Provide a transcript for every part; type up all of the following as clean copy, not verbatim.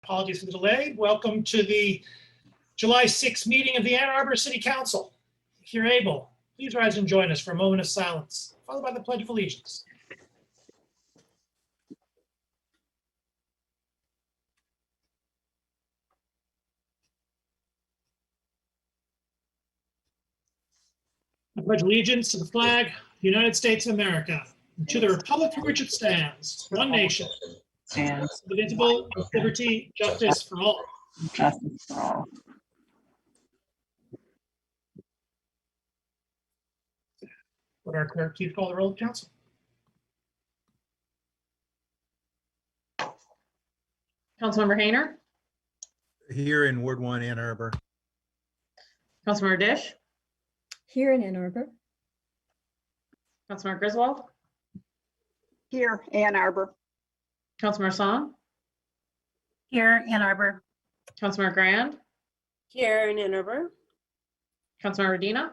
Apologies for the delay. Welcome to the July 6th meeting of the Ann Arbor City Council. If you're able, please rise and join us for a moment of silence, followed by the Pledge of Allegiance. I pledge allegiance to the flag of the United States of America, and to the republic for which it stands, one nation, indivisible, with liberty, justice for all. Justice for all. Would our clerk please call the roll of council? Councilmember Hayner, Here in Ward 1, Ann Arbor. Councilmember Dish, Here in Ann Arbor. Councilmember Griswold, Here, Ann Arbor. Councilmember Song, Here, Ann Arbor. Councilmember Grand, Here in Ann Arbor. Councilmember Medina,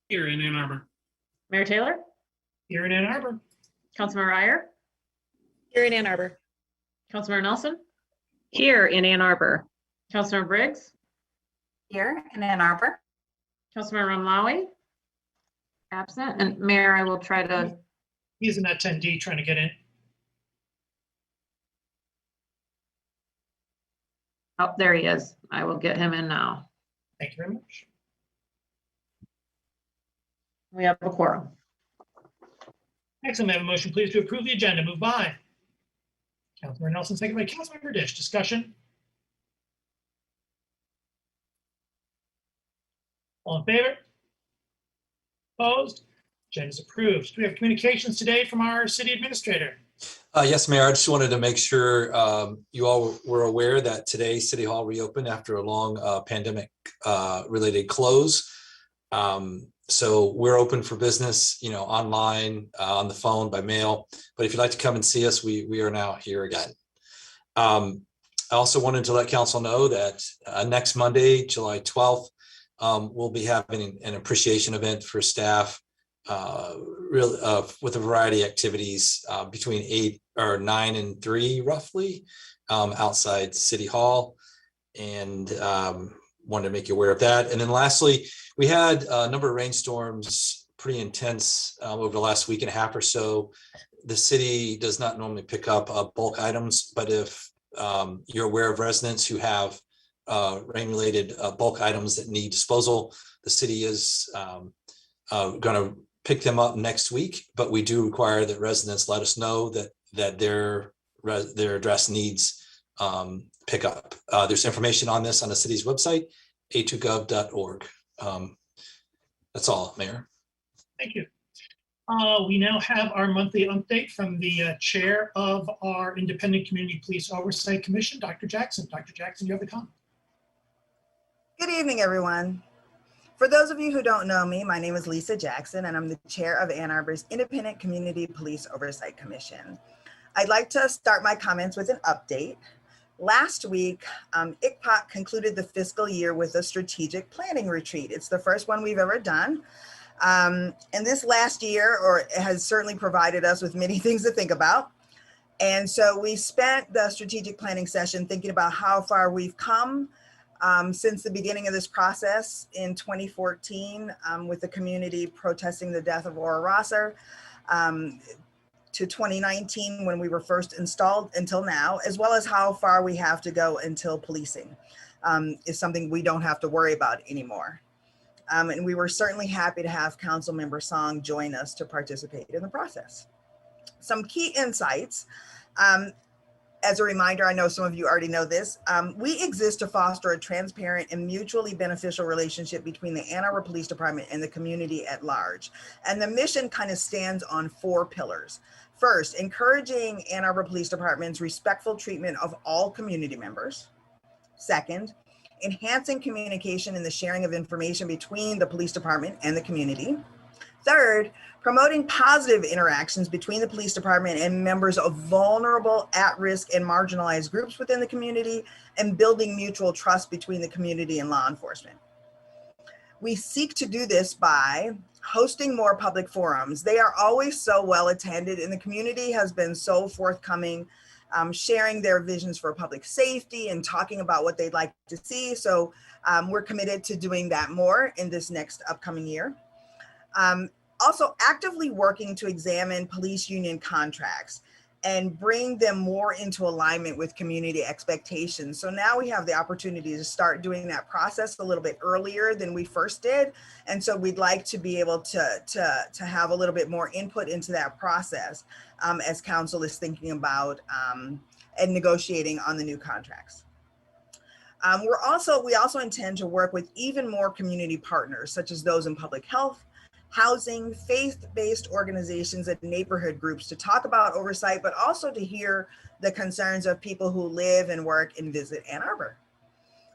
Here in Ann Arbor. Mayor Taylor, Here in Ann Arbor. Councilmember Iyer, Here in Ann Arbor. Councilmember Nelson, Here in Ann Arbor. Councilmember Briggs, Here in Ann Arbor. Councilmember Ramlawi, absent, and Mayor, I will try to, He's an attendee trying to get in. oh, there he is. I will get him in now. Thank you very much. We have a quorum. Excellent. May I have a motion, please, to approve the agenda? Moved by Councilmember Nelson, second by Councilmember Dish. Discussion? All in favor? Opposed? Agenda is approved. Do we have communications today from our city administrator? Yes, Mayor, I just wanted to make sure you all were aware that today City Hall reopened after a long pandemic related close. So we're open for business, online, on the phone, by mail. But if you'd like to come and see us, we are now here again. I also wanted to let council know that next Monday, July 12th, we'll be having an appreciation event for staff, with a variety of activities between 9 and 3 roughly, outside City Hall, and wanted to make you aware of that. And then lastly, we had a number of rainstorms, pretty intense, over the last week and a half or so. The city does not normally pick up bulk items, but if you're aware of residents who have rain-related bulk items that need disposal, the city is going to pick them up next week, but we do require that residents let us know that their address needs pickup. There's information on this on the city's website, a2gov.org. That's all, Mayor. Thank you. We now have our monthly update from the chair of our Independent Community Police Oversight Commission, Dr. Jackson. Dr. Jackson, you have the comment. Good evening, everyone. For those of you who don't know me, my name is Lisa Jackson, and I'm the chair of Ann Arbor's Independent Community Police Oversight Commission. I'd like to start my comments with an update. Last week, ICPOC concluded the fiscal year with a strategic planning retreat. It's the first one we've ever done. And this last year has certainly provided us with many things to think about. And so we spent the strategic planning session thinking about how far we've come since the beginning of this process in 2014 with the community protesting the death of Aura Rosser, to 2019 when we were first installed until now, as well as how far we have to go until policing is something we don't have to worry about anymore. And we were certainly happy to have Councilmember Song join us to participate in the process. Some key insights. As a reminder, I know some of you already know this, we exist to foster a transparent and mutually beneficial relationship between the Ann Arbor Police Department and the community at large. And the mission kind of stands on 4 pillars. First, encouraging Ann Arbor Police Department's respectful treatment of all community members. Second, enhancing communication and the sharing of information between the police department and the community. Third, promoting positive interactions between the police department and members of vulnerable, at-risk, and marginalized groups within the community, and building mutual trust between the community and law enforcement. We seek to do this by hosting more public forums. They are always so well attended, and the community has been so forthcoming sharing their visions for public safety and talking about what they'd like to see. So we're committed to doing that more in this next upcoming year. Also actively working to examine police union contracts and bring them more into alignment with community expectations. So now we have the opportunity to start doing that process a little bit earlier than we first did. And so we'd like to be able to have a little bit more input into that process as council is thinking about and negotiating on the new contracts. We also intend to work with even more community partners, such as those in public health, housing, faith-based organizations, and neighborhood groups to talk about oversight, but also to hear the concerns of people who live and work and visit Ann Arbor.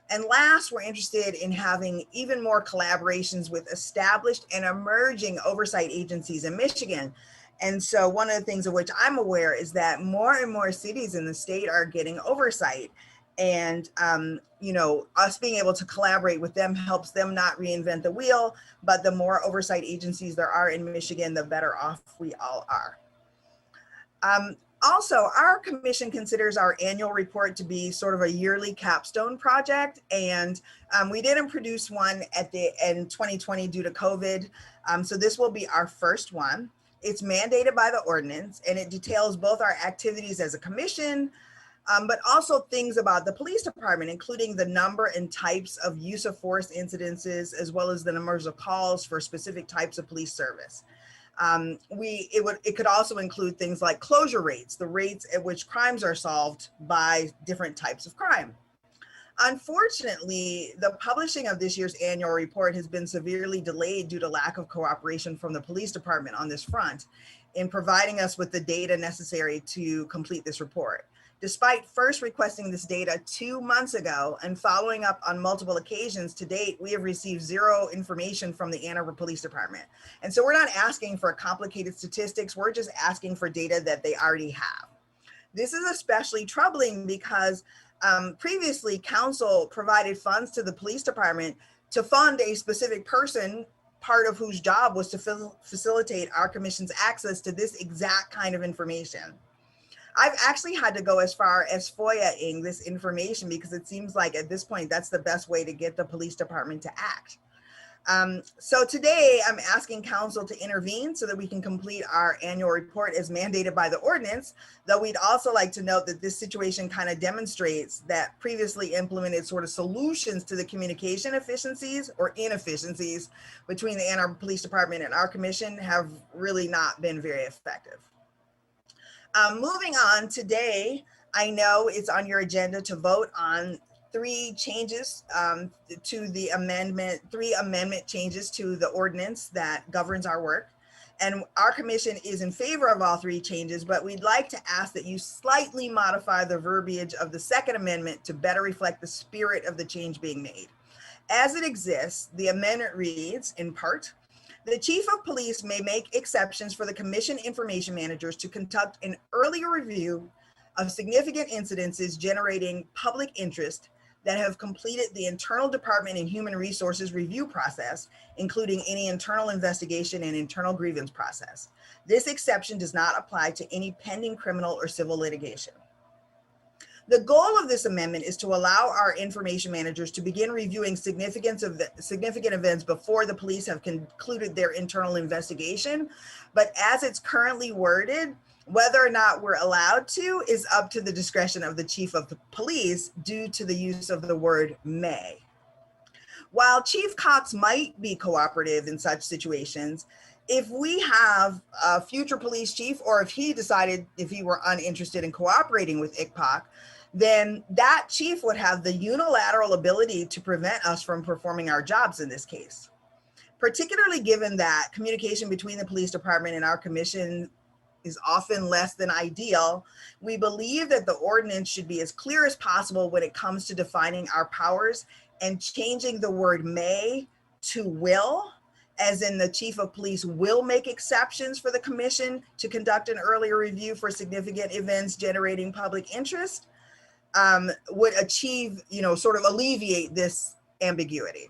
And last, we're interested in having even more collaborations with established and emerging oversight agencies in Michigan. And so one of the things of which I'm aware is that more and more cities in the state are getting oversight. And, you know, us being able to collaborate with them helps them not reinvent the wheel, but the more oversight agencies there are in Michigan, the better off we all are. Also, our commission considers our annual report to be sort of a yearly capstone project. And we didn't produce one in 2020 due to COVID. So this will be our first one. It's mandated by the ordinance, and it details both our activities as a commission, but also things about the police department, including the number and types of use of force incidences, as well as the numbers of calls for specific types of police service. It could also include things like closure rates, the rates at which crimes are solved by different types of crime. Unfortunately, the publishing of this year's annual report has been severely delayed due to lack of cooperation from the police department on this front in providing us with the data necessary to complete this report. Despite first requesting this data 2 months ago and following up on multiple occasions to date, we have received zero information from the Ann Arbor Police Department. And so we're not asking for complicated statistics, we're just asking for data that they already have. This is especially troubling because previously council provided funds to the police department to fund a specific person, part of whose job was to facilitate our commission's access to this exact kind of information. I've actually had to go as far as FOIA-ing this information because it seems like at this point, that's the best way to get the police department to act. So today I'm asking council to intervene so that we can complete our annual report as mandated by the ordinance, though we'd also like to note that this situation kind of demonstrates that previously implemented sort of solutions to the communication efficiencies or inefficiencies between the Ann Arbor Police Department and our commission have really not been very effective. Moving on, today, I know it's on your agenda to vote on three amendment changes to the ordinance that governs our work. And our commission is in favor of all three changes, but we'd like to ask that you slightly modify the verbiage of the second amendment to better reflect the spirit of the change being made. As it exists, the amendment reads, in part, the chief of police may make exceptions for the commission information managers to conduct an earlier review of significant incidences generating public interest that have completed the internal department and human resources review process, including any internal investigation and internal grievance process. This exception does not apply to any pending criminal or civil litigation. The goal of this amendment is to allow our information managers to begin reviewing significant events before the police have concluded their internal investigation. But as it's currently worded, whether or not we're allowed to is up to the discretion of the chief of the police due to the use of the word may. While Chief Cox might be cooperative in such situations, if we have a future police chief, or if he decided if he were uninterested in cooperating with ICPOC, then that chief would have the unilateral ability to prevent us from performing our jobs in this case. Particularly given that communication between the police department and our commission is often less than ideal, we believe that the ordinance should be as clear as possible when it comes to defining our powers and changing the word may to will, as in the chief of police will make exceptions for the commission to conduct an earlier review for significant events generating public interest, would achieve, sort of alleviate this ambiguity.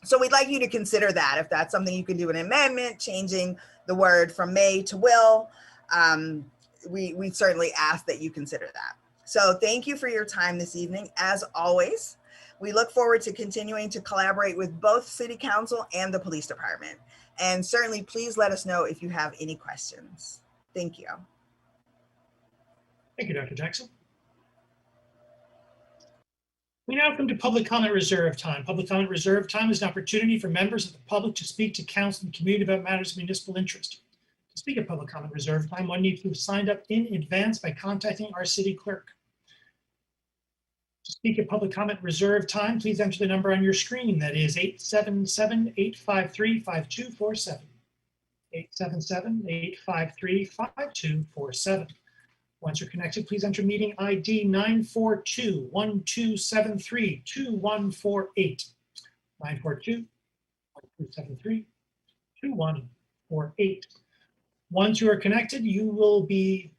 So we'd like you to consider that if that's something you can do, an amendment, changing the word from may to will. we certainly ask that you consider that. So thank you for your time this evening. As always, we look forward to continuing to collaborate with both City Council and the Police Department. And certainly, please let us know if you have any questions. Thank you. Thank you, Dr. Jackson. We now come to public comment reserve time. Public comment reserve time is an opportunity for members of the public to speak to council and community about matters of municipal interest. To speak at public comment reserve time, one needs to have signed up in advance by contacting our city clerk. To speak at public comment reserve time, please enter the number on your screen. That is 877-853-5247. 877-853-5247. Once you're connected, please enter meeting ID 942-1273-2148. 942-1273-2148. Once you are connected, you will be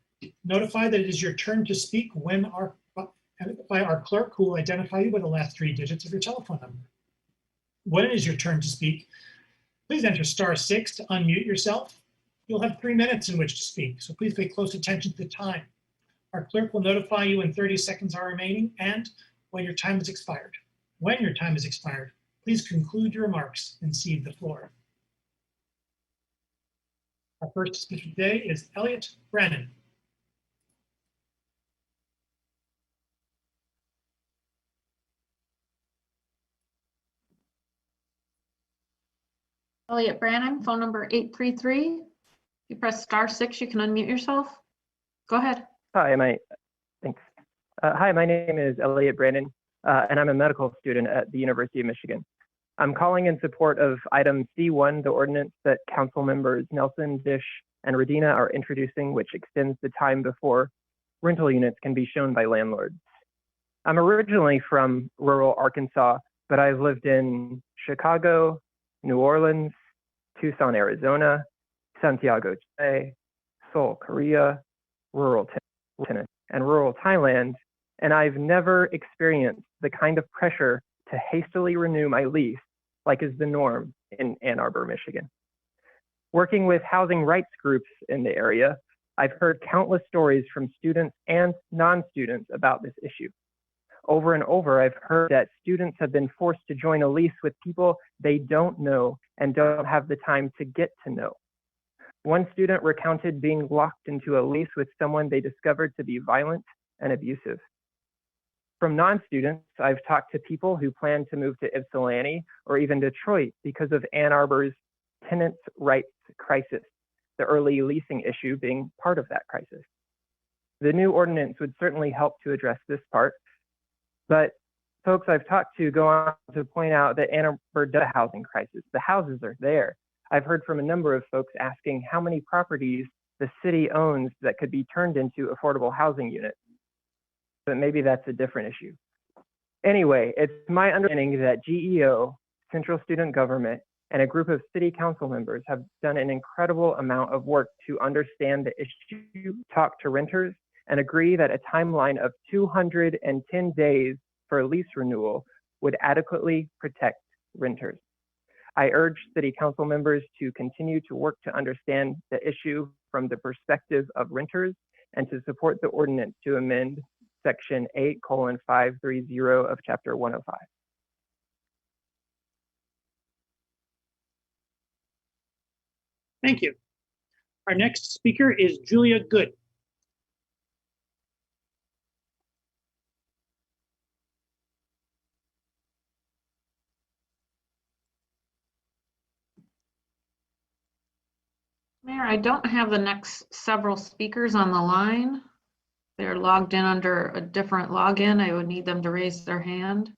notified that it is your turn to speak by our clerk, who will identify you by the last 3 digits of your telephone number. When it is your turn to speak, please enter *6 to unmute yourself. You'll have 3 minutes in which to speak, so please pay close attention to the time. Our clerk will notify you when 30 seconds are remaining and when your time has expired. When your time has expired, please conclude your remarks and cede the floor. Our first speaker today is Elliot Brannon. Elliot Brannon, phone number 833. If you press *6, you can unmute yourself. Go ahead. Thanks. Hi, my name is Elliot Brandon, and I'm a medical student at the University of Michigan. I'm calling in support of item C1, the ordinance that council members Nelson, Dish, and Redina are introducing, which extends the time before rental units can be shown by landlords. I'm originally from rural Arkansas, but I've lived in Chicago, New Orleans, Tucson, Arizona, Santiago, Chile, Seoul, Korea, rural Tennessee, and rural Thailand, and I've never experienced the kind of pressure to hastily renew my lease like is the norm in Ann Arbor, Michigan. Working with housing rights groups in the area, I've heard countless stories from students and non-students about this issue. Over and over, I've heard that students have been forced to join a lease with people they don't know and don't have the time to get to know. One student recounted being locked into a lease with someone they discovered to be violent and abusive. From non-students, I've talked to people who plan to move to Ypsilanti or even Detroit because of Ann Arbor's tenants' rights crisis, the early leasing issue being part of that crisis. The new ordinance would certainly help to address this part, but folks I've talked to go on to point out that Ann Arbor does a housing crisis. The houses are there. I've heard from a number of folks asking how many properties the city owns that could be turned into affordable housing units. But maybe that's a different issue. Anyway, it's my understanding that GEO, Central Student Government, and a group of city council members have done an incredible amount of work to understand the issue, talk to renters, and agree that a timeline of 210 days for lease renewal would adequately protect renters. I urge city council members to continue to work to understand the issue from the perspective of renters and to support the ordinance to amend Section 8:530 of Chapter 105. Thank you. Our next speaker is Julia Good. Mayor, I don't have the next several speakers on the line. They're logged in under a different login. I would need them to raise their hand.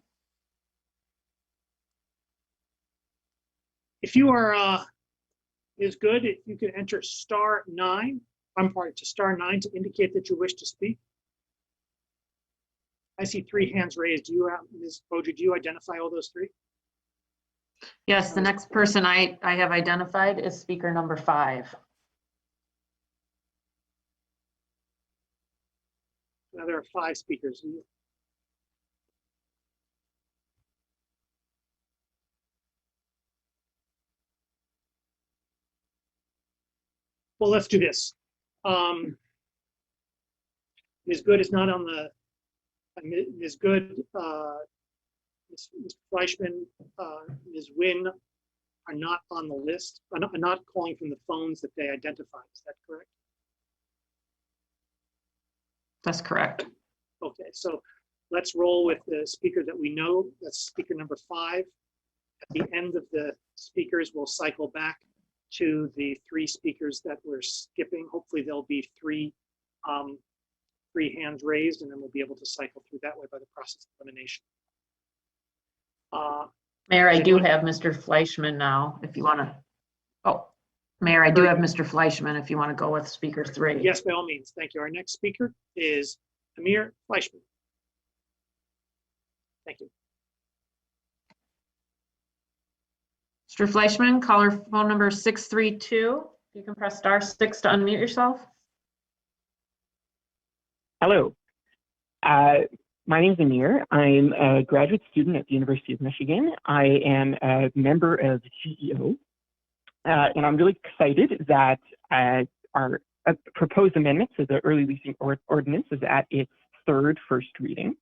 If you are is good, if you can enter *9. I'm sorry, to *9 to indicate that you wish to speak. I see 3 hands raised. Do you, Ms. Boji, do you identify all those 3? Yes, the next person I have identified is speaker number 5. Now there are 5 speakers. Well, let's do this. Ms. Good is not on the, Ms. Good, Mr. Fleischman, Ms. Wynn are not on the list, are not calling from the phones that they identified. Is that correct? That's correct. Okay, so let's roll with the speaker that we know. That's speaker number 5. At the end of the speakers, we'll cycle back to the 3 speakers that we're skipping. Hopefully there'll be 3 hands raised, and then we'll be able to cycle through that way by the process of elimination. Mayor, I do have Mr. Fleischman now, if you want to. Oh, Mayor, I do have Mr. Fleischman if you want to go with speaker 3. Yes, by all means. Thank you. Our next speaker is Amir Fleischman. Thank you. Mr. Fleischman, caller phone number 632. You can press *6 to unmute yourself. Hello. My name is Amir. I'm a graduate student at the University of Michigan. I am a member of GEO, and I'm really excited that our proposed amendment to the early leasing ordinance is at its 3rd first reading.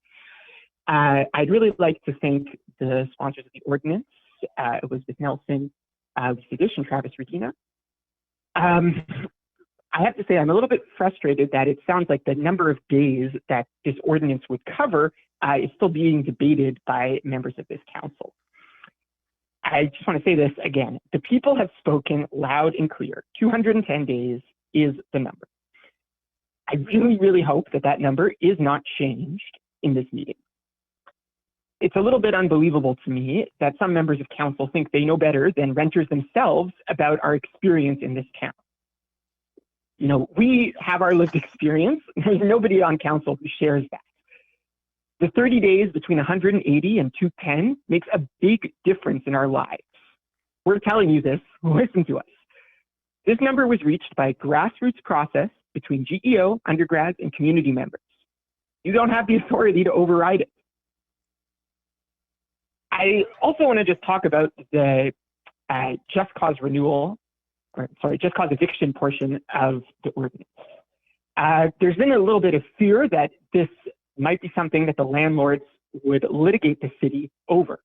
I'd really like to thank the sponsors of the ordinance, Elizabeth Nelson, Lisa Gish, and Travis Regina. I have to say I'm a little bit frustrated that it sounds like the number of days that this ordinance would cover is still being debated by members of this council. I just want to say this again. The people have spoken loud and clear. 210 days is the number. I really, really hope that that number is not changed in this meeting. It's a little bit unbelievable to me that some members of council think they know better than renters themselves about our experience in this town. You know, we have our lived experience. There's nobody on council who shares that. The 30 days between 180 and 210 makes a big difference in our lives. We're telling you this, listen to us. This number was reached by a grassroots process between GEO, undergrads, and community members. You don't have the authority to override it. I also want to just talk about the just cause renewal, or sorry, just cause eviction portion of the ordinance. There's been a little bit of fear that this might be something that the landlords would litigate the city over.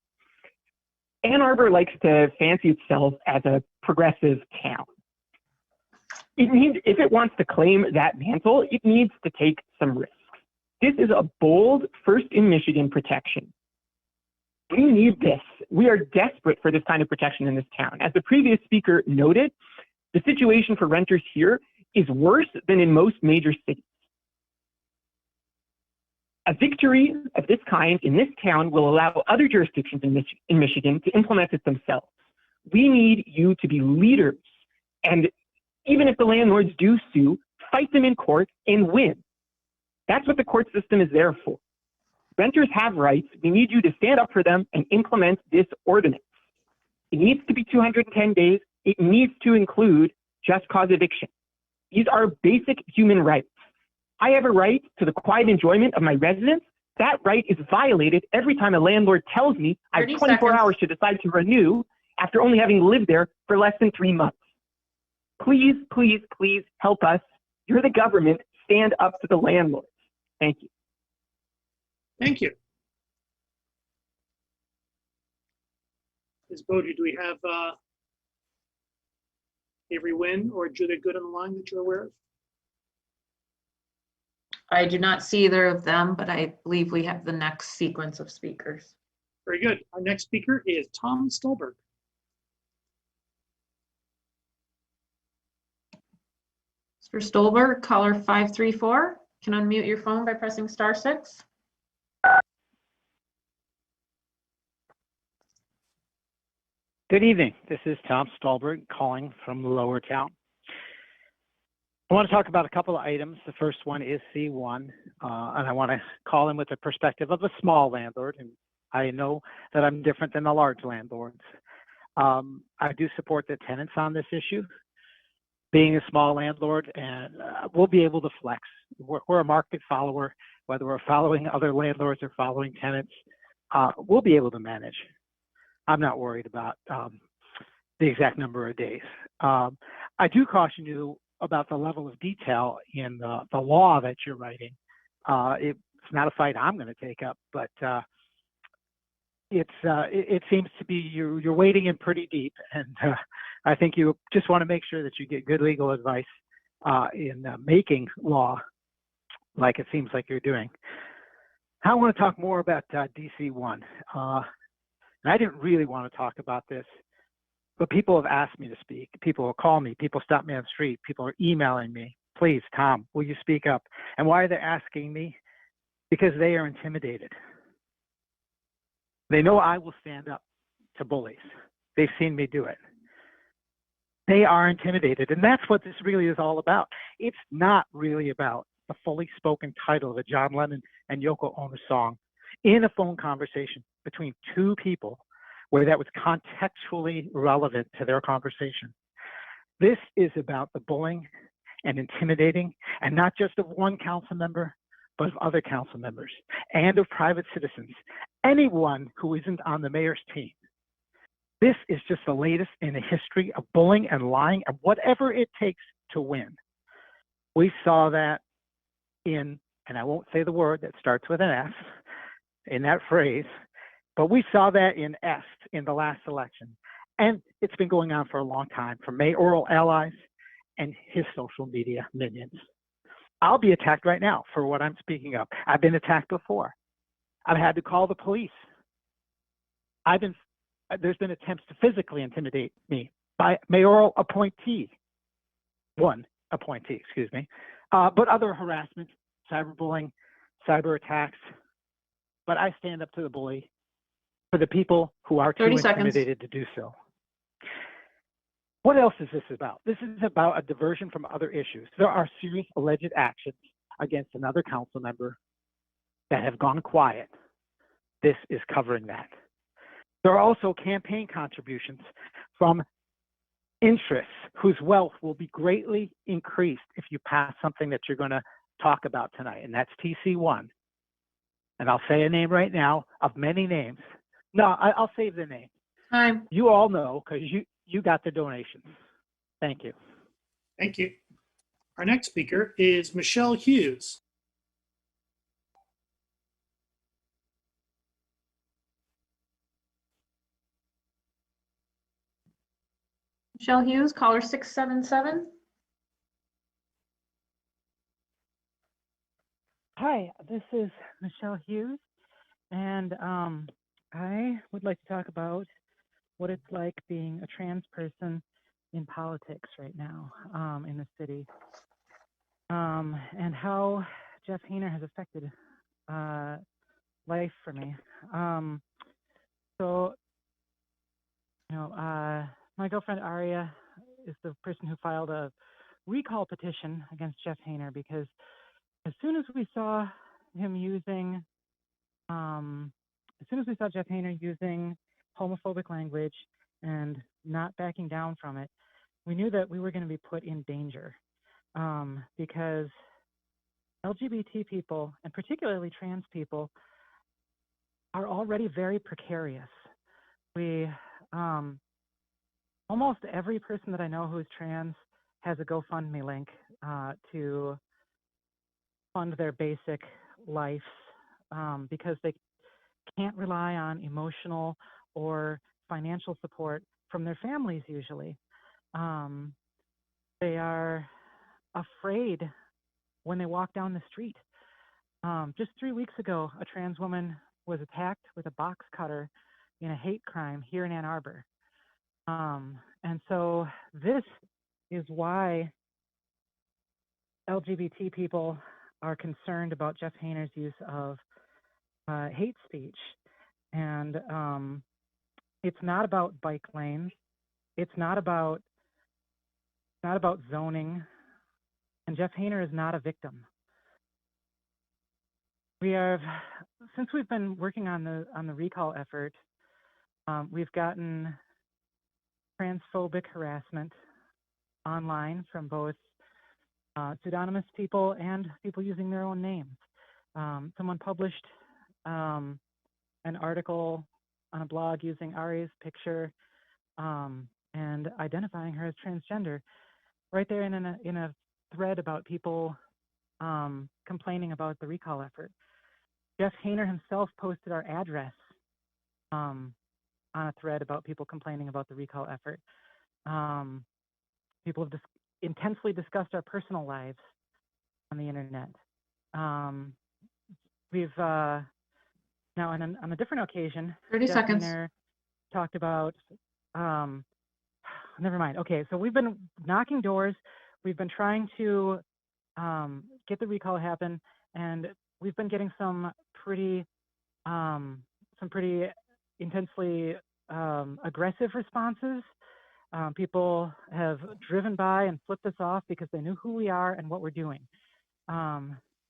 Ann Arbor likes to fancy itself as a progressive town. If it wants to claim that mantle, it needs to take some risks. This is a bold first in Michigan protection. We need this. We are desperate for this kind of protection in this town. As the previous speaker noted, the situation for renters here is worse than in most major cities. A victory of this kind in this town will allow other jurisdictions in Michigan to implement it themselves. We need you to be leaders. And even if the landlords do sue, fight them in court and win. That's what the court system is there for. Renters have rights. We need you to stand up for them and implement this ordinance. It needs to be 210 days. It needs to include just cause eviction. These are basic human rights. I have a right to the quiet enjoyment of my residence. That right is violated every time a landlord tells me I have 24 hours to decide to renew after only having lived there for less than 3 months. Please, please, please help us. You're the government. Stand up to the landlords. Thank you. Thank you. Ms. Boji, do we have Avery Wynn or Julia Good on the line that you're aware of? I do not see either of them, but I believe we have the next sequence of speakers. Very good. Our next speaker is Tom Stolberg. Mr. Stolberg, caller 534, can unmute your phone by pressing *6. Good evening. This is Tom Stolberg calling from Lower Town. I want to talk about a couple of items. The first one is C1, and I want to call in with the perspective of a small landlord, and I know that I'm different than the large landlords. I do support the tenants on this issue. Being a small landlord, and we'll be able to flex. We're a market follower, whether we're following other landlords or following tenants, we'll be able to manage. I'm not worried about the exact number of days. I do caution you about the level of detail in the law that you're writing. It's not a fight I'm going to take up, but it seems to be you're wading in pretty deep, and I think you just want to make sure that you get good legal advice in making law, like it seems like you're doing. I want to talk more about DC1. And I didn't really want to talk about this, but people have asked me to speak. People will call me. People stop me on the street. People are emailing me. Please, Tom, will you speak up? And why are they asking me? Because they are intimidated. They know I will stand up to bullies. They've seen me do it. They are intimidated. And that's what this really is all about. It's not really about the fully spoken title of a John Lennon and Yoko Ono song in a phone conversation between two people where that was contextually relevant to their conversation. This is about the bullying and intimidating, and not just of one council member, but of other council members and of private citizens, anyone who isn't on the mayor's team. This is just the latest in the history of bullying and lying and whatever it takes to win. We saw that in, and I won't say the word that starts with an S in that phrase, but we saw that in Est in the last election. And it's been going on for a long time for mayoral allies and his social media minions. I'll be attacked right now for what I'm speaking of. I've been attacked before. I've had to call the police. There's been attempts to physically intimidate me by mayoral appointee, one appointee, excuse me, but other harassment, cyberbullying, cyber attacks. But I stand up to the bully for the people who are too 30 seconds. intimidated to do so. What else is this about? This is about a diversion from other issues. There are serious alleged actions against another council member that have gone quiet. This is covering that. There are also campaign contributions from interests whose wealth will be greatly increased if you pass something that you're going to talk about tonight, and that's TC1. And I'll say a name right now of many names. No, I'll save the name. Time. You all know because you got the donations. Thank you. Thank you. Our next speaker is Michelle Hughes. Michelle Hughes, caller 677. Hi, this is Michelle Hughes, and I would like to talk about what it's like being a trans person in politics right now in the city, and how Jeff Hayner has affected life for me. My girlfriend Aria is the person who filed a recall petition against Jeff Hayner because as soon as we saw Jeff Hayner using homophobic language and not backing down from it, we knew that we were going to be put in danger because LGBT people, and particularly trans people, are already very precarious. Almost every person that I know who is trans has a GoFundMe link to fund their basic life because they can't rely on emotional or financial support from their families usually. They are afraid when they walk down the street. Just 3 weeks ago, a trans woman was attacked with a box cutter in a hate crime here in Ann Arbor. And so this is why LGBT people are concerned about Jeff Hayner's use of hate speech. And it's not about bike lanes. It's not about zoning. And Jeff Hayner is not a victim. Since we've been working on the recall effort, we've gotten transphobic harassment online from both pseudonymous people and people using their own names. Someone published an article on a blog using Ari's picture and identifying her as transgender right there in a thread about people complaining about the recall effort. Jeff Hayner himself posted our address on a thread about people complaining about the recall effort. People have intensely discussed our personal lives on the internet. We've now on a different occasion, 30 Jeff seconds. Hayner talked about, never mind. Okay, so we've been knocking doors. We've been trying to get the recall to happen, and we've been getting some pretty intensely aggressive responses. People have driven by and flipped us off because they knew who we are and what we're doing.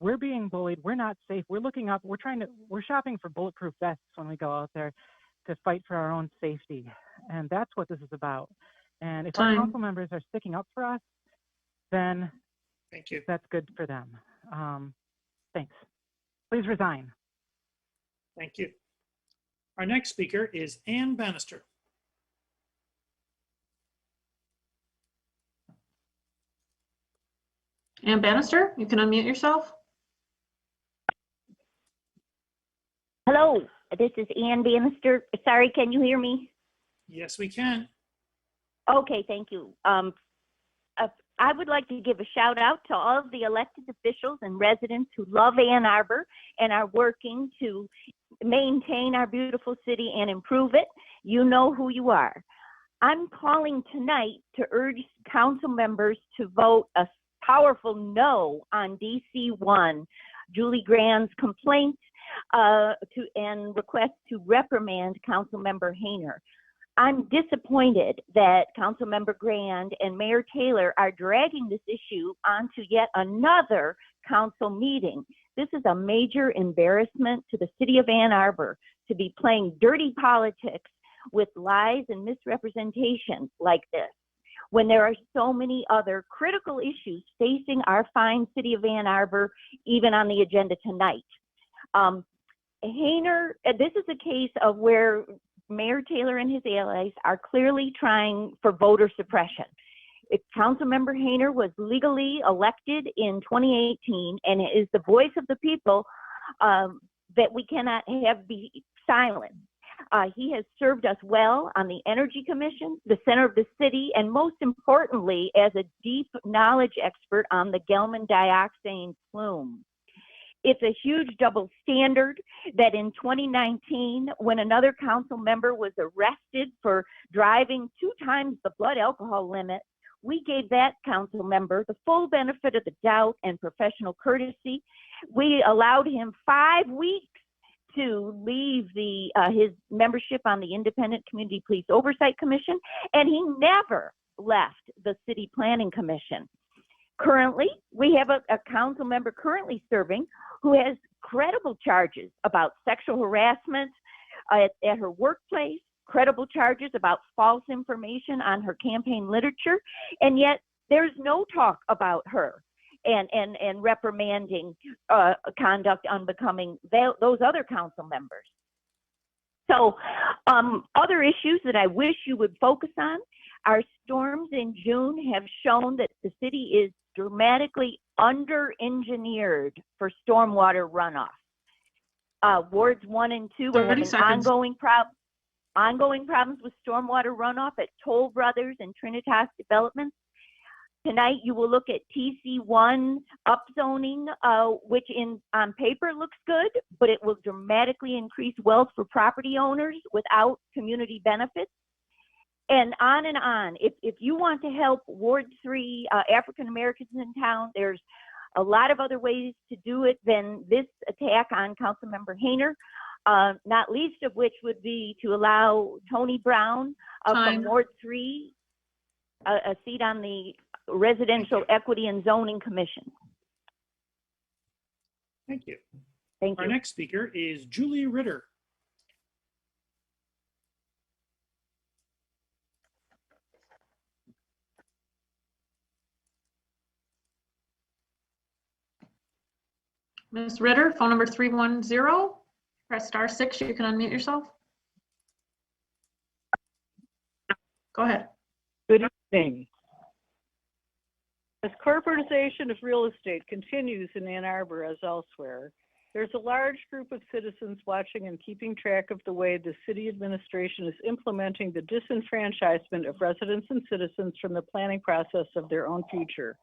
We're being bullied. We're not safe. We're looking up. We're shopping for bulletproof vests when we go out there to fight for our own safety. And that's what this is about. And if our council members are sticking up for us, then Thank you. that's good for them. Thanks. Please resign. Thank you. Our next speaker is Ann Bannister. Ann Bannister, you can unmute yourself. Hello, this is Ann Bannister. Sorry, can you hear me? Yes, we can. Okay, thank you. I would like to give a shout out to all of the elected officials and residents who love Ann Arbor and are working to maintain our beautiful city and improve it. You know who you are. I'm calling tonight to urge council members to vote a powerful no on DC1, Julie Grand's complaint and request to reprimand Councilmember Hayner. I'm disappointed that Councilmember Grand and Mayor Taylor are dragging this issue onto yet another council meeting. This is a major embarrassment to the city of Ann Arbor to be playing dirty politics with lies and misrepresentation like this, when there are so many other critical issues facing our fine city of Ann Arbor, even on the agenda tonight. Hayner, this is a case of where Mayor Taylor and his allies are clearly trying for voter suppression. Councilmember Hayner was legally elected in 2018 and is the voice of the people that we cannot have be silent. He has served us well on the Energy Commission, the center of the city, and most importantly, as a deep knowledge expert on the Gelman dioxane plume. It's a huge double standard that in 2019, when another council member was arrested for driving 2 times the blood alcohol limit, we gave that council member the full benefit of the doubt and professional courtesy. We allowed him 5 weeks to leave his membership on the Independent Community Police Oversight Commission, and he never left the City Planning Commission. Currently, we have a council member currently serving who has credible charges about sexual harassment at her workplace, credible charges about false information on her campaign literature, and yet there's no talk about her and reprimanding conduct unbecoming those other council members. So other issues that I wish you would focus on, our storms in June have shown that the city is dramatically under-engineered for stormwater runoff. Wards 1 and 2 are having ongoing problems with stormwater runoff at Toll Brothers and Trinitas developments. Tonight, you will look at TC1 upzoning, which on paper looks good, but it will dramatically increase wealth for property owners without community benefits. And on and on. If you want to help Ward 3 African Americans in town, there's a lot of other ways to do it than this attack on Councilmember Hayner, not least of which would be to allow Tony Brown from Ward 3 a seat on the Residential Equity and Zoning Commission. Thank you. Thank you. Our next speaker is Julie Ritter. Ms. Ritter, phone number 310, press *6, you can unmute yourself. Go ahead. Good evening. As corporatization of real estate continues in Ann Arbor as elsewhere, there's a large group of citizens watching and keeping track of the way the city administration is implementing the disenfranchisement of residents and citizens from the planning process of their own future.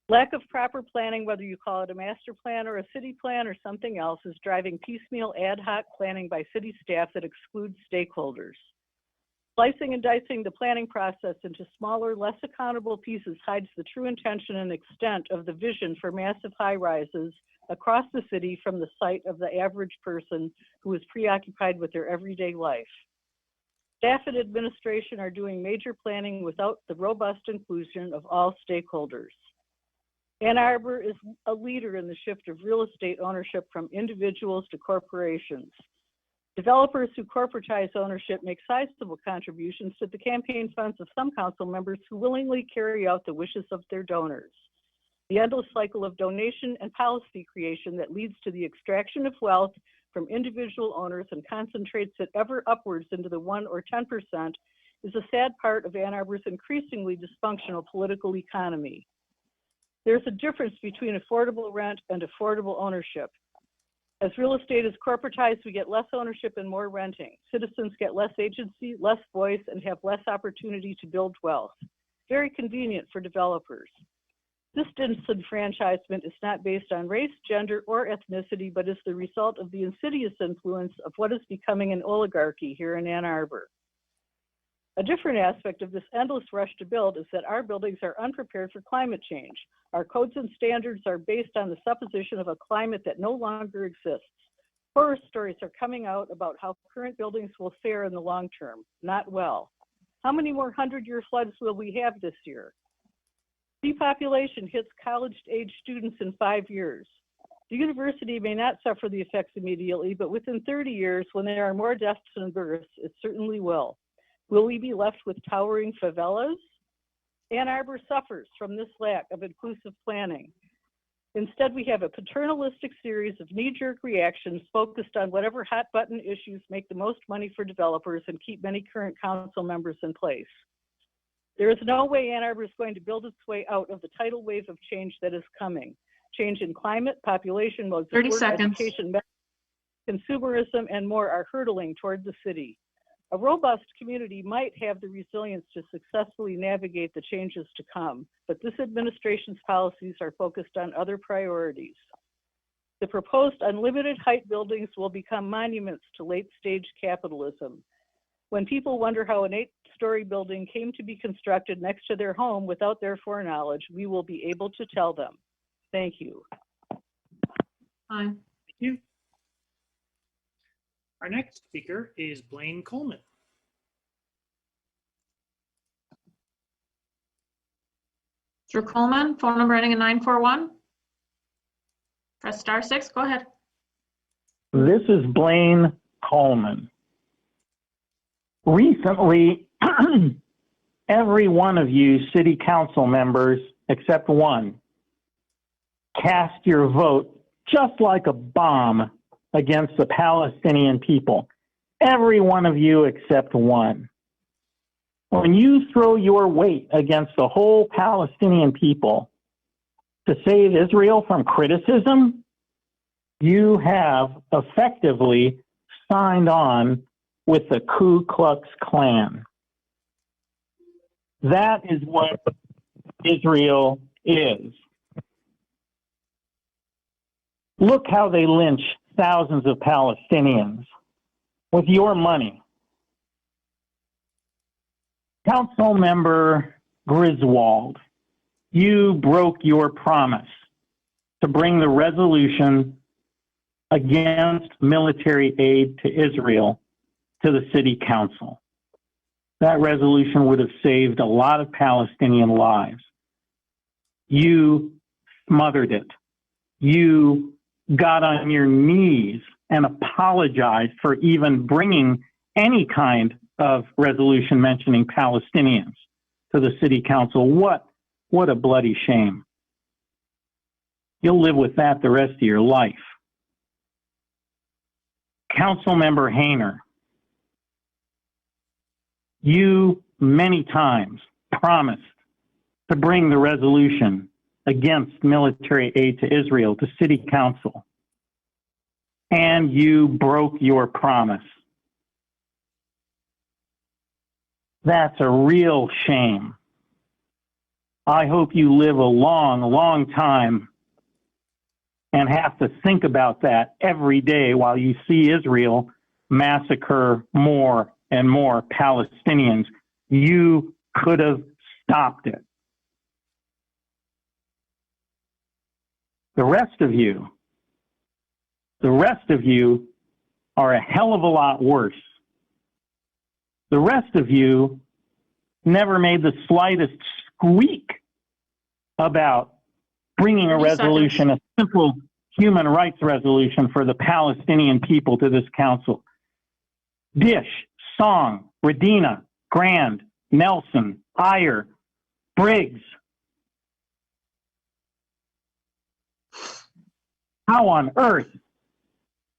Lack of proper planning, whether you call it a master plan or a city plan or something else, is driving piecemeal ad hoc planning by city staff that excludes stakeholders. Slicing and dicing the planning process into smaller, less accountable pieces hides the true intention and extent of the vision for massive high-rises across the city from the sight of the average person who is preoccupied with their everyday life. Staff and administration are doing major planning without the robust inclusion of all stakeholders. Ann Arbor is a leader in the shift of real estate ownership from individuals to corporations. Developers who corporatize ownership make sizable contributions to the campaign funds of some council members who willingly carry out the wishes of their donors. The endless cycle of donation and policy creation that leads to the extraction of wealth from individual owners and concentrates it ever upwards into the 1 or 10% is a sad part of Ann Arbor's increasingly dysfunctional political economy. There's a difference between affordable rent and affordable ownership. As real estate is corporatized, we get less ownership and more renting. Citizens get less agency, less voice, and have less opportunity to build wealth. Very convenient for developers. This disenfranchisement is not based on race, gender, or ethnicity, but is the result of the insidious influence of what is becoming an oligarchy here in Ann Arbor. A different aspect of this endless rush to build is that our buildings are unprepared for climate change. Our codes and standards are based on the supposition of a climate that no longer exists. Horror stories are coming out about how current buildings will fare in the long term. Not well. How many more 100-year floods will we have this year? Depopulation hits college-age students in 5 years. The university may not suffer the effects immediately, but within 30 years, when there are more deaths than births, it certainly will. Will we be left with towering favelas? Ann Arbor suffers from this lack of inclusive planning. Instead, we have a paternalistic series of knee-jerk reactions focused on whatever hot-button issues make the most money for developers and keep many current council members in place. There is no way Ann Arbor is going to build its way out of the tidal wave of change that is coming. Change in climate, population, modes of 30 work, seconds. education, consumerism, and more are hurtling toward the city. A robust community might have the resilience to successfully navigate the changes to come, but this administration's policies are focused on other priorities. The proposed unlimited height buildings will become monuments to late-stage capitalism. When people wonder how an 8-story building came to be constructed next to their home without their foreknowledge, we will be able to tell them. Thank you. Hi. Thank you. Our next speaker is Blaine Coleman. Mr. Coleman, phone number ending in 941. Press *6, go ahead. This is Blaine Coleman. Recently, every one of you city council members, except one, cast your vote just like a bomb against the Palestinian people. Every one of you except one. When you throw your weight against the whole Palestinian people to save Israel from criticism, you have effectively signed on with the Ku Klux Klan. That is what Israel is. Look how they lynch thousands of Palestinians with your money. Council member Griswold, you broke your promise to bring the resolution against military aid to Israel to the city council. That resolution would have saved a lot of Palestinian lives. You smothered it. You got on your knees and apologized for even bringing any kind of resolution mentioning Palestinians to the city council. What a bloody shame. You'll live with that the rest of your life. Councilmember Hayner, you many times promised to bring the resolution against military aid to Israel to City Council. And you broke your promise. That's a real shame. I hope you live a long, long time and have to think about that every day while you see Israel massacre more and more Palestinians. You could have stopped it. The rest of you are a hell of a lot worse. The rest of you never made the slightest squeak about bringing a 30 resolution, a simple human rights resolution for the Palestinian people to this council. Dish, Song, Radina, Grand, Nelson, Iyer, Briggs. How on earth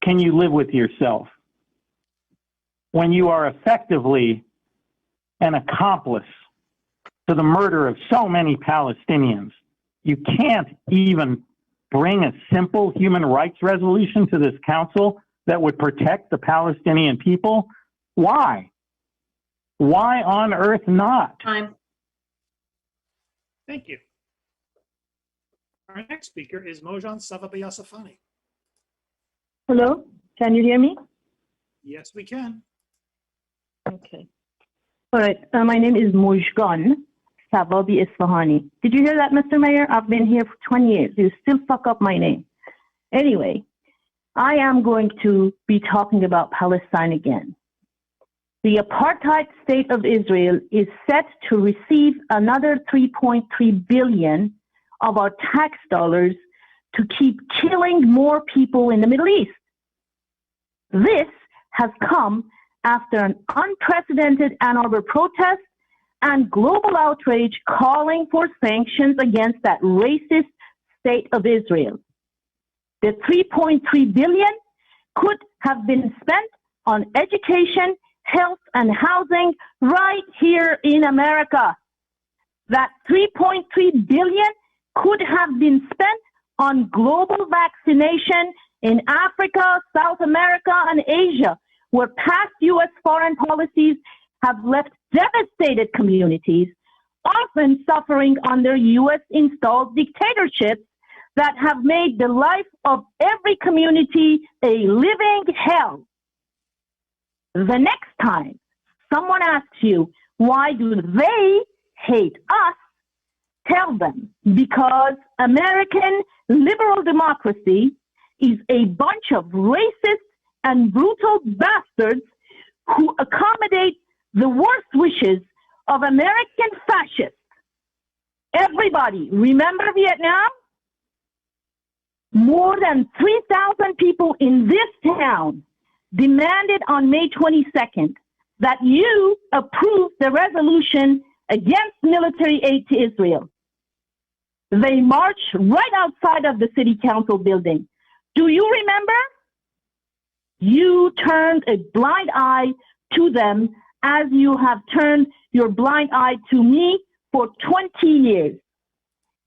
can you live with yourself when you are effectively an accomplice to the murder of so many Palestinians? You can't even bring a simple human rights resolution to this council that would protect the Palestinian people? Why? Why on earth not? Time. Thank you. Our next speaker is Mojan Savabiasafani. Hello, can you hear me? Yes, we can. Okay. All right, my name is Mojgan Savabi Isfahani. Did you hear that, Mr. Mayor? I've been here for 20 years. You still fuck up my name. Anyway, I am going to be talking about Palestine again. The apartheid state of Israel is set to receive another 3.3 billion of our tax dollars to keep killing more people in the Middle East. This has come after an unprecedented Ann Arbor protest and global outrage calling for sanctions against that racist state of Israel. The 3.3 billion could have been spent on education, health, and housing right here in America. That 3.3 billion could have been spent on global vaccination in Africa, South America, and Asia, where past U.S. foreign policies have left devastated communities, often suffering under U.S.-installed dictatorships that have made the life of every community a living hell. The next time someone asks you, why do they hate us? Tell them, because American liberal democracy is a bunch of racist and brutal bastards who accommodate the worst wishes of American fascists. Everybody, remember Vietnam? More than 3,000 people in this town demanded on May 22nd that you approve the resolution against military aid to Israel. They marched right outside of the city council building. Do you remember? You turned a blind eye to them as you have turned your blind eye to me for 20 years.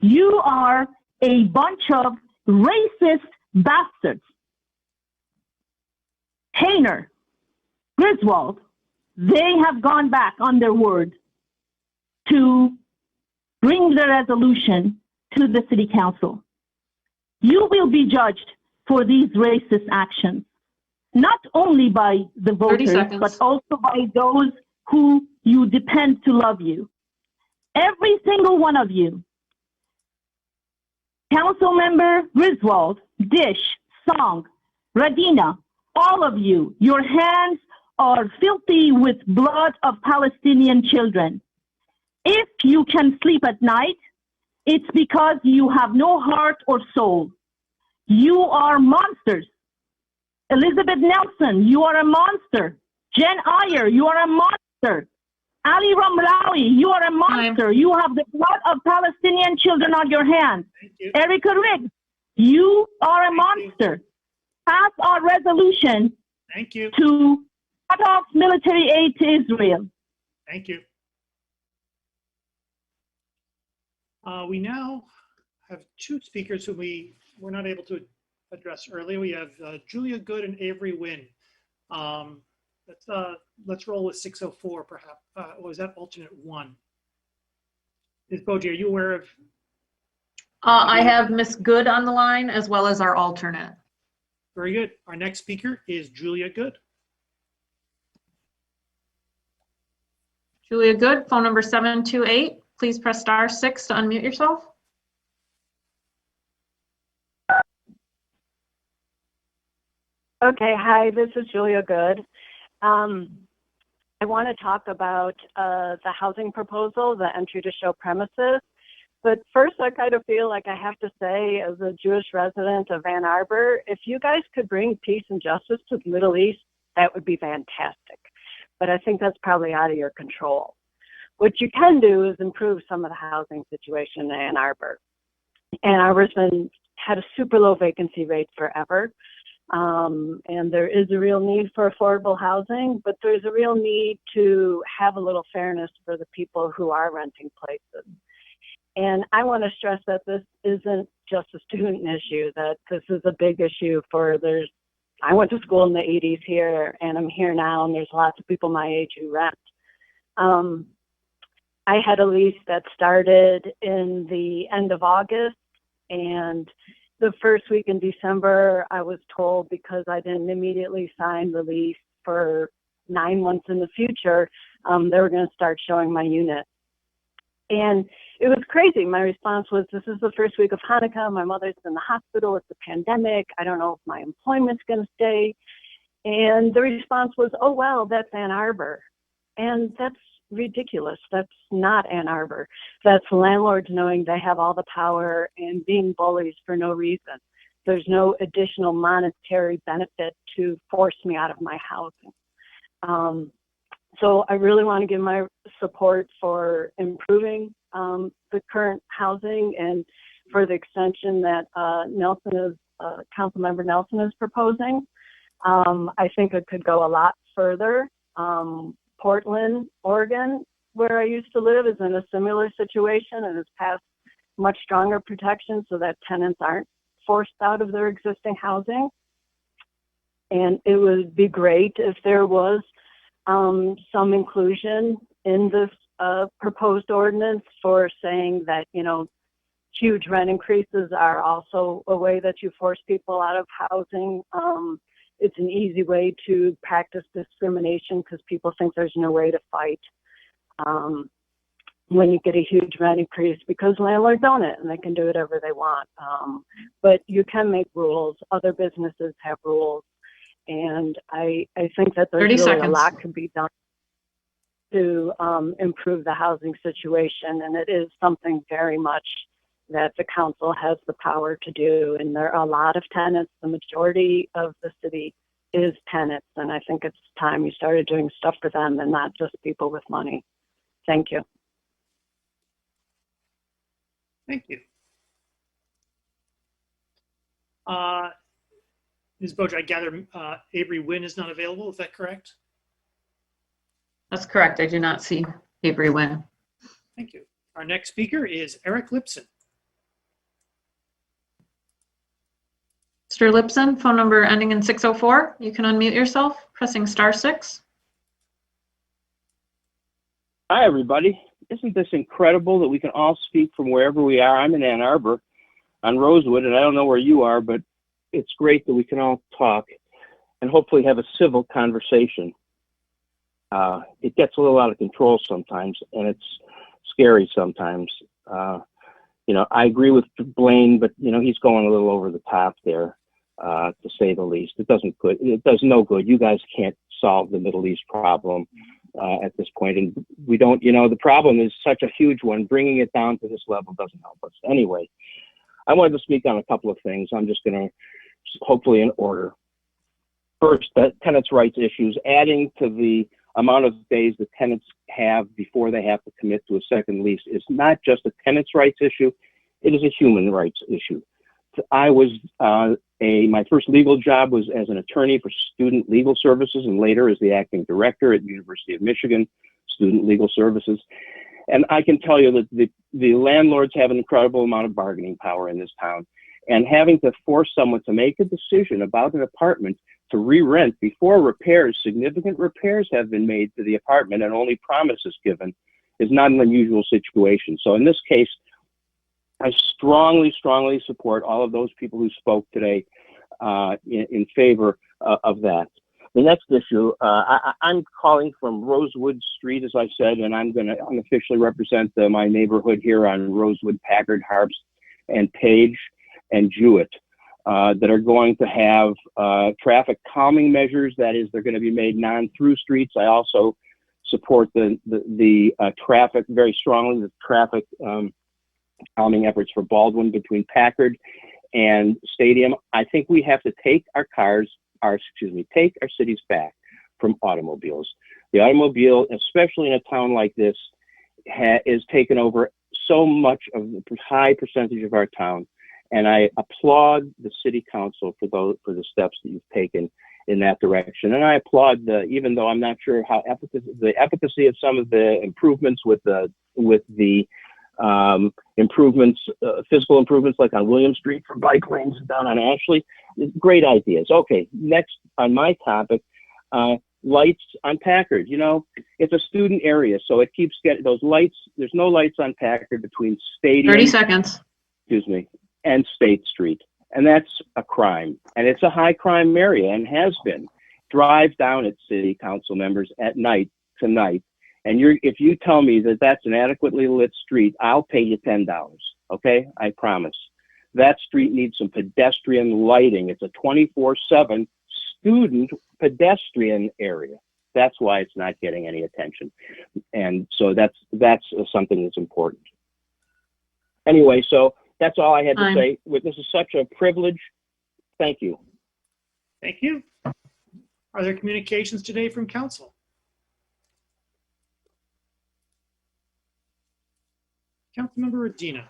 You are a bunch of racist bastards. Hayner, Griswold, they have gone back on their word to bring the resolution to the city council. You will be judged for these racist actions, not only by the voters, but also by those who you depend to love you. Every single one of you. Councilmember Griswold, Dish, Song, Radina, all of you, your hands are filthy with blood of Palestinian children. If you can sleep at night, it's because you have no heart or soul. You are monsters. Elizabeth Nelson, you are a monster. Jen Iyer, you are a monster. Ali Ramlawi, you are a monster. You have the blood of Palestinian children on your hands. Erica Riggs, you are a monster. Pass our resolution to cut off military aid to Israel. Thank you. We now have two speakers who we were not able to address earlier. We have Julia Good and Avery Wynn. Let's roll with 604 perhaps. Or is that alternate 1? Ms. Boji, are you aware of? I have Miss Good on the line as well as our alternate. Very good. Our next speaker is Julia Good. Julia Good, phone number 728. Please press *6 to unmute yourself. Okay, hi, this is Julia Good. I want to talk about the housing proposal, the entry to show premises. But first, I kind of feel like I have to say, as a Jewish resident of Ann Arbor, if you guys could bring peace and justice to the Middle East, that would be fantastic. But I think that's probably out of your control. What you can do is improve some of the housing situation in Ann Arbor. Ann Arbor's had a super low vacancy rate forever. And there is a real need for affordable housing, but there's a real need to have a little fairness for the people who are renting places. And I want to stress that this isn't just a student issue, that this is a big issue I went to school in the 80s here, and I'm here now, and there's lots of people my age who rent. I had a lease that started in the end of August, and the first week in December, I was told, because I didn't immediately sign the lease for 9 months in the future, they were going to start showing my unit. And it was crazy. My response was, this is the first week of Hanukkah. My mother's in the hospital. It's a pandemic. I don't know if my employment's going to stay. And the response was, oh, well, that's Ann Arbor. And that's ridiculous. That's not Ann Arbor. That's landlords knowing they have all the power and being bullies for no reason. There's no additional monetary benefit to force me out of my housing. So I really want to give my support for improving the current housing and for the extension that Councilmember Nelson is proposing. I think it could go a lot further. Portland, Oregon, where I used to live, is in a similar situation and has passed much stronger protection so that tenants aren't forced out of their existing housing. And it would be great if there was some inclusion in this proposed ordinance for saying that, huge rent increases are also a way that you force people out of housing. It's an easy way to practice discrimination because people think there's no way to fight when you get a huge rent increase, because landlords own it and they can do whatever they want. But you can make rules. Other businesses have rules. And I think that there's 30 really seconds. a lot can be done to improve the housing situation. And it is something very much that the council has the power to do. And there are a lot of tenants. The majority of the city is tenants. And I think it's time you started doing stuff for them and not just people with money. Thank you. Thank you. Ms. Boja, I gather Avery Wynn is not available. Is that correct? That's correct. I do not see Avery Wynn. Thank you. Our next speaker is Eric Lipson. Mr. Lipson, phone number ending in 604. You can unmute yourself, pressing *6. Hi, everybody. Isn't this incredible that we can all speak from wherever we are? I'm in Ann Arbor on Rosewood, and I don't know where you are, but it's great that we can all talk and hopefully have a civil conversation. It gets a little out of control sometimes, and it's scary sometimes. I agree with Blaine, but he's going a little over the top there, to say the least. It does no good. You guys can't solve the Middle East problem at this point, and we don't. The problem is such a huge one. Bringing it down to this level doesn't help us. Anyway, I wanted to speak on a couple of things. I'm just going to, hopefully in order. First, the tenants' rights issues, adding to the amount of days the tenants have before they have to commit to a second lease is not just a tenants' rights issue, it is a human rights issue. I was, my first legal job was as an attorney for Student Legal Services and later as the acting director at the University of Michigan, Student Legal Services. And I can tell you that the landlords have an incredible amount of bargaining power in this town. And having to force someone to make a decision about an apartment to re-rent before repairs, significant repairs have been made to the apartment and only promises given, is not an unusual situation. So in this case, I strongly, strongly support all of those people who spoke today in favor of that. The next issue, I'm calling from Rosewood Street, as I said, and I'm going to unofficially represent my neighborhood here on Rosewood, Packard, Harps, and Page and Jewett that are going to have traffic calming measures. That is, they're going to be made non-through streets. I also support the traffic very strongly, the traffic calming efforts for Baldwin between Packard and Stadium. I think we have to take take our cities back from automobiles. The automobile, especially in a town like this, is taken over so much of the high percentage of our town. And I applaud the city council for the steps that you've taken in that direction. And I applaud even though I'm not sure how the efficacy of some of the improvements with the improvements, physical improvements like on William Street for bike lanes down on Ashley. Great ideas. Okay, next on my topic, lights on Packard. You know, it's a student area, so it keeps getting those lights. There's no lights on Packard between Stadium. 30 seconds. Excuse me, and State Street. And that's a crime. And it's a high crime area and has been. Drive down at city council members at night tonight. And if you tell me that that's an adequately lit street, I'll pay you $10, okay? I promise. That street needs some pedestrian lighting. It's a 24/7 student pedestrian area. That's why it's not getting any attention. And so that's something that's important. Anyway, so that's all I had to say. This is such a privilege. Thank you. Thank you. Are there communications today from council? Councilmember Adina.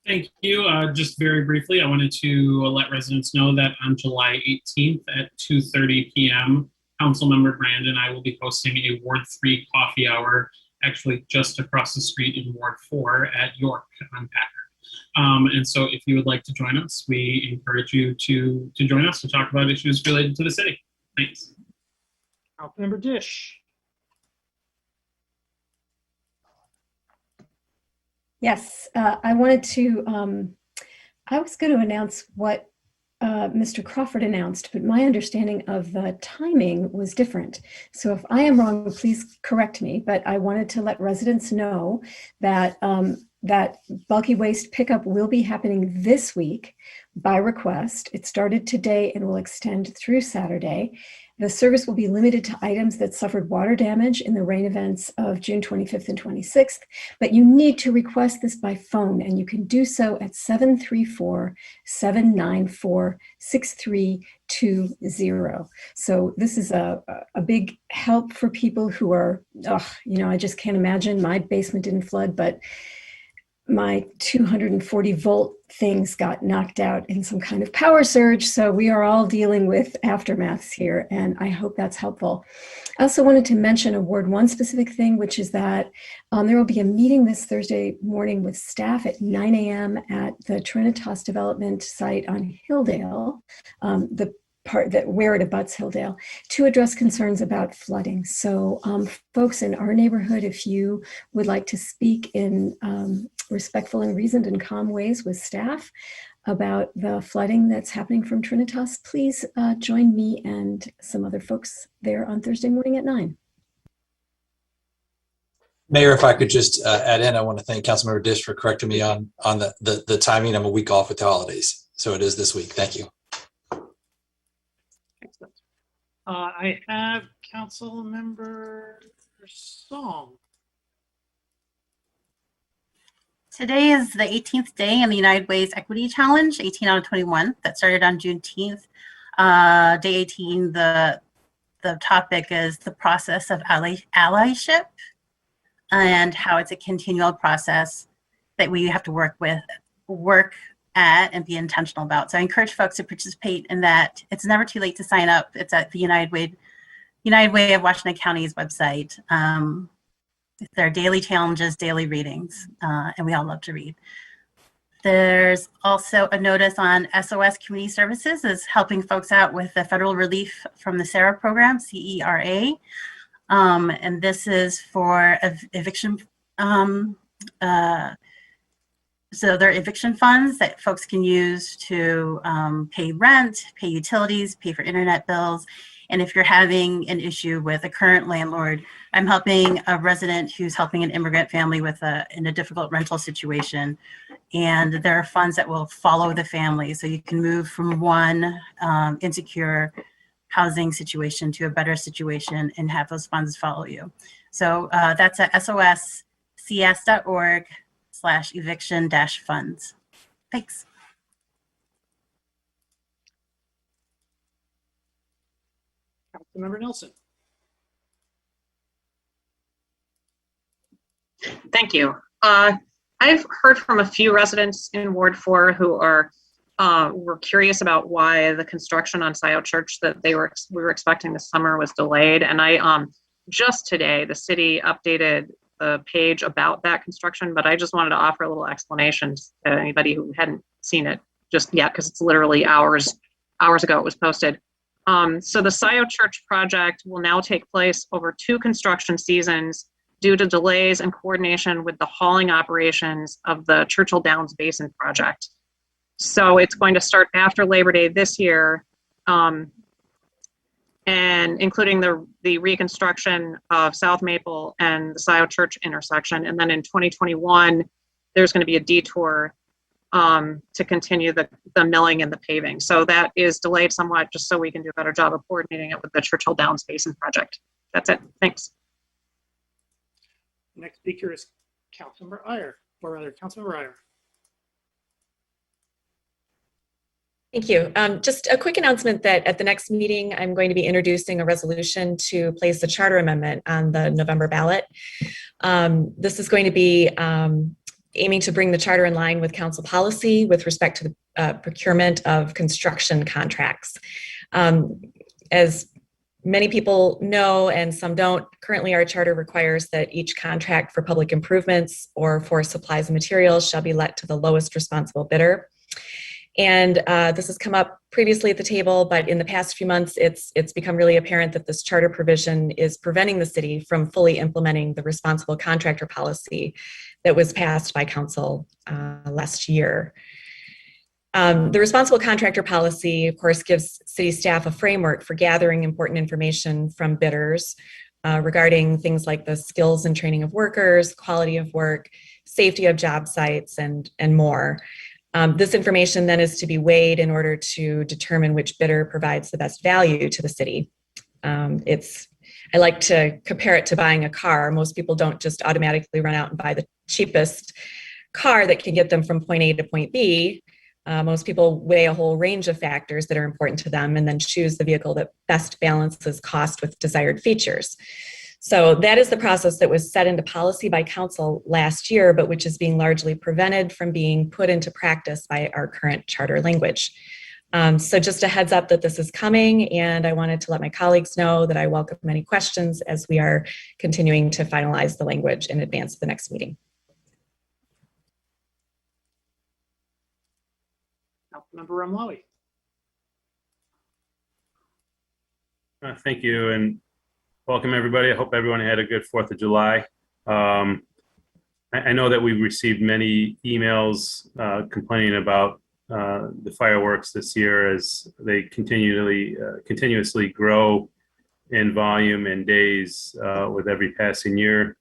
Thank you. Just very briefly, I wanted to let residents know that on July 18th at 2:30 p.m., Councilmember Brand and I will be hosting a Ward 3 coffee hour, actually just across the street in Ward 4 at York on Packard. And so if you would like to join us, we encourage you to join us to talk about issues related to the city. Thanks. Councilmember Dish. Yes, I wanted to, I was going to announce what Mr. Crawford announced, but my understanding of the timing was different. So if I am wrong, please correct me, but I wanted to let residents know that that bulky waste pickup will be happening this week by request. It started today and will extend through Saturday. The service will be limited to items that suffered water damage in the rain events of June 25th and 26th, but you need to request this by phone, and you can do so at 734-794-6320. So this is a big help for people who are, I just can't imagine. My basement didn't flood, but my 240 volt things got knocked out in some kind of power surge. So we are all dealing with aftermaths here, and I hope that's helpful. I also wanted to mention a Ward 1 specific thing, which is that there will be a meeting this Thursday morning with staff at 9 a.m. at the Trinitas Development site on Hilldale, the part that where it abuts Hilldale, to address concerns about flooding. So folks in our neighborhood, if you would like to speak in respectful and reasoned and calm ways with staff about the flooding that's happening from Trinitas, please join me and some other folks there on Thursday morning at 9. Mayor, if I could just add in, I want to thank Councilmember Dish for correcting me on the timing. I'm a week off with the holidays, so it is this week. Thank you. Excellent. I have Councilmember Song. Today is the 18th day in the United Way's Equity Challenge, 18 out of 21, that started on Juneteenth. Day 18, the topic is the process of allyship and how it's a continual process that we have to work at and be intentional about. So I encourage folks to participate in that. It's never too late to sign up. It's at the United United Way of Washington County's website. There are daily challenges, daily readings, and we all love to read. There's also a notice on SOS Community Services is helping folks out with the federal relief from the CERA program, CERA. And this is for eviction. So there are eviction funds that folks can use to pay rent, pay utilities, pay for internet bills. And if you're having an issue with a current landlord, I'm helping a resident who's helping an immigrant family in a difficult rental situation. And there are funds that will follow the family. So you can move from one insecure housing situation to a better situation and have those funds follow you. So that's at soscs.org/eviction-funds. Thanks. Councilmember Nelson. Thank you. I've heard from a few residents in Ward 4 who were curious about why the construction on Scioto Church that we were expecting this summer was delayed. And I just today, the city updated the page about that construction, but I just wanted to offer a little explanation to anybody who hadn't seen it just yet, because it's literally hours ago it was posted. So the Scioto Church project will now take place over 2 construction seasons due to delays and coordination with the hauling operations of the Churchill Downs Basin project. So it's going to start after Labor Day this year, and including the reconstruction of South Maple and the Scioto Church intersection. And then in 2021, there's going to be a detour to continue the milling and the paving. So that is delayed somewhat just so we can do a better job of coordinating it with the Churchill Downs Basin project. That's it. Thanks. Next speaker is Councilmember Iyer, or rather Councilmember Iyer. Thank you. Just a quick announcement that at the next meeting, I'm going to be introducing a resolution to place the charter amendment on the November ballot. This is going to be aiming to bring the charter in line with council policy with respect to the procurement of construction contracts. As many people know, and some don't, currently our charter requires that each contract for public improvements or for supplies and materials shall be let to the lowest responsible bidder. And this has come up previously at the table, but in the past few months, it's become really apparent that this charter provision is preventing the city from fully implementing the responsible contractor policy that was passed by council last year. The responsible contractor policy, of course, gives city staff a framework for gathering important information from bidders regarding things like the skills and training of workers, quality of work, safety of job sites, and more. This information then is to be weighed in order to determine which bidder provides the best value to the city. I like to compare it to buying a car. Most people don't just automatically run out and buy the cheapest car that can get them from point A to point B. Most people weigh a whole range of factors that are important to them and then choose the vehicle that best balances cost with desired features. So that is the process that was set into policy by council last year, but which is being largely prevented from being put into practice by our current charter language. So just a heads up that this is coming, and I wanted to let my colleagues know that I welcome any questions as we are continuing to finalize the language in advance of the next meeting. Councilmember Ramlawi. Thank you, and welcome everybody. I hope everyone had a good 4th of July. I know that we've received many emails complaining about the fireworks this year as they continuously grow in volume and days with every passing year.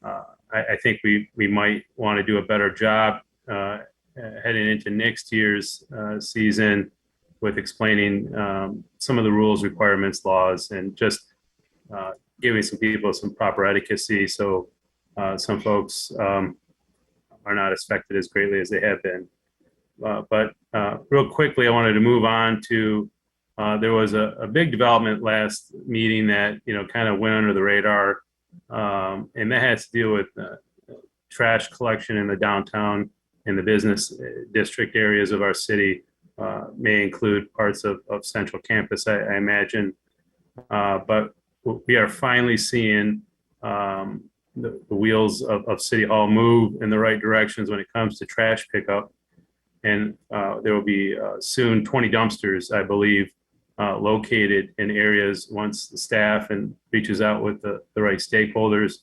I think we might want to do a better job heading into next year's season with explaining some of the rules, requirements, laws, and just giving some people some proper etiquette so some folks are not affected as greatly as they have been. But real quickly, I wanted to move on to, there was a big development last meeting that, kind of went under the radar. And that has to do with trash collection in the downtown and the business district areas of our city, may include parts of Central Campus, I imagine. But we are finally seeing the wheels of City Hall move in the right directions when it comes to trash pickup. And there will be soon 20 dumpsters, I believe, located in areas once the staff and reaches out with the right stakeholders,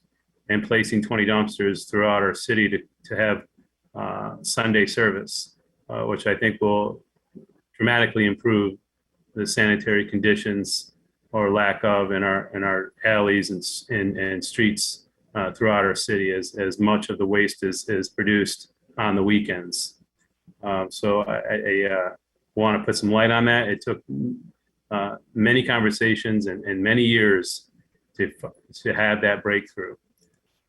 and placing 20 dumpsters throughout our city to have Sunday service, which I think will dramatically improve the sanitary conditions or lack of in our alleys and streets throughout our city, as much of the waste is produced on the weekends. So I want to put some light on that. It took many conversations and many years to have that breakthrough.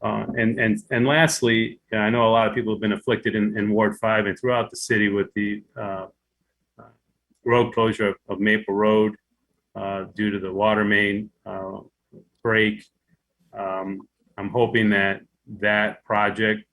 And lastly, I know a lot of people have been afflicted in Ward 5 and throughout the city with the road closure of Maple Road due to the water main break. I'm hoping that project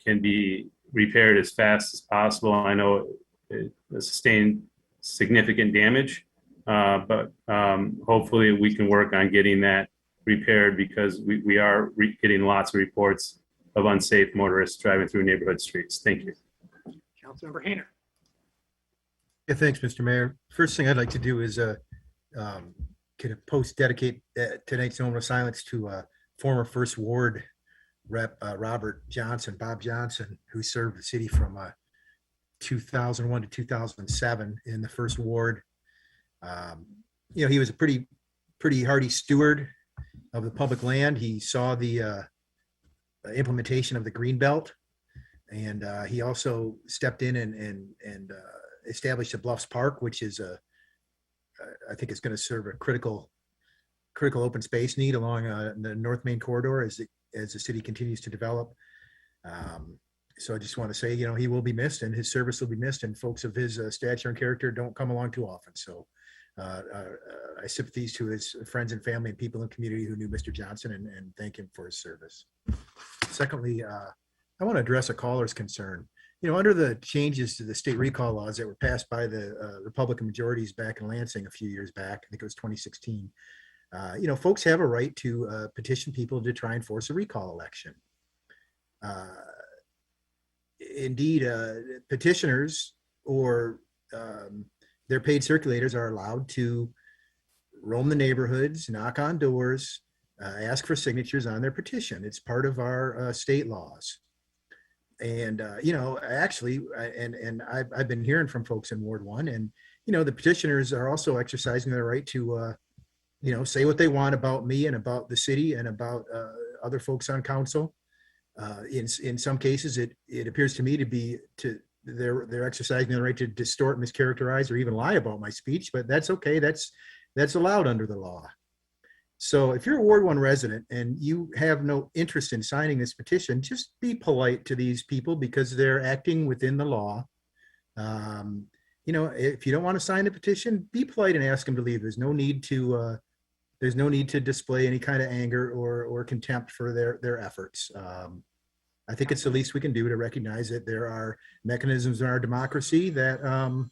can be repaired as fast as possible. I know it sustained significant damage, but hopefully we can work on getting that repaired, because we are getting lots of reports of unsafe motorists driving through neighborhood streets. Thank you. Councilmember Hayner. Yeah, thanks, Mr. Mayor. First thing I'd like to do is dedicate tonight's moment of silence to former First Ward Rep Bob Johnson, who served the city from 2001 to 2007 in the First Ward. He was a pretty hardy steward of the public land. He saw the implementation of the green belt, and he also stepped in and established the Bluffs Park, which is I think it's going to serve a critical open space need along the North Main corridor as the city continues to develop. So I just want to say, he will be missed, and his service will be missed, and folks of his stature and character don't come along too often. So I sympathize to his friends and family and people in the community who knew Mr. Johnson, and thank him for his service. Secondly, I want to address a caller's concern. Under the changes to the state recall laws that were passed by the Republican majorities back in Lansing a few years back, I think it was 2016, folks have a right to petition people to try and force a recall election. Indeed, petitioners or their paid circulators are allowed to roam the neighborhoods, knock on doors, ask for signatures on their petition. It's part of our state laws. And, actually, I've been hearing from folks in Ward 1, and, the petitioners are also exercising their right to, say what they want about me and about the city and about other folks on council. In some cases, it appears to me to be they're exercising their right to distort, mischaracterize, or even lie about my speech, but that's okay. That's allowed under the law. So if you're a Ward 1 resident and you have no interest in signing this petition, just be polite to these people, because they're acting within the law. If you don't want to sign the petition, be polite and ask them to leave. There's no need to display any kind of anger or contempt for their efforts. I think it's the least we can do to recognize that there are mechanisms in our democracy that are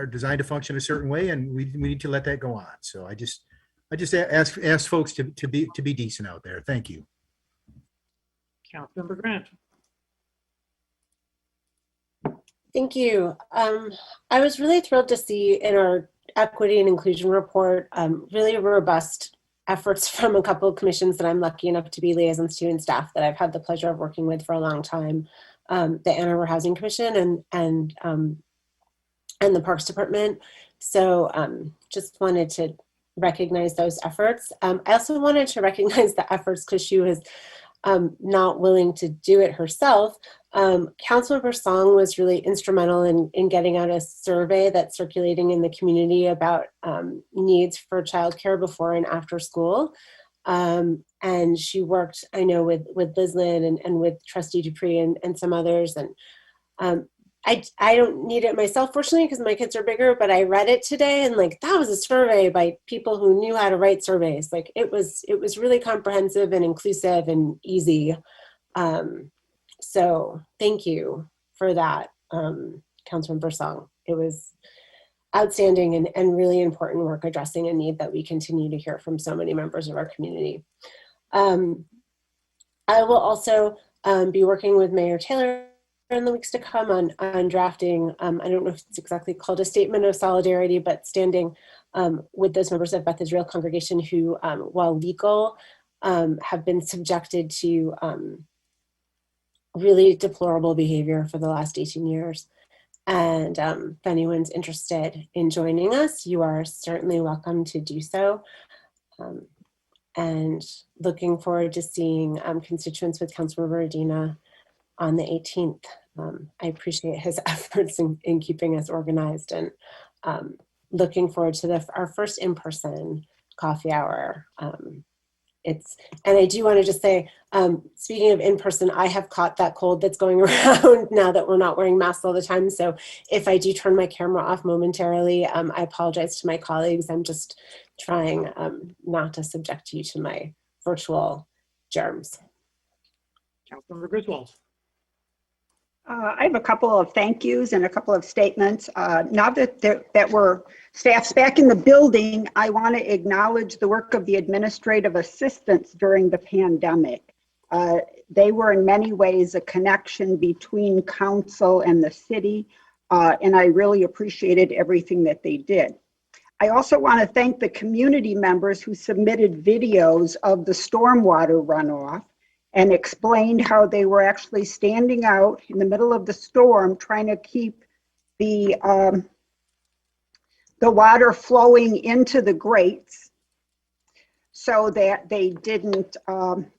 designed to function a certain way, and we need to let that go on. So I just ask folks to be decent out there. Thank you. Councilmember Grant. Thank you. I was really thrilled to see in our equity and inclusion report really robust efforts from a couple of commissions that I'm lucky enough to be liaisons to, and staff that I've had the pleasure of working with for a long time. The Ann Arbor Housing Commission and the Parks Department. So just wanted to recognize those efforts. I also wanted to recognize the efforts, because she was not willing to do it herself. Councilmember Song was really instrumental in getting out a survey that's circulating in the community about needs for childcare before and after school. And she worked, I know, with Liz Lynn and with Trustee Dupree and some others. And I don't need it myself, fortunately, because my kids are bigger, but I read it today, and that was a survey by people who knew how to write surveys. It was really comprehensive and inclusive and easy. So thank you for that, Councilmember Song. It was outstanding and really important work addressing a need that we continue to hear from so many members of our community. I will also be working with Mayor Taylor in the weeks to come on drafting, I don't know if it's exactly called a statement of solidarity, but standing with those members of Beth Israel congregation who, while legal, have been subjected to really deplorable behavior for the last 18 years. And if anyone's interested in joining us, you are certainly welcome to do so. And looking forward to seeing constituents with Councilmember Medina on the 18th. I appreciate his efforts in keeping us organized, and looking forward to our first in-person coffee hour. And I do want to just say, speaking of in-person, I have caught that cold that's going around now that we're not wearing masks all the time. So if I do turn my camera off momentarily, I apologize to my colleagues. I'm just trying not to subject you to my virtual germs. Councilmember Griswold. I have a couple of thank yous and a couple of statements. Now that we're staff's back in the building, I want to acknowledge the work of the administrative assistants during the pandemic. They were in many ways a connection between council and the city, and I really appreciated everything that they did. I also want to thank the community members who submitted videos of the stormwater runoff and explained how they were actually standing out in the middle of the storm trying to keep the water flowing into the grates so that they didn't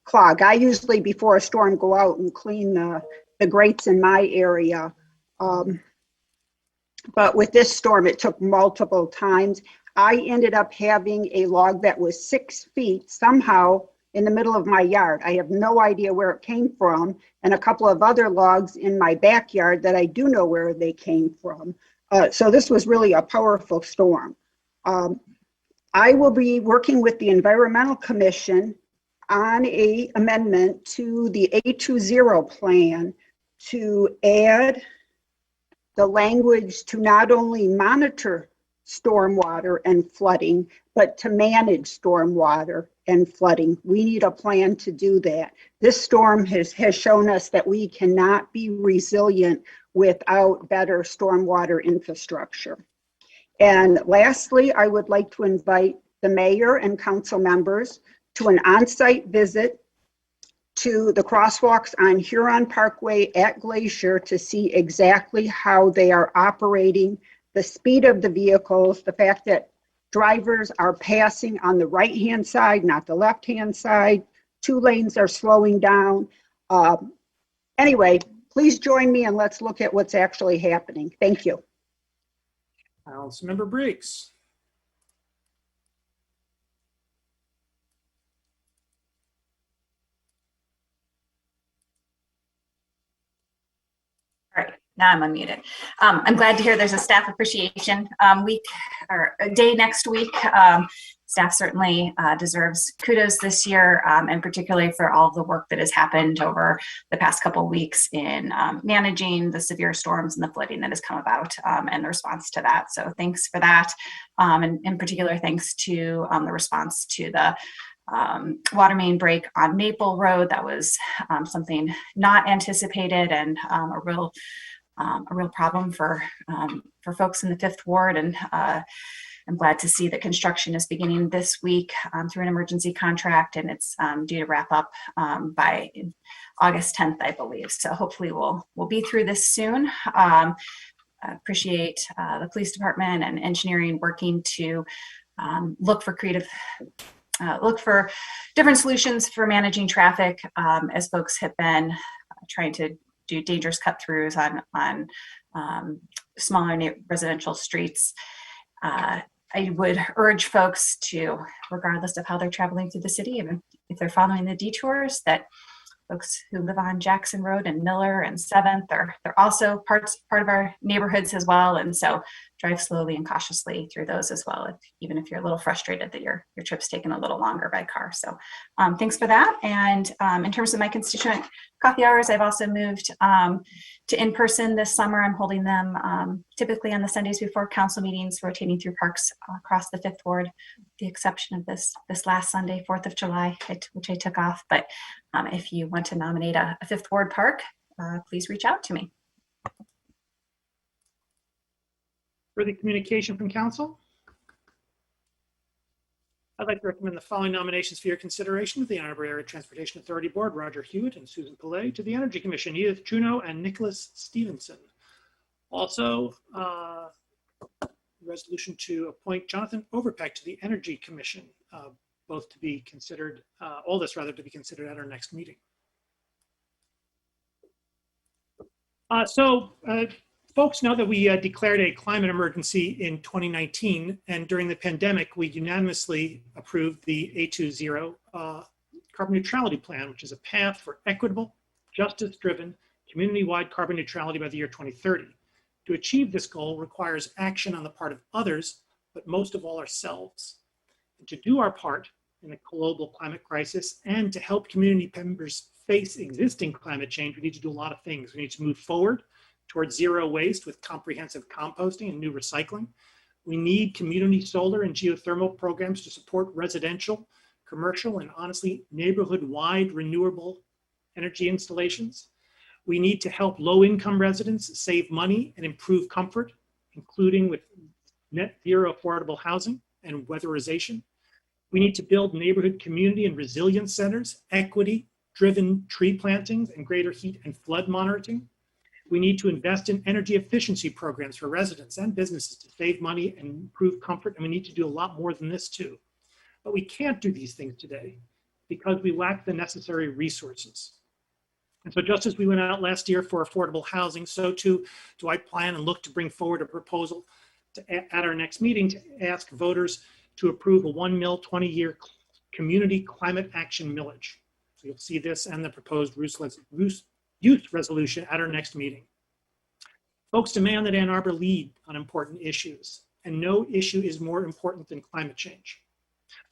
clog. I usually, before a storm, go out and clean the grates in my area. But with this storm, it took multiple times. I ended up having a log that was 6 feet somehow in the middle of my yard. I have no idea where it came from, and a couple of other logs in my backyard that I do know where they came from. So this was really a powerful storm. I will be working with the Environmental Commission on an amendment to the A20 plan to add the language to not only monitor stormwater and flooding, but to manage stormwater and flooding. We need a plan to do that. This storm has shown us that we cannot be resilient without better stormwater infrastructure. And lastly, I would like to invite the mayor and council members to an on-site visit to the crosswalks on Huron Parkway at Glacier to see exactly how they are operating, the speed of the vehicles, the fact that drivers are passing on the right-hand side, not the left-hand side. 2 lanes are slowing down. Anyway, please join me and let's look at what's actually happening. Thank you. Councilmember Briggs. All right, now I'm unmuted. I'm glad to hear there's a staff appreciation week or a day next week. Staff certainly deserves kudos this year, and particularly for all of the work that has happened over the past couple of weeks in managing the severe storms and the flooding that has come about and the response to that. So thanks for that. And in particular, thanks to the response to the water main break on Maple Road. That was something not anticipated and a real problem for folks in the 5th Ward. And I'm glad to see that construction is beginning this week through an emergency contract, and it's due to wrap up by August 10th, I believe. So hopefully we'll be through this soon. I appreciate the police department and engineering working to look for different solutions for managing traffic as folks have been trying to do dangerous cut-throughs on smaller residential streets. I would urge folks to, regardless of how they're traveling through the city, even if they're following the detours, that folks who live on Jackson Road and Miller and 7th. They're also part of our neighborhoods as well. And so drive slowly and cautiously through those as well, even if you're a little frustrated that your trip's taken a little longer by car. So thanks for that. And in terms of my constituent coffee hours, I've also moved to in-person this summer. I'm holding them typically on the Sundays before council meetings, rotating through parks across the 5th Ward, with the exception of this last Sunday, 4th of July, which I took off. But if you want to nominate a 5th Ward park, please reach out to me. Further communication from council? I'd like to recommend the following nominations for your consideration: the Ann Arbor Area Transportation Authority Board, Roger Hewitt and Susan Pillay; to the Energy Commission, Edith Juneau and Nicholas Stevenson. Also, resolution to appoint Jonathan Overpeck to the Energy Commission, both to be considered, all this rather to be considered at our next meeting. Folks know that we declared a climate emergency in 2019, and during the pandemic, we unanimously approved the A20 carbon neutrality plan, which is a path for equitable, justice-driven, community-wide carbon neutrality by the year 2030. To achieve this goal requires action on the part of others, but most of all ourselves. And to do our part in the global climate crisis and to help community members face existing climate change, we need to do a lot of things. We need to move forward towards zero waste with comprehensive composting and new recycling. We need community solar and geothermal programs to support residential, commercial, and honestly, neighborhood-wide renewable energy installations. We need to help low-income residents save money and improve comfort, including with net zero affordable housing and weatherization. We need to build neighborhood community and resilience centers, equity-driven tree plantings, and greater heat and flood monitoring. We need to invest in energy efficiency programs for residents and businesses to save money and improve comfort, and we need to do a lot more than this too. But we can't do these things today because we lack the necessary resources. And so just as we went out last year for affordable housing, so too do I plan and look to bring forward a proposal at our next meeting to ask voters to approve a $1 million 20-year community climate action millage. So you'll see this and the proposed youth resolution at our next meeting. Folks demand that Ann Arbor lead on important issues, and no issue is more important than climate change.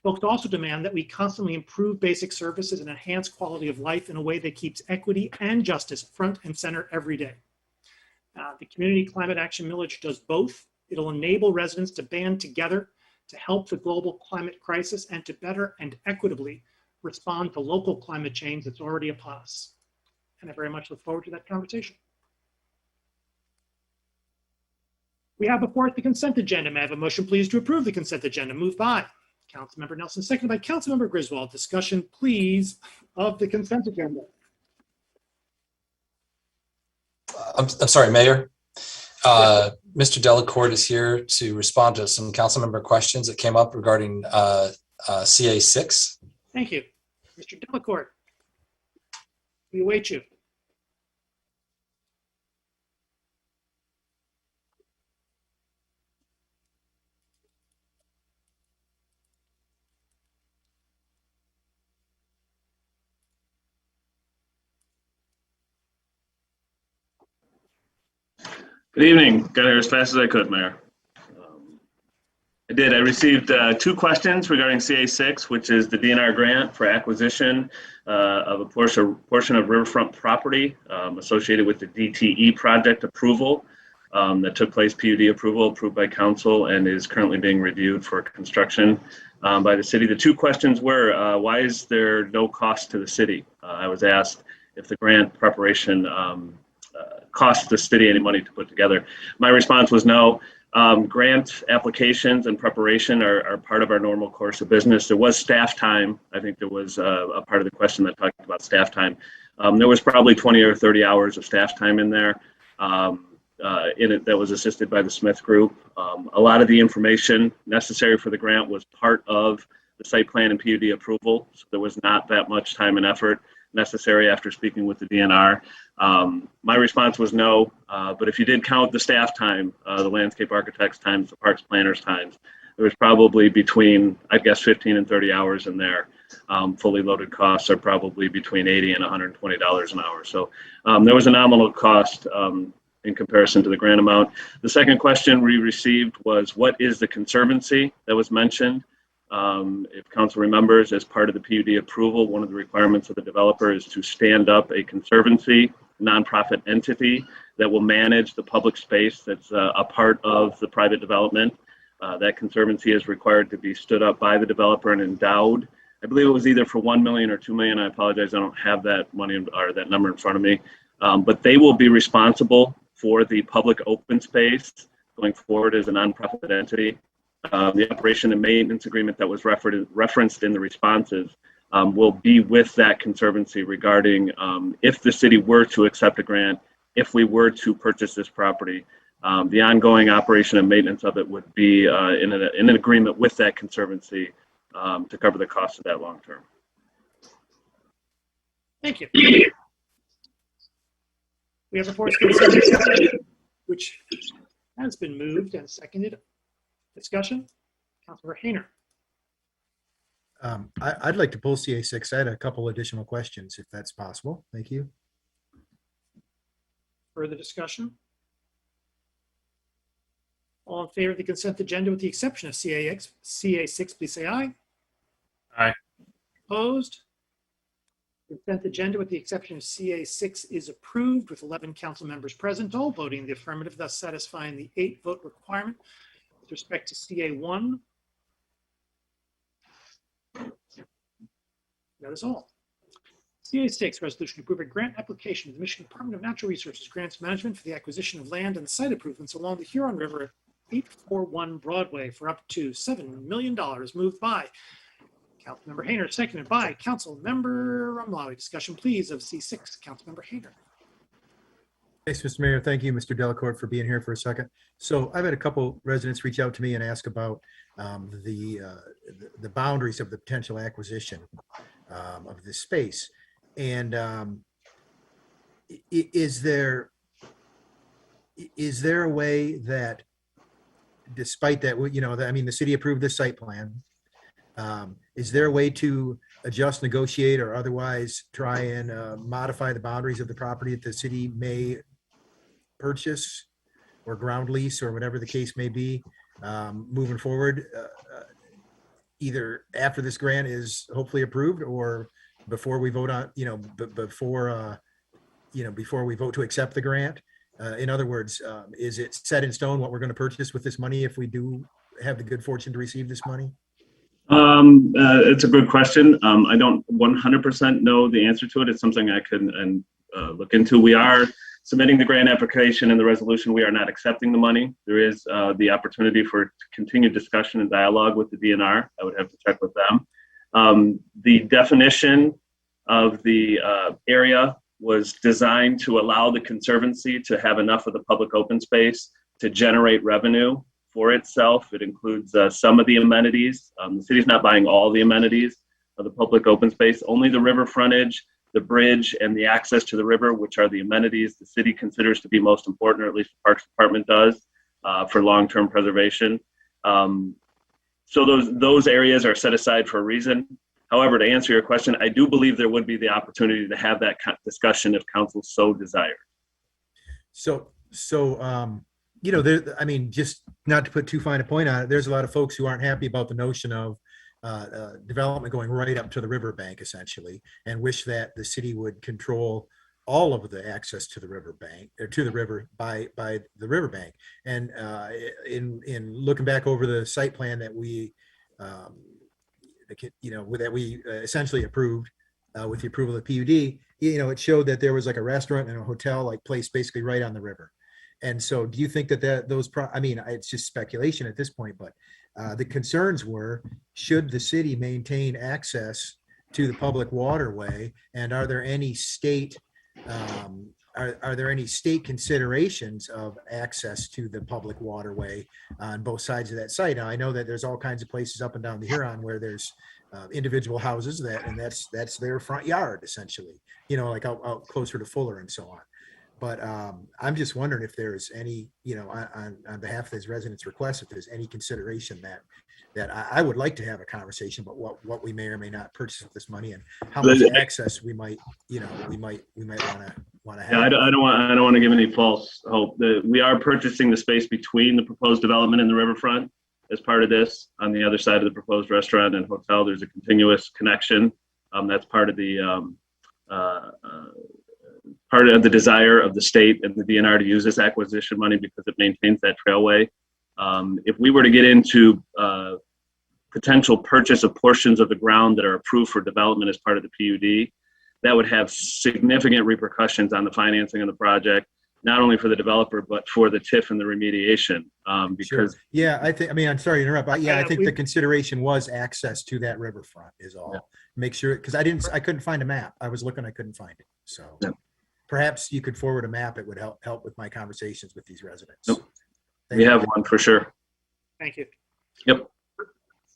Folks also demand that we constantly improve basic services and enhance quality of life in a way that keeps equity and justice front and center every day. The Community Climate Action Millage does both. It'll enable residents to band together to help the global climate crisis and to better and equitably respond to local climate change that's already upon us. And I very much look forward to that conversation. We have before us the consent agenda. May I have a motion, please, to approve the consent agenda? Moved by Councilmember Nelson, seconded by Councilmember Griswold. Discussion, please, of the consent agenda. I'm sorry, Mayor. Mr. Delacorte is here to respond to some council member questions that came up regarding CA6. Thank you. Mr. Delacorte, we await you. Good evening. Got here as fast as I could, Mayor. I received 2 questions regarding CA6, which is the DNR grant for acquisition of a portion of riverfront property associated with the DTE project approval that took place, PUD approval approved by council and is currently being reviewed for construction by the city. The 2 questions were, why is there no cost to the city? I was asked if the grant preparation costs the city any money to put together. My response was no. Grant applications and preparation are part of our normal course of business. There was staff time. I think there was a part of the question that talked about staff time. There was probably 20 or 30 hours of staff time in there in it that was assisted by the Smith Group. A lot of the information necessary for the grant was part of the site plan and PUD approval, so there was not that much time and effort necessary after speaking with the DNR. My response was no, but if you did count the staff time, the landscape architect's times, the parks planner's times, there was probably between, I guess, 15 and 30 hours in there. fully loaded costs are probably between $80 and $120 an hour. So there was a nominal cost in comparison to the grant amount. The second question we received was, what is the conservancy that was mentioned? If council remembers, as part of the PUD approval, one of the requirements of the developer is to stand up a conservancy nonprofit entity that will manage the public space that's a part of the private development. That conservancy is required to be stood up by the developer and endowed. I believe it was either for 1 million or 2 million. I apologize, I don't have that money or that number in front of me. But they will be responsible for the public open space going forward as a nonprofit entity. The operation and maintenance agreement that was referenced in the responses will be with that conservancy regarding if the city were to accept a grant, if we were to purchase this property, the ongoing operation and maintenance of it would be in an agreement with that conservancy to cover the cost of that long term. Thank you. We have a force consent agenda, which has been moved and seconded. Discussion? Councilor Hayner. I'd like to pull CA6. I had a couple additional questions, if that's possible. Thank you. Further discussion? All in favor of the consent agenda with the exception of CA6, please say aye. Aye. Opposed? Consent agenda with the exception of CA6 is approved with 11 council members present, all voting in the affirmative, thus satisfying the 8-vote requirement. With respect to CA1, that is all. CA6 resolution approving grant application to the Michigan Department of Natural Resources Grants Management for the acquisition of land and site improvements along the Huron River at 841 Broadway for up to $7 million, moved by Councilmember Hayner, seconded by Councilmember Rumlawi. Discussion, please, of C6. Councilmember Hayner. Thanks, Mr. Mayor. Thank you, Mr. Delacorte, for being here for a second. So I've had a couple residents reach out to me and ask about the boundaries of the potential acquisition of this space. And is there a way that, despite that, you know, I mean, the city approved this site plan. Is there a way to adjust, negotiate, or otherwise try and modify the boundaries of the property that the city may purchase or ground lease or whatever the case may be moving forward, either after this grant is hopefully approved or before we vote on, before we vote to accept the grant? In other words, is it set in stone what we're going to purchase with this money if we do have the good fortune to receive this money? It's a good question. I don't 100% know the answer to it. It's something I can look into. We are submitting the grant application and the resolution. We are not accepting the money. There is the opportunity for continued discussion and dialogue with the DNR. I would have to check with them. The definition of the area was designed to allow the conservancy to have enough of the public open space to generate revenue for itself. It includes some of the amenities. The city's not buying all the amenities of the public open space, only the river frontage, the bridge, and the access to the river, which are the amenities the city considers to be most important, or at least the Parks Department does, for long-term preservation. So those areas are set aside for a reason. However, to answer your question, I do believe there would be the opportunity to have that discussion if council so desired. So I mean, just not to put too fine a point on it, there's a lot of folks who aren't happy about the notion of development going right up to the riverbank, essentially, and wish that the city would control all of the access to the riverbank or to the river by the riverbank. And in looking back over the site plan that we, that we essentially approved with the approval of the PUD, it showed that there was like a restaurant and a hotel like place basically right on the river. And so do you think that it's just speculation at this point, but the concerns were, should the city maintain access to the public waterway, and are there any state considerations of access to the public waterway on both sides of that site? Now, I know that there's all kinds of places up and down the Huron where there's individual houses and that's their front yard, essentially, like out closer to Fuller and so on. But I'm just wondering if there's any, on behalf of his residents' request, if there's any consideration that I would like to have a conversation about what we may or may not purchase with this money and how much access we might want to have. Yeah, I don't want to give any false hope. We are purchasing the space between the proposed development and the riverfront as part of this. On the other side of the proposed restaurant and hotel, there's a continuous connection. That's part of the desire of the state and the DNR to use this acquisition money because it maintains that trailway. If we were to get into potential purchase of portions of the ground that are approved for development as part of the PUD, that would have significant repercussions on the financing of the project, not only for the developer, but for the TIF and the remediation. Because sure. Yeah, I'm sorry to interrupt, but I think the consideration was access to that riverfront is all. Yeah. Make sure, because I couldn't find a map. I was looking, I couldn't find it. So perhaps you could forward a map. It would help with my conversations with these residents. Nope. We have one for sure. Thank you. Yep.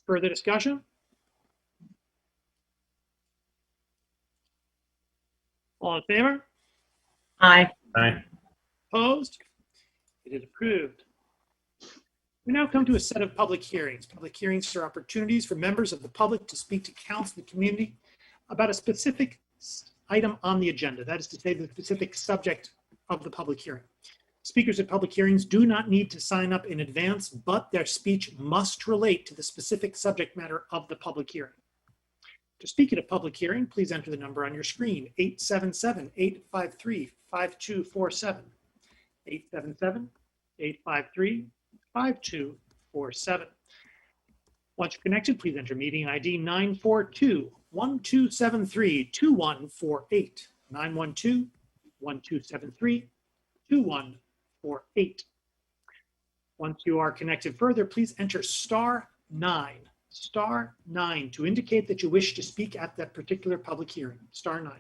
Further discussion? All in favor? Aye. Aye. Opposed? It is approved. We now come to a set of public hearings. Public hearings are opportunities for members of the public to speak to council and the community about a specific item on the agenda. That is to say, the specific subject of the public hearing. Speakers at public hearings do not need to sign up in advance, but their speech must relate to the specific subject matter of the public hearing. To speak at a public hearing, please enter the number on your screen, 877-853-5247. 877-853-5247. Once you're connected, please enter meeting ID 942-1273-2148. 912-1273-2148. Once you are connected further, please enter *9 to indicate that you wish to speak at that particular public hearing. *9.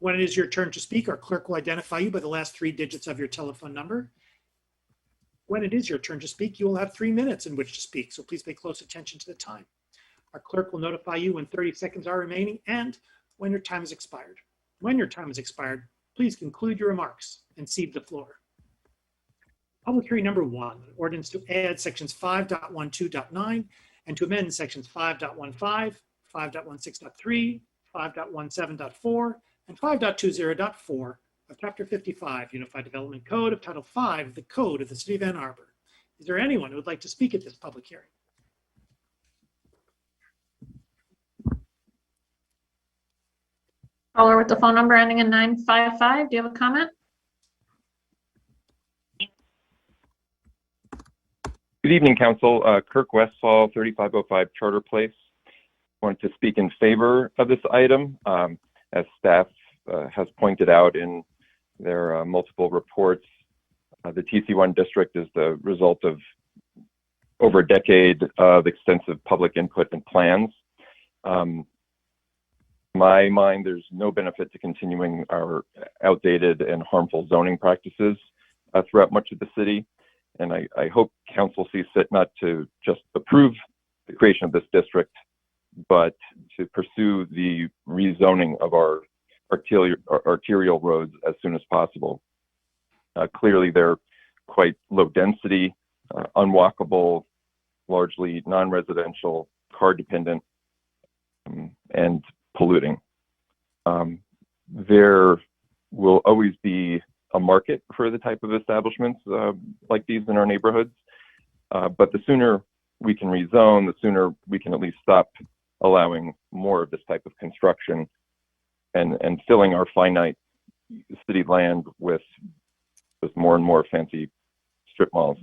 When it is your turn to speak, our clerk will identify you by the last 3 digits of your telephone number. When it is your turn to speak, you will have 3 minutes in which to speak, so please pay close attention to the time. Our clerk will notify you when 30 seconds are remaining and when your time has expired. When your time has expired, please conclude your remarks and cede the floor. Public hearing number 1, ordinance to add sections 5.12.9 and to amend sections 5.15, 5.16.3, 5.17.4, and 5.20.4 of Chapter 55, Unified Development Code of Title 5 of the Code of the City of Ann Arbor. Is there anyone who would like to speak at this public hearing? Caller with the phone number ending in 955, do you have a comment? Good evening, Council. Kirk Westfall, 3505 Charter Place. I wanted to speak in favor of this item. As staff has pointed out in their multiple reports, the TC1 district is the result of over a decade of extensive public input and plans. In my mind, there's no benefit to continuing our outdated and harmful zoning practices throughout much of the city. And I hope council sees fit not to just approve the creation of this district, but to pursue the rezoning of our arterial roads as soon as possible. Clearly, they're quite low density, unwalkable, largely non-residential, car dependent, and polluting. There will always be a market for the type of establishments like these in our neighborhoods. But the sooner we can rezone, the sooner we can at least stop allowing more of this type of construction and filling our finite city land with more and more fancy strip malls.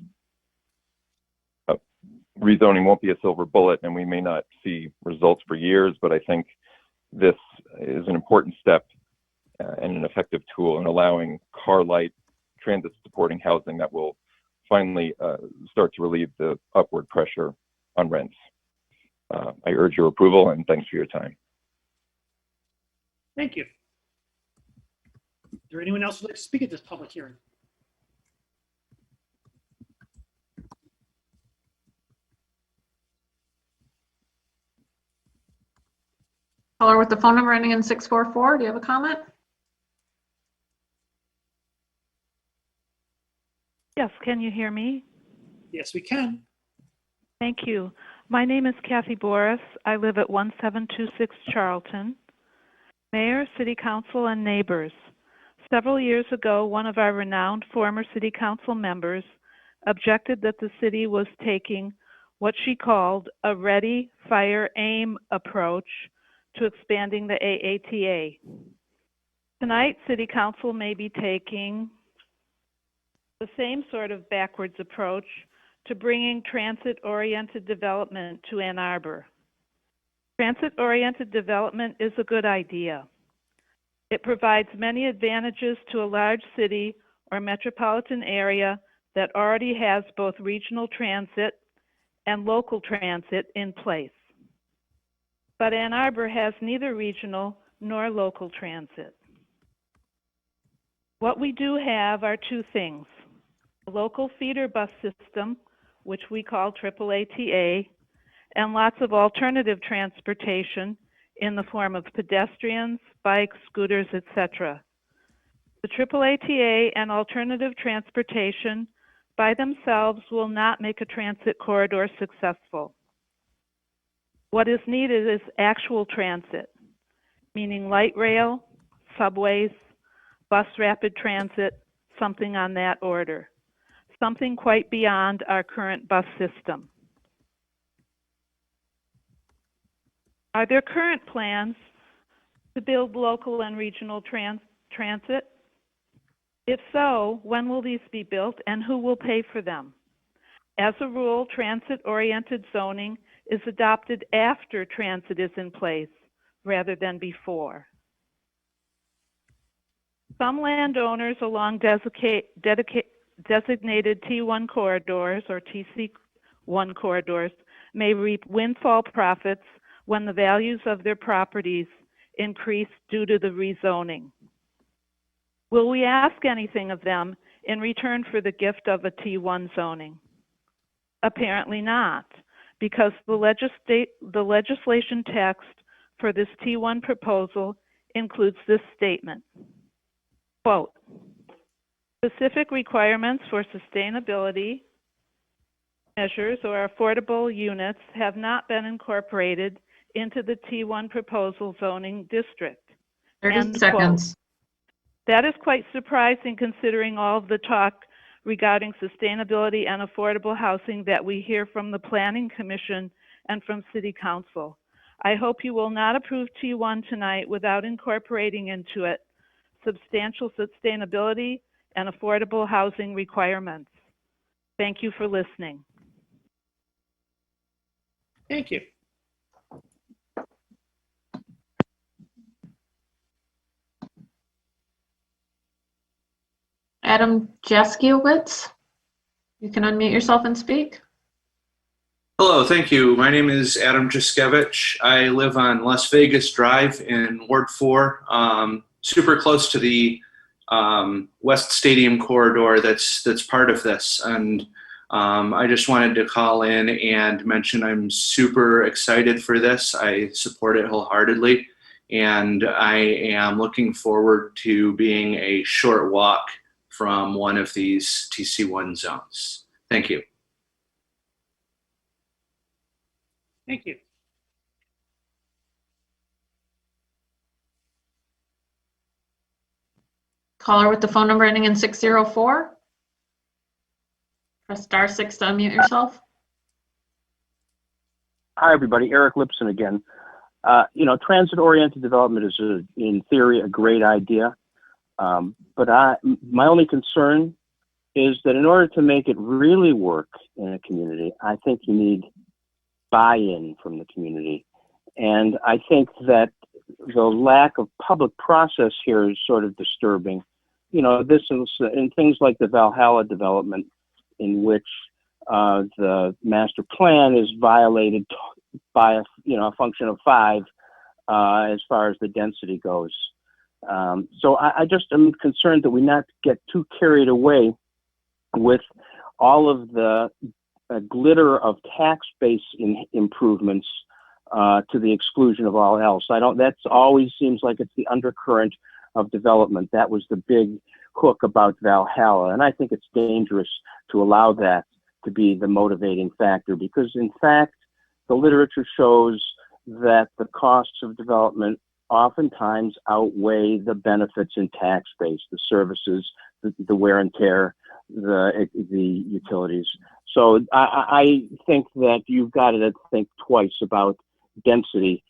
Rezoning won't be a silver bullet, and we may not see results for years, but I think this is an important step and an effective tool in allowing car-light, transit-supporting housing that will finally start to relieve the upward pressure on rents. I urge your approval, and thanks for your time. Thank you. Is there anyone else who would like to speak at this public hearing? Caller with the phone number ending in 644, do you have a comment? Yes, can you hear me? Yes, we can. Thank you. My name is Kathy Boris. I live at 1726 Charlton. Mayor, City Council, and neighbors. Several years ago, one of our renowned former City Council members objected that the city was taking what she called a ready, fire, aim approach to expanding the AATA. Tonight, City Council may be taking the same sort of backwards approach to bringing transit-oriented development to Ann Arbor. Transit-oriented development is a good idea. It provides many advantages to a large city or metropolitan area that already has both regional transit and local transit in place. But Ann Arbor has neither regional nor local transit. What we do have are two things: a local feeder bus system, which we call AAATA, and lots of alternative transportation in the form of pedestrians, bikes, scooters, etc. The AAATA and alternative transportation by themselves will not make a transit corridor successful. What is needed is actual transit, meaning light rail, subways, bus rapid transit, something on that order, something quite beyond our current bus system. Are there current plans to build local and regional transit? If so, when will these be built and who will pay for them? As a rule, transit-oriented zoning is adopted after transit is in place rather than before. Some landowners along designated T1 corridors or TC1 corridors may reap windfall profits when the values of their properties increase due to the rezoning. Will we ask anything of them in return for the gift of a T1 zoning? Apparently not, because the legislation text for this T1 proposal includes this statement, quote, specific requirements for sustainability measures or affordable units have not been incorporated into the T1 proposal zoning district. 30 seconds. That is quite surprising considering all of the talk regarding sustainability and affordable housing that we hear from the Planning Commission and from City Council. I hope you will not approve T1 tonight without incorporating into it substantial sustainability and affordable housing requirements. Thank you for listening. Thank you. Adam Jaskiewicz, you can unmute yourself and speak. Hello, thank you. My name is Adam Jaskiewicz. I live on Las Vegas Drive in Ward 4, super close to the West Stadium corridor that's part of this. And I just wanted to call in and mention I'm super excited for this. I support it wholeheartedly. And I am looking forward to being a short walk from one of these TC1 zones. Thank you. Thank you. Caller with the phone number ending in 604. Press *6 to unmute yourself. Hi, everybody. Eric Lipson again. Transit-oriented development is, in theory, a great idea. But my only concern is that in order to make it really work in a community, I think you need buy-in from the community. And I think that the lack of public process here is sort of disturbing. This is in things like the Valhalla development, in which the master plan is violated by a function of 5 as far as the density goes. So I just am concerned that we not get too carried away with all of the glitter of tax base improvements to the exclusion of all else. That's always seems like it's the undercurrent of development. That was the big hook about Valhalla. And I think it's dangerous to allow that to be the motivating factor, because in fact, the literature shows that the costs of development oftentimes outweigh the benefits in tax base, the services, the wear and tear, the utilities. So I think that you've got to think twice about density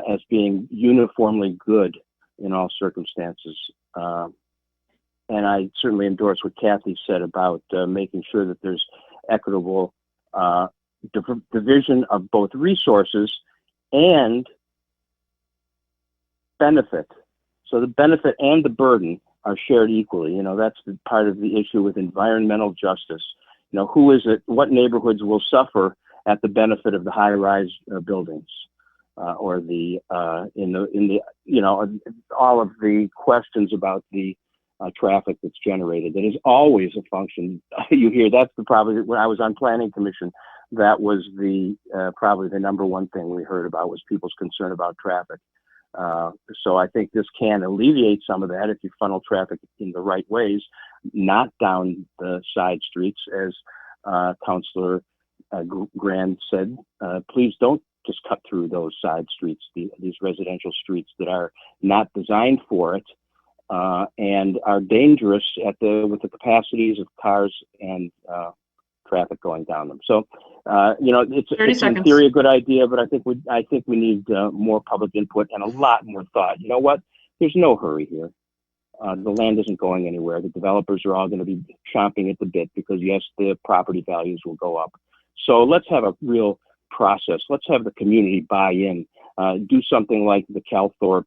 as being uniformly good in all circumstances. And I certainly endorse what Kathy said about making sure that there's equitable division of both resources and benefit. So the benefit and the burden are shared equally. You know, that's part of the issue with environmental justice. You know, who is it, what neighborhoods will suffer at the benefit of the high-rise buildings or the, you know, all of the questions about the traffic that's generated. That is always a function. You hear that's the probably, when I was on planning commission, that was the probably the number one thing we heard about was people's concern about traffic. So I think this can alleviate some of that if you funnel traffic in the right ways, not down the side streets, as Councilor Grand said. Please don't just cut through those side streets, these residential streets that are not designed for it and are dangerous with the capacities of cars and traffic going down them. So, you know, it's in theory a good idea, but I think we need more public input and a lot more thought. You know what? There's no hurry here. The land isn't going anywhere. The developers are all going to be chomping at the bit because yes, the property values will go up. So let's have a real process. Let's have the community buy in. Do something like the Calthorpe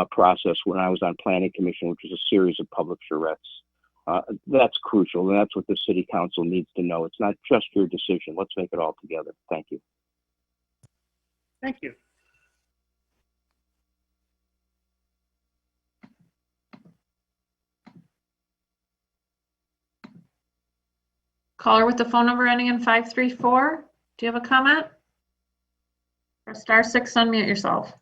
process when I was on planning commission, which was a series of public charrettes. That's crucial, and that's what the city council needs to know. It's not just your decision. Let's make it all together. Thank you. Thank you. Caller with the phone number ending in 534. Do you have a comment? Press *6, unmute yourself.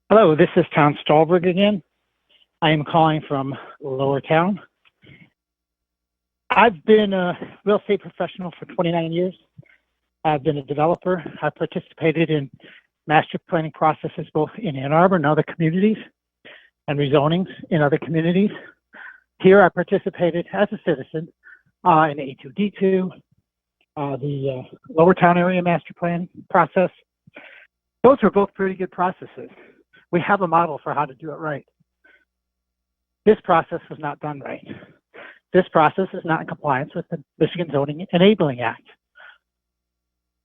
Hello, this is Tom Stolberg again. I am calling from Lower Town. I've been a real estate professional for 29 years. I've been a developer. I've participated in master planning processes both in Ann Arbor and other communities and rezonings in other communities. Here I participated as a citizen in A2D2, the Lower Town area master plan process. Those are both pretty good processes. We have a model for how to do it right. This process was not done right. This process is not in compliance with the Michigan Zoning Enabling Act.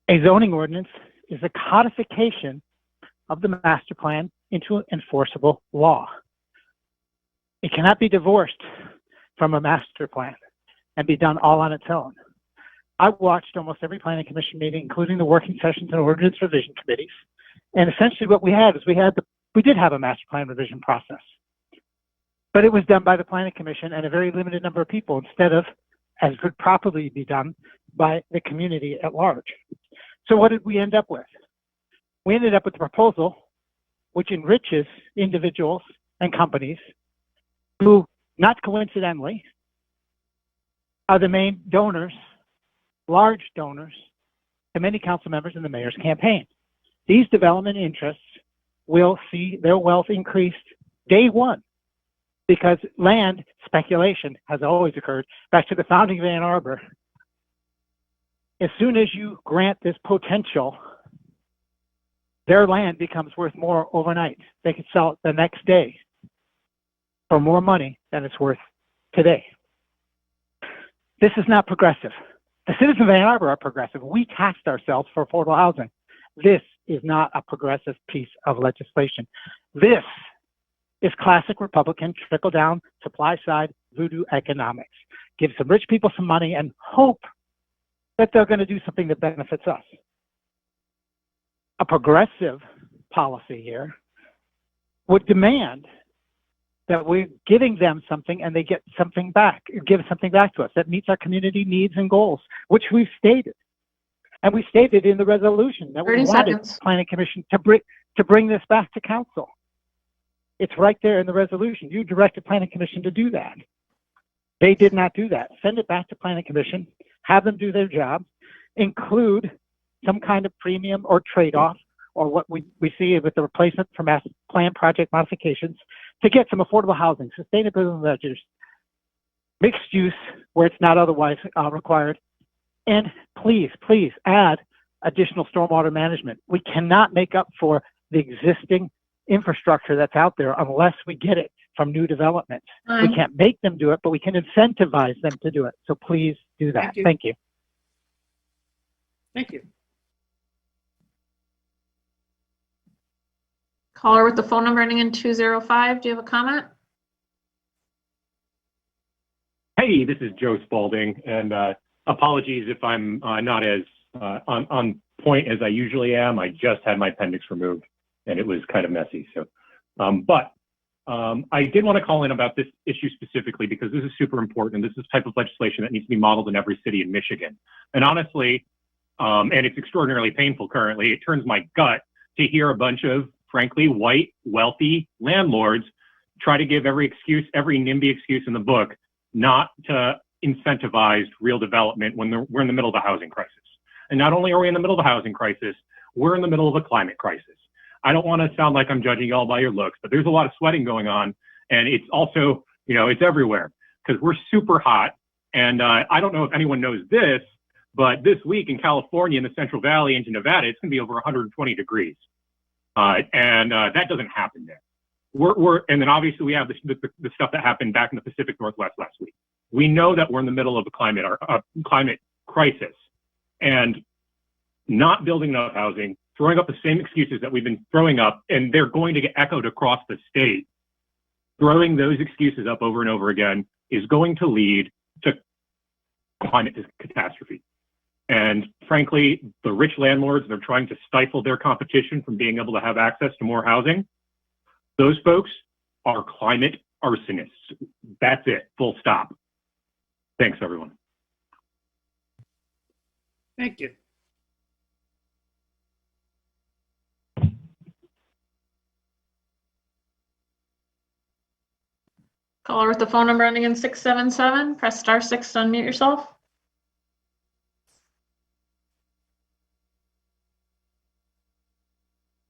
A zoning ordinance is a codification of the master plan into an enforceable law. It cannot be divorced from a master plan and be done all on its own. I've watched almost every planning commission meeting, including the working sessions and ordinance revision committees. And essentially what we had is we did have a master plan revision process, but it was done by the planning commission and a very limited number of people instead of, as could properly be done, by the community at large. So what did we end up with? We ended up with a proposal which enriches individuals and companies who, not coincidentally, are the main donors, large donors, to many council members in the mayor's campaign. These development interests will see their wealth increased day one because land speculation has always occurred. Back to the founding of Ann Arbor, as soon as you grant this potential, their land becomes worth more overnight. They can sell it the next day for more money than it's worth today. This is not progressive. The citizens of Ann Arbor are progressive. We taxed ourselves for affordable housing. This is not a progressive piece of legislation. This is classic Republican trickle-down, supply-side voodoo economics. Give some rich people some money and hope that they're going to do something that benefits us. A progressive policy here would demand that we're giving them something and they get something back, or give something back to us that meets our community needs and goals, which we've stated. And we stated in the resolution that we wanted the Planning Commission to bring this back to council. It's right there in the resolution. You directed Planning Commission to do that. They did not do that. Send it back to Planning Commission, have them do their job, include some kind of premium or trade-off, or what we see with the replacement for mass plan project modifications to get some affordable housing, sustainability measures, mixed use where it's not otherwise required. And please, please add additional stormwater management. We cannot make up for the existing infrastructure that's out there unless we get it from new developments. We can't make them do it, but we can incentivize them to do it. So please do that. Thank you. Thank you. Caller with the phone number ending in 205, do you have a comment? Hey, this is Joe Spalding, and apologies if I'm not as on point as I usually am. I just had my appendix removed, and it was kind of messy. So, I did want to call in about this issue specifically because this is super important, and this is the type of legislation that needs to be modeled in every city in Michigan. And honestly, and it's extraordinarily painful currently, it turns my gut to hear a bunch of, frankly, white, wealthy landlords try to give every excuse, every NIMBY excuse in the book, not to incentivize real development when we're in the middle of a housing crisis. And not only are we in the middle of a housing crisis, we're in the middle of a climate crisis. I don't want to sound like I'm judging y'all by your looks, but there's a lot of sweating going on. And it's also, it's everywhere because we're super hot. And I don't know if anyone knows this, but this week in California, in the Central Valley into Nevada, it's going to be over 120 degrees. And that doesn't happen there. And then obviously we have the stuff that happened back in the Pacific Northwest last week. We know that we're in the middle of a climate crisis, and not building enough housing, throwing up the same excuses that we've been throwing up, and they're going to get echoed across the state. Throwing those excuses up over and over again is going to lead to climate catastrophe. And frankly, the rich landlords, they're trying to stifle their competition from being able to have access to more housing. Those folks are climate arsonists. That's it, full stop. Thanks, everyone. Thank you. Caller with the phone number ending in 677, press *6 to unmute yourself.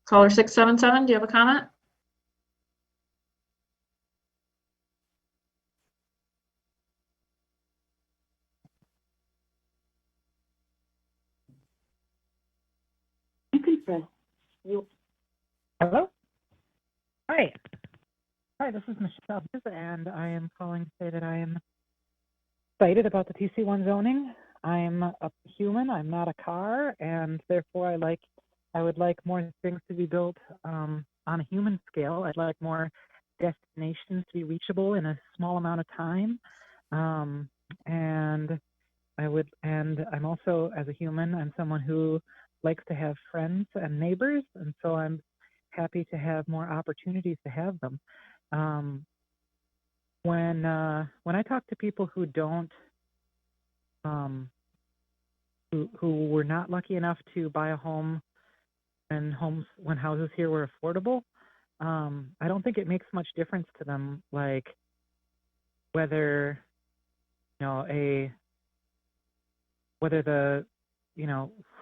Caller 677, do you have a comment? You can press. Hello? Hi. Hi, this is Michelle, and I am calling to say that I am excited about the TC1 zoning. I'm a human, I'm not a car, and therefore I would like more things to be built on a human scale. I'd like more destinations to be reachable in a small amount of time. And I'm also, as a human, I'm someone who likes to have friends and neighbors, and so I'm happy to have more opportunities to have them. When I talk to people who don't, who were not lucky enough to buy a home when houses here were affordable, I don't think it makes much difference to them, like whether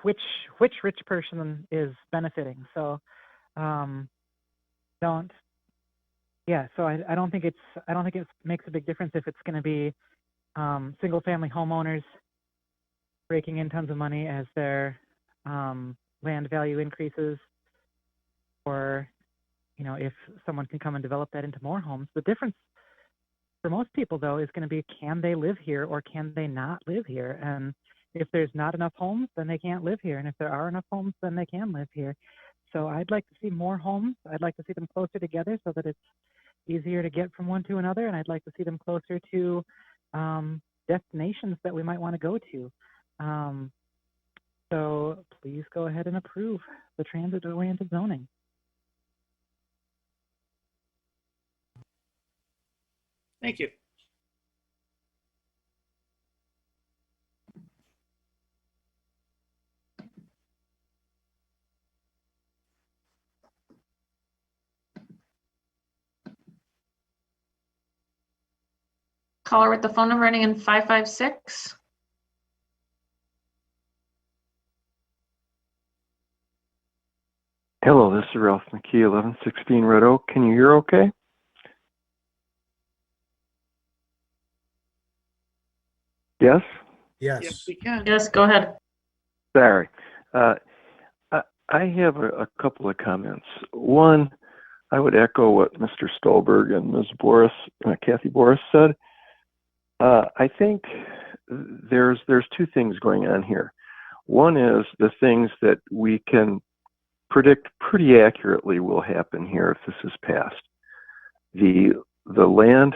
which rich person is benefiting. So so I don't think it makes a big difference if it's going to be single family homeowners raking in tons of money as their land value increases, or if someone can come and develop that into more homes. The difference for most people, though, is going to be, can they live here or can they not live here? And if there's not enough homes, then they can't live here. And if there are enough homes, then they can live here. So I'd like to see more homes. I'd like to see them closer together so that it's easier to get from one to another. And I'd like to see them closer to destinations that we might want to go to. So please go ahead and approve the transit-oriented zoning. Thank you. Caller with the phone number ending in 556. Hello, this is Ralph McKee, 1116 Red Oak. Can you hear okay? Yes? Yes, we can. Yes, go ahead. Sorry. I have a couple of comments. One, I would echo what Mr. Stolberg and Ms. Boris, Kathy Boris said. I think there's two things going on here. One is the things that we can predict pretty accurately will happen here if this is passed. The land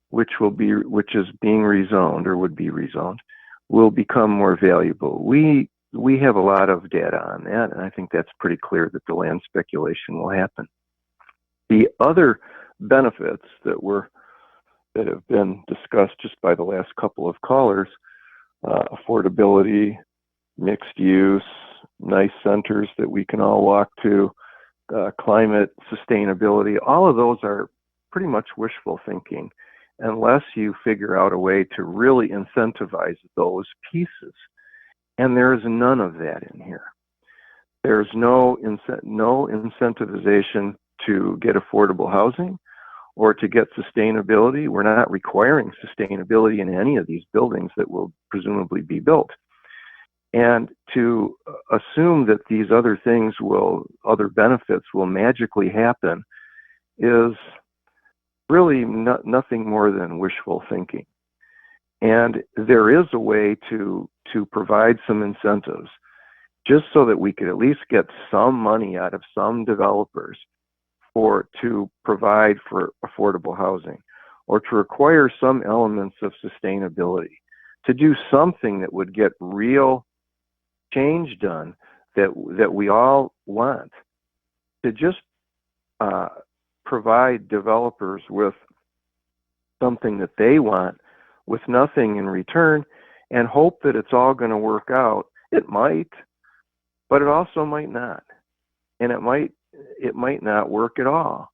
which is being rezoned or would be rezoned will become more valuable. We have a lot of data on that, and I think that's pretty clear that the land speculation will happen. The other benefits that have been discussed just by the last couple of callers, affordability, mixed use, nice centers that we can all walk to, climate sustainability, all of those are pretty much wishful thinking unless you figure out a way to really incentivize those pieces. And there is none of that in here. There's no incentivization to get affordable housing or to get sustainability. We're not requiring sustainability in any of these buildings that will presumably be built. And to assume that these other things other benefits will magically happen is really nothing more than wishful thinking. And there is a way to provide some incentives just so that we could at least get some money out of some developers to provide for affordable housing or to require some elements of sustainability, to do something that would get real change done that we all want, to just provide developers with something that they want with nothing in return and hope that it's all going to work out. It might, but it also might not. And it might not work at all.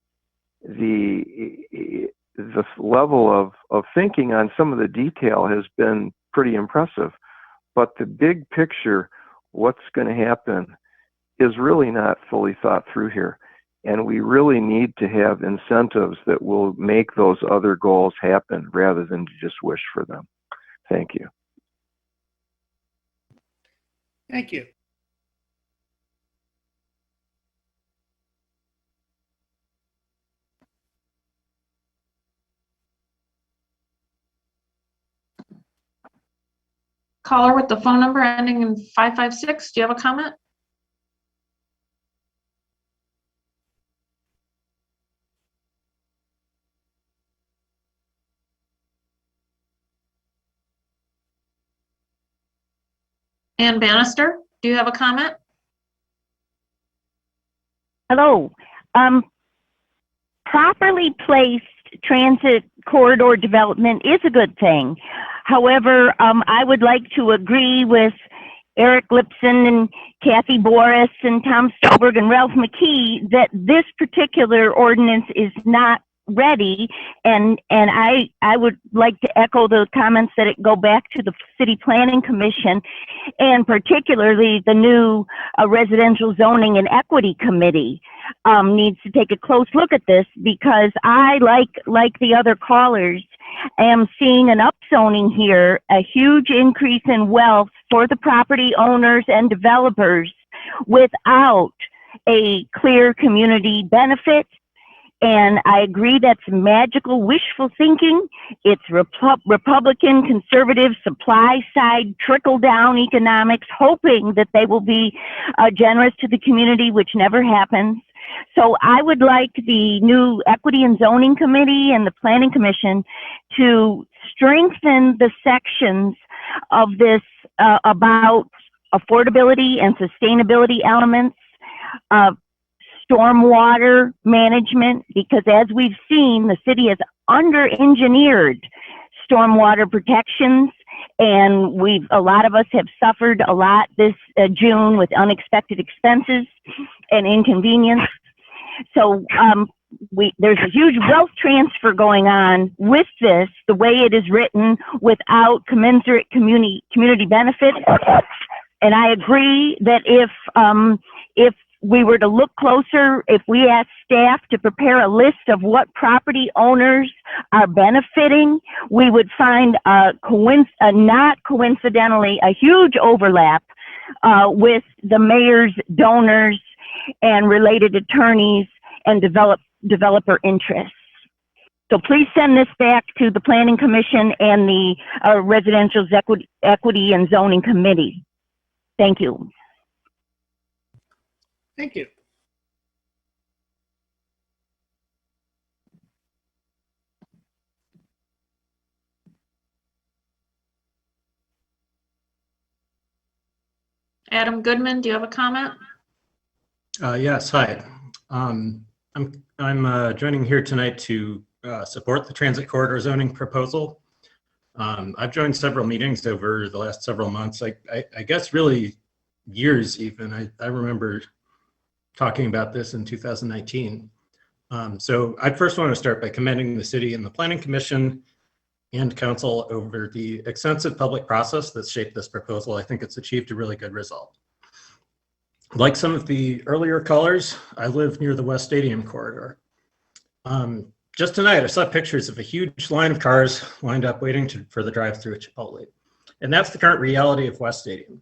The level of thinking on some of the detail has been pretty impressive, but the big picture, what's going to happen, is really not fully thought through here. And we really need to have incentives that will make those other goals happen rather than to just wish for them. Thank you. Thank you. Caller with the phone number ending in 556, do you have a comment? Ann Bannister, do you have a comment? Hello. Properly placed transit corridor development is a good thing. However, I would like to agree with Eric Lipson and Kathy Boris and Tom Stolberg and Ralph McKee that this particular ordinance is not ready, and I would like to echo the comments that it go back to the City Planning Commission, and particularly the new Residential Zoning and Equity Committee needs to take a close look at this, because I, like the other callers, am seeing an upzoning here, a huge increase in wealth for the property owners and developers without a clear community benefit. And I agree that's magical wishful thinking. It's Republican, conservative, supply side, trickle down economics, hoping that they will be generous to the community, which never happens. So I would like the new Equity and Zoning Committee and the Planning Commission to strengthen the sections of this about affordability and sustainability elements, stormwater management, because as we've seen, the city has under-engineered stormwater protections, and a lot of us have suffered a lot this June with unexpected expenses and inconvenience. So there's a huge wealth transfer going on with this, the way it is written, without commensurate community benefits. And I agree that if we were to look closer, if we asked staff to prepare a list of what property owners are benefiting, we would find not coincidentally a huge overlap with the mayor's donors and related attorneys and developer interests. So please send this back to the Planning Commission and the Residential Equity and Zoning Committee. Thank you. Thank you. Adam Goodman, do you have a comment? Yes, hi. I'm joining here tonight to support the transit corridor zoning proposal. I've joined several meetings over the last several months. I guess really years even. I remember talking about this in 2019. So I first want to start by commending the city and the Planning Commission and council over the extensive public process that's shaped this proposal. I think it's achieved a really good result. Like some of the earlier callers, I live near the West Stadium corridor. Just tonight, I saw pictures of a huge line of cars lined up waiting for the drive-through at Chipotle. And that's the current reality of West Stadium.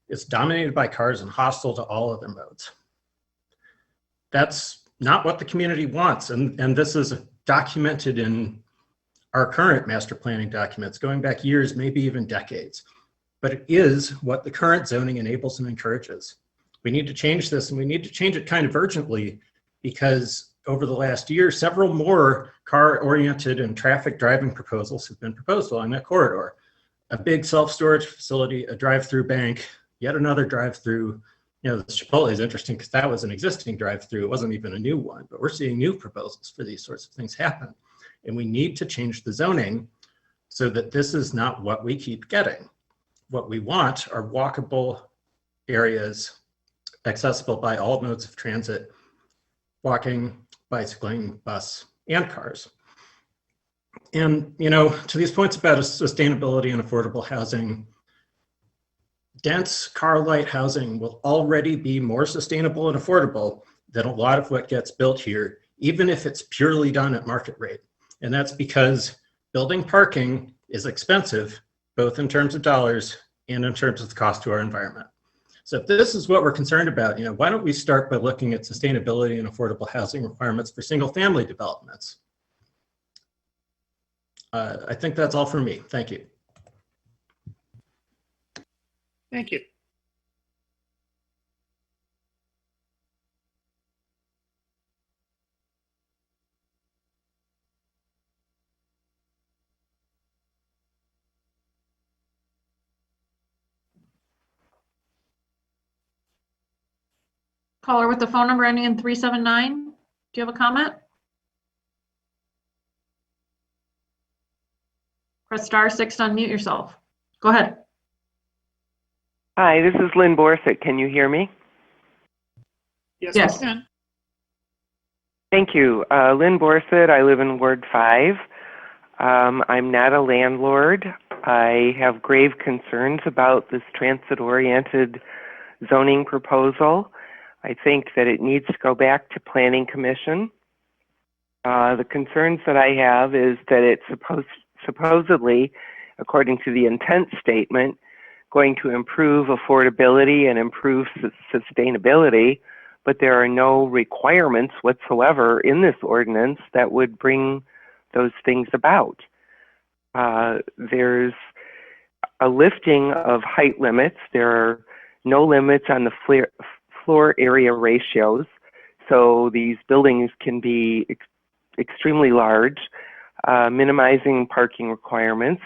It's dominated by cars and hostile to all other modes. That's not what the community wants. And this is documented in our current master planning documents, going back years, maybe even decades. But it is what the current zoning enables and encourages. We need to change this, and we need to change it kind of urgently, because over the last year, several more car-oriented and traffic driving proposals have been proposed along that corridor. A big self-storage facility, a drive-through bank, yet another drive-through. You know, the Chipotle is interesting because that was an existing drive-through. It wasn't even a new one, but we're seeing new proposals for these sorts of things happen. And we need to change the zoning so that this is not what we keep getting. What we want are walkable areas accessible by all modes of transit, walking, bicycling, bus, and cars. And, you know, to these points about sustainability and affordable housing, dense car light housing will already be more sustainable and affordable than a lot of what gets built here, even if it's purely done at market rate. And that's because building parking is expensive, both in terms of dollars and in terms of the cost to our environment. So if this is what we're concerned about, you know, why don't we start by looking at sustainability and affordable housing requirements for single family developments? I think that's all for me. Thank you. Thank you. Caller with the phone number ending in 379. Do you have a comment? Press *6 to unmute yourself. Go ahead. Hi, this is Lynn Borsett. Can you hear me? Yes. Yes. Thank you. Lynn Borsett, I live in Ward 5. I'm not a landlord. I have grave concerns about this transit-oriented zoning proposal. I think that it needs to go back to Planning Commission. The concerns that I have is that it's supposedly, according to the intent statement, going to improve affordability and improve sustainability, but there are no requirements whatsoever in this ordinance that would bring those things about. There's a lifting of height limits. There are no limits on the floor area ratios, so these buildings can be extremely large, minimizing parking requirements,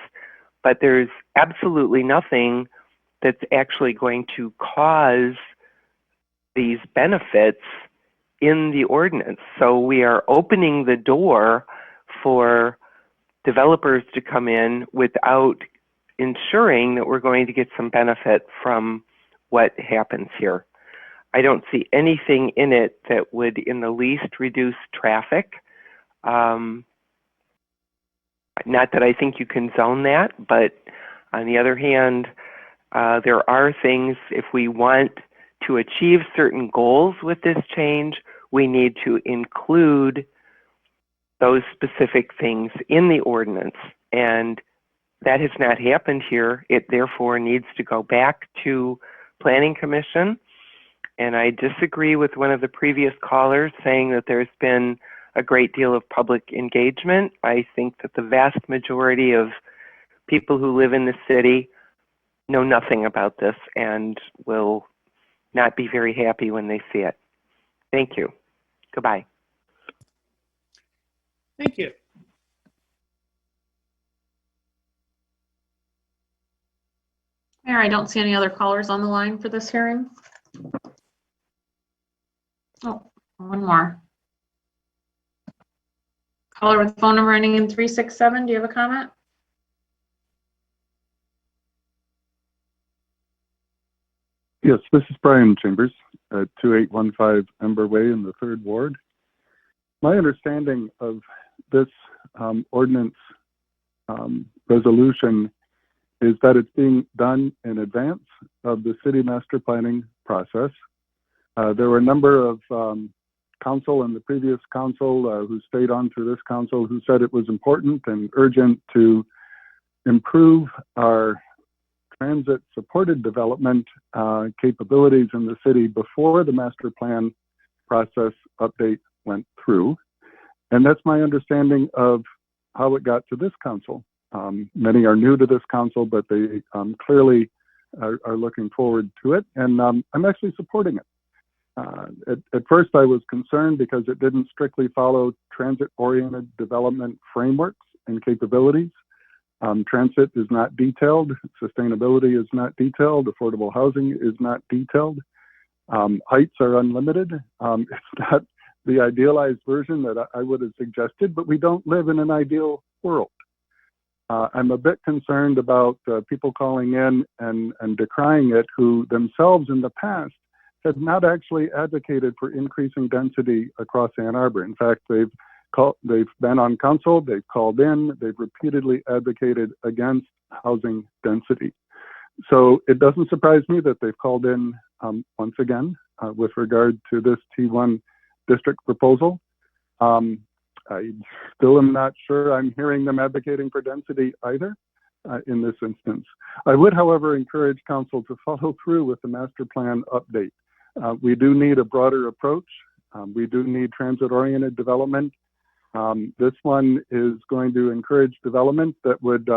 but there's absolutely nothing that's actually going to cause these benefits in the ordinance. So we are opening the door for developers to come in without ensuring that we're going to get some benefit from what happens here. I don't see anything in it that would in the least reduce traffic. Not that I think you can zone that, but on the other hand, there are things, if we want to achieve certain goals with this change, we need to include those specific things in the ordinance. And that has not happened here. It therefore needs to go back to Planning Commission. And I disagree with one of the previous callers saying that there's been a great deal of public engagement. I think that the vast majority of people who live in the city know nothing about this and will not be very happy when they see it. Thank you. Goodbye. Thank you. Mayor, I don't see any other callers on the line for this hearing. Oh, one more. Caller with phone number ending in 367. Do you have a comment? Yes, this is Brian Chambers at 2815 Ember Way in the 3rd Ward. My understanding of this ordinance resolution is that it's being done in advance of the city master planning process. There were a number of council and the previous council who stayed on through this council who said it was important and urgent to improve our transit supported development capabilities in the city before the master plan process update went through. And that's my understanding of how it got to this council. Many are new to this council, but they clearly are looking forward to it. And I'm actually supporting it. At first, I was concerned because it didn't strictly follow transit-oriented development frameworks and capabilities. Transit is not detailed, sustainability is not detailed, affordable housing is not detailed. Heights are unlimited. It's not the idealized version that I would have suggested, but we don't live in an ideal world. I'm a bit concerned about people calling in and decrying it who themselves in the past have not actually advocated for increasing density across Ann Arbor. In fact, they've been on council, they've called in, they've repeatedly advocated against housing density. So it doesn't surprise me that they've called in once again with regard to this T1 district proposal. I still am not sure I'm hearing them advocating for density either in this instance. I would, however, encourage council to follow through with the master plan update. We do need a broader approach. We do need transit-oriented development. This one is going to encourage development that would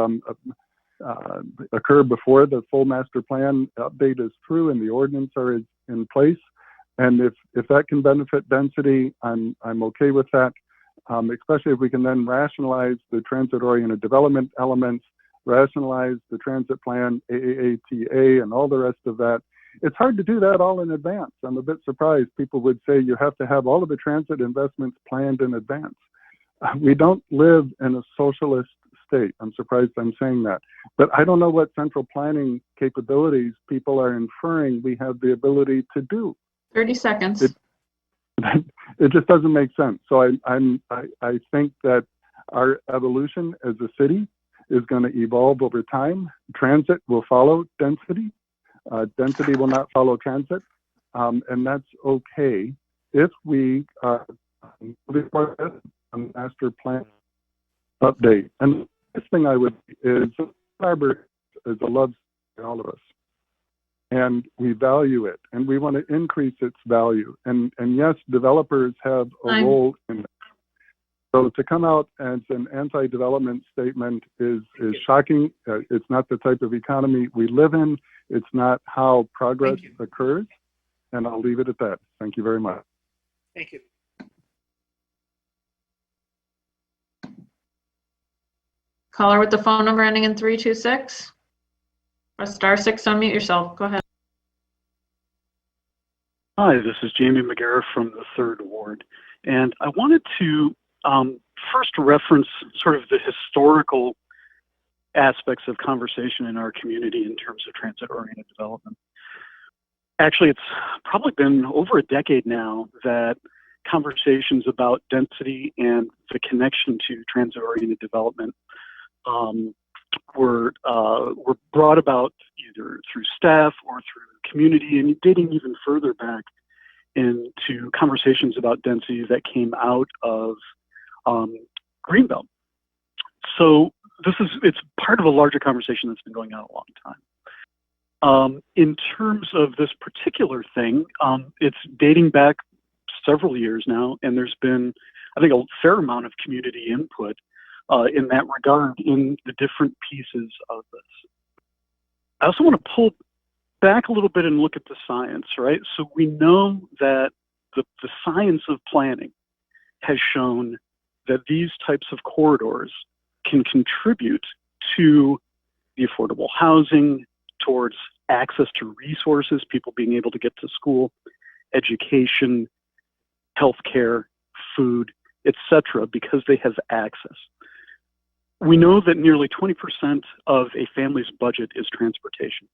occur before the full master plan update is through and the ordinance are in place. And if that can benefit density, I'm okay with that, especially if we can then rationalize the transit-oriented development elements, rationalize the transit plan, AATA, and all the rest of that. It's hard to do that all in advance. I'm a bit surprised people would say you have to have all of the transit investments planned in advance. We don't live in a socialist state. I'm surprised I'm saying that. But I don't know what central planning capabilities people are inferring we have the ability to do. 30 seconds. It just doesn't make sense. So I think that our evolution as a city is going to evolve over time. Transit will follow density. Density will not follow transit. And that's okay if we are moving forward a master plan update. And this thing I would is Arbor is a love to all of us. And we value it and we want to increase its value. And yes, developers have a role in it. So to come out as an anti-development statement is shocking. It's not the type of economy we live in. It's not how progress occurs. And I'll leave it at that. Thank you very much. Thank you. Caller with the phone number ending in 326. Press *6 to unmute yourself. Go ahead. Hi, this is Jamie McGarrett from the 3rd Ward. And I wanted to first reference sort of the historical aspects of conversation in our community in terms of transit-oriented development. Actually, it's probably been over a decade now that conversations about density and the connection to transit-oriented development were brought about either through staff or through community, and dating even further back into conversations about density that came out of Greenbelt. So it's part of a larger conversation that's been going on a long time. In terms of this particular thing, it's dating back several years now, and there's been, I think, a fair amount of community input in that regard in the different pieces of this. I also want to pull back a little bit and look at the science, right? So we know that the science of planning has shown that these types of corridors can contribute to the affordable housing, towards access to resources, people being able to get to school, education, healthcare, food, etc., because they have access. We know that nearly 20% of a family's budget is transportation.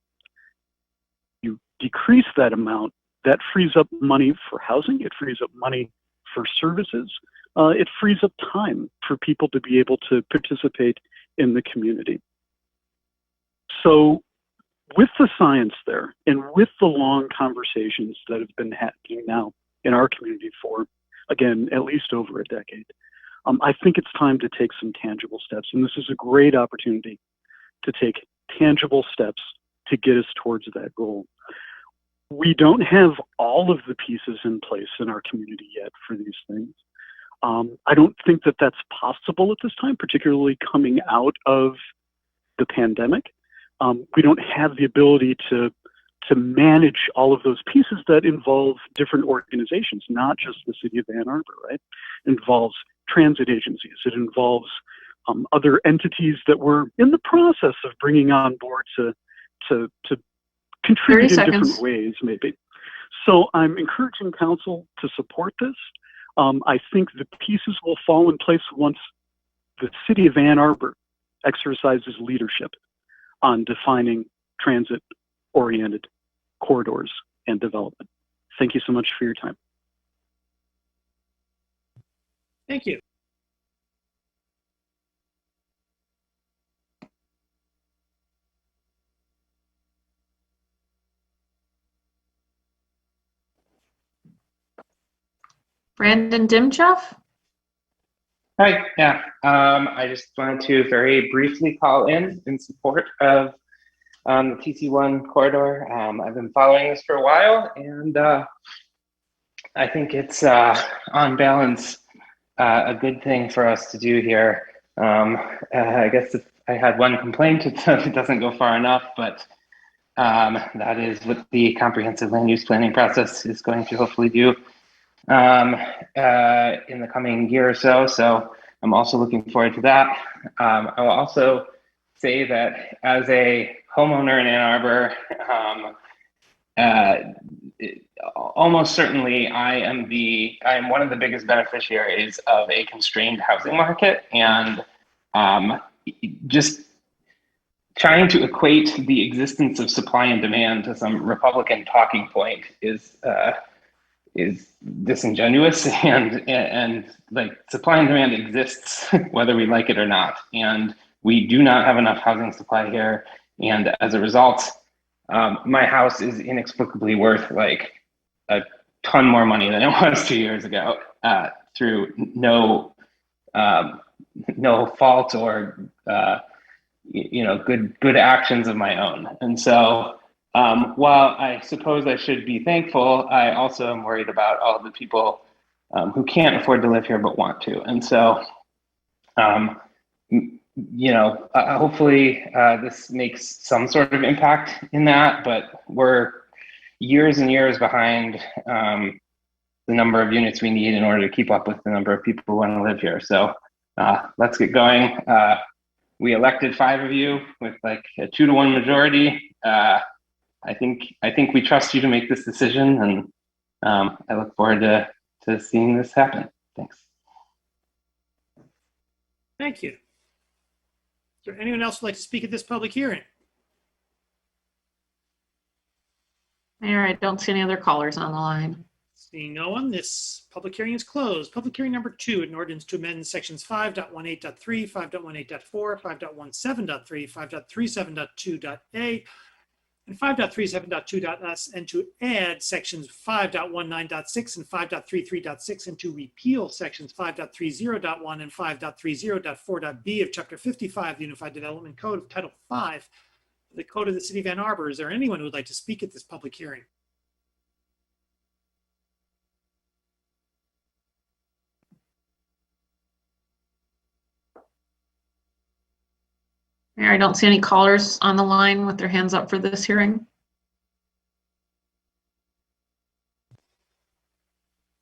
You decrease that amount, that frees up money for housing, it frees up money for services, it frees up time for people to be able to participate in the community. So with the science there, and with the long conversations that have been happening now in our community for, again, at least over a decade, I think it's time to take some tangible steps. And this is a great opportunity to take tangible steps to get us towards that goal. We don't have all of the pieces in place in our community yet for these things. I don't think that that's possible at this time, particularly coming out of the pandemic. We don't have the ability to manage all of those pieces that involve different organizations, not just the city of Ann Arbor, right? It involves transit agencies. It involves other entities that we're in the process of bringing on board to contribute in different ways, maybe. So I'm encouraging council to support this. I think the pieces will fall in place once the city of Ann Arbor exercises leadership on defining transit-oriented corridors and development. Thank you so much for your time. Thank you. Brandon Dimchoff? Hi, yeah. I just wanted to very briefly call in support of the TC1 corridor. I've been following this for a while, and I think it's on balance a good thing for us to do here. I guess if I had one complaint, it doesn't go far enough, but that is what the comprehensive land use planning process is going to hopefully do in the coming year or so. So I'm also looking forward to that. I will also say that as a homeowner in Ann Arbor, almost certainly I am one of the biggest beneficiaries of a constrained housing market, and just trying to equate the existence of supply and demand to some Republican talking point is disingenuous, and like supply and demand exists whether we like it or not, and we do not have enough housing supply here, and as a result, my house is inexplicably worth like a ton more money than it was 2 years ago through no fault or good actions of my own. And so while I suppose I should be thankful, I also am worried about all of the people who can't afford to live here but want to. And so hopefully this makes some sort of impact in that, but we're years and years behind the number of units we need in order to keep up with the number of people who want to live here. So let's get going. We elected 5 of you with like a 2-to-1 majority. I think we trust you to make this decision, and I look forward to seeing this happen. Thanks. Thank you. Is there anyone else who'd like to speak at this public hearing? Mayor, I don't see any other callers on the line. Seeing no one, this public hearing is closed. Public hearing number 2, an ordinance to amend sections 5.18.3, 5.18.4, 5.17.3, 5.37.2.a, and 5.37.2.s, and to add sections 5.19.6 and 5.33.6, and to repeal sections 5.30.1 and 5.30.4.b of Chapter 55 of the Unified Development Code of Title 5 of the Code of the City of Ann Arbor. Is there anyone who would like to speak at this public hearing? Mayor, I don't see any callers on the line with their hands up for this hearing.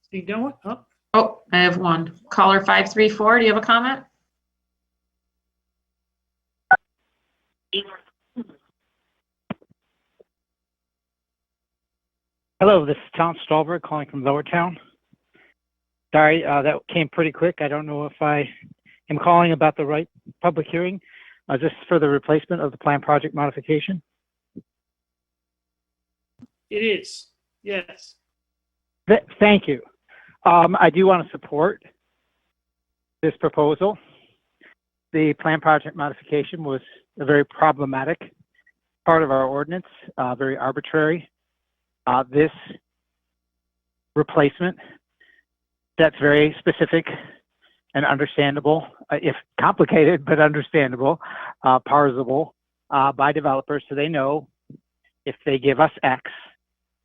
Seeing no one? Oh, Oh, I have one. Caller 534, do you have a comment? Hello, this is Tom Stolberg calling from Lowertown. Sorry, that came pretty quick. I don't know if I am calling about the right public hearing. This is for the replacement of the plan project modification. it is. Yes. Thank you. I do want to support this proposal. The plan project modification was a very problematic part of our ordinance, very arbitrary. This replacement, that's very specific and understandable, if complicated, but understandable, parsable by developers, so they know if they give us X,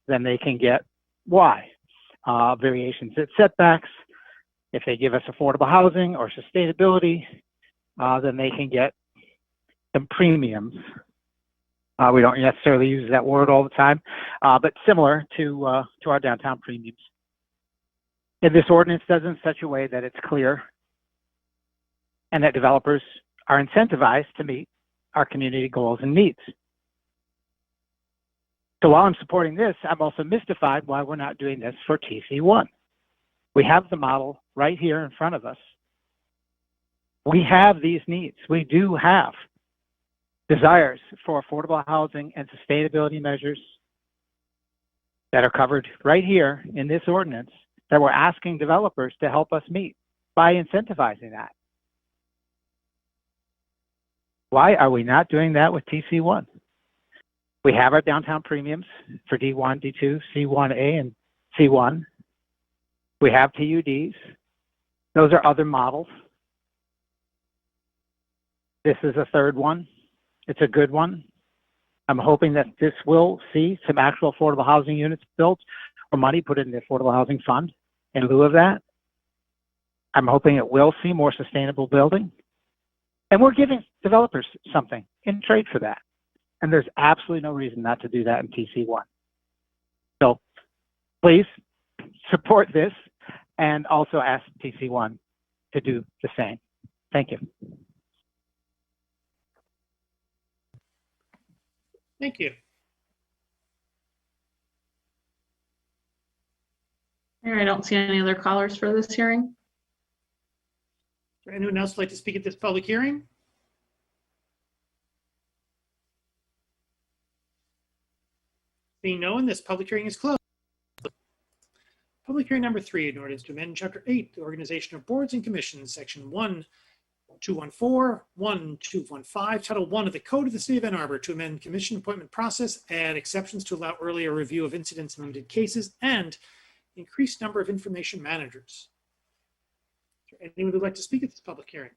then they can get Y. Variations at setbacks. If they give us affordable housing or sustainability, then they can get some premiums. We don't necessarily use that word all the time, but similar to our downtown premiums. And this ordinance does it in such a way that it's clear and that developers are incentivized to meet our community goals and needs. So while I'm supporting this, I'm also mystified why we're not doing this for TC1. We have the model right here in front of us. We have these needs. We do have desires for affordable housing and sustainability measures that are covered right here in this ordinance that we're asking developers to help us meet by incentivizing that. Why are we not doing that with TC1? We have our downtown premiums for D1, D2, C1A, and C1. We have TUDs. Those are other models. This is a third one. It's a good one. I'm hoping that this will see some actual affordable housing units built or money put in the Affordable Housing Fund in lieu of that. I'm hoping it will see more sustainable building. And we're giving developers something in trade for that. And there's absolutely no reason not to do that in TC1. So please support this and also ask TC1 to do the same. Thank you. Thank you. Mayor, I don't see any other callers for this hearing. Is there anyone else like to speak at this public hearing? Seeing no one, this public hearing is closed. Public hearing number 3, an ordinance to amend Chapter 8, the organization of boards and commissions, Section 1214, 1215, Title 1 of the Code of the City of Ann Arbor to amend commission appointment process, add exceptions to allow earlier review of incidents and limited cases, and increased number of information managers. Is there anyone who would like to speak at this public hearing?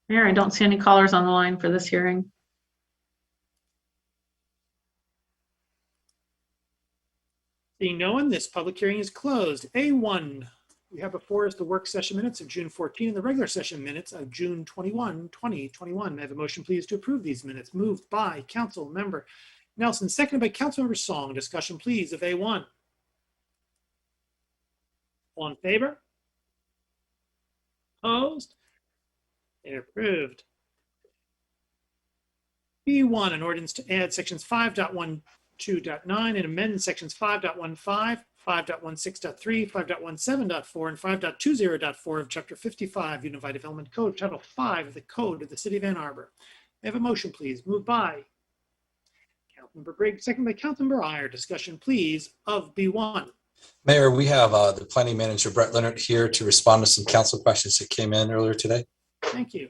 Mayor, I don't see any callers on the line for this hearing. Seeing no one, this public hearing is closed. A1, we have before us the work session minutes of June 14 and the regular session minutes of June 21, 2021. May I have a motion, please, to approve these minutes? Moved by Council Member Nelson, seconded by Council Member Song. Discussion, please, of A1. All in favor? Opposed? They're approved. B1, an ordinance to add sections 5.12.9 and amend sections 5.15, 5.16.3, 5.17.4, and 5.20.4 of Chapter 55 Unified Development Code, Title 5 of the Code of the City of Ann Arbor. May I have a motion, please? Moved by Councilmember Briggs, second by Councilmember Iyer. Discussion, please, of B1. Mayor, we have the planning manager, Brett Leonard, here to respond to some council questions that came in earlier today. Thank you.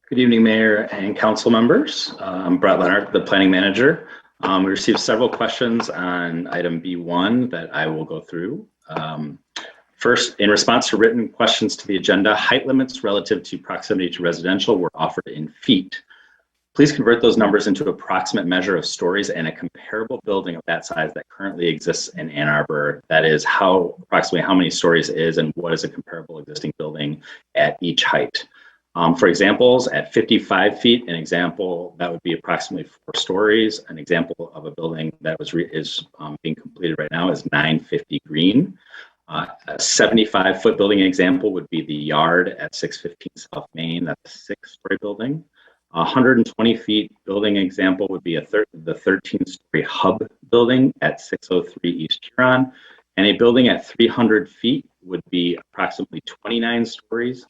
Good evening, Mayor and council members. I'm Brett Leonard, the planning manager. We received several questions on item B1 that I will go through. First, in response to written questions to the agenda, height limits relative to proximity to residential were offered in feet. Please convert those numbers into approximate measure of stories and a comparable building of that size that currently exists in Ann Arbor. That is approximately how many stories is and what is a comparable existing building at each height. For examples, at 55 feet, an example that would be approximately 4 stories. An example of a building that is being completed right now is 950 Green. A 75-foot building example would be the Yard at 615 South Main. That's a 6-story building. 120 feet building example would be the 13-story Hub building at 603 East Huron. And a building at 300 feet would be approximately 29 stories.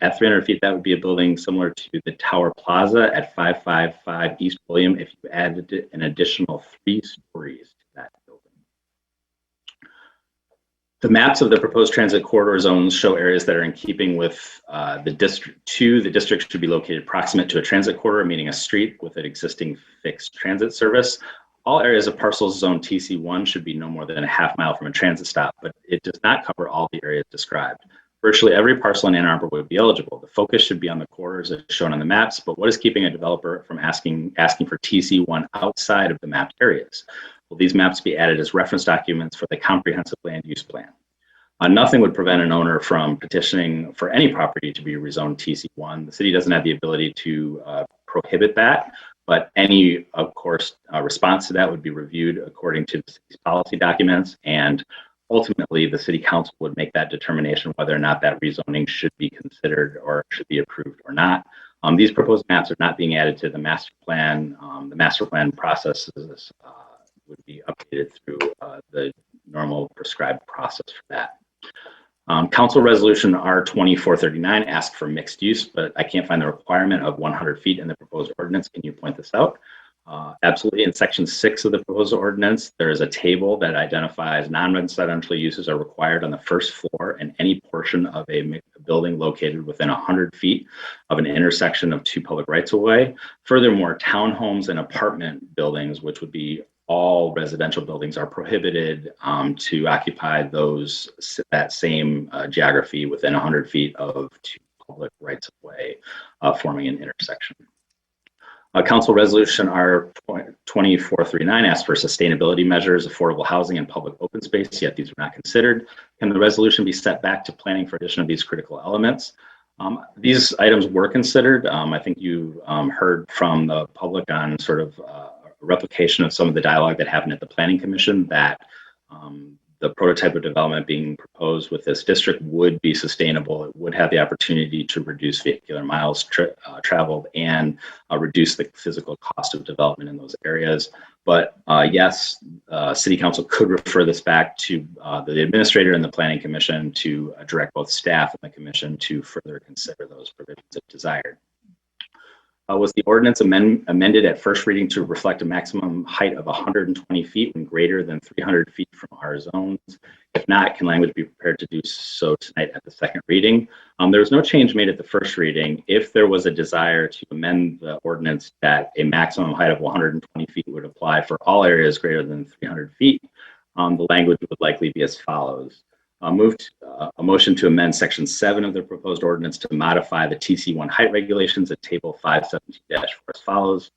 At 300 feet, that would be a building similar to the Tower Plaza at 555 East William if you added an additional 3 stories to that building. The maps of the proposed transit corridor zones show areas that are in keeping with the district. The district should be located proximate to a transit corridor, meaning a street with an existing fixed transit service. All areas of parcels zone TC1 should be no more than a half mile from a transit stop, but it does not cover all the areas described. Virtually every parcel in Ann Arbor would be eligible. The focus should be on the corridors as shown on the maps, but what is keeping a developer from asking for TC1 outside of the mapped areas? Will these maps be added as reference documents for the comprehensive land use plan? Nothing would prevent an owner from petitioning for any property to be rezoned TC1. The city doesn't have the ability to prohibit that, but any, of course, response to that would be reviewed according to the city's policy documents, and ultimately, the city council would make that determination whether or not that rezoning should be considered or should be approved or not. These proposed maps are not being added to the master plan. The master plan processes would be updated through the normal prescribed process for that. Council Resolution R2439 asks for mixed use, but I can't find the requirement of 100 feet in the proposed ordinance. Can you point this out? Absolutely. In Section 6 of the proposed ordinance, there is a table that identifies non-residential uses are required on the first floor and any portion of a building located within 100 feet of an intersection of 2 public rights-of-way. Furthermore, townhomes and apartment buildings, which would be all residential buildings, are prohibited to occupy that same geography within 100 feet of 2 public rights-of-way forming an intersection. Council Resolution R2439 asks for sustainability measures, affordable housing, and public open space, yet these are not considered. Can the resolution be set back to planning for addition of these critical elements? These items were considered. I think you heard from the public on sort of a replication of some of the dialogue that happened at the Planning Commission, that the prototype of development being proposed with this district would be sustainable. It would have the opportunity to reduce vehicular miles traveled and reduce the physical cost of development in those areas. But yes, City Council could refer this back to the administrator and the Planning Commission to direct both staff and the commission to further consider those provisions if desired. Was the ordinance amended at first reading to reflect a maximum height of 120 feet when greater than 300 feet from our zones? If not, can language be prepared to do so tonight at the second reading? There was no change made at the first reading. If there was a desire to amend the ordinance that a maximum height of 120 feet would apply for all areas greater than 300 feet, the language would likely be as follows. A motion to amend Section 7 of the proposed ordinance to modify the TC1 height regulations at Table 517-4 as follows.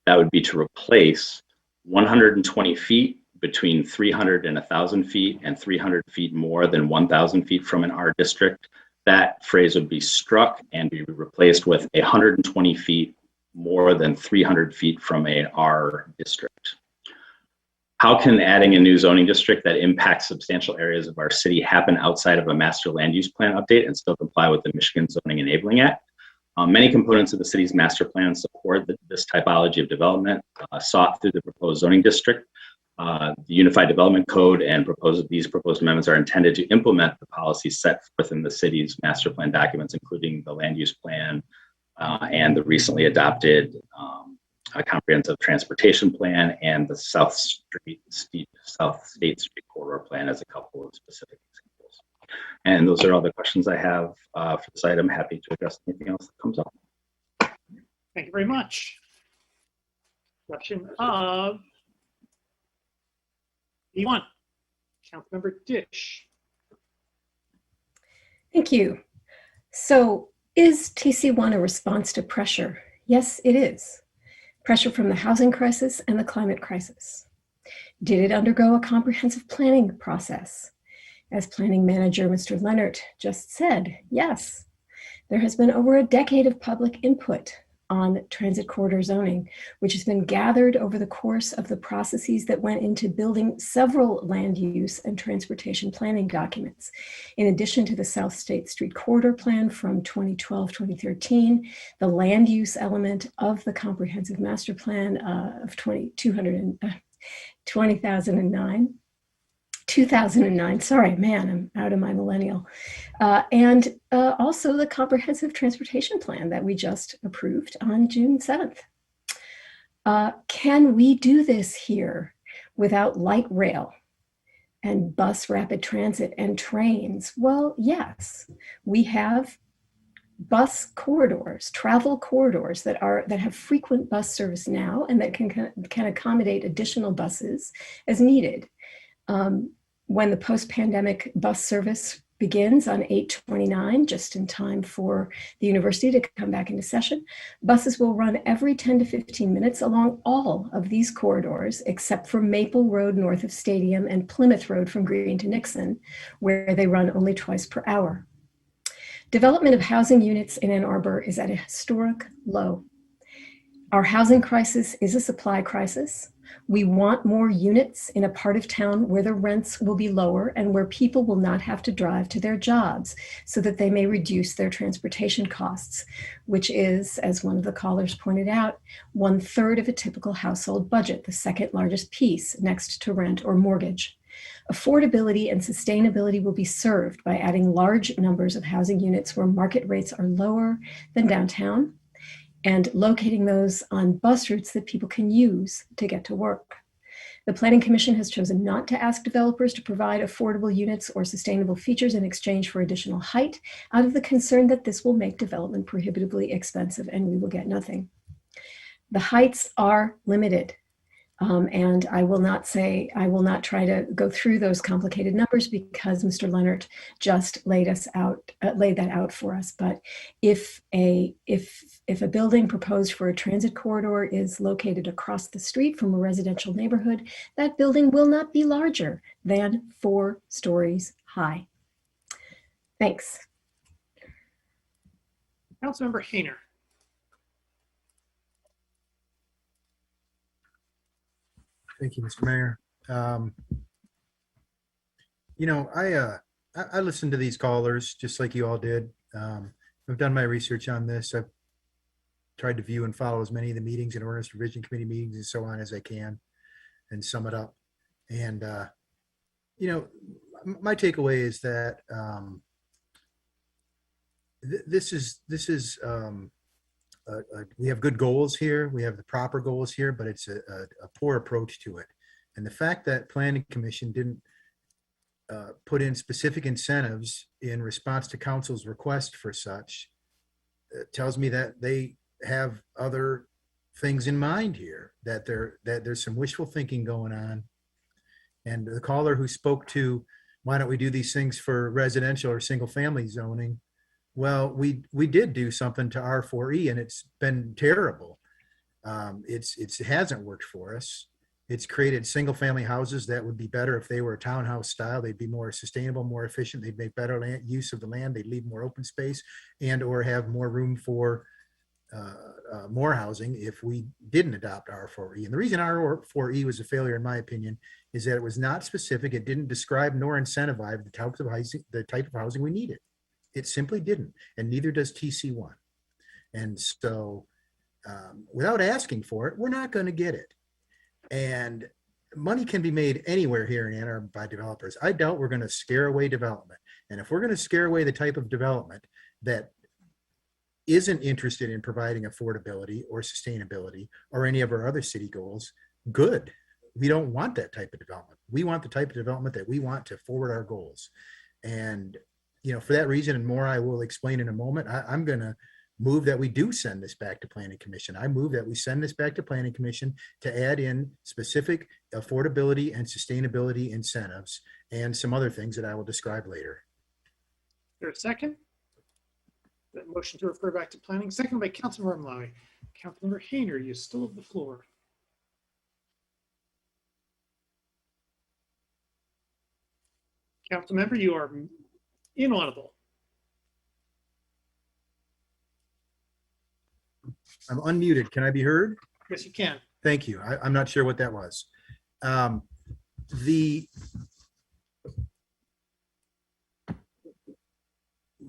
That would be to replace 120 feet between 300 and 1,000 feet and 300 feet more than 1,000 feet from an R district that phrase would be struck and be replaced with 120 feet more than 300 feet from an R district. How can adding a new zoning district that impacts substantial areas of our city happen outside of a master land use plan update and still comply with the Michigan Zoning Enabling Act? Many components of the city's master plan support this typology of development sought through the proposed zoning district. The Unified Development Code and these proposed amendments are intended to implement the policies set forth in the city's master plan documents, including the land use plan and the recently adopted comprehensive transportation plan and the South State Street Corridor Plan as a couple of specific examples. And those are all the questions I have for this item. Happy to address anything else that comes up. Thank you very much. Question of E1, Councilmember Dish. Thank you. So is TC1 a response to pressure? Yes, it is. Pressure from the housing crisis and the climate crisis. Did it undergo a comprehensive planning process? As planning manager, Mr. Leonard just said, yes. There has been over a decade of public input on transit corridor zoning, which has been gathered over the course of the processes that went into building several land use and transportation planning documents. In addition to the South State Street Corridor Plan from 2012-2013, the land use element of the Comprehensive Master Plan of 2009, sorry, man, I'm out of my millennial. And also the Comprehensive Transportation Plan that we just approved on June 7th. Can we do this here without light rail and bus rapid transit and trains? Well, yes, we have bus corridors, travel corridors that have frequent bus service now and that can accommodate additional buses as needed. When the post-pandemic bus service begins on 8/29, just in time for the university to come back into session, buses will run every 10 to 15 minutes along all of these corridors, except for Maple Road north of Stadium and Plymouth Road from Green to Nixon, where they run only twice per hour. Development of housing units in Ann Arbor is at a historic low. Our housing crisis is a supply crisis. We want more units in a part of town where the rents will be lower and where people will not have to drive to their jobs so that they may reduce their transportation costs, which is, as one of the callers pointed out, 1/3 of a typical household budget, the second largest piece next to rent or mortgage. Affordability and sustainability will be served by adding large numbers of housing units where market rates are lower than downtown, and locating those on bus routes that people can use to get to work. The Planning Commission has chosen not to ask developers to provide affordable units or sustainable features in exchange for additional height, out of the concern that this will make development prohibitively expensive and we will get nothing. The heights are limited. And I will not try to go through those complicated numbers because Mr. Leonard just laid that out for us. But if a building proposed for a transit corridor is located across the street from a residential neighborhood, that building will not be larger than 4 stories high. Thanks. Councilmember Hayner. Thank you, Mr. Mayor. I listened to these callers just like you all did. I've done my research on this. I've tried to view and follow as many of the meetings and ordinance revision committee meetings and so on as I can and sum it up. And, my takeaway is that we have good goals here. We have the proper goals here, but it's a poor approach to it. And the fact that Planning Commission didn't put in specific incentives in response to council's request for such tells me that they have other things in mind here, that there's some wishful thinking going on. And the caller who spoke to, why don't we do these things for residential or single family zoning? Well, we did do something to R4E and it's been terrible. It hasn't worked for us. It's created single family houses that would be better if they were a townhouse style. They'd be more sustainable, more efficient. They'd make better use of the land. They'd leave more open space and or have more room for more housing if we didn't adopt R4E. And the reason R4E was a failure, in my opinion, is that it was not specific. It didn't describe nor incentivize the type of housing we needed. It simply didn't, and neither does TC1. And so without asking for it, we're not going to get it. And money can be made anywhere here in Ann Arbor by developers. I doubt we're going to scare away development. And if we're going to scare away the type of development that isn't interested in providing affordability or sustainability or any of our other city goals, good. We don't want that type of development. We want the type of development that we want to forward our goals. And, you know, for that reason and more, I will explain in a moment, I'm going to move that we do send this back to Planning Commission. I move that we send this back to Planning Commission to add in specific affordability and sustainability incentives and some other things that I will describe later. Is there a second? That motion to refer back to planning, second by Councilmember Mlawi. Councilmember Hayner, you still have the floor. Councilmember, you are inaudible. I'm unmuted. Can I be heard? Yes, you can. Thank you. I'm not sure what that was.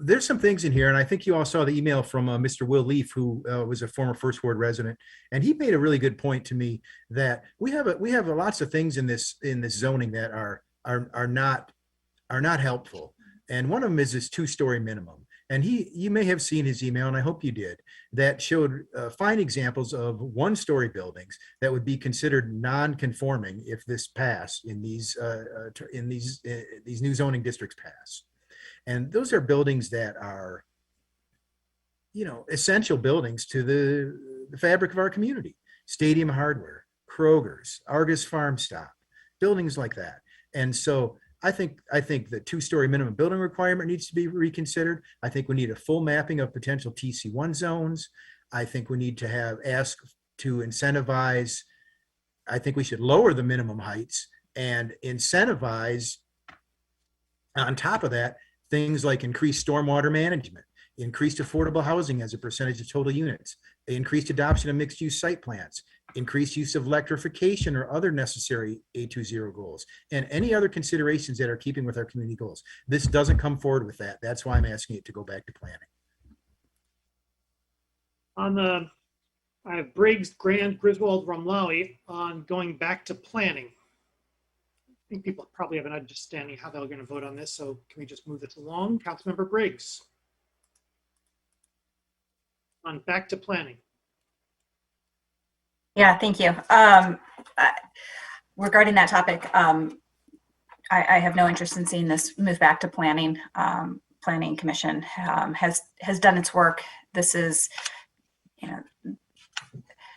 There's some things in here, and I think you all saw the email from Mr. Will Leaf, who was a former First Ward resident, and he made a really good point to me that we have lots of things in this zoning that are not helpful, and one of them is this 2-story minimum. And you may have seen his email, and I hope you did, that showed fine examples of 1-story buildings that would be considered non-conforming if this passed in these new zoning districts pass. And those are buildings that are, you know, essential buildings to the fabric of our community. Stadium Hardware, Kroger's, Argus Farm Stop, buildings like that. And so I think the 2-story minimum building requirement needs to be reconsidered. I think we need a full mapping of potential TC1 zones. I think we need to ask to incentivize. I think we should lower the minimum heights and incentivize, on top of that, things like increased stormwater management, increased affordable housing as a percentage of total units, increased adoption of mixed-use site plans, increased use of electrification or other necessary A20 goals, and any other considerations that are keeping with our community goals. This doesn't come forward with that. That's why I'm asking it to go back to planning. I have Briggs, Grant, Griswold, Rumlawi on going back to planning. I think people probably have an understanding how they're going to vote on this, so can we just move this along? Councilmember Briggs. On back to planning. Yeah, thank you. Regarding that topic, I have no interest in seeing this move back to planning. Planning Commission has done its work. This is, you know,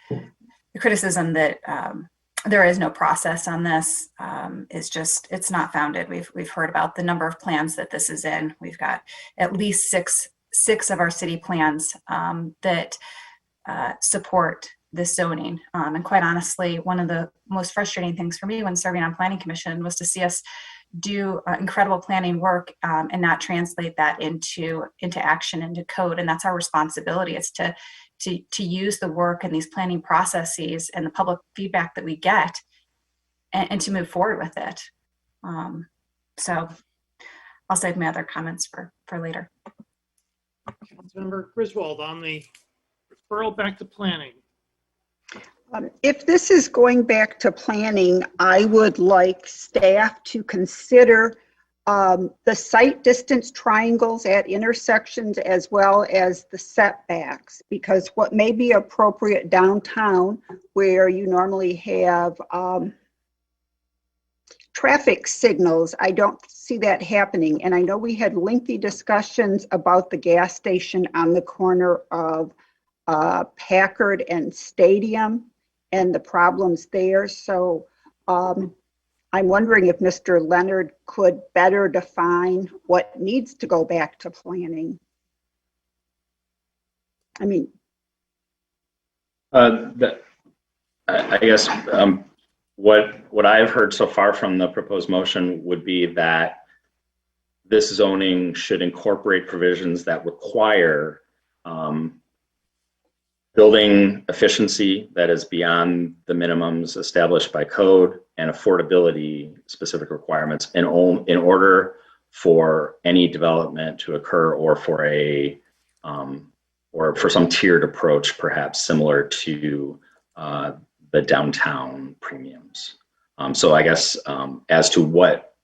the criticism that there is no process on this is just, it's not founded. We've heard about the number of plans that this is in. We've got at least six of our city plans that support this zoning. And quite honestly, one of the most frustrating things for me when serving on Planning Commission was to see us do incredible planning work and not translate that into action, into code. And that's our responsibility. It's to use the work and these planning processes and the public feedback that we get and to move forward with it. So I'll save my other comments for later. Councilmember Griswold on the referral back to planning. If this is going back to planning, I would like staff to consider the site distance triangles at intersections as well as the setbacks, because what may be appropriate downtown where you normally have traffic signals, I don't see that happening. And I know we had lengthy discussions about the gas station on the corner of Packard and Stadium and the problems there. So I'm wondering if Mr. Leonard could better define what needs to go back to planning. I mean, I guess What I've heard so far from the proposed motion would be that this zoning should incorporate provisions that require building efficiency that is beyond the minimums established by code and affordability specific requirements in order for any development to occur, or for a or for some tiered approach, perhaps similar to the downtown premiums. So I guess as to what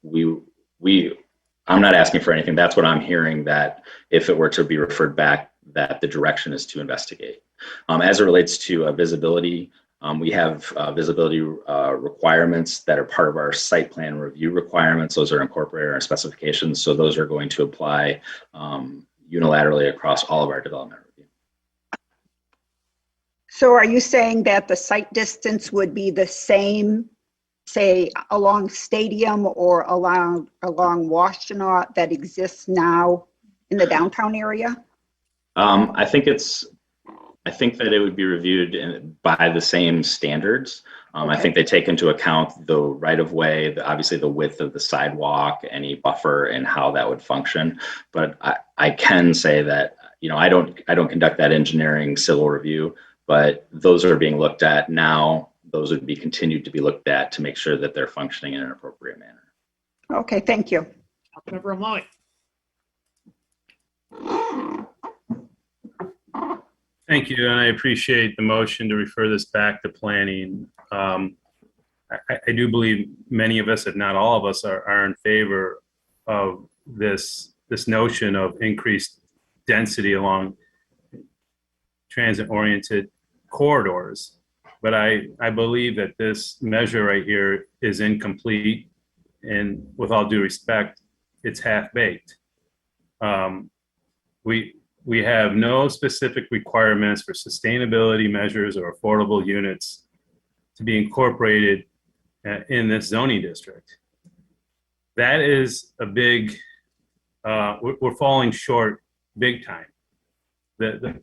I'm not asking for anything. That's what I'm hearing, that if it were to be referred back, that the direction is to investigate. As it relates to visibility, we have visibility requirements that are part of our site plan review requirements. Those are incorporated in our specifications. So those are going to apply unilaterally across all of our development review. So are you saying that the site distance would be the same, say, along Stadium or along Washtenaw that exists now in the downtown area? I think that it would be reviewed by the same standards. I think they take into account the right of way, obviously the width of the sidewalk, any buffer, and how that would function. But I can say that, you know, I don't conduct that engineering civil review, but those are being looked at now. Those would be continued to be looked at to make sure that they're functioning in an appropriate manner. Okay, thank you. Councilmember Amali. Thank you, and I appreciate the motion to refer this back to planning. I do believe many of us, if not all of us, are in favor of this notion of increased density along transit-oriented corridors. But I believe that this measure right here is incomplete, and with all due respect, it's half-baked. We have no specific requirements for sustainability measures or affordable units to be incorporated in this zoning district. That is a big, we're falling short big time. The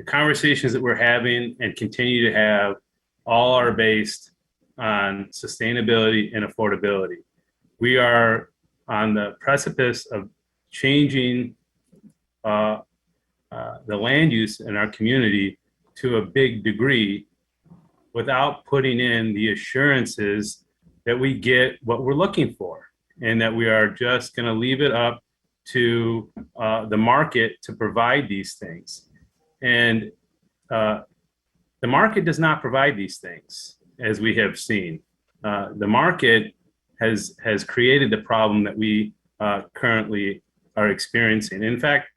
conversations that we're having and continue to have all are based on sustainability and affordability. We are on the precipice of changing the land use in our community to a big degree without putting in the assurances that we get what we're looking for, and that we are just going to leave it up to the market to provide these things. And the market does not provide these things, as we have seen. The market has created the problem that we currently are experiencing. In fact,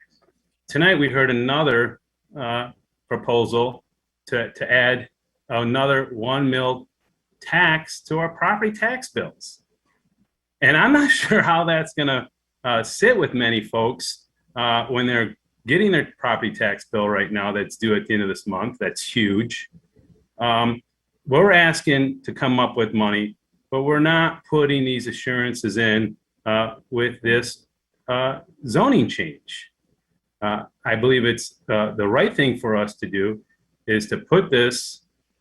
tonight we heard another proposal to add another 1 mil tax to our property tax bills. And I'm not sure how that's gonna sit with many folks when they're getting their property tax bill right now that's due at the end of this month. That's huge. We're asking to come up with money, but we're not putting these assurances in with this zoning change. I believe it's the right thing for us to do is to put this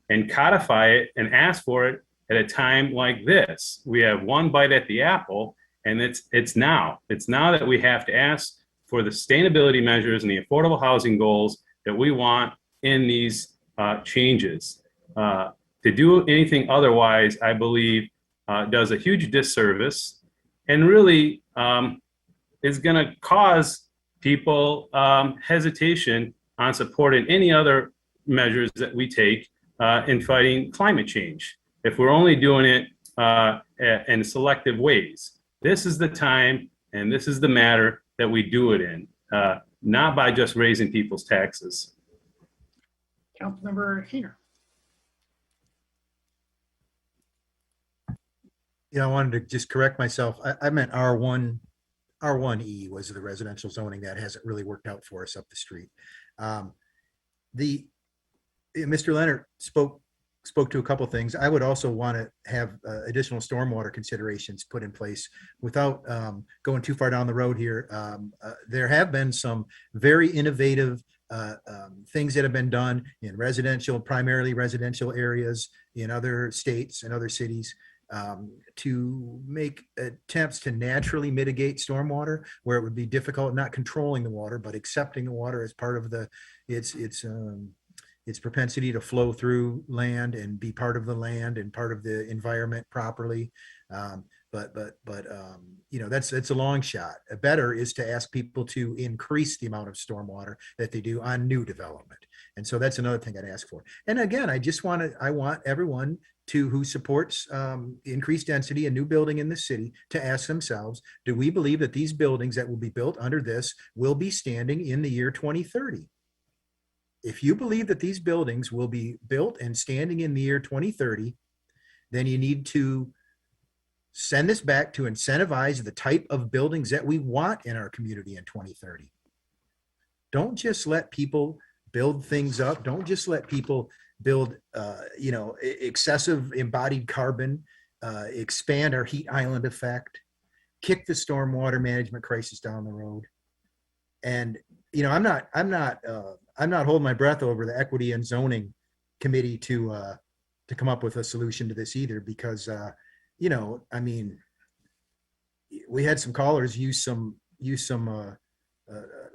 and codify it and ask for it at a time like this. We have one bite at the apple, and it's now. It's now that we have to ask for the sustainability measures and the affordable housing goals that we want in these changes. To do anything otherwise, I believe, does a huge disservice and really is going to cause people hesitation on supporting any other measures that we take in fighting climate change. If we're only doing it in selective ways, this is the time and this is the matter that we do it in, not by just raising people's taxes. Councilmember Hayner. Yeah, I wanted to just correct myself. I meant R1E was the residential zoning that hasn't really worked out for us up the street. Mr. Leonard spoke to a couple of things. I would also want to have additional stormwater considerations put in place without going too far down the road here. There have been some very innovative things that have been done in residential, primarily residential areas in other states and other cities to make attempts to naturally mitigate stormwater, where it would be difficult, not controlling the water, but accepting the water as part of its propensity to flow through land and be part of the land and part of the environment properly. You know, that's a long shot. Better is to ask people to increase the amount of stormwater that they do on new development. And so that's another thing I'd ask for. And again, I want everyone who supports increased density and new building in the city to ask themselves, do we believe that these buildings that will be built under this will be standing in the year 2030? If you believe that these buildings will be built and standing in the year 2030, then you need to send this back to incentivize the type of buildings that we want in our community in 2030. Don't just let people build things up. Don't just let people build, excessive embodied carbon, expand our heat island effect, kick the stormwater management crisis down the road. And, you know, I'm not holding my breath over the Equity and Zoning Committee to come up with a solution to this either, because, I mean, we had some callers use some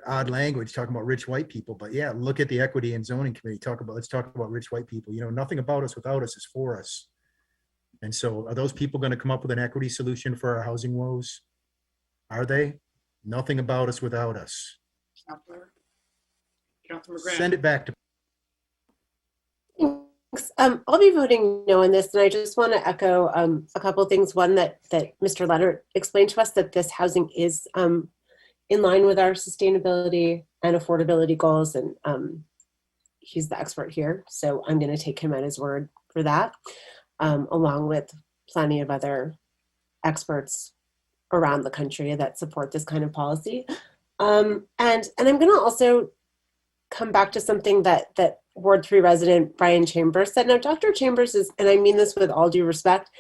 odd language talking about rich white people, but yeah, look at the Equity and Zoning Committee. Let's talk about rich white people. You know, nothing about us without us is for us. And so, are those people going to come up with an equity solution for our housing woes? Are they? Nothing about us without us. Councilor Graham. Send it back to. Thanks. I'll be voting no on this, and I just want to echo a couple of things. One, that Mr. Leonard explained to us that this housing is in line with our sustainability and affordability goals, and he's the expert here, so I'm going to take him at his word for that, along with plenty of other experts around the country that support this kind of policy. And I'm going to also come back to something that Ward 3 resident Brian Chambers said. Now, Dr. Chambers is, and I mean this with all due respect,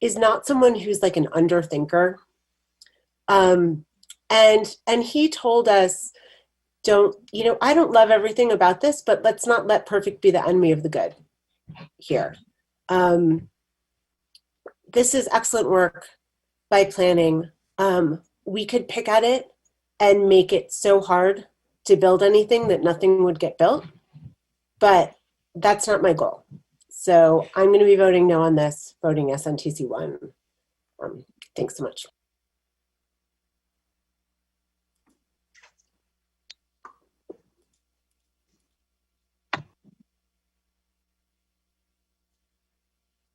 is not someone who's like an underthinker. And he told us, I don't love everything about this, but let's not let perfect be the enemy of the good here. This is excellent work by planning. We could pick at it and make it so hard to build anything that nothing would get built, but that's not my goal. So I'm going to be voting no on this, voting SNTC 1. Thanks so much.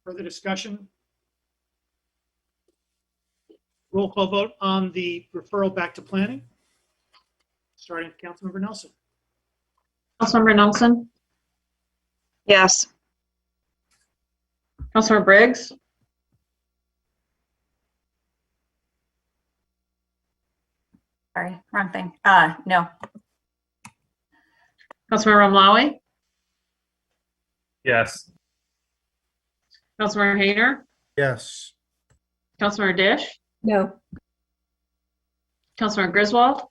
Further discussion? Roll call vote on the referral back to planning. Starting with Councilmember Nelson. Councilmember Nelson? Yes. Councilmember Briggs? Sorry, wrong thing. No. Councilmember Romlawi? Yes. Councilmember Hayner? Yes. Councilmember Dish? No. Councilmember Griswold?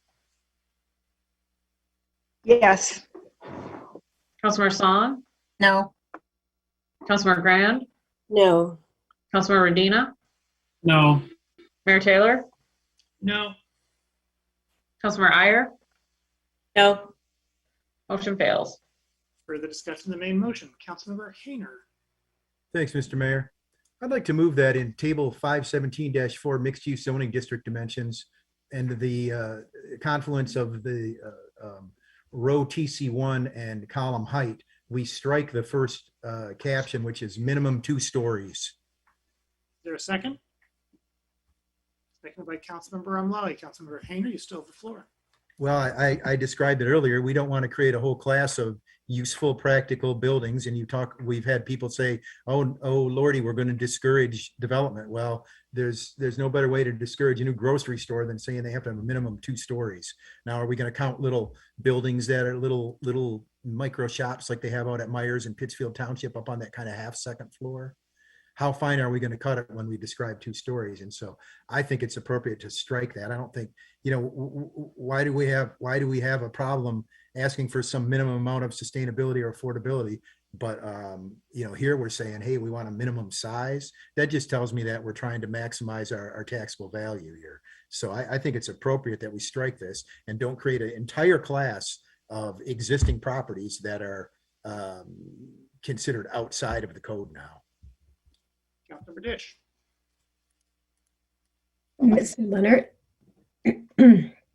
Yes. Councilmember Song? No. Councilmember Grand? No. Councilmember Medina? No. Mayor Taylor? No. Councilmember Iyer? No. Motion fails. Further discussion of the main motion. Councilmember Hayner. Thanks, Mr. Mayor. I'd like to move that in table 517-4 mixed use zoning district dimensions and the confluence of the row TC1 and column height, we strike the first caption, which is minimum 2 stories. Is there a second? Seconded by Councilmember Romlawi. Councilmember Hayner, you still have the floor. Well, I described it earlier. We don't want to create a whole class of useful, practical buildings. And we've had people say, oh Lordy, we're going to discourage development. Well, there's no better way to discourage a new grocery store than saying they have to have a minimum 2 stories. Now, are we going to count little buildings that are little micro shops like they have out at Myers and Pittsfield Township up on that kind of half-second floor? How fine are we going to cut it when we describe 2 stories? And so I think it's appropriate to strike that. I don't think, why do we have a problem asking for some minimum amount of sustainability or affordability But, here we're saying, hey, we want a minimum size. That just tells me that we're trying to maximize our taxable value here. So I think it's appropriate that we strike this and don't create an entire class of existing properties that are considered outside of the code now. Councilmember Dish. Mr. Leonard,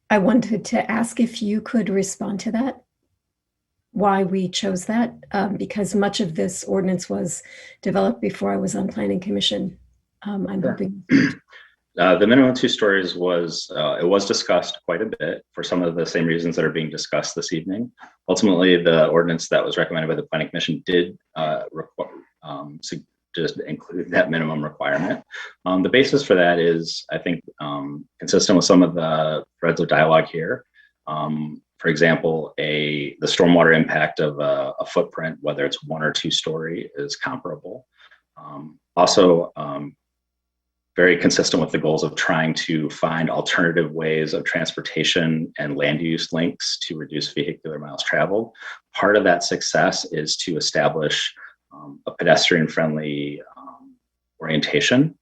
I wanted to ask if you could respond to that, why we chose that, because much of this ordinance was developed before I was on Planning Commission. I'm Sure. hoping. The minimum 2 stories was, it was discussed quite a bit for some of the same reasons that are being discussed this evening. Ultimately, the ordinance that was recommended by the Planning Commission did just include that minimum requirement. The basis for that is, I think, consistent with some of the threads of dialogue here. For example, the stormwater impact of a footprint, whether it's 1 or 2 story, is comparable. Also, very consistent with the goals of trying to find alternative ways of transportation and land use links to reduce vehicular miles traveled. Part of that success is to establish a pedestrian-friendly orientation.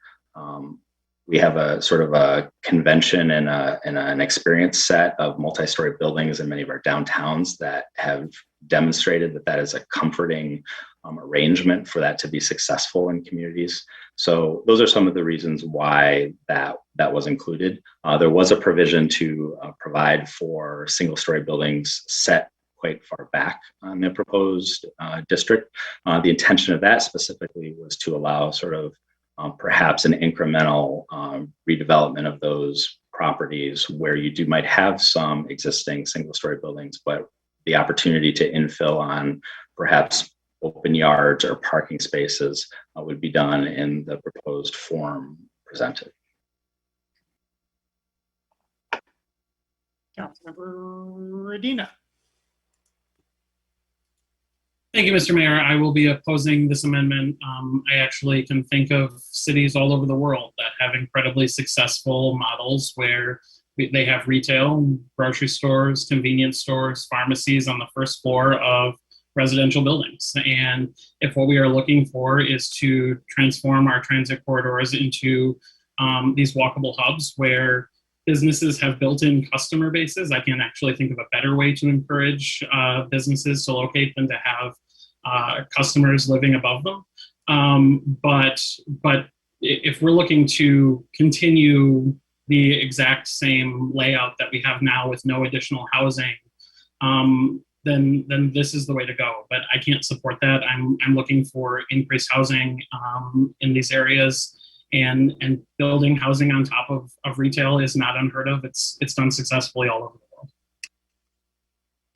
We have a sort of a convention and an experience set of multi-story buildings in many of our downtowns that have demonstrated that is a comforting arrangement for that to be successful in communities. So those are some of the reasons why that was included. There was a provision to provide for single-story buildings set quite far back on the proposed district. The intention of that specifically was to allow sort of perhaps an incremental redevelopment of those properties where you might have some existing single-story buildings, but the opportunity to infill on perhaps open yards or parking spaces would be done in the proposed form presented. Councilmember Medina. Thank you, Mr. Mayor. I will be opposing this amendment. I actually can think of cities all over the world that have incredibly successful models where they have retail, grocery stores, convenience stores, pharmacies on the first floor of residential buildings. And if what we are looking for is to transform our transit corridors into these walkable hubs where businesses have built-in customer bases, I can actually think of a better way to encourage businesses to locate than to have customers living above them. But if we're looking to continue the exact same layout that we have now with no additional housing, then this is the way to go. But I can't support that. I'm looking for increased housing in these areas, and building housing on top of retail is not unheard of. It's done successfully all over the world.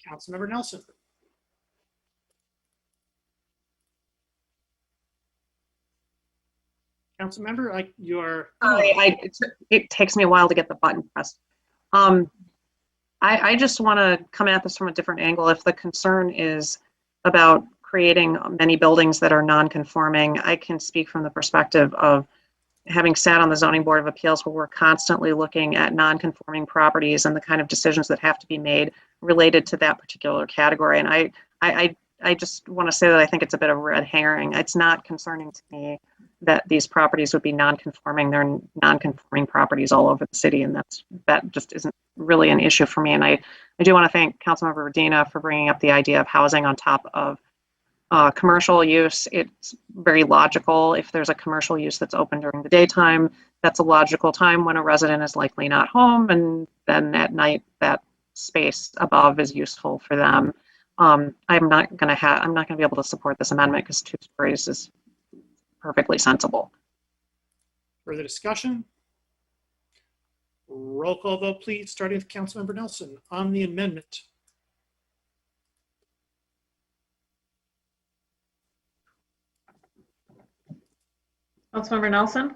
Councilmember Nelson. Councilmember, like your. It takes me a while to get the button pressed. I just want to come at this from a different angle. If the concern is about creating many buildings that are non-conforming, I can speak from the perspective of having sat on the Zoning Board of Appeals, where we're constantly looking at non-conforming properties and the kind of decisions that have to be made related to that particular category. And I just want to say that I think it's a bit of a red herring. It's not concerning to me that these properties would be non-conforming. They're non-conforming properties all over the city, and that just isn't really an issue for me. And I do want to thank Councilmember Medina for bringing up the idea of housing on top of commercial use. It's very logical. If there's a commercial use that's open during the daytime, that's a logical time when a resident is likely not home, and then at night that space above is useful for them. I'm not going to be able to support this amendment because 2 stories is perfectly sensible. Further discussion? Roll call vote, please, starting with Councilmember Nelson on the amendment. Councilmember Nelson?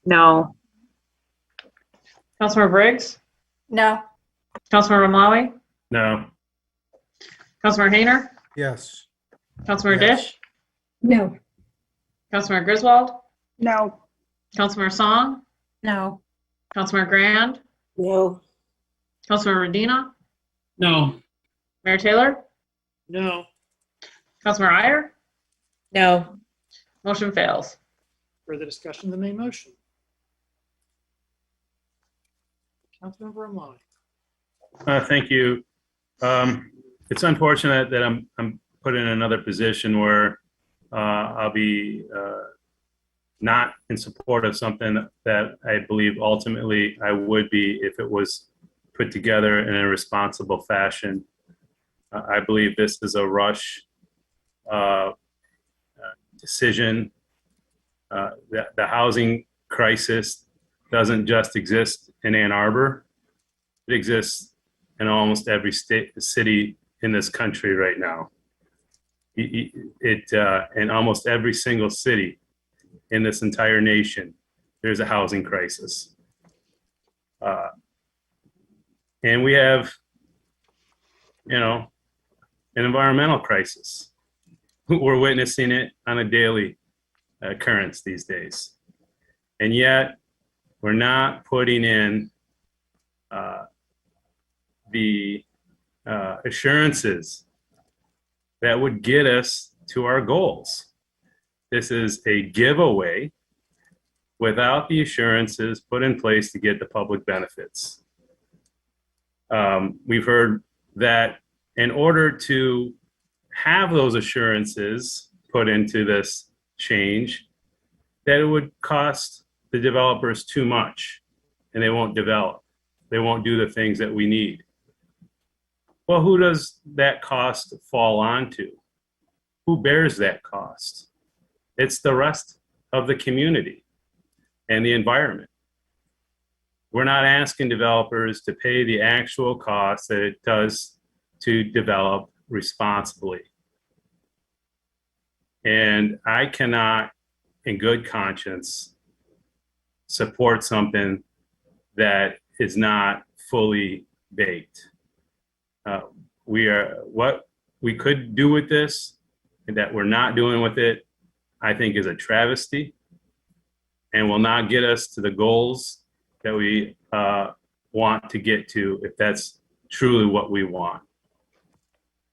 No. Councilmember Briggs? No. Councilmember Maui? No. Councilmember Hayner? Yes. Councilmember Yes. Dish? No. Councilmember Griswold? No. Councilmember Song? No. Councilmember Grand? No. Councilmember Medina? No. Mayor Taylor? No. Councilmember Iyer? No. Motion fails. Further discussion of the main motion? Councilmember Amlani. Thank you. It's unfortunate that I'm put in another position where I'll be not in support of something that I believe ultimately I would be if it was put together in a responsible fashion. I believe this is a rush decision. The housing crisis doesn't just exist in Ann Arbor. It exists in almost every city in this country right now. In almost every single city in this entire nation, there's a housing crisis. And we have, an environmental crisis. We're witnessing it on a daily occurrence these days. And yet, we're not putting in the assurances that would get us to our goals. This is a giveaway without the assurances put in place to get the public benefits. We've heard that in order to have those assurances put into this change, that it would cost the developers too much and they won't develop. They won't do the things that we need. Well, who does that cost fall onto? Who bears that cost? It's the rest of the community and the environment. We're not asking developers to pay the actual cost that it does to develop responsibly. And I cannot, in good conscience, support something that is not fully baked. What we could do with this and that we're not doing with it, I think is a travesty and will not get us to the goals that we want to get to if that's truly what we want.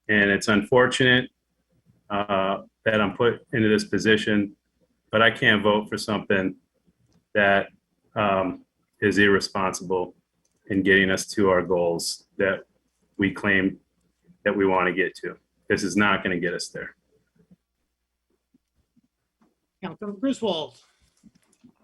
And it's unfortunate that I'm put into this position, but I can't vote for something that is irresponsible in getting us to our goals that we claim that we want to get to. This is not going to get us there. Councilmember Griswold.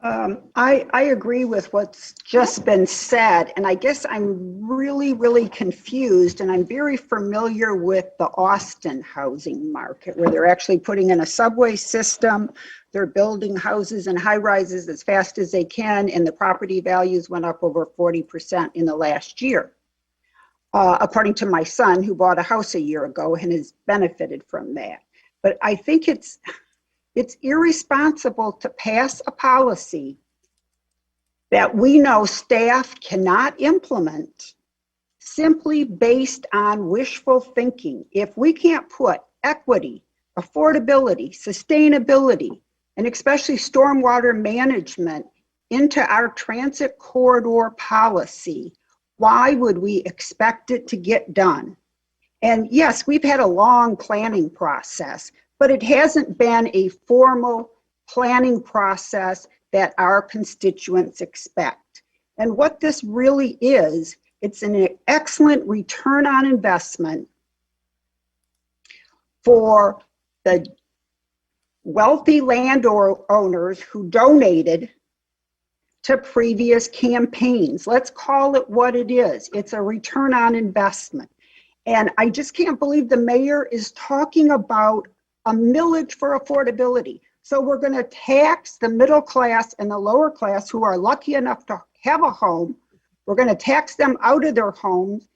I agree with what's just been said, and I guess I'm really confused, and I'm very familiar with the Austin housing market, where they're actually putting in a subway system. They're building houses and high rises as fast as they can, and the property values went up over 40% in the last year. According to my son, who bought a house a year ago and has benefited from that. But I think it's irresponsible to pass a policy that we know staff cannot implement simply based on wishful thinking. If we can't put equity, affordability, sustainability, and especially stormwater management into our transit corridor policy, why would we expect it to get done? And yes, we've had a long planning process, but it hasn't been a formal planning process that our constituents expect. And what this really is, it's an excellent return on investment for the wealthy landowners who donated to previous campaigns. Let's call it what it is. It's a return on investment. And I just can't believe the mayor is talking about a millage for affordability. So we're going to tax the middle class and the lower class who are lucky enough to have a home. We're going to tax them out of their homes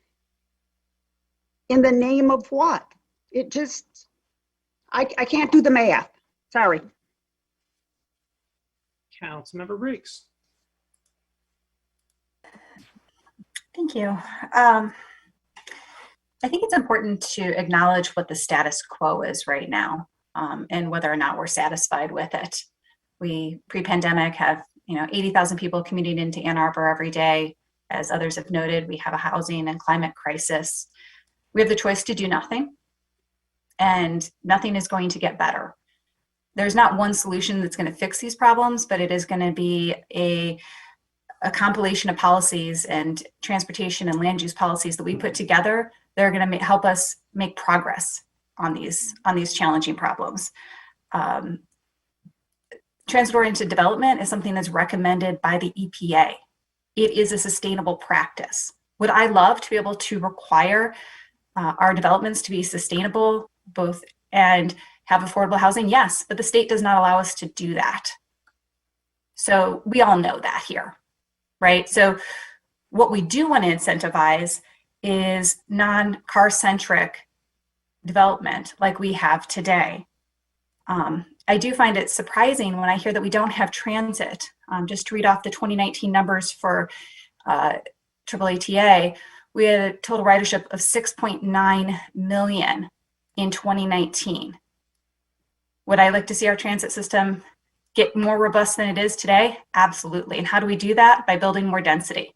in the name of what? It just, I can't do the math. Sorry. Councilmember Briggs. Thank you. I think it's important to acknowledge what the status quo is right now, and whether or not we're satisfied with it. We, pre-pandemic, have 80,000 people commuting into Ann Arbor every day. As others have noted, we have a housing and climate crisis. We have the choice to do nothing, and nothing is going to get better. There's not one solution that's going to fix these problems, but it is going to be a compilation of policies and transportation and land use policies that we put together that are going to help us make progress on these challenging problems. Transit-oriented development is something that's recommended by the EPA. It is a sustainable practice. Would I love to be able to require our developments to be sustainable both and have affordable housing? Yes, but the state does not allow us to do that. So we all know that here, right? So what we do want to incentivize is non-car centric development like we have today. I do find it surprising when I hear that we don't have transit. Just to read off the 2019 numbers for AAATA, we had a total ridership of 6.9 million in 2019. Would I like to see our transit system get more robust than it is today? Absolutely. And how do we do that? By building more density.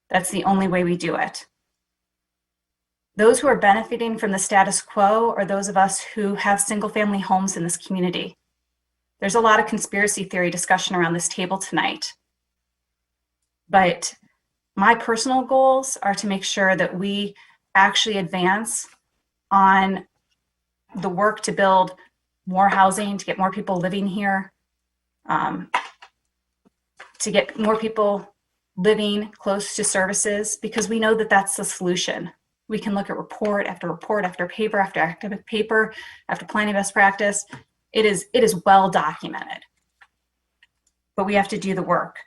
That's the only way we do it. Those who are benefiting from the status quo are those of us who have single family homes in this community. There's a lot of conspiracy theory discussion around this table tonight. But my personal goals are to make sure that we actually advance on the work to build more housing, to get more people living here, to get more people living close to services, because we know that that's the solution. We can look at report after report, after paper, after academic paper, after planning best practice. It is well documented, but we have to do the work.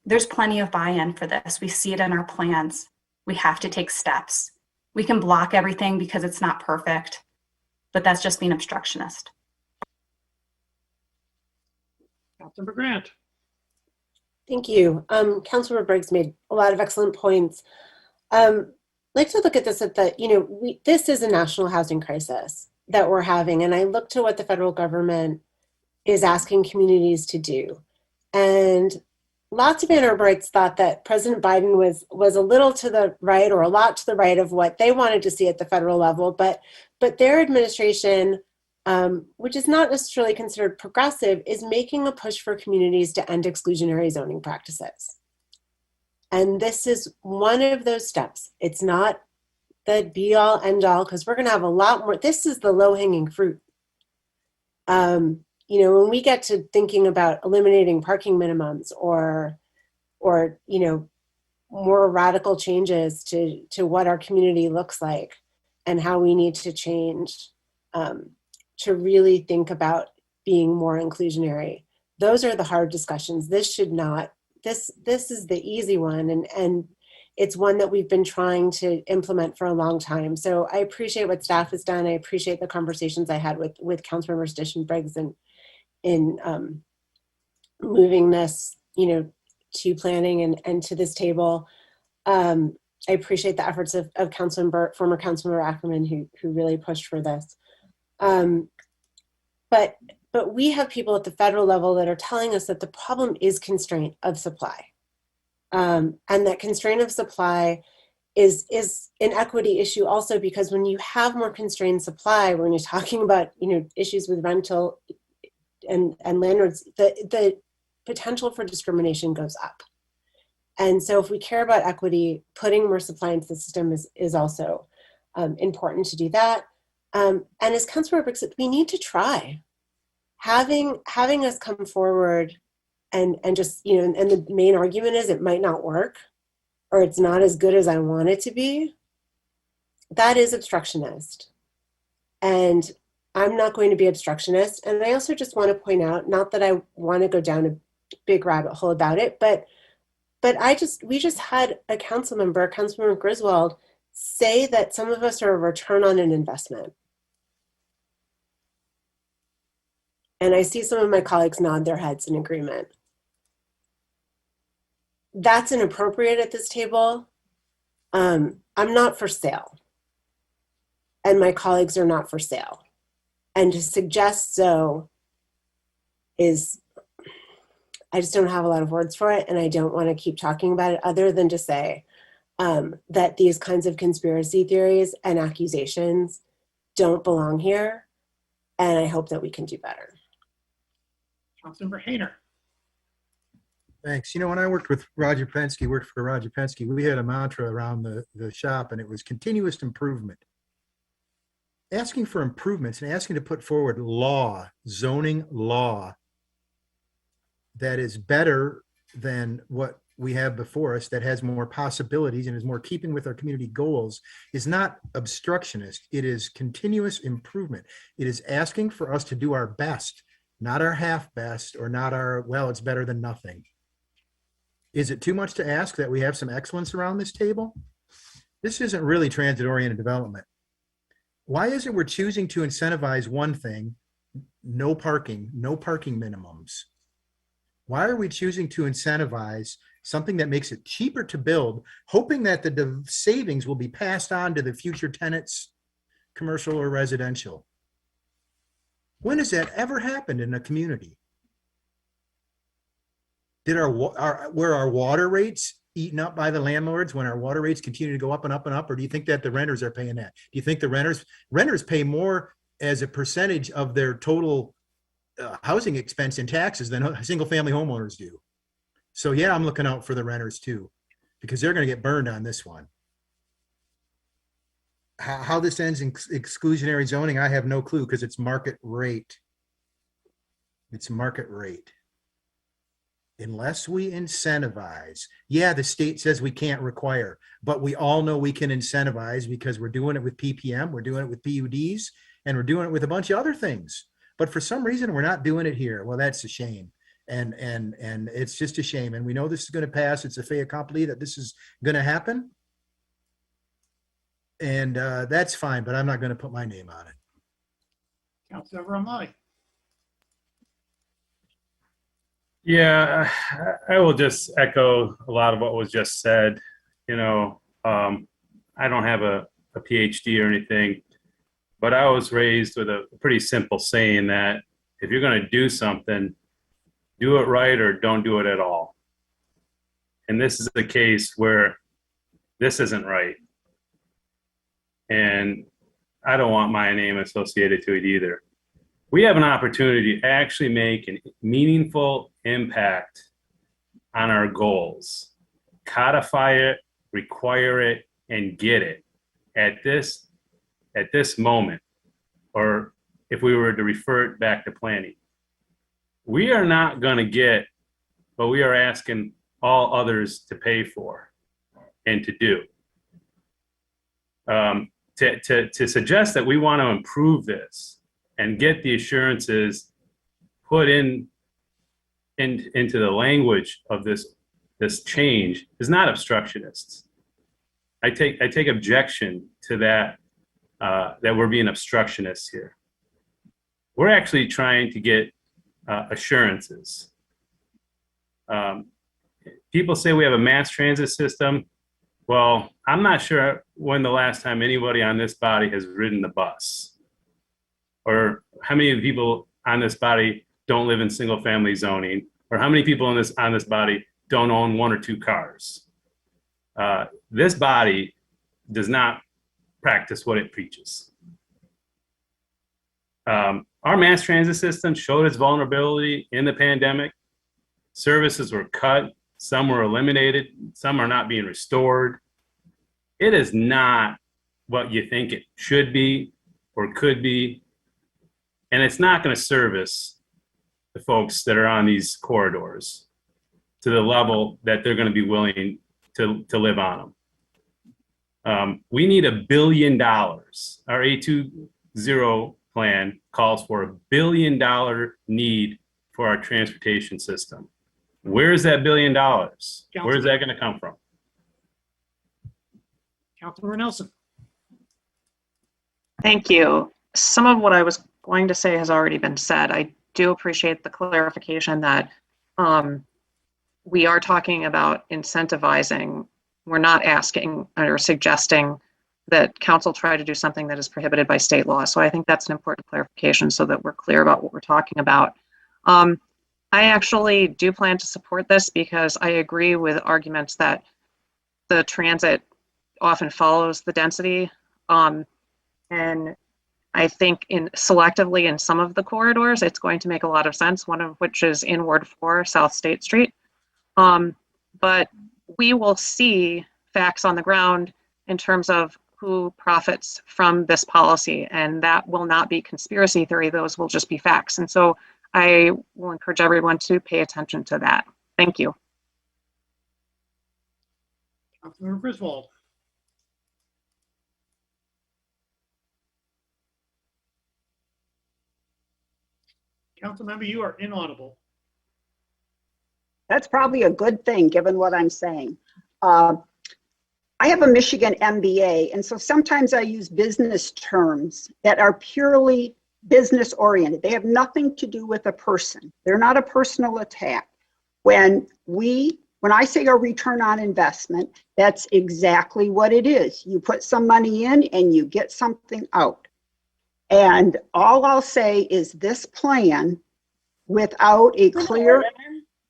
There's plenty of buy-in for this. We see it in our plans. We have to take steps. We can block everything because it's not perfect, but that's just being obstructionist. Councilmember Grant. Thank you. Councilmember Briggs made a lot of excellent points. I'd like to look at this at the, this is a national housing crisis that we're having. And I look to what the federal government is asking communities to do. And lots of Ann Arborites thought that President Biden was a little to the right or a lot to the right of what they wanted to see at the federal level, but their administration, which is not necessarily considered progressive, is making a push for communities to end exclusionary zoning practices. And this is one of those steps. It's not the be all end all, because we're going to have a lot more. This is the low hanging fruit. When we get to thinking about eliminating parking minimums or more radical changes to what our community looks like and how we need to change to really think about being more inclusionary. Those are the hard discussions. This should not, this is the easy one. And it's one that we've been trying to implement for a long time. So I appreciate what staff has done. I appreciate the conversations I had with Councilmembers Dish and Briggs in moving this, to planning and to this table. I appreciate the efforts of former Councilmember Ackerman who really pushed for this. But we have people at the federal level that are telling us that the problem is constraint of supply. And that constraint of supply is an equity issue also, because when you have more constrained supply, when you're talking about issues with rental and landlords, the potential for discrimination goes up. And so if we care about equity, putting more supply into the system is also important to do that. And as Councilmember Briggs said, we need to try. Having us come forward and just, and the main argument is it might not work or it's not as good as I want it to be, that is obstructionist. And I'm not going to be obstructionist. And I also just want to point out, not that I want to go down a big rabbit hole about it, but we just had a Councilmember Griswold, say that some of us are a return on an investment. And I see some of my colleagues nod their heads in agreement. That's inappropriate at this table. I'm not for sale. And my colleagues are not for sale. And to suggest so is, I just don't have a lot of words for it, and I don't want to keep talking about it other than to say, that these kinds of conspiracy theories and accusations don't belong here. And I hope that we can do better. Councilmember Hayner. Thanks. You know, when I worked for Roger Penske, we had a mantra around the shop, and it was continuous improvement. Asking for improvements and asking to put forward zoning law that is better than what we have before us, that has more possibilities and is more keeping with our community goals, is not obstructionist. It is continuous improvement. It is asking for us to do our best, not our half best, or not our, well, it's better than nothing. Is it too much to ask that we have some excellence around this table? This isn't really transit-oriented development. Why is it we're choosing to incentivize one thing, no parking minimums? Why are we choosing to incentivize something that makes it cheaper to build, hoping that the savings will be passed on to the future tenants, commercial or residential? When has that ever happened in a community? Were our water rates eaten up by the landlords when our water rates continue to go up and up and up? Or do you think that the renters are paying that? Do you think the renters pay more as a percentage of their total housing expense in taxes than single family homeowners do? So yeah, I'm looking out for the renters too, because they're going to get burned on this one. How this ends in exclusionary zoning, I have no clue, because it's market rate. It's market rate. Unless we incentivize, yeah, the state says we can't require, but we all know we can incentivize, because we're doing it with PPM, we're doing it with PUDs, and we're doing it with a bunch of other things. But for some reason, we're not doing it here. Well, that's a shame. And it's just a shame. And we know this is going to pass. It's a fait accompli that this is going to happen. And that's fine, but I'm not going to put my name on it. Councilmember Amai. Yeah, I will just echo a lot of what was just said. You know, I don't have a PhD or anything, but I was raised with a pretty simple saying that if you're going to do something, do it right or don't do it at all. And this is a case where this isn't right. And I don't want my name associated to it either. We have an opportunity to actually make a meaningful impact on our goals, codify it, require it, and get it at this moment, or if we were to refer it back to planning. We are not going to get what we are asking all others to pay for and to do. To suggest that we want to improve this and get the assurances put into the language of this change is not obstructionists. I take objection to that we're being obstructionists here. We're actually trying to get assurances. People say we have a mass transit system. Well, I'm not sure when the last time anybody on this body has ridden the bus, or how many of the people on this body don't live in single family zoning, or how many people on this body don't own 1 or 2 cars. This body does not practice what it preaches. Our mass transit system showed its vulnerability in the pandemic. Services were cut, some were eliminated, some are not being restored. It is not what you think it should be or could be, and it's not going to service the folks that are on these corridors to the level that they're going to be willing to live on them. We need $1 billion. Our A20 plan calls for $1 billion need for our transportation system. Where is that $1 billion? Where is that going to come from? Councilmember Nelson. Thank you. Some of what I was going to say has already been said. I do appreciate the clarification that we are talking about incentivizing. We're not asking or suggesting that council try to do something that is prohibited by state law. So I think that's an important clarification so that we're clear about what we're talking about. I actually do plan to support this because I agree with arguments that the transit often follows the density. And I think selectively in some of the corridors, it's going to make a lot of sense, one of which is in Ward 4, South State Street. But we will see facts on the ground in terms of who profits from this policy, and that will not be conspiracy theory. Those will just be facts. And so I will encourage everyone to pay attention to that. Thank you. Councilmember Griswold. Councilmember, you are inaudible. That's probably a good thing, given what I'm saying. I have a Michigan MBA, and so sometimes I use business terms that are purely business oriented. They have nothing to do with a person. They're not a personal attack. When I say a return on investment, that's exactly what it is. You put some money in and you get something out. And all I'll say is this plan, without a clear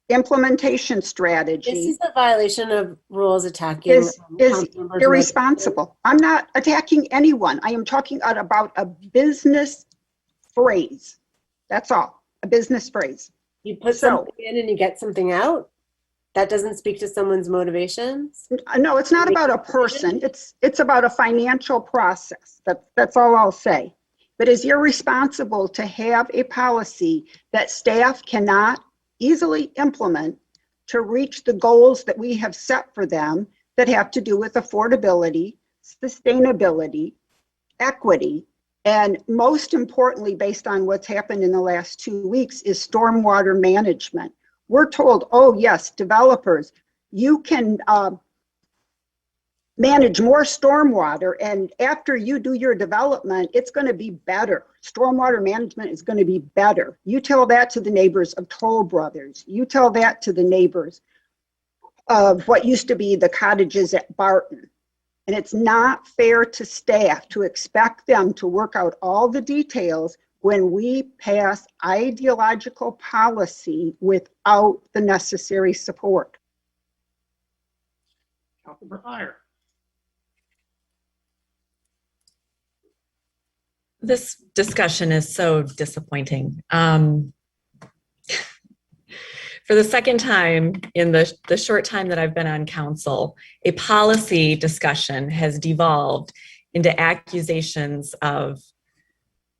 implementation strategy, This is a violation of rules attacking is council irresponsible. I'm not attacking anyone. I am talking about a business phrase. That's all, a business phrase. You put something in and you get something out? That doesn't speak to someone's motivations? No, it's not about a person. It's about a financial process. That's all I'll say. But it's irresponsible to have a policy that staff cannot easily implement to reach the goals that we have set for them that have to do with affordability, sustainability, equity, and most importantly, based on what's happened in the last 2 weeks, is stormwater management. We're told, oh yes, developers, you can manage more stormwater, and after you do your development, it's going to be better. Stormwater management is going to be better. You tell that to the neighbors of Toll Brothers. You tell that to the neighbors of what used to be the cottages at Barton. And it's not fair to staff to expect them to work out all the details when we pass ideological policy without the necessary support. Councilmember Iyer. This discussion is so disappointing. For the second time in the short time that I've been on council, a policy discussion has devolved into accusations of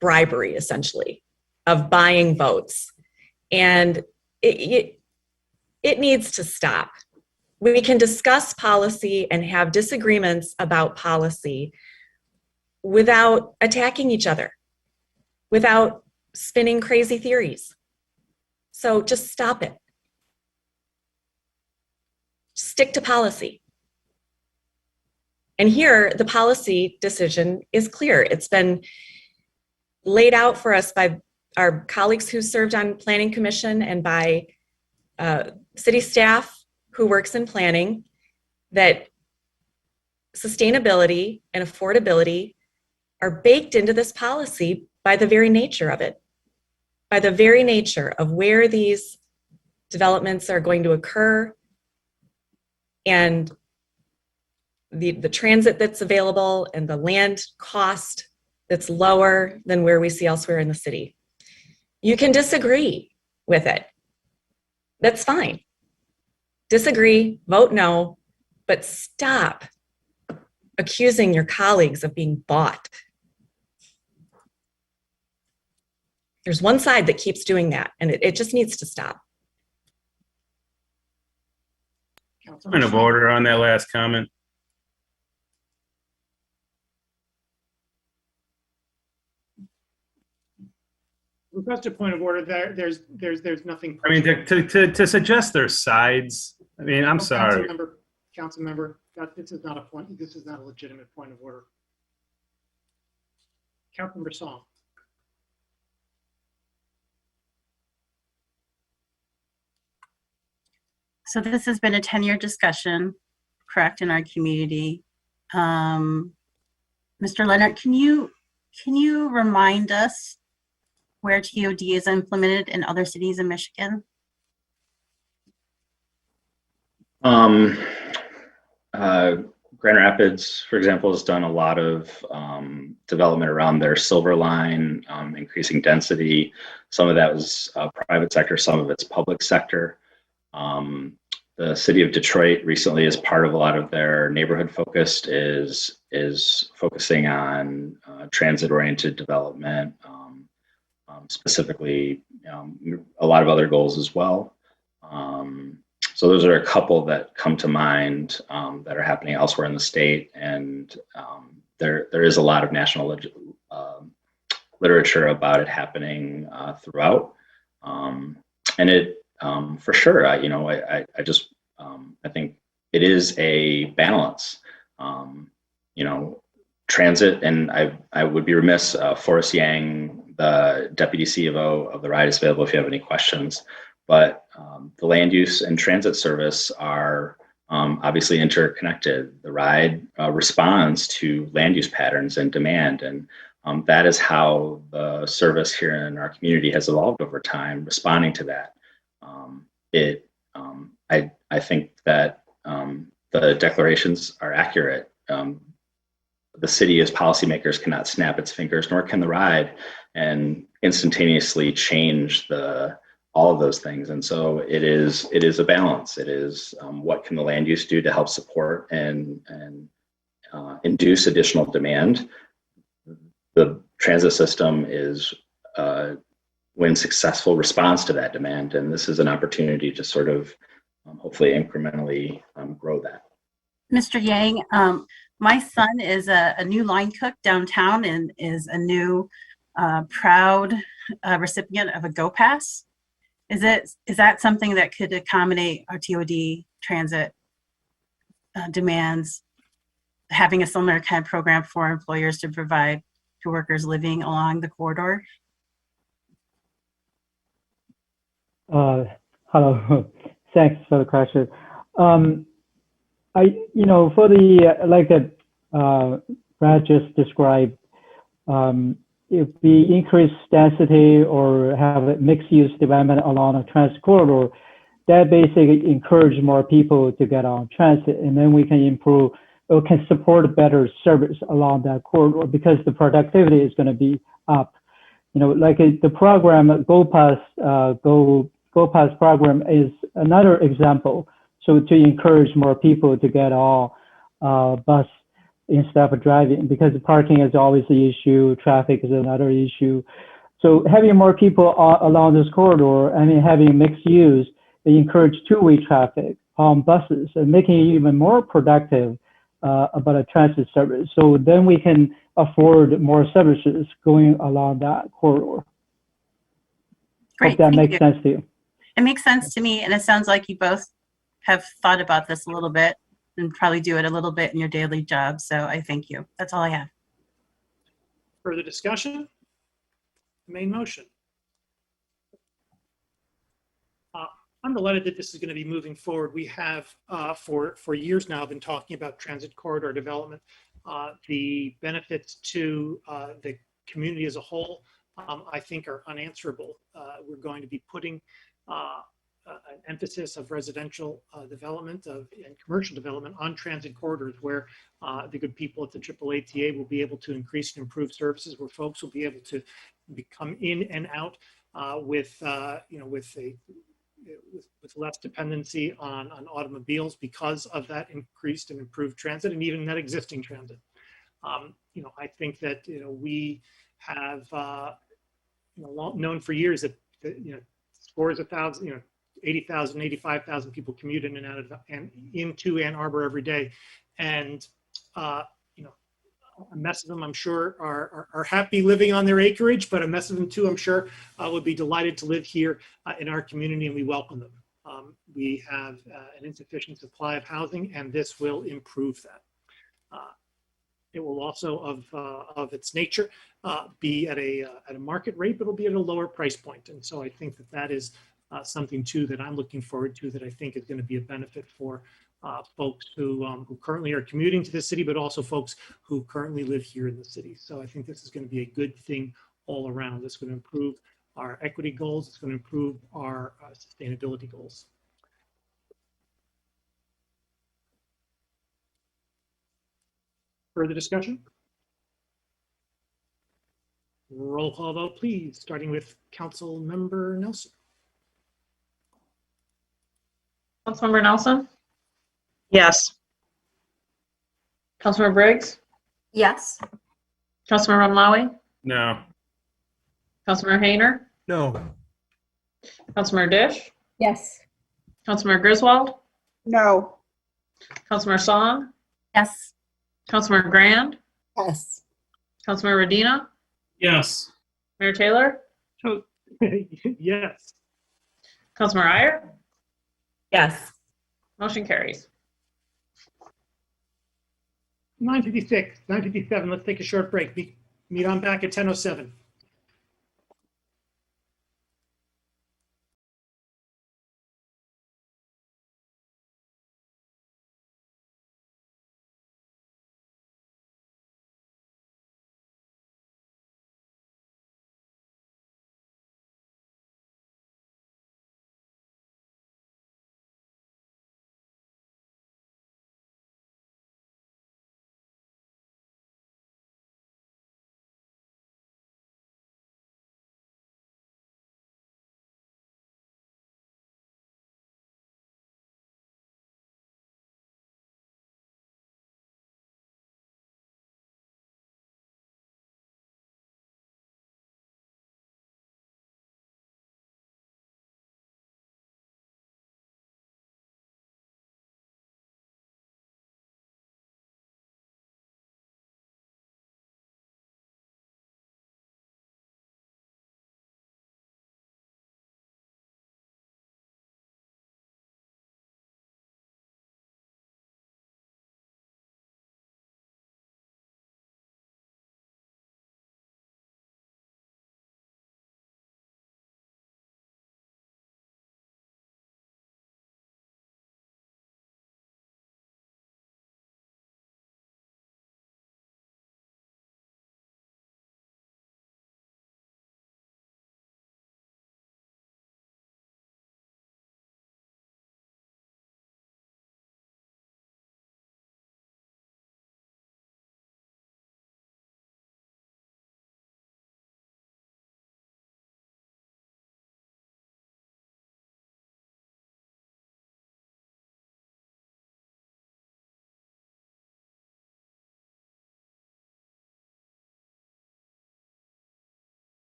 bribery, essentially, of buying votes. And it needs to stop. We can discuss policy and have disagreements about policy without attacking each other, without spinning crazy theories. So just stop it. Stick to policy. And here, the policy decision is clear. It's been laid out for us by our colleagues who served on Planning Commission and by city staff who works in planning, that sustainability and affordability are baked into this policy by the very nature of it, by the very nature of where these developments are going to occur and the transit that's available and the land cost that's lower than where we see elsewhere in the city. You can disagree with it. That's fine. Disagree, vote no, but stop accusing your colleagues of being bought. There's one side that keeps doing that, and it just needs to stop. Point of order on that last comment. Request a point of order. There's nothing. I mean, to suggest their sides. I mean, I'm sorry. Council member, this is not a point. This is not a legitimate point of order. Councilmember Song. So this has been a 10-year discussion, correct, in our community. Mr. Leonard, can you remind us where TOD is implemented in other cities in Michigan? Grand Rapids, for example, has done a lot of development around their Silver Line, increasing density. Some of that was private sector, some of it's public sector. The city of Detroit recently, as part of a lot of their neighborhood focused, is focusing on transit-oriented development, specifically a lot of other goals as well. So those are a couple that come to mind that are happening elsewhere in the state, and there is a lot of national literature about it happening throughout, and it for sure. I just I think it is a balance. Transit, and I would be remiss. Forrest Yang, the deputy CFO of the RIDE, is available if you have any questions. But the land use and transit service are obviously interconnected. The RIDE responds to land use patterns and demand, and that is how the service here in our community has evolved over time, responding to that. I think that the declarations are accurate. The city as policymakers cannot snap its fingers, nor can the RIDE, and instantaneously change all of those things. And so it is a balance. It is what can the land use do to help support and induce additional demand. The transit system is, when successful, responds to that demand, and this is an opportunity to sort of hopefully incrementally grow that. Mr. Yang, my son is a new line cook downtown and is a new proud recipient of a Go Pass. Is that something that could accommodate our TOD transit demands, having a similar kind of program for employers to provide to workers living along the corridor? Hello, thanks for the question. For the like that Brad just described, if we increase density or have a mixed-use development along a transit corridor, that basically encourages more people to get on transit, and then we can improve or can support better service along that corridor because the productivity is going to be up. Like the program Go Pass program is another example. So to encourage more people to get on bus instead of driving, because parking is always the issue, traffic is another issue. So having more people along this corridor, having mixed use, they encourage two-way traffic on buses and making it even more productive about a transit service. So then we can afford more services going along that corridor. Great, hope that thank makes you. sense to you. It makes sense to me, and it sounds like you both have thought about this a little bit and probably do it a little bit in your daily job. So I thank you. That's all I have. Further discussion? Main motion. I'm delighted that this is going to be moving forward. We have for years now been talking about transit corridor development. The benefits to the community as a whole, I think, are unanswerable. We're going to be putting an emphasis of residential development and commercial development on transit corridors, where the good people at the AAATA will be able to increase and improve services, where folks will be able to come in and out with less dependency on automobiles because of that increased and improved transit, and even that existing transit. I think that we have known for years that scores of thousands, 80,000, 85,000 people commute in and out of and into Ann Arbor every day, and a mess of them, I'm sure, are happy living on their acreage, but a mess of them too, I'm sure, would be delighted to live here in our community, and we welcome them. We have an insufficient supply of housing, and this will improve that. It will also, of its nature, be at a market rate, but it'll be at a lower price point. And so I think that is something too that I'm looking forward to, that I think is going to be a benefit for folks who currently are commuting to the city, but also folks who currently live here in the city. So I think this is going to be a good thing all around. It's going to improve our equity goals. It's going to improve our sustainability goals. Further discussion? Roll call vote, please, starting with Council Member Nelson. Councilmember Nelson, Yes. Councilmember Briggs, Yes. Councilmember Rumlawi, No. Councilmember Hayner, No. Councilmember Dish, Yes. Councilmember Griswold, No. Councilmember Song, Yes. Councilmember Grand, Yes. Councilmember Medina, Yes. Mayor Taylor, So, yes. Councilmember Iyer, Yes. motion carries. 9:56, 9:57, let's take a short break. Meet on back at 10:07.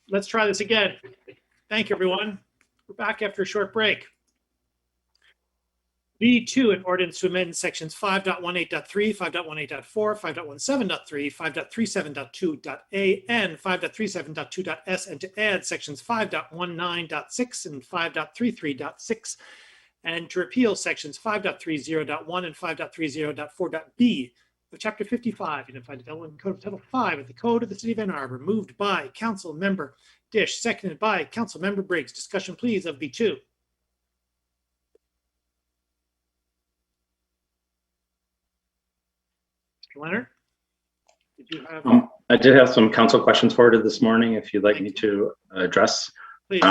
Let's try this again. Thank you, everyone. We're back after a short break. B2, an ordinance to amend sections 5.18.3, 5.18.4, 5.17.3, 5.37.2.a, and 5.37.2.s, and to add sections 5.19.6 and 5.33.6, and to repeal sections 5.30.1 and 5.30.4.b of Chapter 55, Unified Development Code of Title 5 of the Code of the City of Ann Arbor, moved by Council Member Dish, seconded by Council Member Briggs. Discussion, please, of B2. Mr. Leonard, did you have? I did have some council questions forwarded this morning, if you'd like me to address. Please.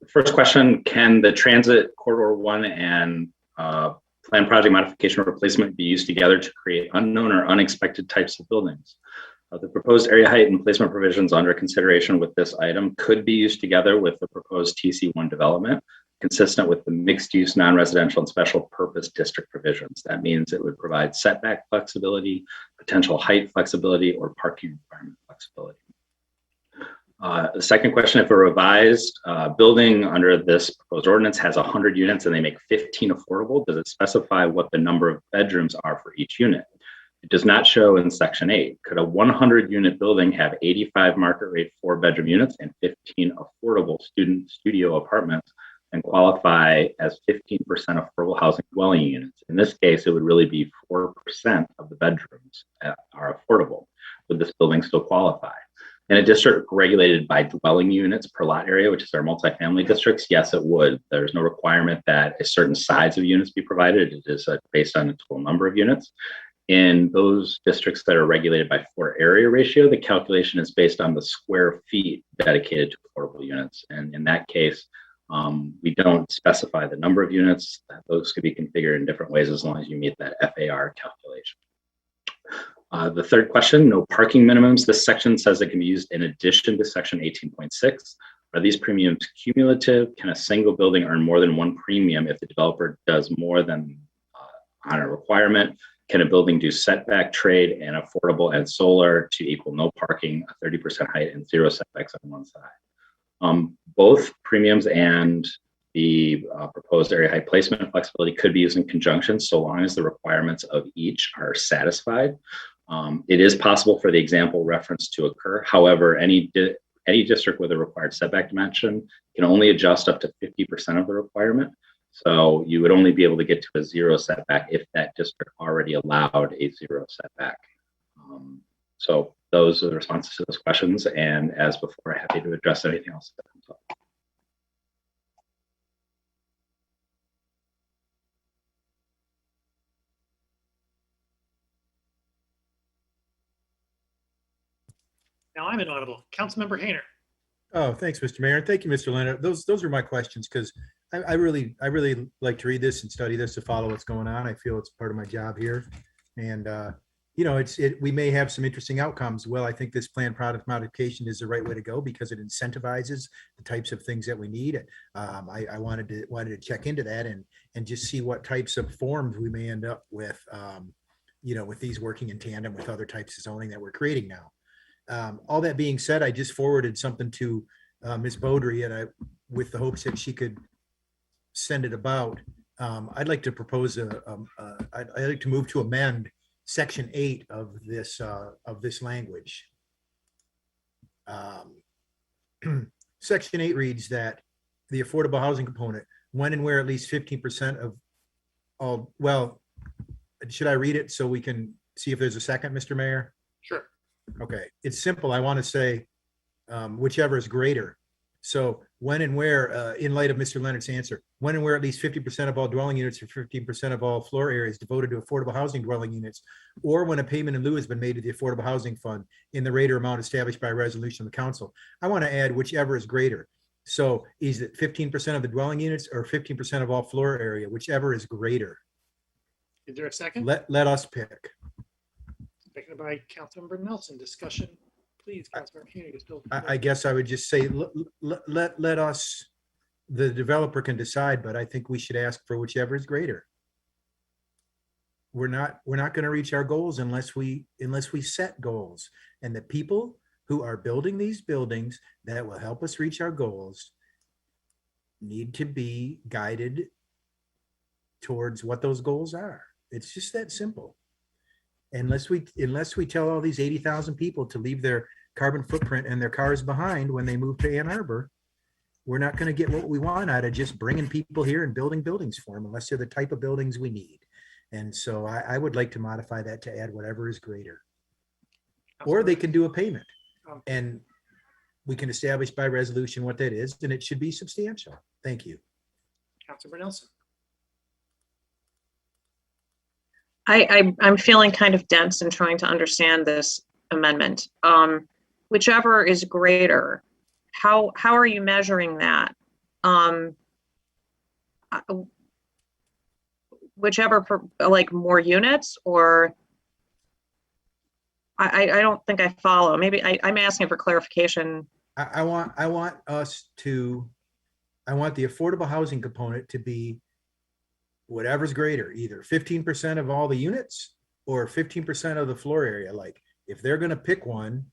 First question, can the Transit Corridor 1 and Plan Project Modification or Replacement be used together to create unknown or unexpected types of buildings? The proposed area height and placement provisions under consideration with this item could be used together with the proposed TC1 development, consistent with the mixed-use, non-residential, and special purpose district provisions. That means it would provide setback flexibility, potential height flexibility, or parking requirement flexibility. The second question, if a revised building under this proposed ordinance has 100 units and they make 15 affordable, does it specify what the number of bedrooms are for each unit? It does not show in section 8. Could a 100 unit building have 85 market rate 4-bedroom units and 15 affordable student studio apartments and qualify as 15% affordable housing dwelling units? In this case, it would really be 4% of the bedrooms are affordable. Would this building still qualify? In a district regulated by dwelling units per lot area, which is our multifamily districts, yes, it would. There's no requirement that a certain size of units be provided. It is based on the total number of units. In those districts that are regulated by floor area ratio, the calculation is based on the square feet dedicated to affordable units. And in that case, we don't specify the number of units. Those could be configured in different ways as long as you meet that FAR calculation. The third question, no parking minimums. This section says it can be used in addition to section 18.6. Are these premiums cumulative? Can a single building earn more than one premium if the developer does more than on a requirement? Can a building do setback, trade, and affordable and solar to equal no parking, a 30% height, and 0 setbacks on one side? Both premiums and the proposed area height placement and flexibility could be used in conjunction so long as the requirements of each are satisfied. It is possible for the example reference to occur. However, any district with a required setback dimension can only adjust up to 50% of the requirement. So you would only be able to get to a 0 setback if that district already allowed a 0 setback. So those are the responses to those questions. And as before, I'm happy to address anything else that comes up. Now I'm inaudible. Councilmember Hayner. Oh, thanks, Mr. Mayor. Thank you, Mr. Leonard. Those are my questions because I really like to read this and study this to follow what's going on. I feel it's part of my job here. And, you know, we may have some interesting outcomes. Well, I think this planned product modification is the right way to go because it incentivizes the types of things that we need. I wanted to check into that and just see what types of forms we may end up with, you know, with these working in tandem with other types of zoning that we're creating now. All that being said, I just forwarded something to Ms. Beaudry, and with the hopes that she could send it about. I'd like to propose I'd like to move to amend section 8 of this language. Section 8 reads that the affordable housing component, when and where at least 15% of all. Well, should I read it so we can see if there's a second, Mr. Mayor? Sure. Okay, it's simple. I want to say whichever is greater. So when and where, in light of Mr. Leonard's answer, when and where at least 50% of all dwelling units or 15% of all floor areas devoted to affordable housing dwelling units, or when a payment in lieu has been made to the Affordable Housing Fund in the rate or amount established by a resolution of the council. I want to add whichever is greater. So is it 15% of the dwelling units or 15% of all floor area, whichever is greater? Is there a second? Let us pick. Seconded by Councilmember Nelson. Discussion, please. Councilmember Koenig is still. I guess I would just say let us, the developer can decide, but I think we should ask for whichever is greater. We're not going to reach our goals unless we set goals, and the people who are building these buildings that will help us reach our goals need to be guided towards what those goals are. It's just that simple. Unless we tell all these 80,000 people to leave their carbon footprint and their cars behind when they move to Ann Arbor, we're not going to get what we want out of just bringing people here and building buildings for them, unless they're the type of buildings we need. And so I would like to modify that to add whatever is greater. Or they can do a payment, and we can establish by resolution what that is, and it should be substantial. Thank you. Councilor Nelson. I'm feeling kind of dense in trying to understand this amendment. Whichever is greater, how are you measuring that? Whichever, like more units, or I don't think I follow. Maybe I'm asking for clarification. I want the affordable housing component to be whatever's greater, either 15% of all the units or 15% of the floor area. Like, if they're going to pick one,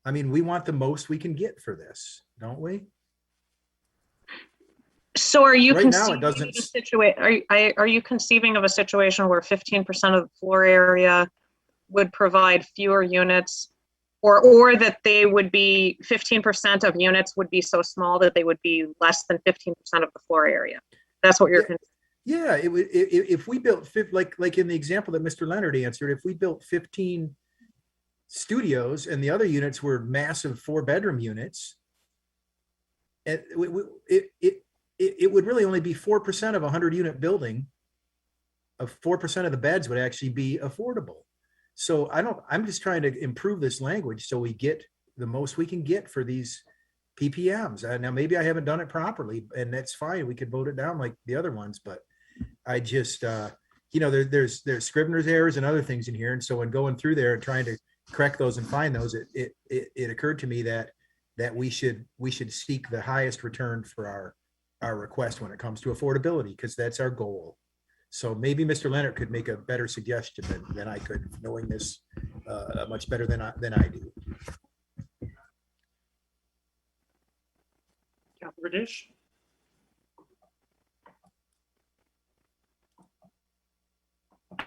I mean, we want the most we can get for this, don't we? So are you Right now, conceiving it doesn't. of a are you conceiving of a situation where 15% of the floor area would provide fewer units, or that they would be 15% of units would be so small that they would be less than 15% of the floor area? That's what you're Yeah, it would. If we built like in the example that Mr. Leonard answered, if we built 15 studios and the other units were massive 4-bedroom units, it would really only be 4% of a 100-unit building. Of 4% of the beds would actually be affordable. So I'm just trying to improve this language so we get the most we can get for these PPMs. Now, maybe I haven't done it properly, and that's fine. We could vote it down like the other ones, but I just, there's Scrivener's errors and other things in here. And so when going through there and trying to correct those and find those, it occurred to me that we should seek the highest return for our request when it comes to affordability, because that's our goal. So maybe Mr. Leonard could make a better suggestion than I could, knowing this much better than I do. Councilor Dish.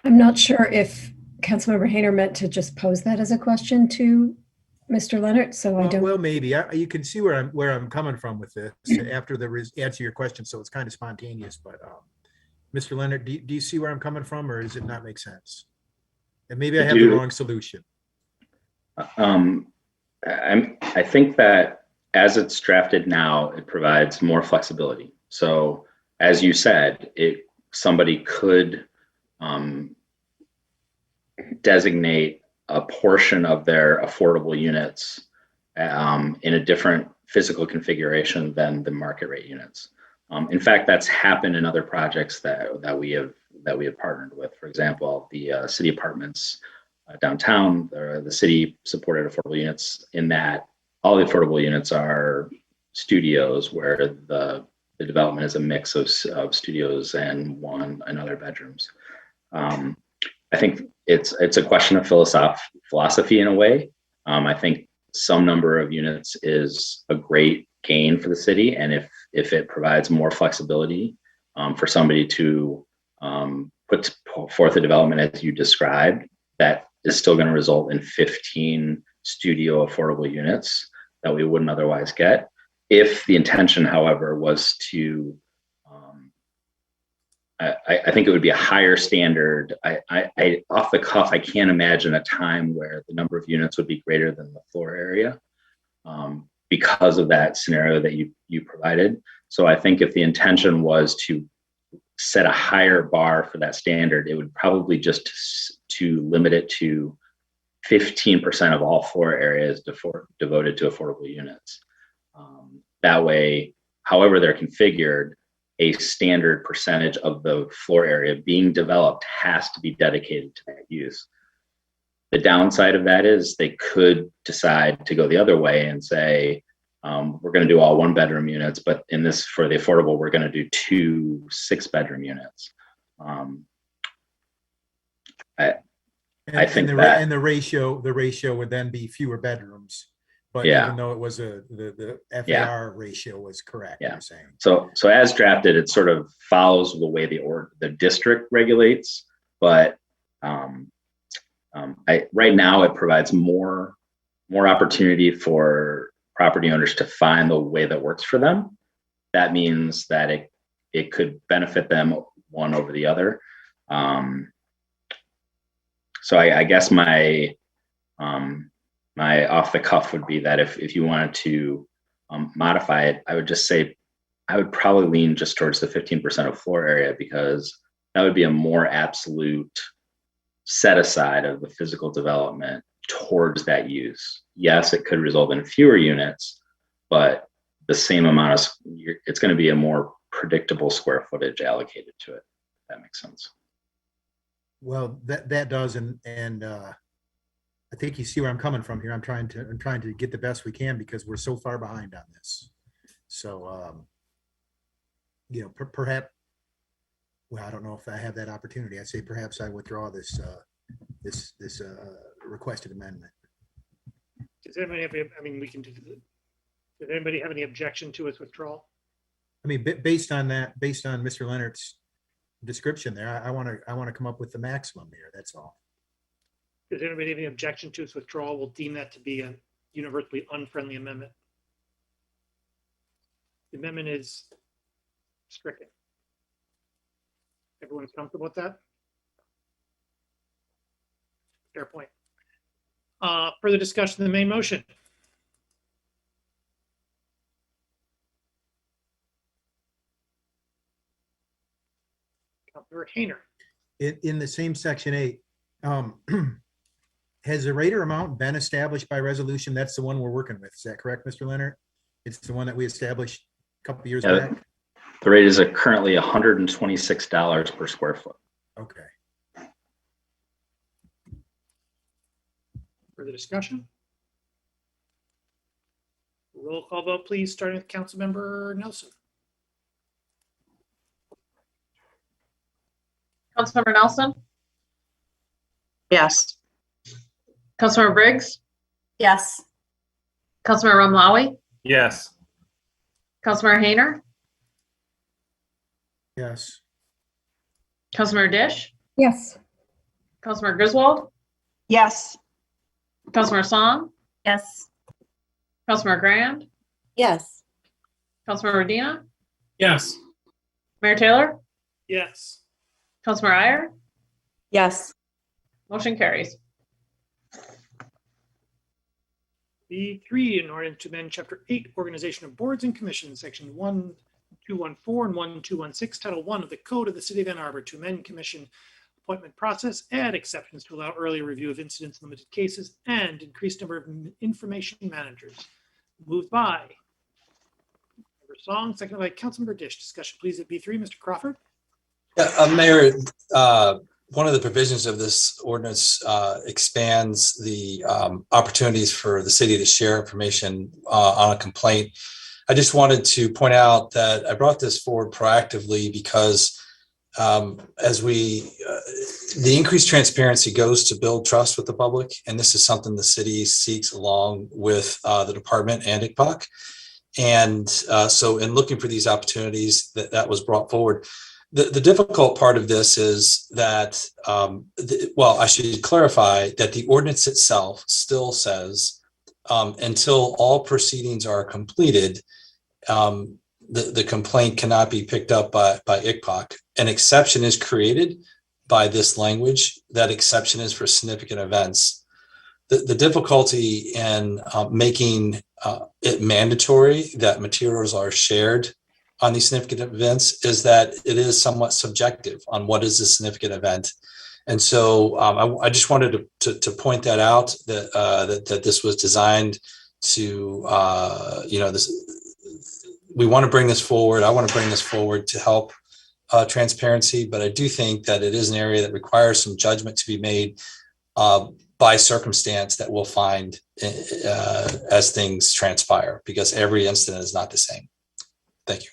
I'm not sure if Councilmember Hayner meant to just pose that as a question to Mr. Leonard, so I don't. Well, maybe you can see where I'm coming from with this after the answer your question. So it's kind of spontaneous, but Mr. Leonard, do you see where I'm coming from, or does it not make sense? And maybe I have the wrong solution. I think that as it's drafted now, it provides more flexibility. So as you said, somebody could designate a portion of their affordable units in a different physical configuration than the market rate units. In fact, that's happened in other projects that we have partnered with. For example, the city apartments downtown, the city supported affordable units, in that all the affordable units are studios where the development is a mix of studios and other bedrooms. I think it's a question of philosophy in a way. I think some number of units is a great gain for the city, and if it provides more flexibility for somebody to put forth a development as you described, that is still going to result in 15 studio affordable units that we wouldn't otherwise get. If the intention, however, was to, I think it would be a higher standard. I off the cuff, I can't imagine a time where the number of units would be greater than the floor area because of that scenario that you provided. So I think if the intention was to set a higher bar for that standard, it would probably just to limit it to 15% of all floor areas devoted to affordable units. That way, however they're configured, a standard percentage of the floor area being developed has to be dedicated to that use. The downside of that is they could decide to go the other way and say, we're going to do all 1-bedroom units, but for the affordable, we're going to do 2 6-bedroom units. I think the ratio would then be fewer bedrooms But Yeah. even though it was the FAR Yeah. ratio was correct, Yeah. you're saying. So as drafted, it sort of follows the way the district regulates, but right now it provides more opportunity for property owners to find the way that works for them. That means that it could benefit them one over the other. So I guess my off the cuff would be that if you wanted to modify it, I would just say I would probably lean just towards the 15% of floor area, because that would be a more absolute set aside of the physical development towards that use. Yes, it could result in fewer units, but the same amount of, it's going to be a more predictable square footage allocated to it, if that makes sense. Well, that does, and I think you see where I'm coming from here. I'm trying to get the best we can because we're so far behind on this. So, perhaps, well, I don't know if I have that opportunity. I say perhaps I withdraw this requested amendment. Does anybody have, we can do, does anybody have any objection to its withdrawal? I mean, based on Mr. Leonard's description there, I want to come up with the maximum here. That's all. Does anybody have any objection to its withdrawal? We'll deem that to be a universally unfriendly amendment. The amendment is stricken. Everyone's comfortable with that? Fair point. Further discussion of the main motion. Councilor Hayner. In the same section 8, has the rate or amount been established by resolution? That's the one we're working with. Is that correct, Mr. Leonard? It's the one that we established a couple of years back. The rate is currently $126 per square foot. Okay. Further discussion? Roll call vote, please, starting with Councilmember Nelson. Councilmember Nelson, Yes. Councilmember Briggs, Yes. Councilmember Ramlawi, Yes. Councilmember Hayner, Yes. Councilmember Dish, Yes. Councilmember Griswold, Yes. Councilmember Song, Yes. Councilmember Grand, Yes. Councilmember Medina, Yes. Mayor Taylor, Yes. Councilmember Iyer, Yes. motion carries. B3, an ordinance to amend Chapter 8, Organization of Boards and Commissions, Section 1214 and 1216, Title 1 of the Code of the City of Ann Arbor, to amend commission appointment process, add exceptions to allow early review of incidents in limited cases, and increased number of information managers. Moved by Member Song, seconded by Councilmember Dish. Discussion, please, at B3. Mr. Crawford. Mayor, one of the provisions of this ordinance expands the opportunities for the city to share information on a complaint. I just wanted to point out that I brought this forward proactively because the increased transparency goes to build trust with the public, and this is something the city seeks along with the department and ICPOC. And so in looking for these opportunities, that was brought forward. The difficult part of this is that, well, I should clarify that the ordinance itself still says until all proceedings are completed, the complaint cannot be picked up by ICPOC. An exception is created by this language. That exception is for significant events. The difficulty in making it mandatory that materials are shared on these significant events is that it is somewhat subjective on what is a significant event. And so I just wanted to point that out, that this was designed to, we want to bring this forward. I want to bring this forward to help transparency, but I do think that it is an area that requires some judgment to be made by circumstance that we'll find as things transpire, because every incident is not the same. Thank you.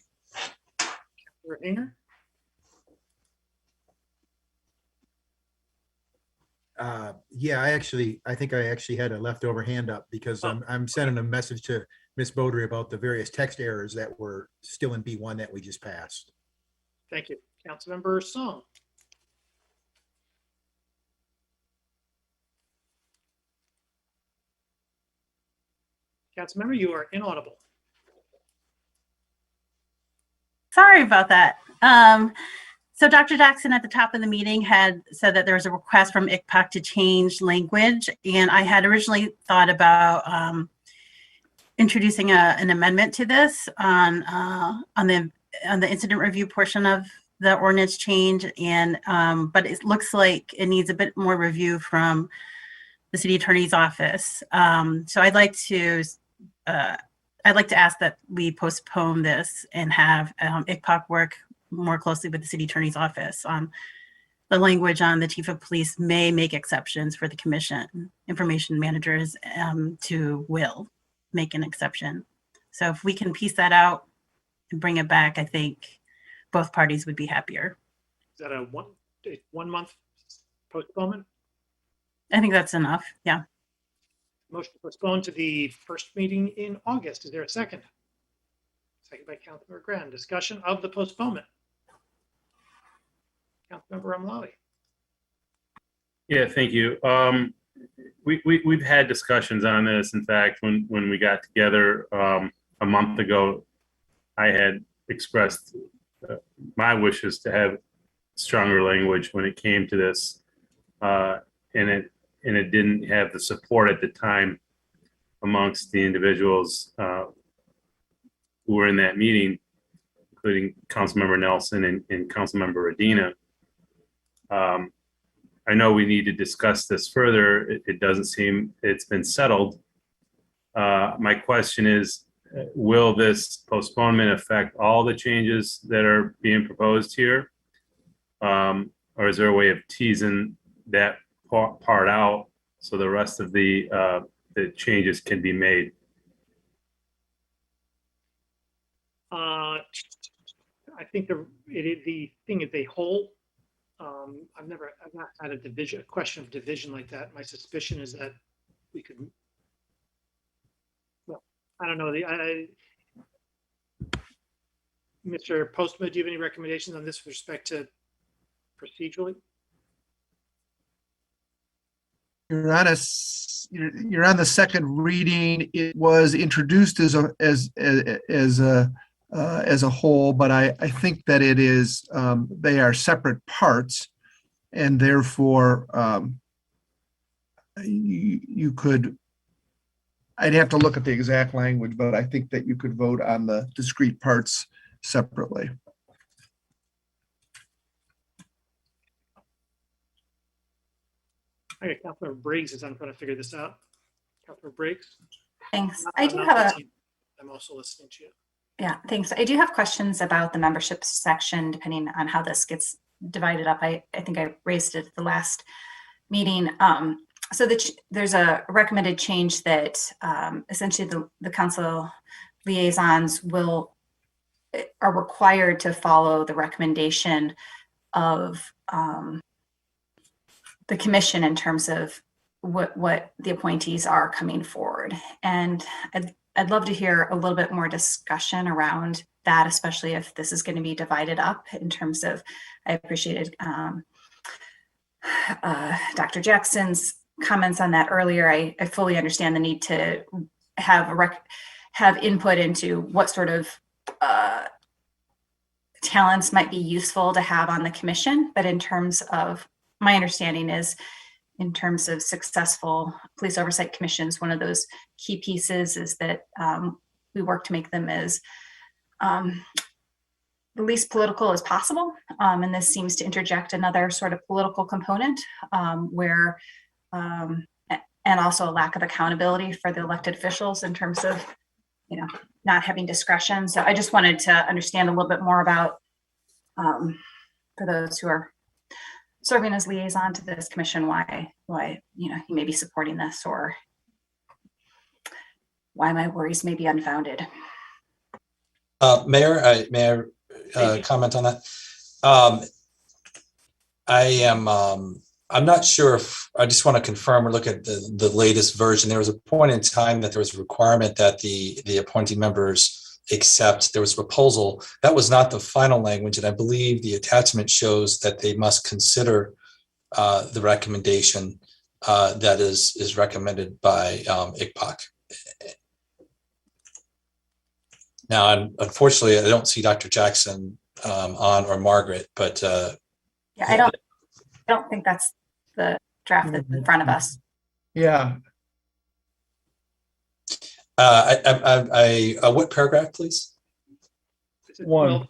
Yeah, I think I actually had a leftover hand up because I'm sending a message to Ms. Beaudry about the various text errors that were still in B1 that we just passed. Thank you. Councilmember Song. Councilmember, you are inaudible. Sorry about that. So Dr. Jackson at the top of the meeting had said that there was a request from ICPOC to change language, and I had originally thought about introducing an amendment to this on the incident review portion of the ordinance change, and but it looks like it needs a bit more review from the city attorney's office. So I'd like to ask that we postpone this and have ICPOC work more closely with the city attorney's office on the language on the chief of police may make exceptions for the commission. Information managers to will make an exception. So if we can piece that out and bring it back, I think both parties would be happier. Is that a 1 month postponement? I think that's enough. Yeah. Motion to postpone to the first meeting in August. Is there a second? Second by Councilmember Grand. Discussion of the postponement. Councilmember Amlali. Yeah, thank you. We've had discussions on this. In fact, when we got together a month ago, I had expressed my wishes to have stronger language when it came to this, and it didn't have the support at the time amongst the individuals who were in that meeting, including Councilmember Nelson and Councilmember Adina. I know we need to discuss this further. It doesn't seem it's been settled. My question is, will this postponement affect all the changes that are being proposed here? Or is there a way of teasing that part out so the rest of the changes can be made? I think the thing is a whole. I've not had a question of division like that. My suspicion is that we could, well, I don't know. Mr. Postma, do you have any recommendations on this with respect to procedurally? You're on the second reading. It was introduced as a whole, but I think that it is they are separate parts, and therefore you could. I'd have to look at the exact language, but I think that you could vote on the discrete parts separately. Okay, Councilor Briggs is on trying to figure this out. Councilor Briggs. Thanks. I do have I'm also listening to you. Yeah, thanks. I do have questions about the membership section, depending on how this gets divided up. I think I raised it at the last meeting. So there's a recommended change that essentially the council liaisons are required to follow the recommendation of the commission in terms of what the appointees are coming forward. And I'd love to hear a little bit more discussion around that, especially if this is going to be divided up in terms of, I appreciated Dr. Jackson's comments on that earlier. I fully understand the need to have input into what sort of talents might be useful to have on the commission. But in terms of, my understanding is, in terms of successful police oversight commissions, one of those key pieces is that we work to make them as the least political as possible. And this seems to interject another sort of political component where, and also a lack of accountability for the elected officials in terms of, not having discretion. So I just wanted to understand a little bit more about, for those who are serving as liaison to this commission, why he may be supporting this, or why my worries may be unfounded. Mayor, may I comment on that? I am I'm not sure if, I just want to confirm or look at the latest version. There was a point in time that there was a requirement that the appointing members accept. There was a proposal. That was not the final language. And I believe the attachment shows that they must consider the recommendation that is recommended by ICPOC. Now, unfortunately, I don't see Dr. Jackson on, or Margaret, but Yeah, I don't think that's the draft that's in front of us. Yeah, what paragraph, please? Is it One.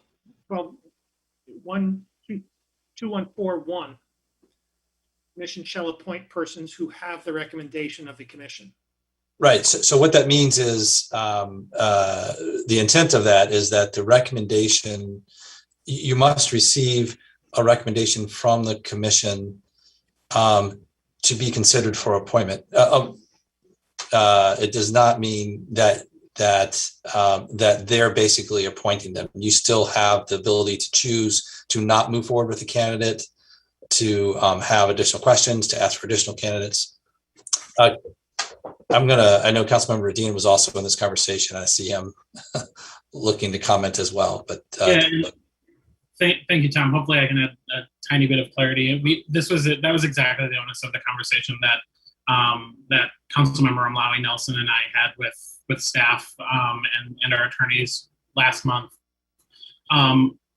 2141. Commission shall appoint persons who have the recommendation of the commission. Right. So what that means is the intent of that is that the recommendation, you must receive a recommendation from the commission to be considered for appointment. It does not mean that they're basically appointing them. You still have the ability to choose to not move forward with a candidate, to have additional questions, to ask for additional candidates. I know Councilmember Dean was also in this conversation. I see him looking to comment as well, but. Thank you, Tom. Hopefully I can add a tiny bit of clarity. That was exactly the onus of the conversation that that Councilmember Umlawi Nelson and I had with staff and our attorneys last month.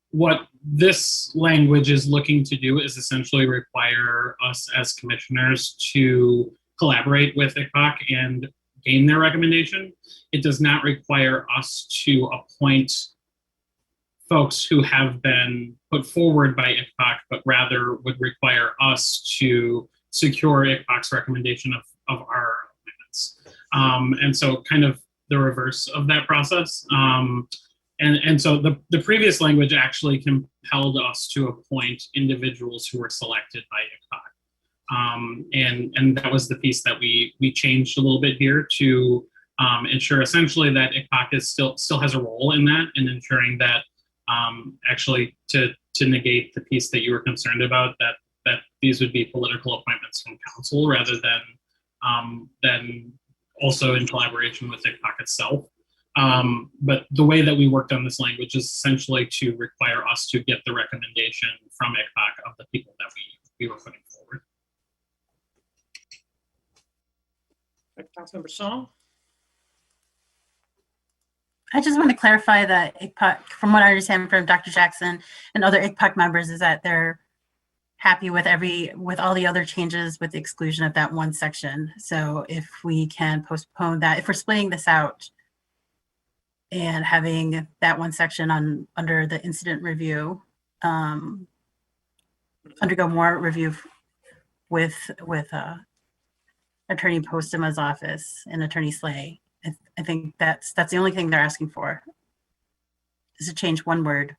What this language is looking to do is essentially require us as commissioners to collaborate with ICPOC and gain their recommendation. It does not require us to appoint folks who have been put forward by ICPOC, but rather would require us to secure ICPOC's recommendation of our appointments. And so kind of the reverse of that process. And so the previous language actually compelled us to appoint individuals who were selected by ICPOC. And that was the piece that we changed a little bit here to ensure essentially that ICPOC is still has a role in that, and ensuring that actually to negate the piece that you were concerned about, that these would be political appointments from council rather than also in collaboration with ICPOC itself. But the way that we worked on this language is essentially to require us to get the recommendation from ICPOC of the people that we were putting forward. Councilmember Song. I just want to clarify that ICPOC, from what I understand from Dr. Jackson and other ICPOC members, is that they're happy with all the other changes with the exclusion of that one section. So if we can postpone that, if we're splitting this out and having that one section under the incident review, undergo more review with Attorney Postema's office and Attorney Slay. I think that's the only thing they're asking for, is to change one word.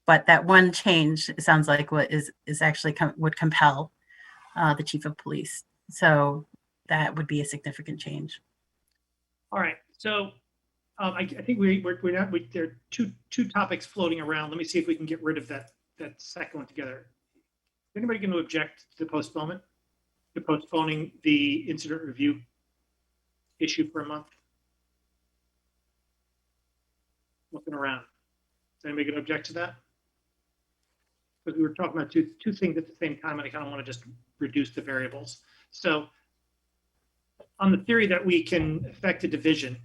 But that one change, it sounds like what is actually would compel the chief of police. So that would be a significant change. All right. So I think we're not. There are two topics floating around. Let me see if we can get rid of that second one together. Is anybody going to object to the postponement? To postponing the incident review issue for a month? Looking around. Is anybody going to object to that? Because we were talking about two things at the same time, and I kind of want to just reduce the variables. So on the theory that we can affect a division,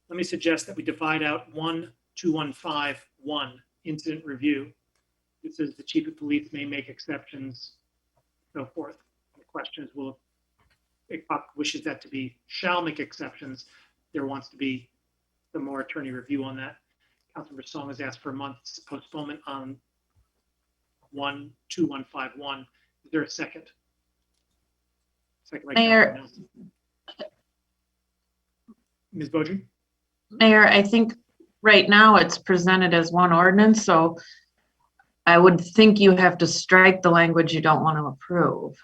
let me suggest that we divide out 12151 incident review. It says the chief of police may make exceptions, so forth. The question is, will ICPOC wishes that to be shall make exceptions? There wants to be some more attorney review on that. Councilmember Song has asked for a month's postponement on 12151. Is there a second? Second by Mayor. Ms. Beaudry? Mayor, I think right now it's presented as one ordinance, so I would think you have to strike the language you don't want to approve.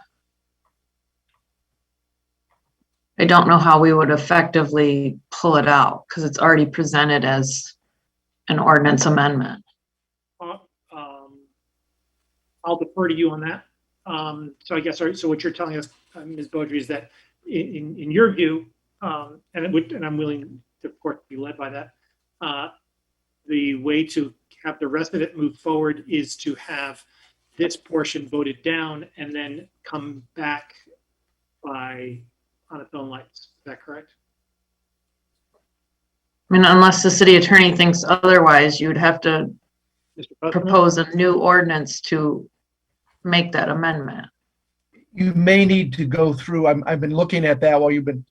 I don't know how we would effectively pull it out because it's already presented as an ordinance amendment. I'll defer to you on that. So I guess, so what you're telling us, Ms. Beaudry, is that in your view, and I'm willing to, of course, be led by that, the way to have the rest of it move forward is to have this portion voted down and then come back on its own lights. Is that correct? I mean, unless the city attorney thinks otherwise, you would have to propose a new ordinance to make that amendment. You may need to go through, I've been looking at that while you've been,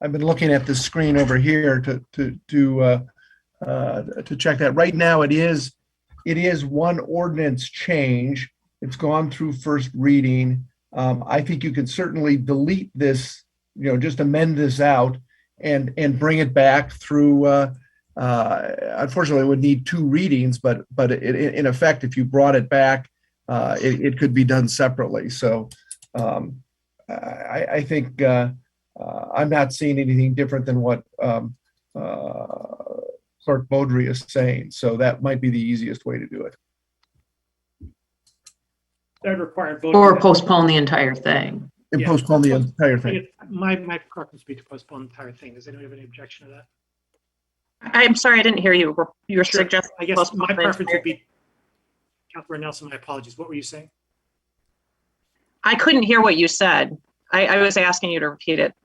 I've been looking at the screen over here to check that. Right now, it is one ordinance change. It's gone through first reading. I think you could certainly delete this, just amend this out and bring it back through, unfortunately, it would need 2 readings, but in effect, if you brought it back, it could be done separately. So I think I'm not seeing anything different than what Clerk Beaudry is saying. So that might be the easiest way to do it. That would require vote. Or postpone the entire thing. And postpone the entire thing. My preference would be to postpone the entire thing. Does anyone have any objection to that? I'm sorry, I didn't hear you. You were Sure. suggesting. I guess my preference would be, Councilor Nelson, my apologies. What were you saying? I couldn't hear what you said. I was asking you to repeat it.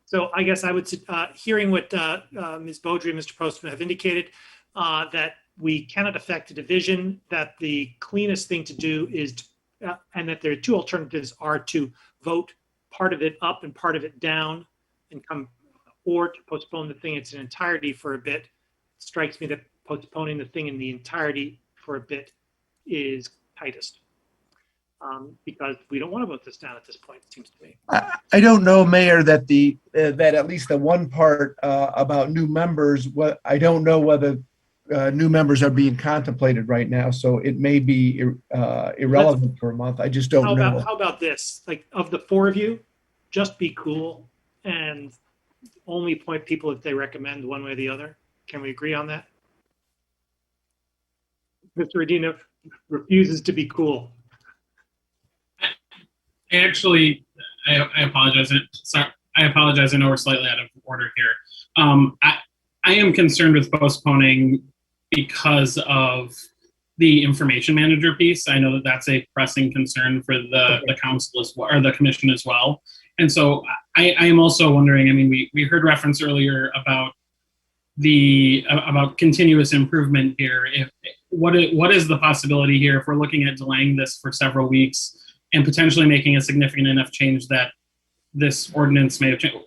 So I guess I would, hearing what Ms. Beaudry and Mr. Postman have indicated, that we cannot affect a division, that the cleanest thing to do is, and that there are 2 alternatives, are to vote part of it up and part of it down and or to postpone the thing in its entirety for a bit. It strikes me that postponing the thing in the entirety for a bit is tightest. Because we don't want to vote this down at this point, it seems to me. I don't know, Mayor, that that at least the one part about new members, I don't know whether new members are being contemplated right now, so it may be irrelevant for a month. I just don't know. How about this? Like, of the 4 of you, just be cool and only appoint people if they recommend one way or the other. Can we agree on that? Mr. Rodino refuses to be cool. Actually, I apologize. Sorry, I apologize. I know we're slightly out of order here. I am concerned with postponing because of the information manager piece. I know that that's a pressing concern for the council as well, or the commission as well. And so I am also wondering, I mean, we heard reference earlier about about continuous improvement here. What is the possibility here if we're looking at delaying this for several weeks and potentially making a significant enough change that this ordinance may have changed?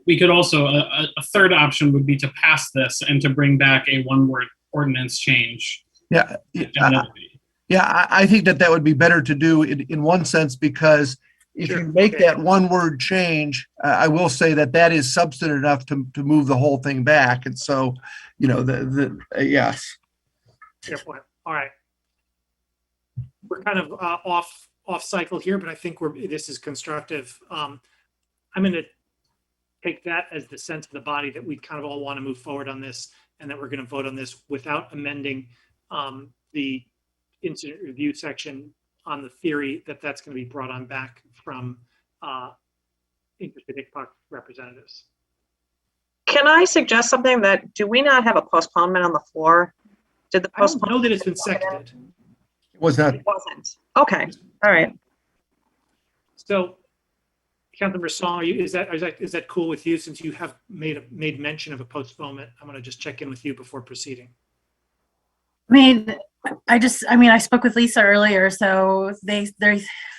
We could also, a third option would be to pass this and to bring back a 1-word ordinance change. Yeah, I think that would be better to do in one sense, because if you make that 1-word change, I will say that is substantive enough to move the whole thing back. And so, yes. Fair point. All right. We're kind of off cycle here, but I think this is constructive. I'm going to take that as the sense of the body that we kind of all want to move forward on this, and that we're going to vote on this without amending the incident review section, on the theory that that's going to be brought on back from interested ICPOC representatives. Can I suggest something? That do we not have a postponement on the floor? Did the postponement? I don't know that it's been seconded. It was not. It wasn't. Okay. All right. So, Councilmember Song, is that cool with you, since you have made mention of a postponement? I'm going to just check in with you before proceeding. I spoke with Lisa earlier, so they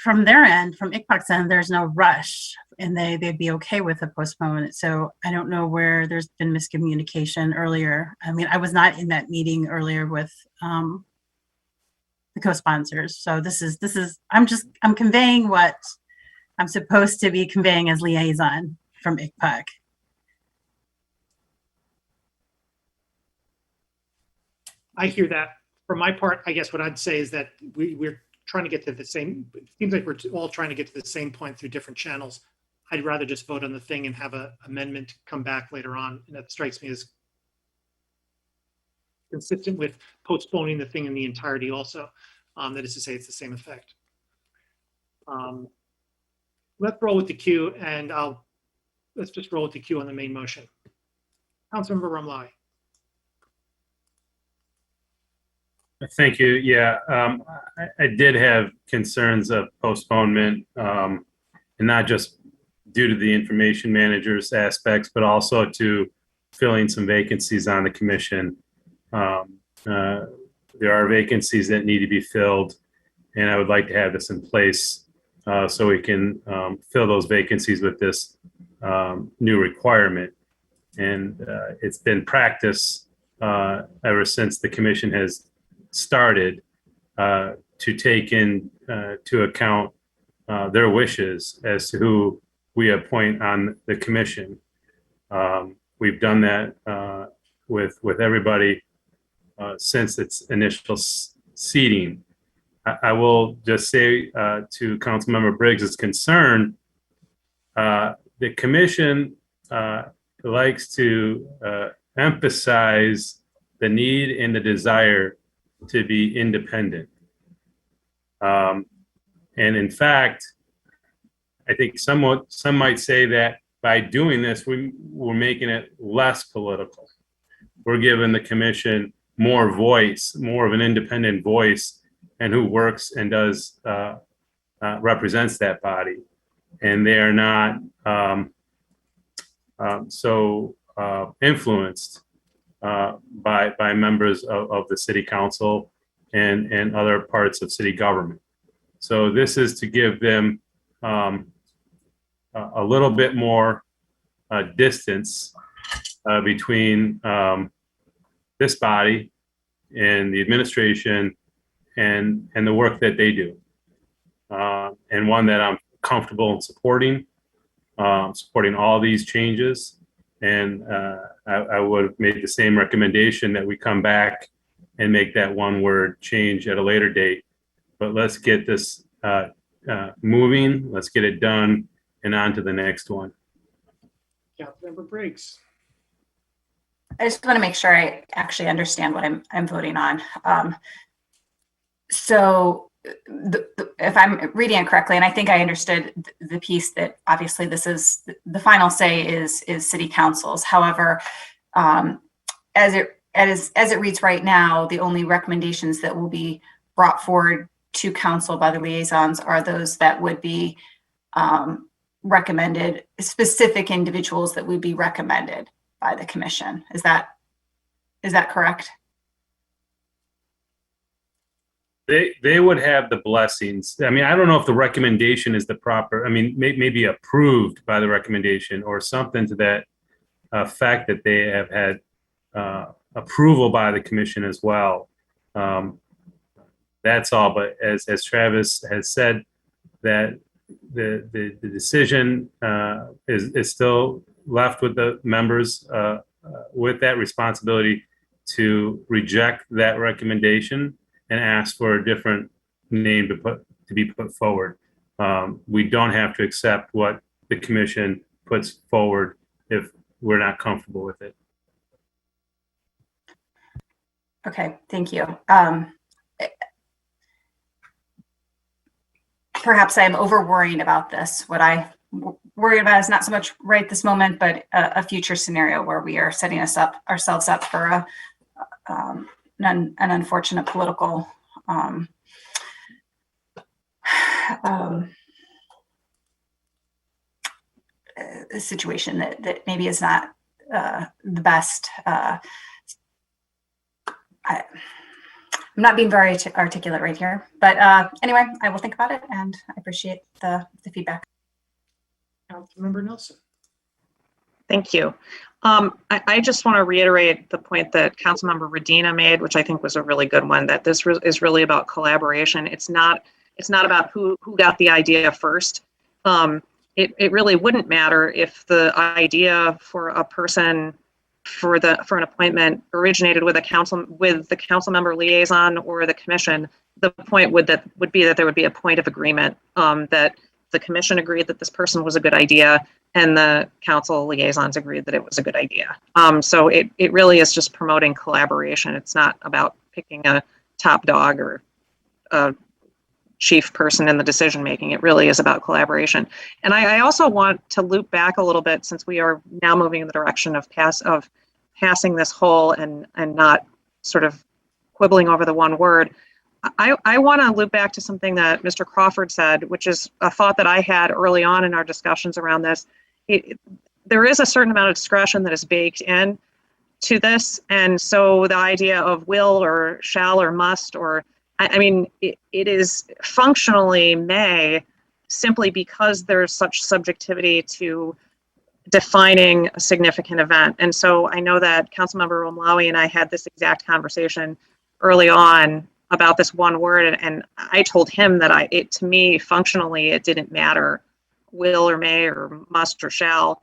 from their end, from ICPOC's end, there's no rush, and they'd be okay with a postponement. So I don't know where there's been miscommunication earlier. I mean, I was not in that meeting earlier with the co-sponsors. So I'm conveying what I'm supposed to be conveying as liaison from ICPOC. I hear that. For my part, I guess what I'd say is that we're trying to get to the same, it seems like we're all trying to get to the same point through different channels. I'd rather just vote on the thing and have an amendment come back later on. And that strikes me as consistent with postponing the thing in the entirety also. That is to say, it's the same effect. Let's roll with the queue, and let's just roll with the queue on the main motion. Councilmember Rumlai. Thank you. Yeah, I did have concerns of postponement, and not just due to the information managers aspects, but also to filling some vacancies on the commission. There are vacancies that need to be filled, and I would like to have this in place so we can fill those vacancies with this new requirement. And it's been practice ever since the commission has started to take in to account their wishes as to who we appoint on the commission. We've done that with everybody since its initial seating. I will just say to Councilmember Briggs' concern, the commission likes to emphasize the need and the desire to be independent. And in fact, I think some might say that by doing this, we're making it less political. We're giving the commission more voice, more of an independent voice, and who works and does represents that body. And they are not so influenced by members of the city council and other parts of city government. So this is to give them a little bit more distance between this body and the administration and the work that they do, and one that I'm comfortable in supporting all these changes. And I would have made the same recommendation that we come back and make that one word change at a later date. But let's get this moving, let's get it done, and on to the next one. Councilmember Briggs. I just want to make sure I actually understand what I'm voting on. So if I'm reading it correctly, and I think I understood the piece that obviously this is the final say is city council's. However, as it reads right now, the only recommendations that will be brought forward to council by the liaisons are those that would be recommended, specific individuals that would be recommended by the commission. Is that correct? They would have the blessings. I mean, I don't know if the recommendation is the proper, I mean, maybe approved by the recommendation or something to that effect, that they have had approval by the commission as well. That's all. But as Travis has said, that the decision is still left with the members with that responsibility to reject that recommendation and ask for a different name to be put forward. We don't have to accept what the commission puts forward if we're not comfortable with it. Okay, thank you. Perhaps I'm over worrying about this. What I worry about is not so much right this moment, but a future scenario where we are setting ourselves up for an unfortunate political situation that maybe is not the best. I'm not being very articulate right here, but anyway, I will think about it, and I appreciate the feedback. Councilmember Nelson. Thank you. I just want to reiterate the point that Councilmember Radina made, which I think was a really good one, that this is really about collaboration. It's not about who got the idea first. It really wouldn't matter if the idea for a person for an appointment originated with the council member liaison or the commission. The point would be that there would be a point of agreement, that the commission agreed that this person was a good idea and the council liaisons agreed that it was a good idea. So it really is just promoting collaboration. It's not about picking a top dog or a chief person in the decision making. It really is about collaboration. And I also want to loop back a little bit, since we are now moving in the direction of passing this whole and not sort of quibbling over the one word. I want to loop back to something that Mr. Crawford said, which is a thought that I had early on in our discussions around this. There is a certain amount of discretion that is baked in to this. And so the idea of will or shall or must, or I mean, it is functionally may, simply because there's such subjectivity to defining a significant event. And so I know that Councilmember Romlawi and I had this exact conversation early on about this one word, and I told him that to me, functionally, it didn't matter, will or may or must or shall,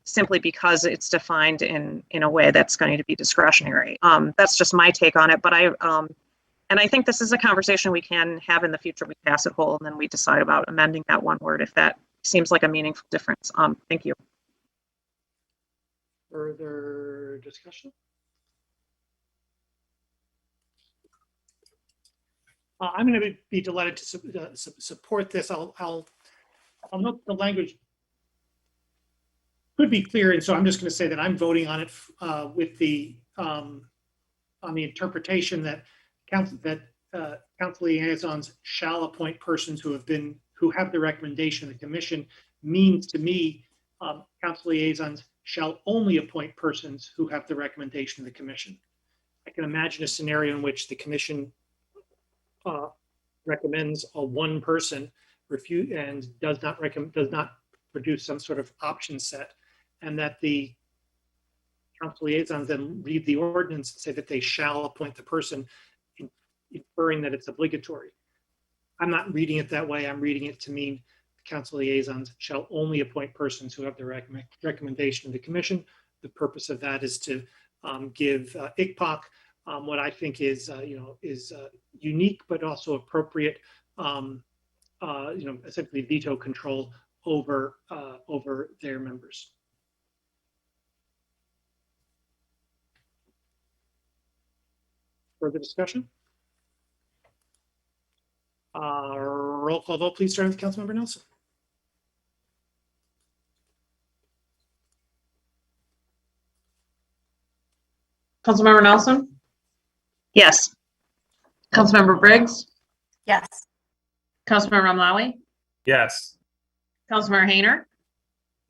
simply because it's defined in a way that's going to be discretionary. That's just my take on it, but and I think this is a conversation we can have in the future. We pass it whole, and then we decide about amending that one word if that seems like a meaningful difference. Thank you. Further discussion? I'm going to be delighted to support this. I'll note the language could be clear, and so I'm just going to say that I'm voting on it with the on the interpretation that council liaisons shall appoint persons who have the recommendation of the commission. Means to me, council liaisons shall only appoint persons who have the recommendation of the commission. I can imagine a scenario in which the commission recommends a one person, and does not produce some sort of option set, and that the council liaisons then read the ordinance and say that they shall appoint the person, inferring that it's obligatory. I'm not reading it that way. I'm reading it to mean council liaisons shall only appoint persons who have the recommendation of the commission. The purpose of that is to give ICPOC what I think is unique but also appropriate, essentially veto control over their members. Further discussion? Roll call vote, please, starting with Councilmember Nelson. Councilmember Nelson? Yes. Councilmember Briggs? Yes. Councilmember Romlawi? Yes. Councilmember Hayner?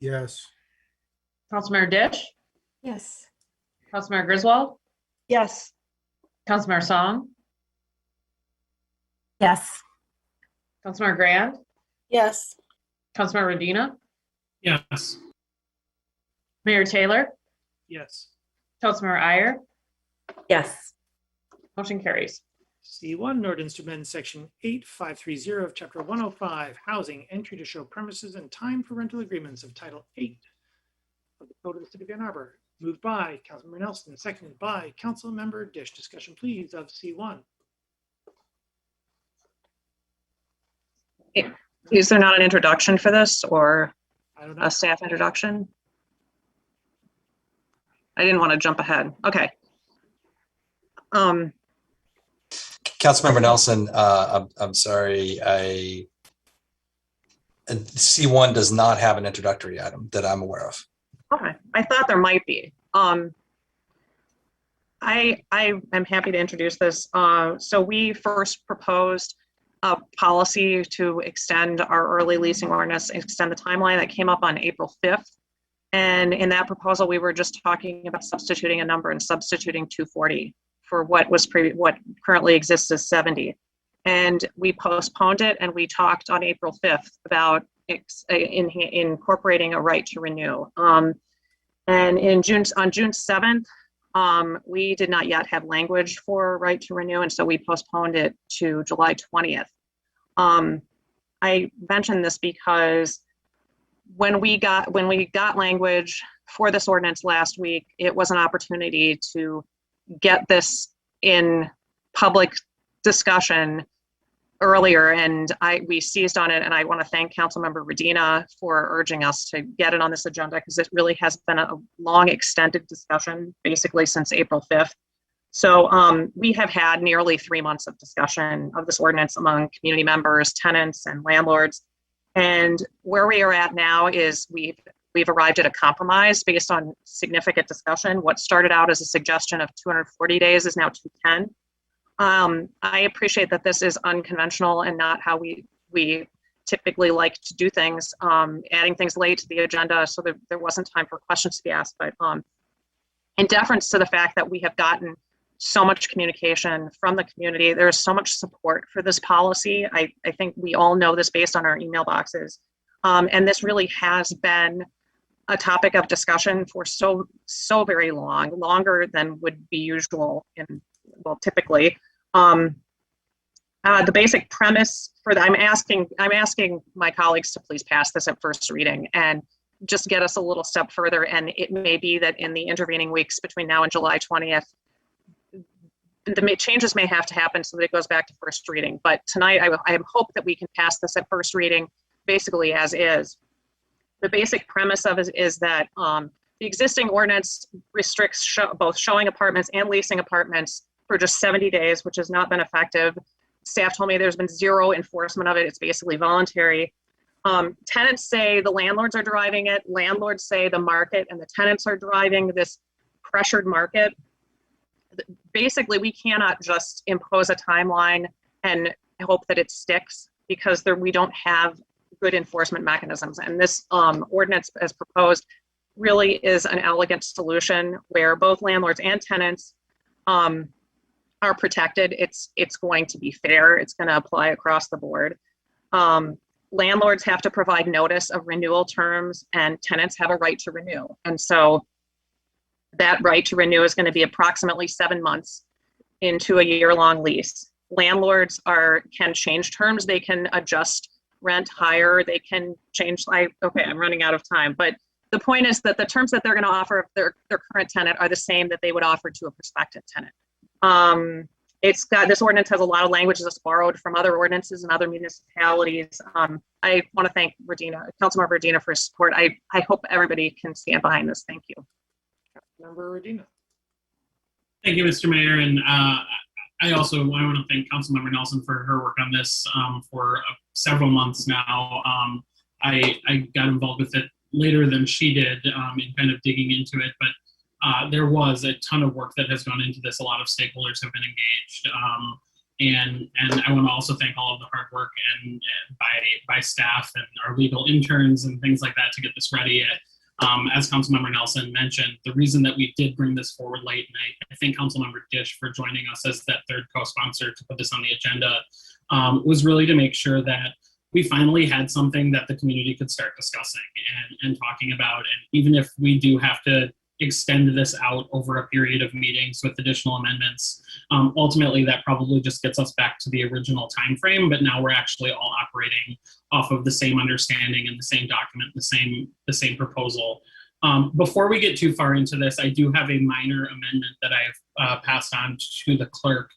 Yes. Councilmember Dish? Yes. Councilmember Griswold? Yes. Councilmember Song? Yes. Councilmember Grand? Yes. Councilmember Medina? Yes. Mayor Taylor? Yes. Councilmember Iyer? Yes. Motion carries. C1, an ordinance to amend section 8530 of chapter 105, housing, entry to show premises and time for rental agreements of title 8 of the Code of the City of Ann Arbor. Moved by Councilmember Nelson, seconded by Councilmember Dish. Discussion, please, of C1. Is there not an introduction for this, or I don't know. a staff introduction? I didn't want to jump ahead. Okay. Councilmember Nelson, I'm sorry, C1 does not have an introductory item that I'm aware of. Okay, I thought there might be. I am happy to introduce this. So we first proposed a policy to extend our early leasing ordinance, extend the timeline. That came up on April 5th. And in that proposal, we were just talking about substituting a number and substituting 240 for what currently exists as 70. And we postponed it, and we talked on April 5th about incorporating a right to renew. And on June 7th, we did not yet have language for right to renew, and so we postponed it to July 20th. I mentioned this because when we got language for this ordinance last week, it was an opportunity to get this in public discussion earlier, and we seized on it. And I want to thank Councilmember Medina for urging us to get it on this agenda, because it really has been a long extended discussion, basically since April 5th. So we have had nearly 3 months of discussion of this ordinance among community members, tenants, and landlords. And where we are at now is we've arrived at a compromise based on significant discussion. What started out as a suggestion of 240 days is now 210. I appreciate that this is unconventional and not how we typically like to do things, adding things late to the agenda so that there wasn't time for questions to be asked. But in deference to the fact that we have gotten so much communication from the community, there's so much support for this policy. I think we all know this based on our email boxes. And this really has been a topic of discussion for so very long, longer than would be usual in, well, typically. The basic premise for that, I'm asking my colleagues to please pass this at first reading and just get us a little step further. And it may be that in the intervening weeks between now and July 20th, the changes may have to happen so that it goes back to first reading. But tonight, I hope that we can pass this at first reading, basically as is. The basic premise of it is that the existing ordinance restricts both showing apartments and leasing apartments for just 70 days, which has not been effective. Staff told me there's been zero enforcement of it. It's basically voluntary. Tenants say the landlords are driving it. Landlords say the market and the tenants are driving this pressured market. Basically, we cannot just impose a timeline and hope that it sticks because we don't have good enforcement mechanisms. And this ordinance as proposed really is an elegant solution where both landlords and tenants are protected. It's going to be fair. It's going to apply across the board. Landlords have to provide notice of renewal terms and tenants have a right to renew. And so that right to renew is going to be approximately 7 months into a year-long lease. Landlords can change terms. They can adjust rent higher. They can change. Okay, I'm running out of time. But the point is that the terms that they're going to offer their current tenant are the same that they would offer to a prospective tenant. This ordinance has a lot of language that's borrowed from other ordinances and other municipalities. I want to thank Councilmember Regina for his support. I hope everybody can stand behind this. Thank you. Member Regina. Thank you, Mr. Mayor. And I want to thank Councilmember Nelson for her work on this for several months now. I got involved with it later than she did in kind of digging into it, but there was a ton of work that has gone into this. A lot of stakeholders have been engaged. And I want to also thank all of the hard work and by staff and our legal interns and things like that to get this ready. As Councilmember Nelson mentioned, the reason that we did bring this forward late, and I thank Councilmember Dish for joining us as that third co-sponsor to put this on the agenda, was really to make sure that we finally had something that the community could start discussing and talking about. And even if we do have to extend this out over a period of meetings with additional amendments, ultimately that probably just gets us back to the original time frame, but now we're actually all operating off of the same understanding and the same document, the same proposal. Before we get too far into this, I do have a minor amendment that I've passed on to the clerk.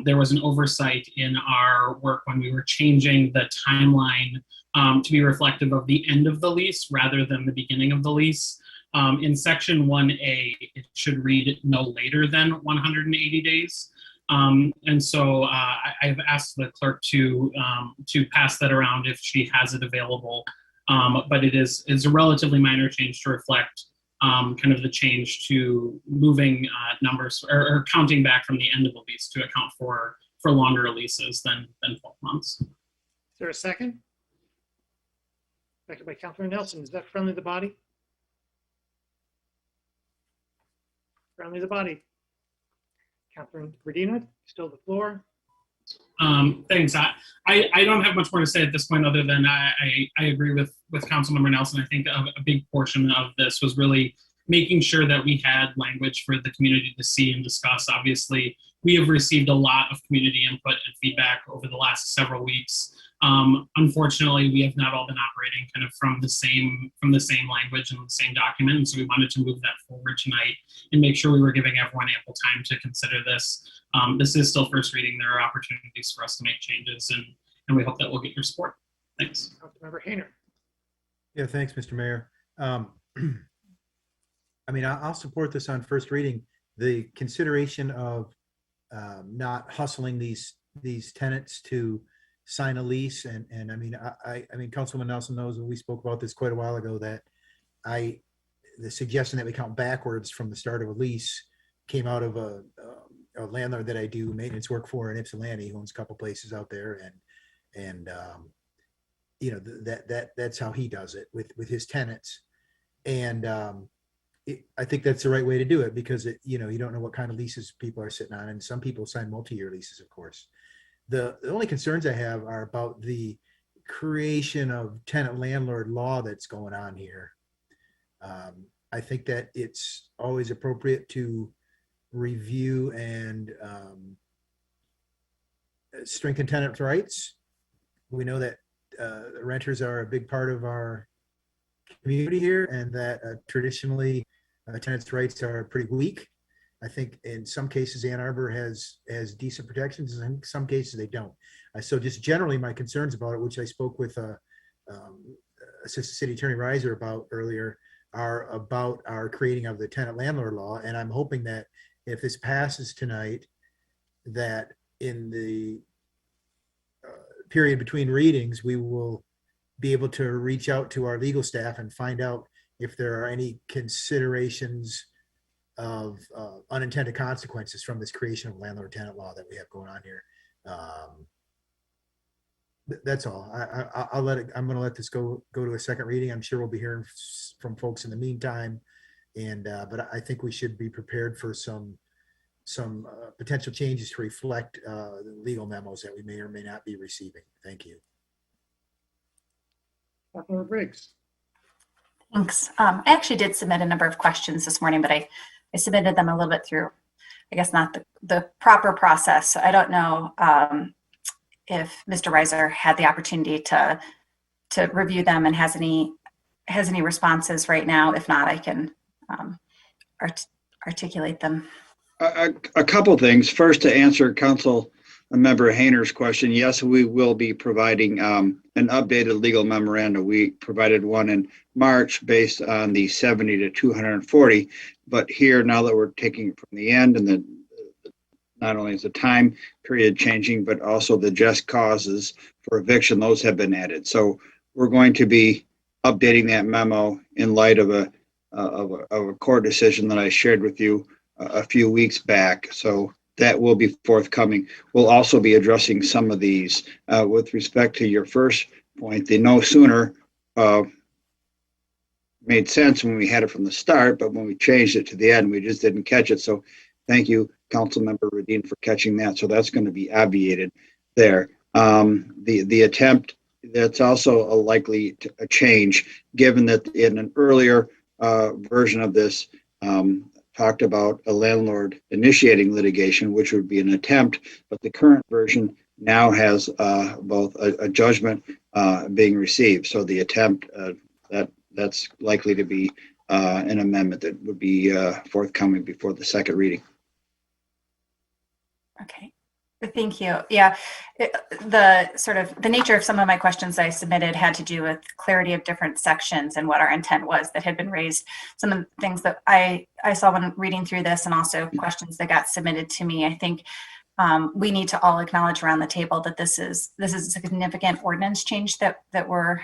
There was an oversight in our work when we were changing the timeline to be reflective of the end of the lease rather than the beginning of the lease. In section 1A, it should read no later than 180 days. And so I've asked the clerk to pass that around if she has it available. But it's a relatively minor change to reflect kind of the change to moving numbers or counting back from the end of the lease to account for longer leases than 12 months. Is there a second? Second by Councilor Nelson. Is that friendly to the body? Friendly to the body. Councilor Regina, still the floor. Thanks. I don't have much more to say at this point other than I agree with Councilmember Nelson. I think a big portion of this was really making sure that we had language for the community to see and discuss. Obviously, we have received a lot of community input and feedback over the last several weeks. Unfortunately, we have not all been operating kind of from the same language and the same document. And so we wanted to move that forward tonight and make sure we were giving everyone ample time to consider this. This is still first reading. There are opportunities for us to make changes, and we hope that we'll get your support. Thanks. Councilmember Hayner. Yeah, thanks, Mr. Mayor. I mean, I'll support this on first reading the consideration of not hustling these tenants to sign a lease. And I mean, I mean, Councilman Nelson knows, and we spoke about this quite a while ago, that the suggestion that we count backwards from the start of a lease came out of a landlord that I do maintenance work for in Ypsilanti, who owns a couple places out there. And you know, that's how he does it with his tenants. And I think that's the right way to do it, because you know, you don't know what kind of leases people are sitting on, and some people sign multi-year leases, of course. The only concerns I have are about the creation of tenant landlord law that's going on here. I think that it's always appropriate to review and strengthen tenants' rights. We know that renters are a big part of our community here, and that traditionally tenants' rights are pretty weak. I think in some cases Ann Arbor has decent protections, and in some cases they don't. So just generally my concerns about it, which I spoke with Assistant City Attorney Reiser about earlier, are about our creating of the tenant landlord law. And I'm hoping that if this passes tonight, that in the period between readings, we will be able to reach out to our legal staff and find out if there are any considerations of unintended consequences from this creation of landlord tenant law that we have going on here. That's all. I'll let it. I'm going to let this go to a second reading. I'm sure we'll be hearing from folks in the meantime, and but I think we should be prepared for some potential changes to reflect the legal memos that we may or may not be receiving. Thank you. Dr. Briggs. Thanks. I actually did submit a number of questions this morning, but I submitted them a little bit through, I guess, not the proper process. So I don't know if Mr. Reiser had the opportunity to review them and has any responses right now. If not, I can articulate them. A couple things. First, to answer Council Member Hayner's question, yes, we will be providing an updated legal memorandum. We provided one in March based on the 70 to 240, but here, now that we're taking it from the end, and not only is the time period changing, but also the just causes for eviction, those have been added. So we're going to be updating that memo in light of a court decision that I shared with you a few weeks back. So that will be forthcoming. We'll also be addressing some of these. With respect to your first point, the no sooner made sense when we had it from the start, but when we changed it to the end, we just didn't catch it. So thank you, Councilmember Radin, for catching that. So that's going to be obviated there. The attempt, that's also a likely a change, given that in an earlier version of this, talked about a landlord initiating litigation, which would be an attempt, but the current version now has both a judgment being received. So the attempt, that's likely to be an amendment that would be forthcoming before the second reading. Okay, thank you. Yeah, the nature of some of my questions I submitted had to do with clarity of different sections and what our intent was that had been raised. Some of the things that I saw when reading through this, and also questions that got submitted to me, I think we need to all acknowledge around the table that this is a significant ordinance change that we're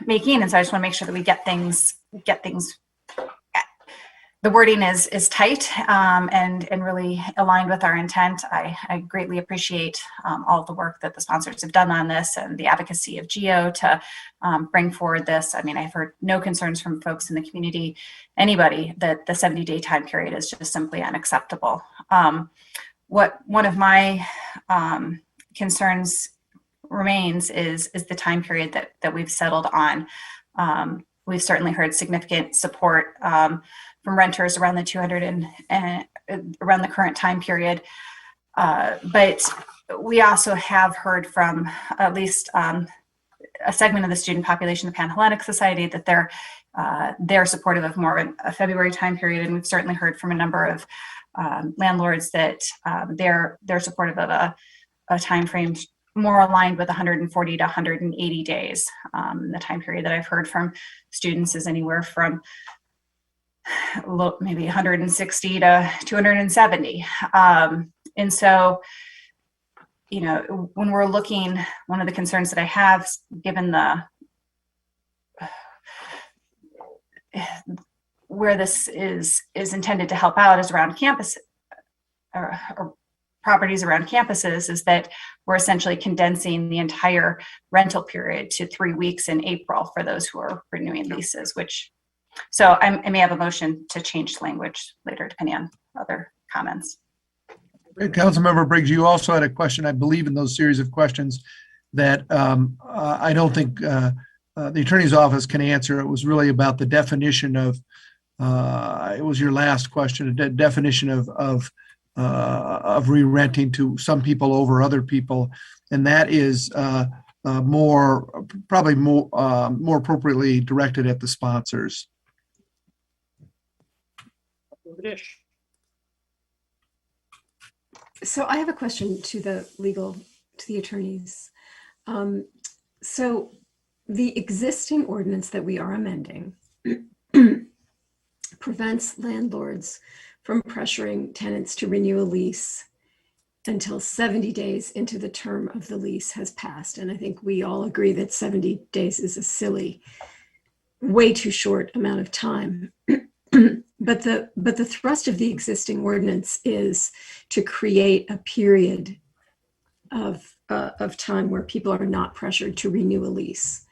making, and so I just want to make sure that we get things. The wording is tight and really aligned with our intent. I greatly appreciate all the work that the sponsors have done on this and the advocacy of GEO to bring forward this. I mean, I've heard no concerns from folks in the community, anybody, that the 70-day time period is just simply unacceptable. One of my concerns remains is the time period that we've settled on. We've certainly heard significant support from renters around the 200 and around the current time period. But we also have heard from at least a segment of the student population, the Pan-Hellenic Society, that they're supportive of more of a February time period. And we've certainly heard from a number of landlords that they're supportive of a time frame more aligned with 140 to 180 days. The time period that I've heard from students is anywhere from maybe 160 to 270. And so, you know, when we're looking, one of the concerns that I have, given the where this is intended to help out is around campus or properties around campuses, is that we're essentially condensing the entire rental period to 3 weeks in April for those who are renewing leases, which, so I may have a motion to change language later depending on other comments. Councilmember Briggs, you also had a question, I believe, in those series of questions that I don't think the attorney's office can answer. It was really about the definition of, it was your last question, the definition of re-renting to some people over other people. And that is probably more appropriately directed at the sponsors. So I have a question to the attorneys. So the existing ordinance that we are amending prevents landlords from pressuring tenants to renew a lease until 70 days into the term of the lease has passed. And I think we all agree that 70 days is a silly, way too short amount of time. But the thrust of the existing ordinance is to create a period of time where people are not pressured to renew a lease.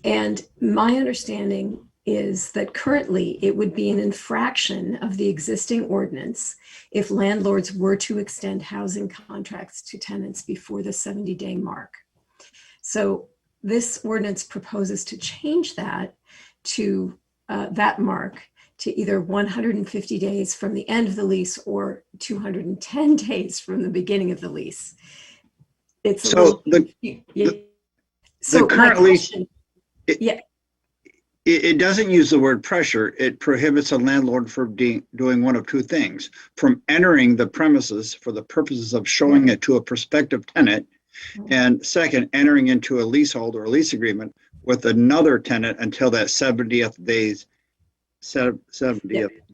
And my understanding is that currently it would be an infraction of the existing ordinance if landlords were to extend housing contracts to tenants before the 70-day mark. So this ordinance proposes to change that to that mark to either 150 days from the end of the lease or 210 days from the beginning of the lease. It's so so current lease, yeah. It doesn't use the word pressure. It prohibits a landlord from doing one of two things: from entering the premises for the purposes of showing it to a prospective tenant, and second, entering into a leasehold or a lease agreement with another tenant until that 70th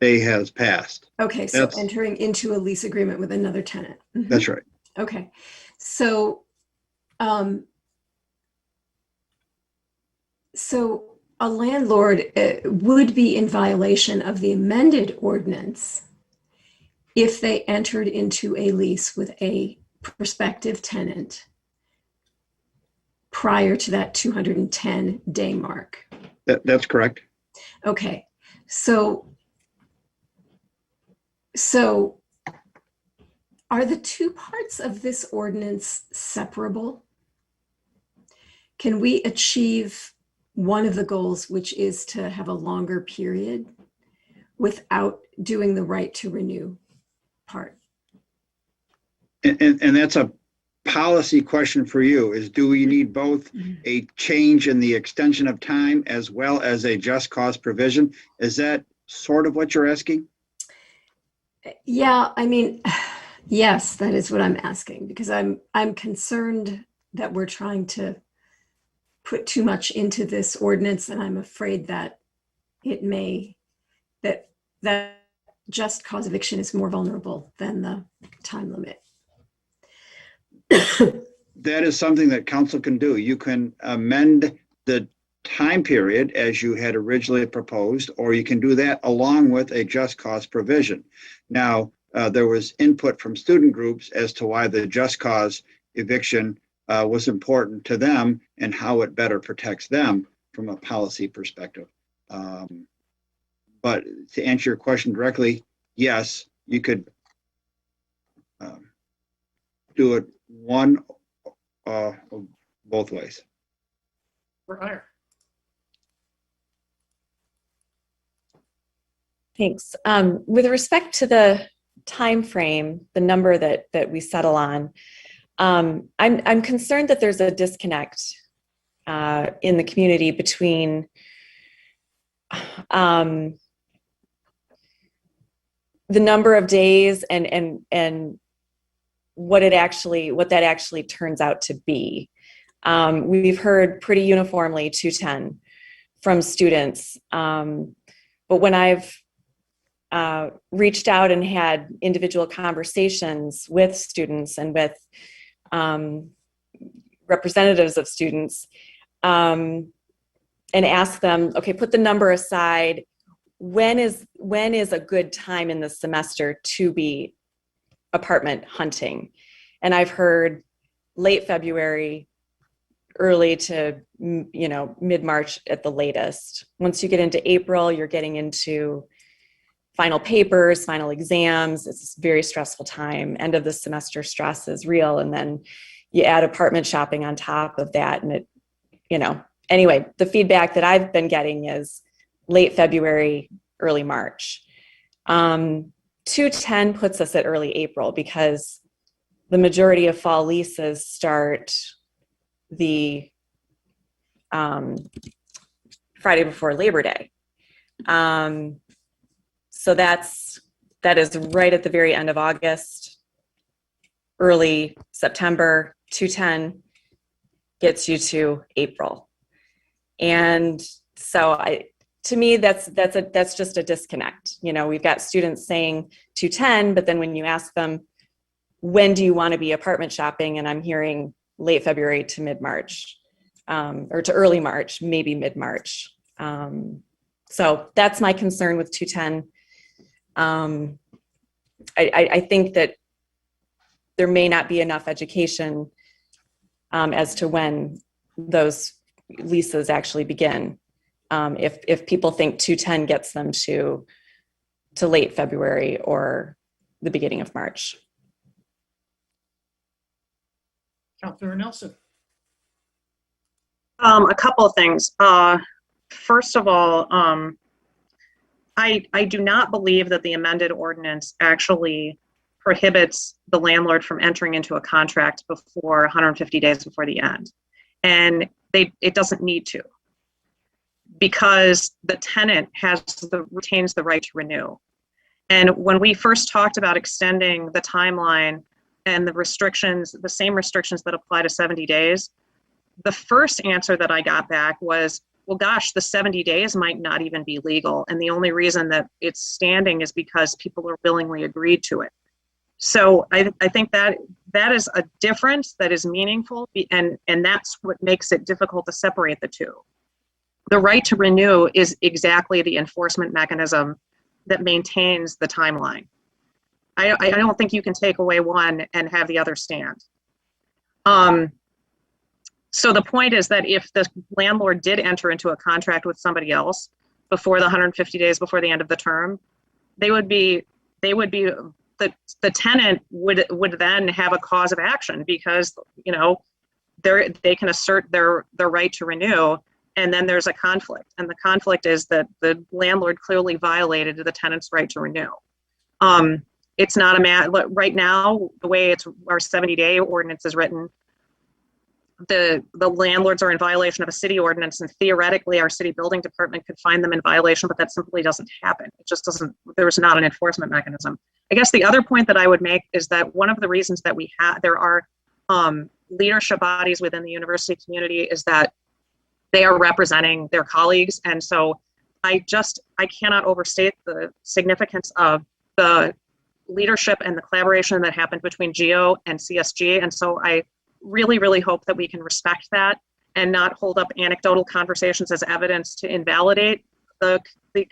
day has passed. Okay, so entering into a lease agreement with another tenant. Mm-hmm. That's right. Okay, so so a landlord would be in violation of the amended ordinance if they entered into a lease with a prospective tenant prior to that 210-day mark. That's correct. Okay, so are the two parts of this ordinance separable? Can we achieve one of the goals, which is to have a longer period, without doing the right to renew part? And that's a policy question for you, is do we need both a change in the extension of time as well as a just cause provision? Is that sort of what you're asking? Yeah, I mean, yes, that is what I'm asking, because I'm concerned that we're trying to put too much into this ordinance, and I'm afraid that it may, that just cause eviction is more vulnerable than the time limit. That is something that council can do. You can amend the time period as you had originally proposed, or you can do that along with a just cause provision. Now, there was input from student groups as to why the just cause eviction was important to them and how it better protects them from a policy perspective. But to answer your question directly, yes, you could do it one or both ways. Or higher. Thanks. With respect to the time frame, the number that we settle on, I'm concerned that there's a disconnect in the community between the number of days and what that actually turns out to be. We've heard pretty uniformly 210 from students, but when I've reached out and had individual conversations with students and with representatives of students, and asked them, okay, put the number aside. When is a good time in the semester to be apartment hunting? And I've heard late February, early to mid-March at the latest. Once you get into April, you're getting into final papers, final exams. It's a very stressful time. End of the semester stress is real. And then you add apartment shopping on top of that. And anyway, the feedback that I've been getting is late February, early March. 210 puts us at early April because the majority of fall leases start the Friday before Labor Day. So that is right at the very end of August, early September. 210 gets you to April. And so to me, that's just a disconnect. We've got students saying 210, but then when you ask them, when do you want to be apartment shopping? And I'm hearing late February to mid-March, or to early March, maybe mid-March. So that's my concern with 210. I think that there may not be enough education as to when those leases actually begin. If people think 210 gets them to late February or the beginning of March. Councilor Nelson. A couple of things. First of all, I do not believe that the amended ordinance actually prohibits the landlord from entering into a contract before 150 days before the end. And it doesn't need to, because the tenant retains the right to renew. And when we first talked about extending the timeline and the same restrictions that apply to 70 days, the first answer that I got back was, well, gosh, the 70 days might not even be legal. And the only reason that it's standing is because people are willingly agreed to it. So I think that is a difference that is meaningful, and that's what makes it difficult to separate the two. The right to renew is exactly the enforcement mechanism that maintains the timeline. I don't think you can take away one and have the other stand. So the point is that if the landlord did enter into a contract with somebody else before the 150 days before the end of the term, the tenant would then have a cause of action, because they can assert their right to renew, and then there's a conflict, and the conflict is that the landlord clearly violated the tenant's right to renew. It's not right now, the way our 70-day ordinance is written, the landlords are in violation of a city ordinance, and theoretically our city building department could find them in violation, but that simply doesn't happen. It just doesn't, there's not an enforcement mechanism. I guess the other point that I would make is that one of the reasons that there are leadership bodies within the university community is that they are representing their colleagues. And so I cannot overstate the significance of the leadership and the collaboration that happened between GEO and CSG. And so I really, really hope that we can respect that and not hold up anecdotal conversations as evidence to invalidate the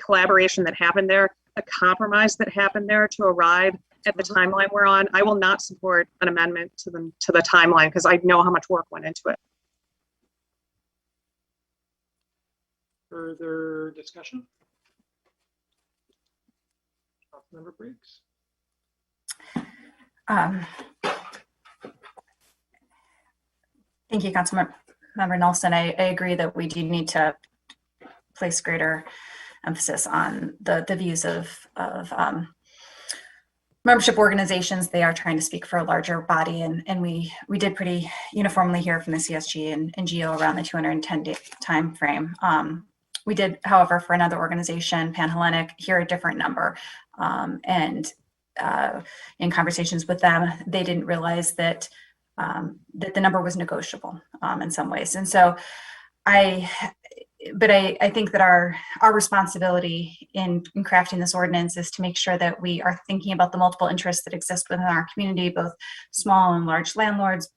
collaboration that happened there, the compromise that happened there to arrive at the timeline we're on. I will not support an amendment to the timeline, because I know how much work went into it. Further discussion? Councilmember Briggs. Thank you, Councilmember Nelson. I agree that we do need to place greater emphasis on the views of membership organizations. They are trying to speak for a larger body, and we did pretty uniformly hear from the CSG and GEO around the 210-day time frame. We did, however, for another organization, Panhellenic, hear a different number. And in conversations with them, they didn't realize that that the number was negotiable in some ways. And so but I think that our responsibility in crafting this ordinance is to make sure that we are thinking about the multiple interests that exist within our community, both small and large landlords,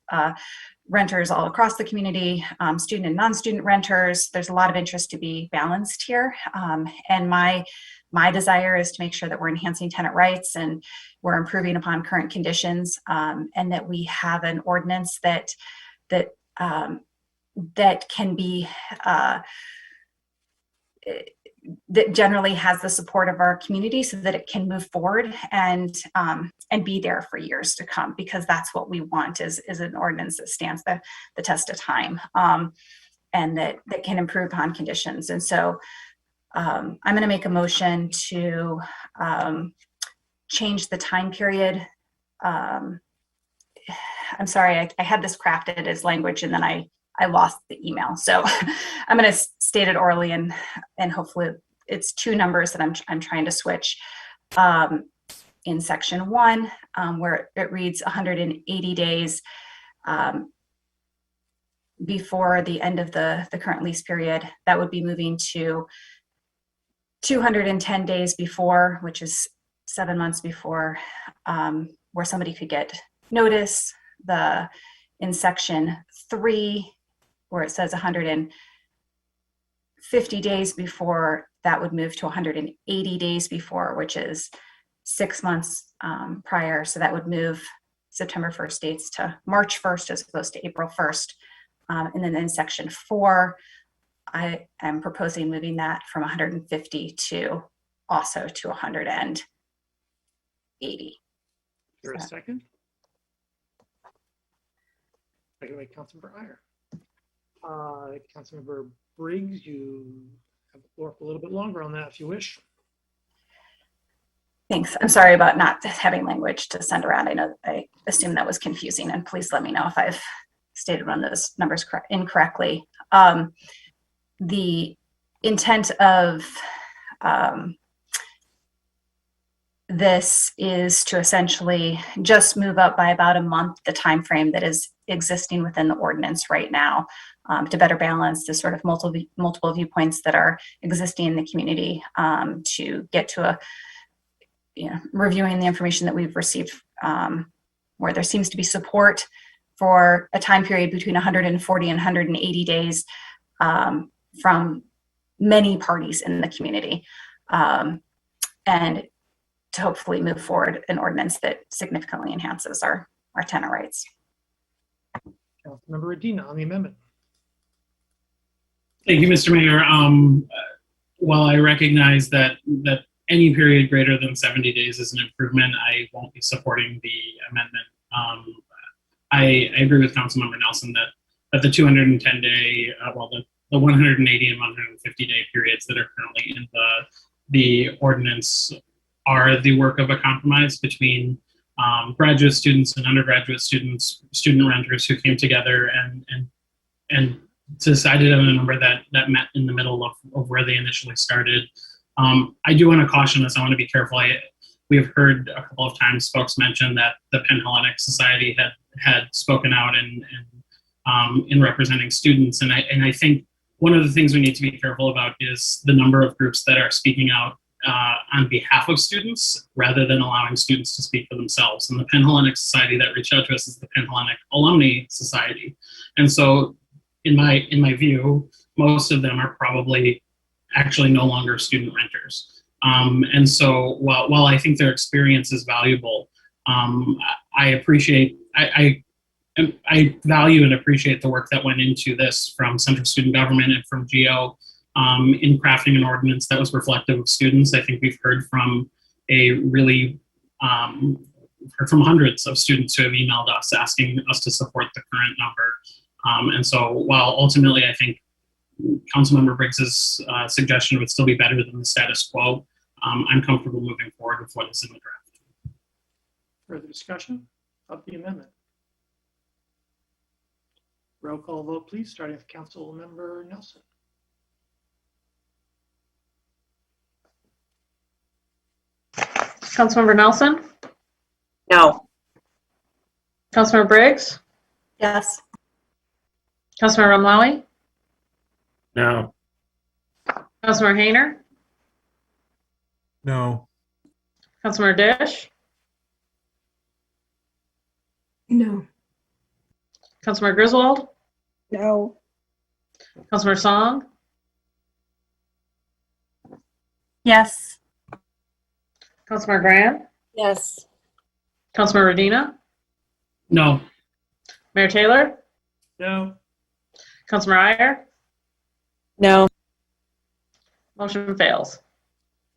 renters all across the community, student and non-student renters. There's a lot of interest to be balanced here. And my desire is to make sure that we're enhancing tenant rights and we're improving upon current conditions, and that we have an ordinance that can be that generally has the support of our community so that it can move forward and be there for years to come, because that's what we want is an ordinance that stands the test of time, and that can improve upon conditions. And so I'm going to make a motion to change the time period. I'm sorry, I had this crafted as language and then I lost the email. So I'm going to state it orally, and hopefully it's two numbers that I'm trying to switch. In section 1, where it reads 180 days before the end of the current lease period, that would be moving to 210 days before, which is 7 months before, where somebody could get notice. In section 3, where it says 150 days before, that would move to 180 days before, which is 6 months prior. So that would move September 1st dates to March 1st as opposed to April 1st. And then in section 4, I am proposing moving that from 150 to also to 180. There a second? Second by Councilmember Iyer. Councilmember Briggs, you have the floor for a little bit longer on that if you wish. Thanks. I'm sorry about not having language to send around. I assume that was confusing, and please let me know if I've stated one of those numbers incorrectly. The intent of this is to essentially just move up by about a month the time frame that is existing within the ordinance right now, to better balance the sort of multiple viewpoints that are existing in the community, to get to reviewing the information that we've received, where there seems to be support for a time period between 140 and 180 days from many parties in the community, and to hopefully move forward an ordinance that significantly enhances our tenant rights. Councilmember Adina on the amendment. Thank you, Mr. Mayor. While I recognize that any period greater than 70 days is an improvement, I won't be supporting the amendment. I agree with Councilmember Nelson that the 210-day, the 180 and 150-day periods that are currently in the ordinance are the work of a compromise between graduate students and undergraduate students, student renters who came together and decided on a number that met in the middle of where they initially started. I do want to caution us. I want to be careful. We have heard a couple of times folks mention that the Penn Hellenic Society had spoken out in representing students, and I think one of the things we need to be careful about is the number of groups that are speaking out on behalf of students rather than allowing students to speak for themselves. And the Penn Hellenic Society that reached out to us is the Penn Hellenic Alumni Society, and so in my view, most of them are probably actually no longer student renters. And so while I think their experience is valuable, I value and appreciate the work that went into this from Central Student Government and from GO in crafting an ordinance that was reflective of students. I think we've heard from from hundreds of students who have emailed us asking us to support the current number. And so while ultimately I think Councilmember Briggs's suggestion would still be better than the status quo, I'm comfortable moving forward with what is in the draft. Further discussion of the amendment? Roll call vote, please, starting with Councilmember Nelson. Councilmember Nelson? No. Councilmember Briggs? Yes. Councilmember Ramlawi? No. Councilmember Hayner, No. Councilmember Dish, No. Councilmember Griswold, No. Councilmember Song, Yes. Councilmember Grand, Yes. Councilmember Redina, No. Mayor Taylor, No. Councilmember Iyer, No. motion fails.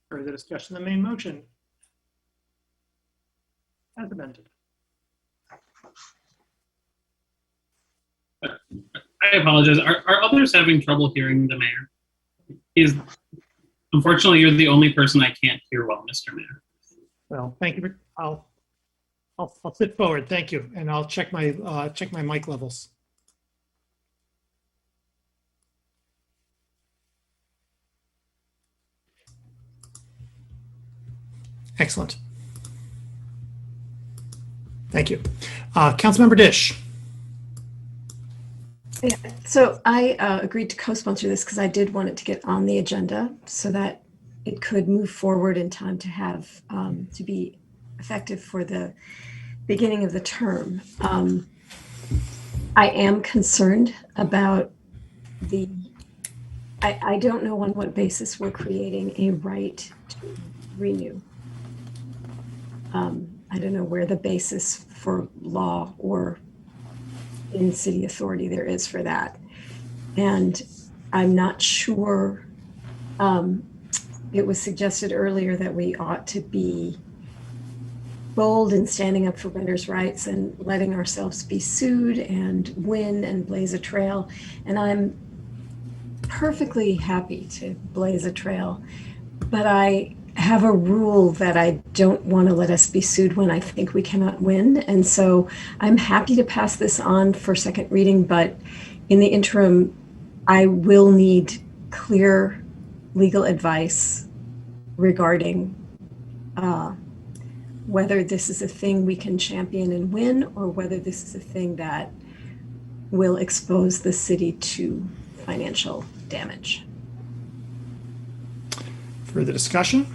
Further discussion on the main motion? As amended. I apologize. Are others having trouble hearing the mayor? Unfortunately, you're the only person I can't hear well, Mr. Mayor. Well, thank you. I'll sit forward. Thank you. And I'll check my mic levels. Excellent. Thank you. Councilmember Dish. Yeah, so I agreed to co-sponsor this because I did want it to get on the agenda so that it could move forward in time to have to be effective for the beginning of the term. I am concerned about I don't know on what basis we're creating a right to renew. I don't know where the basis for law or in city authority there is for that. And I'm not sure, it was suggested earlier that we ought to be bold in standing up for renters' rights and letting ourselves be sued and win and blaze a trail. And I'm perfectly happy to blaze a trail, but I have a rule that I don't want to let us be sued when I think we cannot win. And so I'm happy to pass this on for second reading, but in the interim, I will need clear legal advice regarding whether this is a thing we can champion and win, or whether this is a thing that will expose the city to financial damage. Further discussion?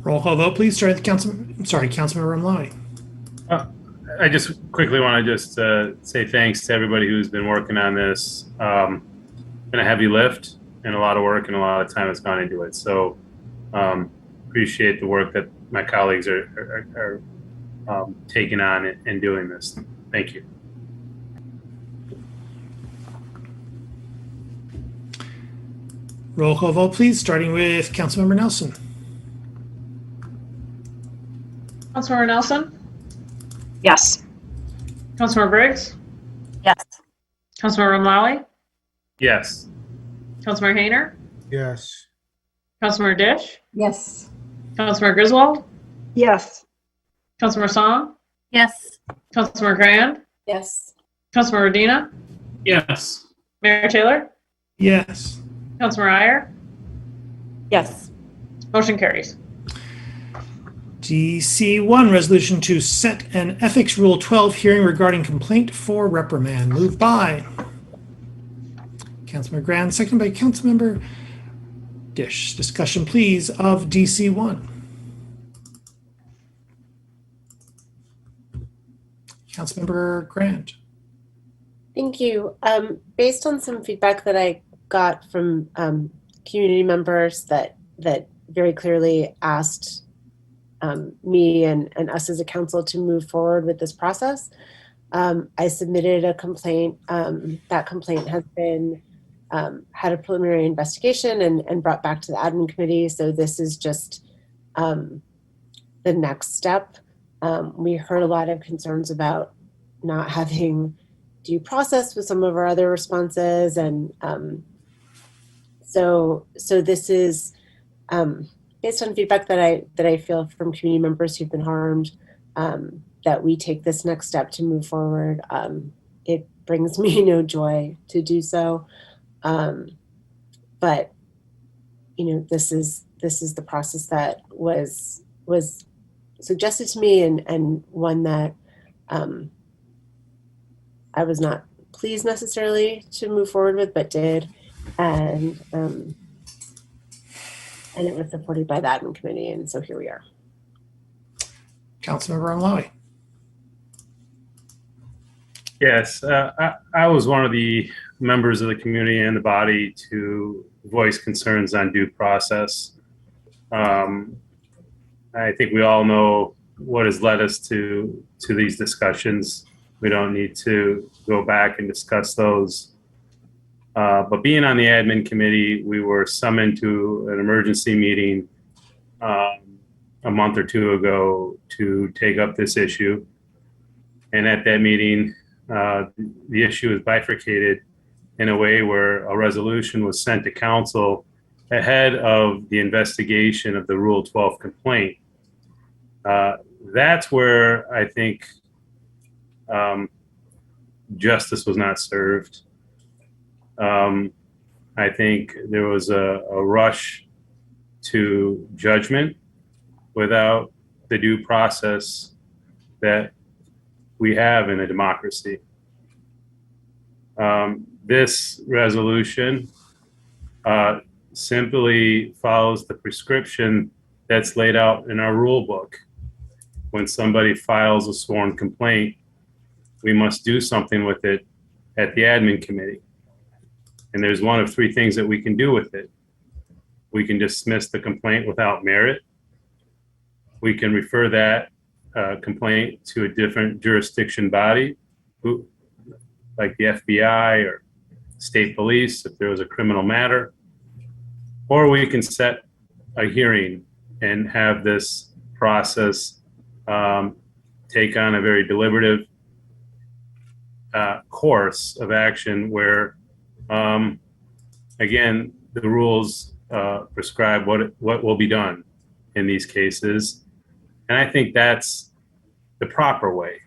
Roll call vote, please. Start with Councilmember Romali. I just quickly want to just say thanks to everybody who's been working on this. Been a heavy lift and a lot of work and a lot of time has gone into it. So appreciate the work that my colleagues are taking on and doing this. Thank you. Roll call vote, please. Starting with Councilmember Nelson. Councilmember Nelson, Yes. Councilmember Briggs, Yes. Councilmember Romali, Yes. Councilmember Hayner, Yes. Councilmember Dish, Yes. Councilmember Griswold, Yes. Councilmember Song, Yes. Councilmember Grand, Yes. Councilmember Redina, Yes. Mayor Taylor, Yes. Councilmember Iyer, Yes. motion carries. DC1, resolution to set an ethics rule 12 hearing regarding complaint for reprimand. Moved by Councilmember Grand, seconded by Councilmember Dish. Discussion, please, of DC1. Councilmember Grand. Thank you. Based on some feedback that I got from community members that very clearly asked me and us as a council to move forward with this process, I submitted a complaint. That complaint has been had a preliminary investigation and brought back to the admin committee. So this is just the next step. We heard a lot of concerns about not having due process with some of our other responses, and so this is based on feedback that I feel from community members who've been harmed, that we take this next step to move forward. It brings me no joy to do so, but this is the process that was suggested to me, and one that I was not pleased necessarily to move forward with, but did. And it was supported by the admin committee, and so here we are. Councilmember Omlawi. Yes, I was one of the members of the community and the body to voice concerns on due process. I think we all know what has led us to these discussions. We don't need to go back and discuss those. But being on the admin committee, we were summoned to an emergency meeting a month or two ago to take up this issue. And at that meeting, the issue is bifurcated in a way where a resolution was sent to council ahead of the investigation of the Rule 12 complaint. That's where I think justice was not served. I think there was a rush to judgment without the due process that we have in a democracy. This resolution simply follows the prescription that's laid out in our rule book. When somebody files a sworn complaint, we must do something with it at the admin committee. And there's one of three things that we can do with it. We can dismiss the complaint without merit. We can refer that complaint to a different jurisdiction body, like the FBI or state police, if there was a criminal matter. Or we can set a hearing and have this process take on a very deliberative course of action where, again, the rules prescribe what will be done in these cases. And I think that's the proper way.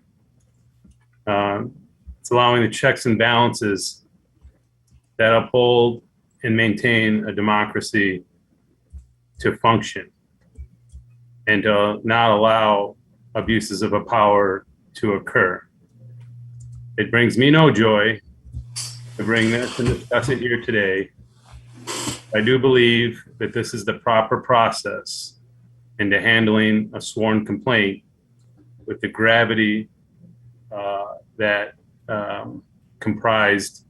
It's allowing the checks and balances that uphold and maintain a democracy to function and to not allow abuses of a power to occur. It brings me no joy to bring this and discuss it here today. I do believe that this is the proper process into handling a sworn complaint with the gravity that comprised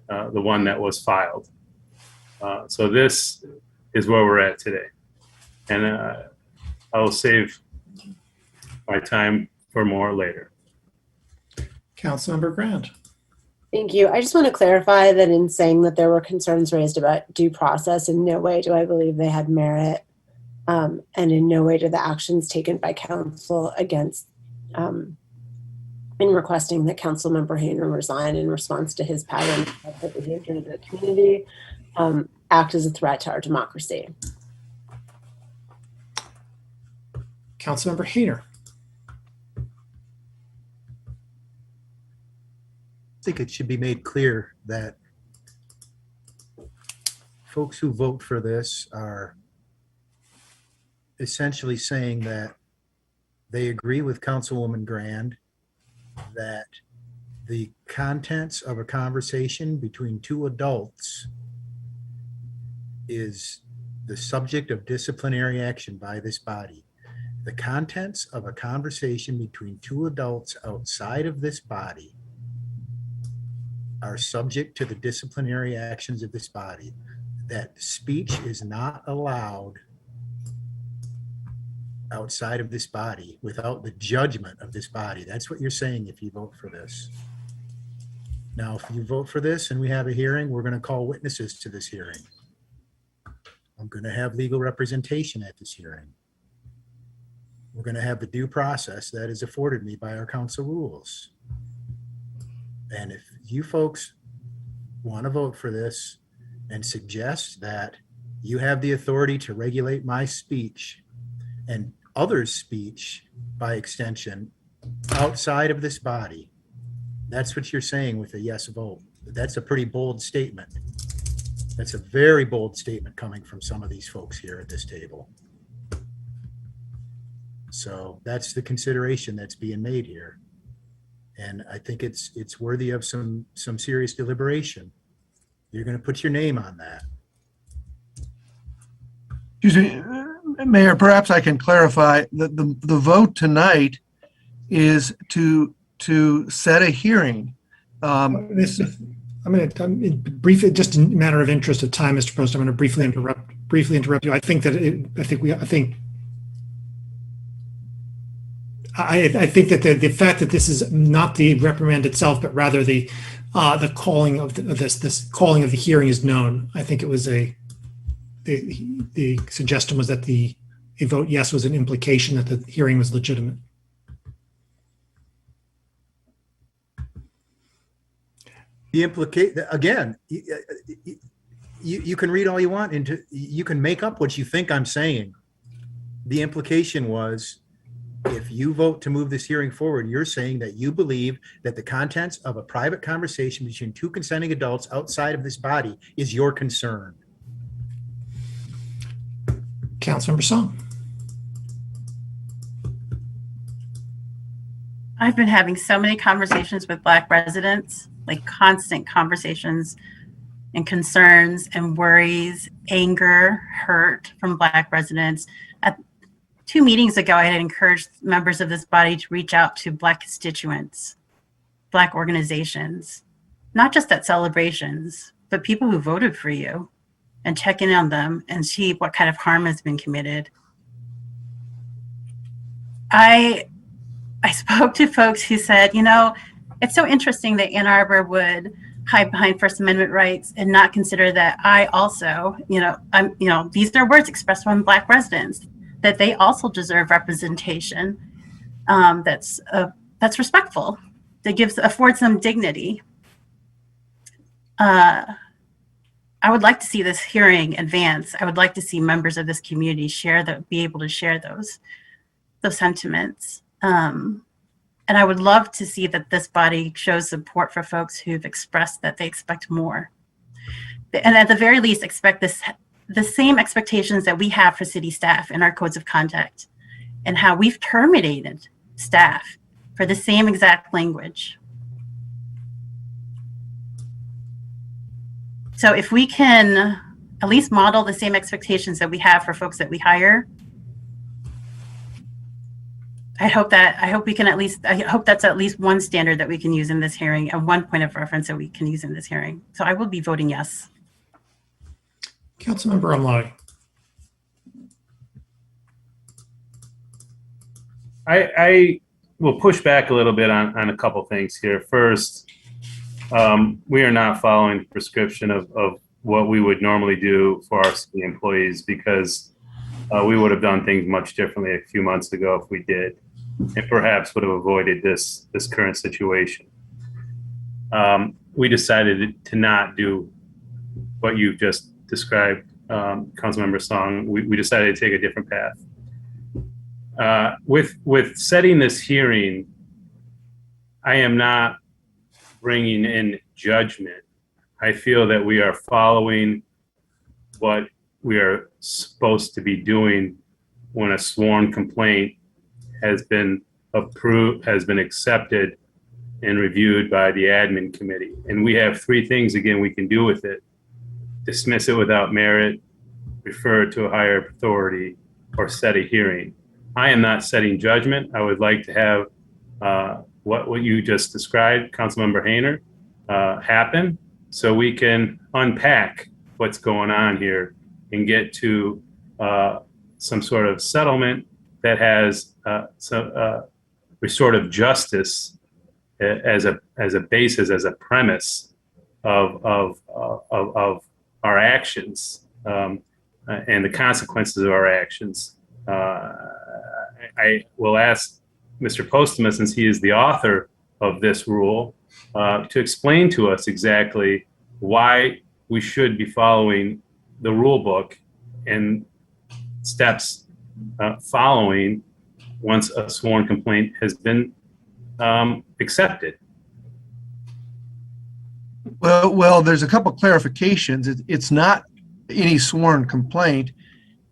the one that was filed. So this is where we're at today. And I will save my time for more later. Councilmember Grant. Thank you. I just want to clarify that in saying that there were concerns raised about due process, in no way do I believe they had merit, and in no way do the actions taken by council against in requesting that Councilmember Hayner resign in response to his pattern of behavior in the community act as a threat to our democracy. Councilmember Hayner. I think it should be made clear that folks who vote for this are essentially saying that they agree with Councilwoman Grand that the contents of a conversation between two adults is the subject of disciplinary action by this body. The contents of a conversation between two adults outside of this body are subject to the disciplinary actions of this body. That speech is not allowed outside of this body without the judgment of this body. That's what you're saying if you vote for this. Now, if you vote for this and we have a hearing, we're going to call witnesses to this hearing. I'm going to have legal representation at this hearing. We're going to have the due process that is afforded me by our council rules. And if you folks want to vote for this and suggest that you have the authority to regulate my speech and others' speech by extension outside of this body, that's what you're saying with a yes vote. That's a pretty bold statement. That's a very bold statement coming from some of these folks here at this table. So that's the consideration that's being made here. And I think it's worthy of some serious deliberation. You're going to put your name on that. Excuse me, Mayor, perhaps I can clarify that the vote tonight is to set a hearing. I'm going to briefly, just in matter of interest of time, Mr. Post, I'm going to briefly interrupt you. I think that I think that the fact that this is not the reprimand itself, but rather the calling of this calling of the hearing is known. I think it was the suggestion was that a vote yes was an implication that the hearing was legitimate. Again, you can read all you want into, you can make up what you think I'm saying. The implication was, if you vote to move this hearing forward, you're saying that you believe that the contents of a private conversation between two consenting adults outside of this body is your concern. Councilmember Song. I've been having so many conversations with Black residents, like constant conversations and concerns and worries, anger, hurt from Black residents. At 2 meetings ago, I had encouraged members of this body to reach out to Black constituents, Black organizations, not just at celebrations, but people who voted for you, and check in on them and see what kind of harm has been committed. I spoke to folks who said, you know, it's so interesting that Ann Arbor would hide behind First Amendment rights and not consider that I also, these are words expressed from Black residents, that they also deserve representation that's respectful, that affords them dignity. I would like to see this hearing advance. I would like to see members of this community be able to share those sentiments. And I would love to see that this body shows support for folks who've expressed that they expect more. And at the very least, expect the same expectations that we have for city staff in our codes of conduct, and how we've terminated staff for the same exact language. So if we can at least model the same expectations that we have for folks that we hire, I hope that's at least one standard that we can use in this hearing and one point of reference that we can use in this hearing. So I will be voting yes. Councilmember Omlai. I will push back a little bit on a couple things here. First, we are not following the prescription of what we would normally do for our city employees, because we would have done things much differently a few months ago if we did, and perhaps would have avoided this current situation. We decided to not do what you've just described, Councilmember Song. We decided to take a different path. With setting this hearing, I am not bringing in judgment. I feel that we are following what we are supposed to be doing when a sworn complaint has been approved, has been accepted and reviewed by the admin committee. And we have 3 things, again, we can do with it: dismiss it without merit, refer it to a higher authority, or set a hearing. I am not setting judgment. I would like to have what you just described, Councilmember Hayner, happen, so we can unpack what's going on here and get to some sort of settlement that has some restorative justice as a basis, as a premise of our actions and the consequences of our actions. I will ask Mr. Postma, since he is the author of this rule, to explain to us exactly why we should be following the rule book and steps following once a sworn complaint has been accepted. Well, there's a couple clarifications. It's not any sworn complaint.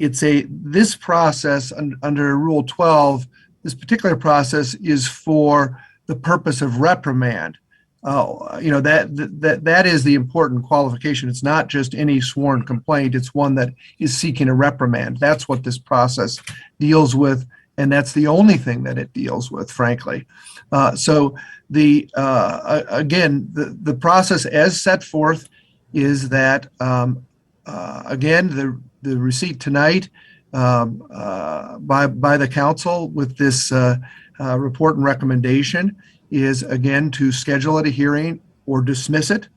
It's this process under Rule 12. This particular process is for the purpose of reprimand. That is the important qualification. It's not just any sworn complaint. It's one that is seeking a reprimand. That's what this process deals with, and that's the only thing that it deals with, frankly. So the process as set forth is that again the receipt tonight by the council with this report and recommendation is again to schedule it a hearing or dismiss it,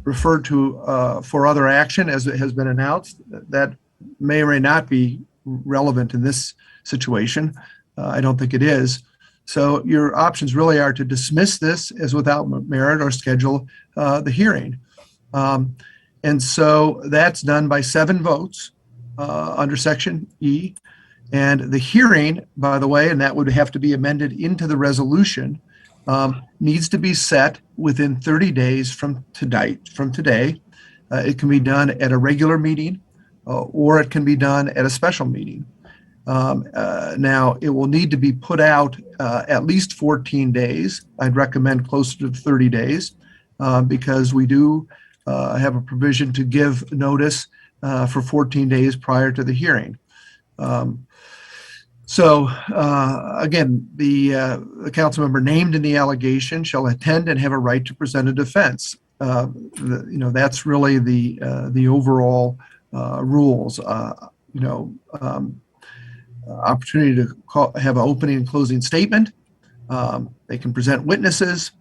refer to for other action as it has been announced. That may or may not be relevant in this situation. I don't think it is. So your options really are to dismiss this as without merit or schedule the hearing. And so that's done by 7 votes under Section E. And the hearing, by the way, and that would have to be amended into the resolution, needs to be set within 30 days from today. It can be done at a regular meeting or it can be done at a special meeting. Now, it will need to be put out at least 14 days. I'd recommend closer to 30 days because we do have a provision to give notice for 14 days prior to the hearing. So again, the council member named in the allegation shall attend and have a right to present a defense. That's really the overall rules. Opportunity to have an opening and closing statement. They can present witnesses.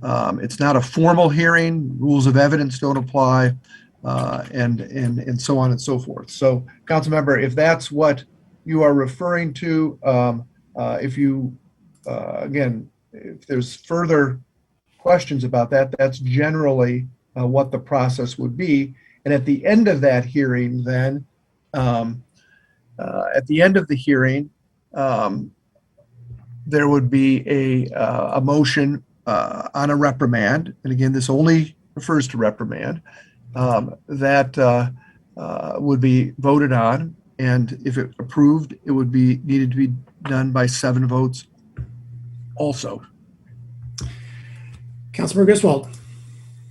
It's not a formal hearing. Rules of evidence don't apply, and so on and so forth. So, council member, if that's what you are referring to, if there's further questions about that, that's generally what the process would be. And at the end of that hearing, then, at the end of the hearing, there would be a motion on a reprimand. And again, this only refers to reprimand that would be voted on. And if it approved, it would be needed to be done by 7 votes also. Councilmember Griswold.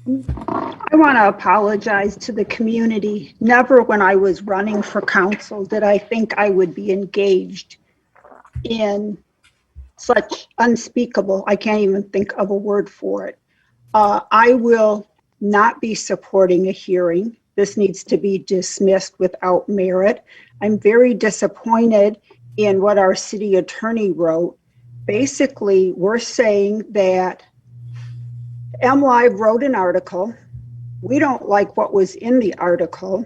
I want to apologize to the community. Never when I was running for council did I think I would be engaged in such unspeakable, I can't even think of a word for it. I will not be supporting a hearing. This needs to be dismissed without merit. I'm very disappointed in what our city attorney wrote. Basically, we're saying that MLive wrote an article. We don't like what was in the article.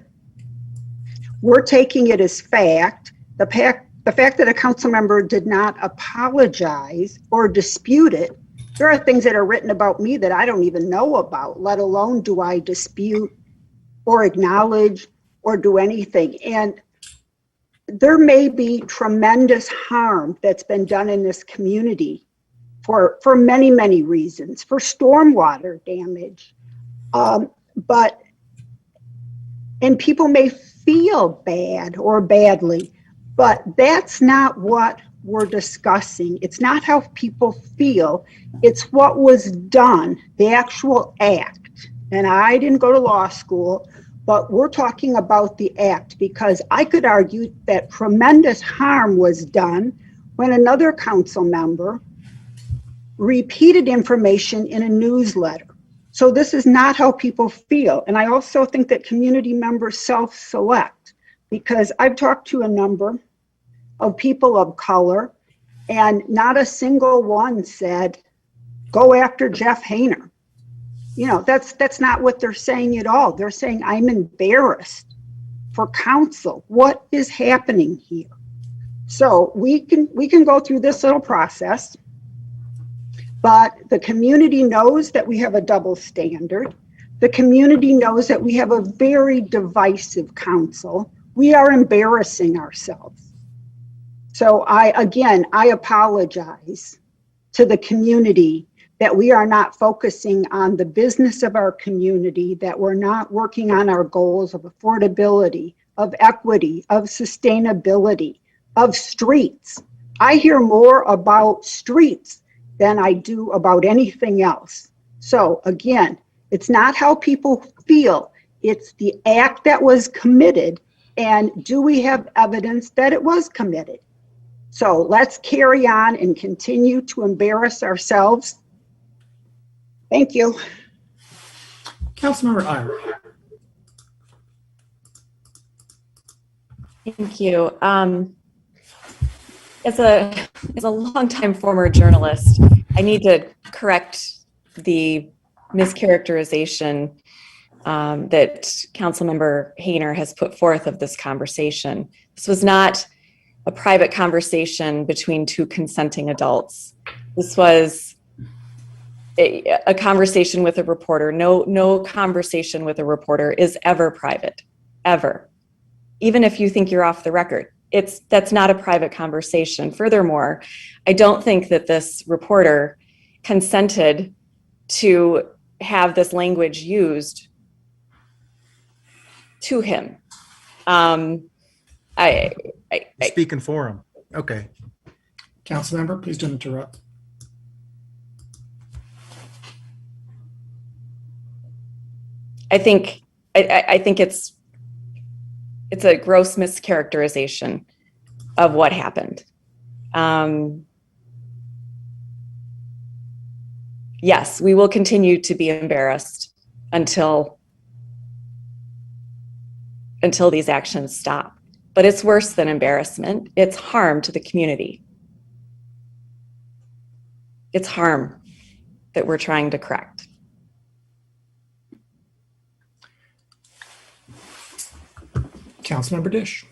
We're taking it as fact. The fact that a council member did not apologize or dispute it, there are things that are written about me that I don't even know about, let alone do I dispute or acknowledge or do anything. And there may be tremendous harm that's been done in this community for many, many reasons, for stormwater damage. And people may feel bad or badly, but that's not what we're discussing. It's not how people feel. It's what was done, the actual act. And I didn't go to law school, but we're talking about the act because I could argue that tremendous harm was done when another council member repeated information in a newsletter. So this is not how people feel. And I also think that community members self-select because I've talked to a number of people of color and not a single one said, go after Jeff Hayner. You know, that's not what they're saying at all. They're saying, I'm embarrassed for council. What is happening here? So we can go through this little process, but the community knows that we have a double standard. The community knows that we have a very divisive council. We are embarrassing ourselves. So I apologize to the community that we are not focusing on the business of our community, that we're not working on our goals of affordability, of equity, of sustainability, of streets. I hear more about streets than I do about anything else. So again, it's not how people feel, it's the act that was committed, and do we have evidence that it was committed? So let's carry on and continue to embarrass ourselves. Thank you. Councilmember Ira. Thank you. As a longtime former journalist, I need to correct the mischaracterization that Councilmember Hayner has put forth of this conversation. This was not a private conversation between two consenting adults. This was a conversation with a reporter. No conversation with a reporter is ever private, ever. Even if you think you're off the record, that's not a private conversation. Furthermore, I don't think that this reporter consented to have this language used to him. Speaking for him. Okay. Councilmember, please don't interrupt. I think it's a gross mischaracterization of what happened. Yes, we will continue to be embarrassed until these actions stop. But it's worse than embarrassment. It's harm to the community. It's harm that we're trying to correct. Councilmember Dish.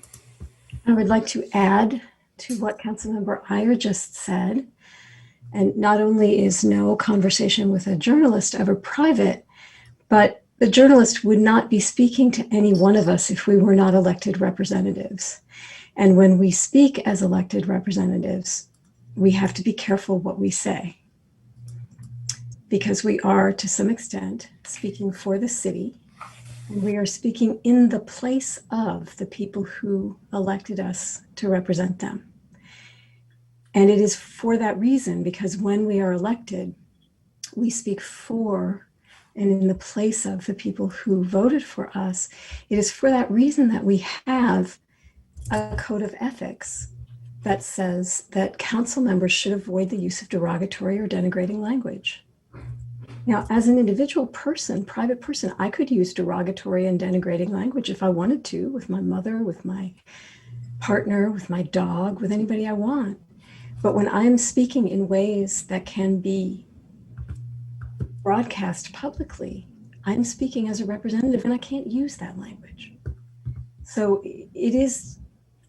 I would like to add to what Councilmember Iyer just said. And not only is no conversation with a journalist ever private, but the journalist would not be speaking to any one of us if we were not elected representatives. And when we speak as elected representatives, we have to be careful what we say, because we are, to some extent, speaking for the city, and we are speaking in the place of the people who elected us to represent them. And it is for that reason, because when we are elected, we speak for and in the place of the people who voted for us. It is for that reason that we have a code of ethics that says that council members should avoid the use of derogatory or denigrating language. Now, as an individual person, private person, I could use derogatory and denigrating language if I wanted to, with my mother, with my partner, with my dog, with anybody I want. But when I'm speaking in ways that can be broadcast publicly, I'm speaking as a representative and I can't use that language. So it is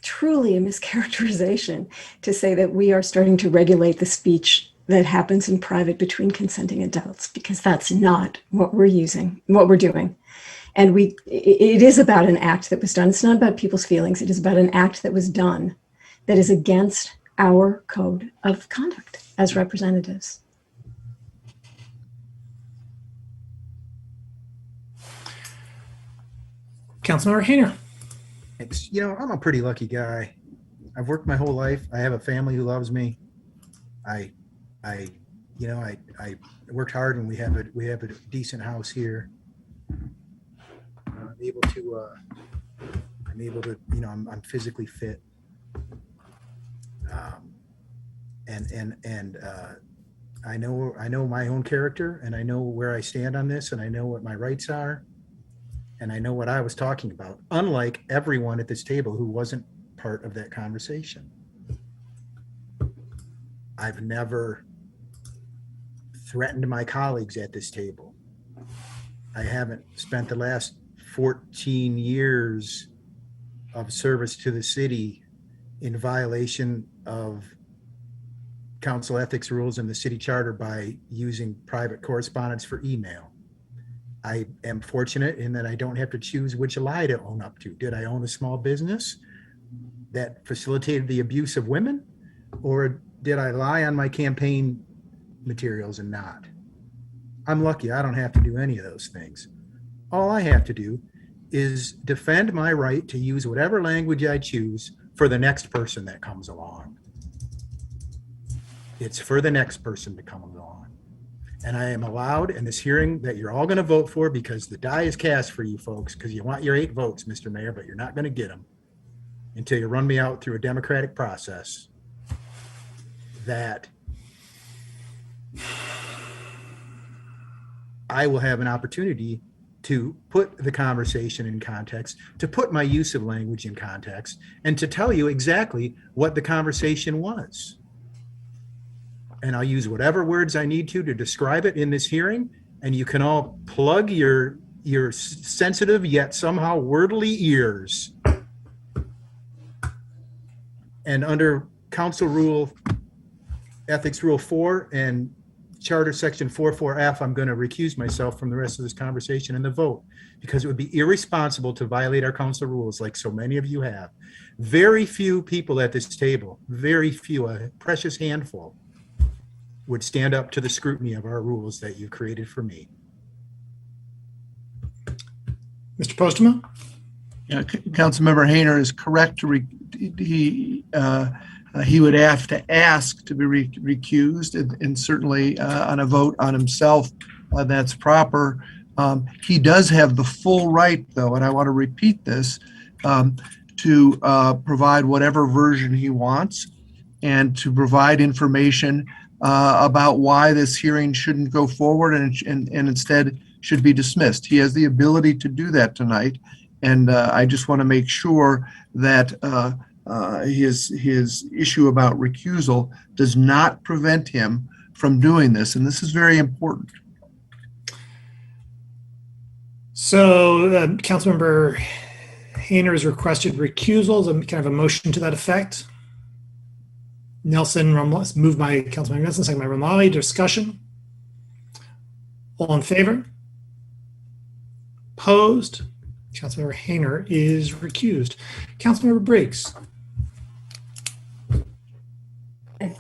truly a mischaracterization to say that we are starting to regulate the speech that happens in private between consenting adults, because that's not what we're doing. And it is about an act that was done. It's not about people's feelings. It is about an act that was done that is against our code of conduct as representatives. Councilmember Hayner. I'm a pretty lucky guy. I've worked my whole life. I have a family who loves me. I worked hard, and we have a decent house here. I'm able to, I'm physically fit. I know my own character, and I know where I stand on this, and I know what my rights are, and I know what I was talking about, unlike everyone at this table who wasn't part of that conversation. I've never threatened my colleagues at this table. I haven't spent the last 14 years of service to the city in violation of council ethics rules and the city charter by using private correspondence for email. I am fortunate in that I don't have to choose which lie to own up to. Did I own a small business that facilitated the abuse of women, or did I lie on my campaign materials and not? I'm lucky I don't have to do any of those things. All I have to do is defend my right to use whatever language I choose for the next person that comes along. It's for the next person to come along. And I am allowed in this hearing that you're all going to vote for, because the die is cast for you folks, because you want your 8 votes, Mr. Mayor, but you're not going to get them until you run me out through a democratic process, that I will have an opportunity to put the conversation in context, to put my use of language in context, and to tell you exactly what the conversation was. And I'll use whatever words I need to describe it in this hearing, and you can all plug your sensitive yet somehow wordly ears. And under Council Rule, Ethics Rule 4 and Charter Section 44F, I'm going to recuse myself from the rest of this conversation and the vote, because it would be irresponsible to violate our council rules like so many of you have. Very few people at this table, very few, a precious handful, would stand up to the scrutiny of our rules that you've created for me. Mr. Postma? Yeah, Councilmember Hayner is correct to he would have to ask to be recused, and certainly on a vote on himself, that's proper. He does have the full right, though, and I want to repeat this, to provide whatever version he wants, and to provide information about why this hearing shouldn't go forward and instead should be dismissed. He has the ability to do that tonight, and I just want to make sure that his issue about recusal does not prevent him from doing this, and this is very important. So Councilmember Hayner has requested recusals, and kind of a motion to that effect. Nelson, moved by Councilmember Nelson, second by Romali. Discussion? All in favor? Opposed? Councilmember Hayner is recused. Councilmember Briggs.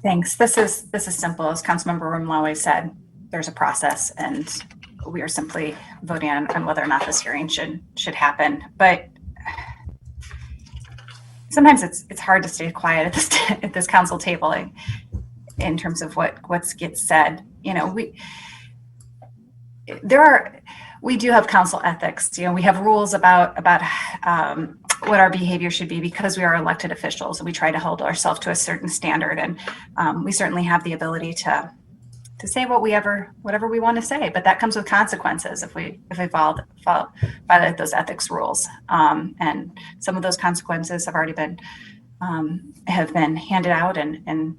Thanks. This is simple. As Councilmember Romali said, there's a process, and we are simply voting on whether or not this hearing should happen. But sometimes it's hard to stay quiet at this council table in terms of what gets said. You know, we do have council ethics. You know, we have rules about what our behavior should be because we are elected officials, and we try to hold ourselves to a certain standard. And we certainly have the ability to say whatever we want to say, but that comes with consequences if we violate those ethics rules. And some of those consequences have already been handed out, and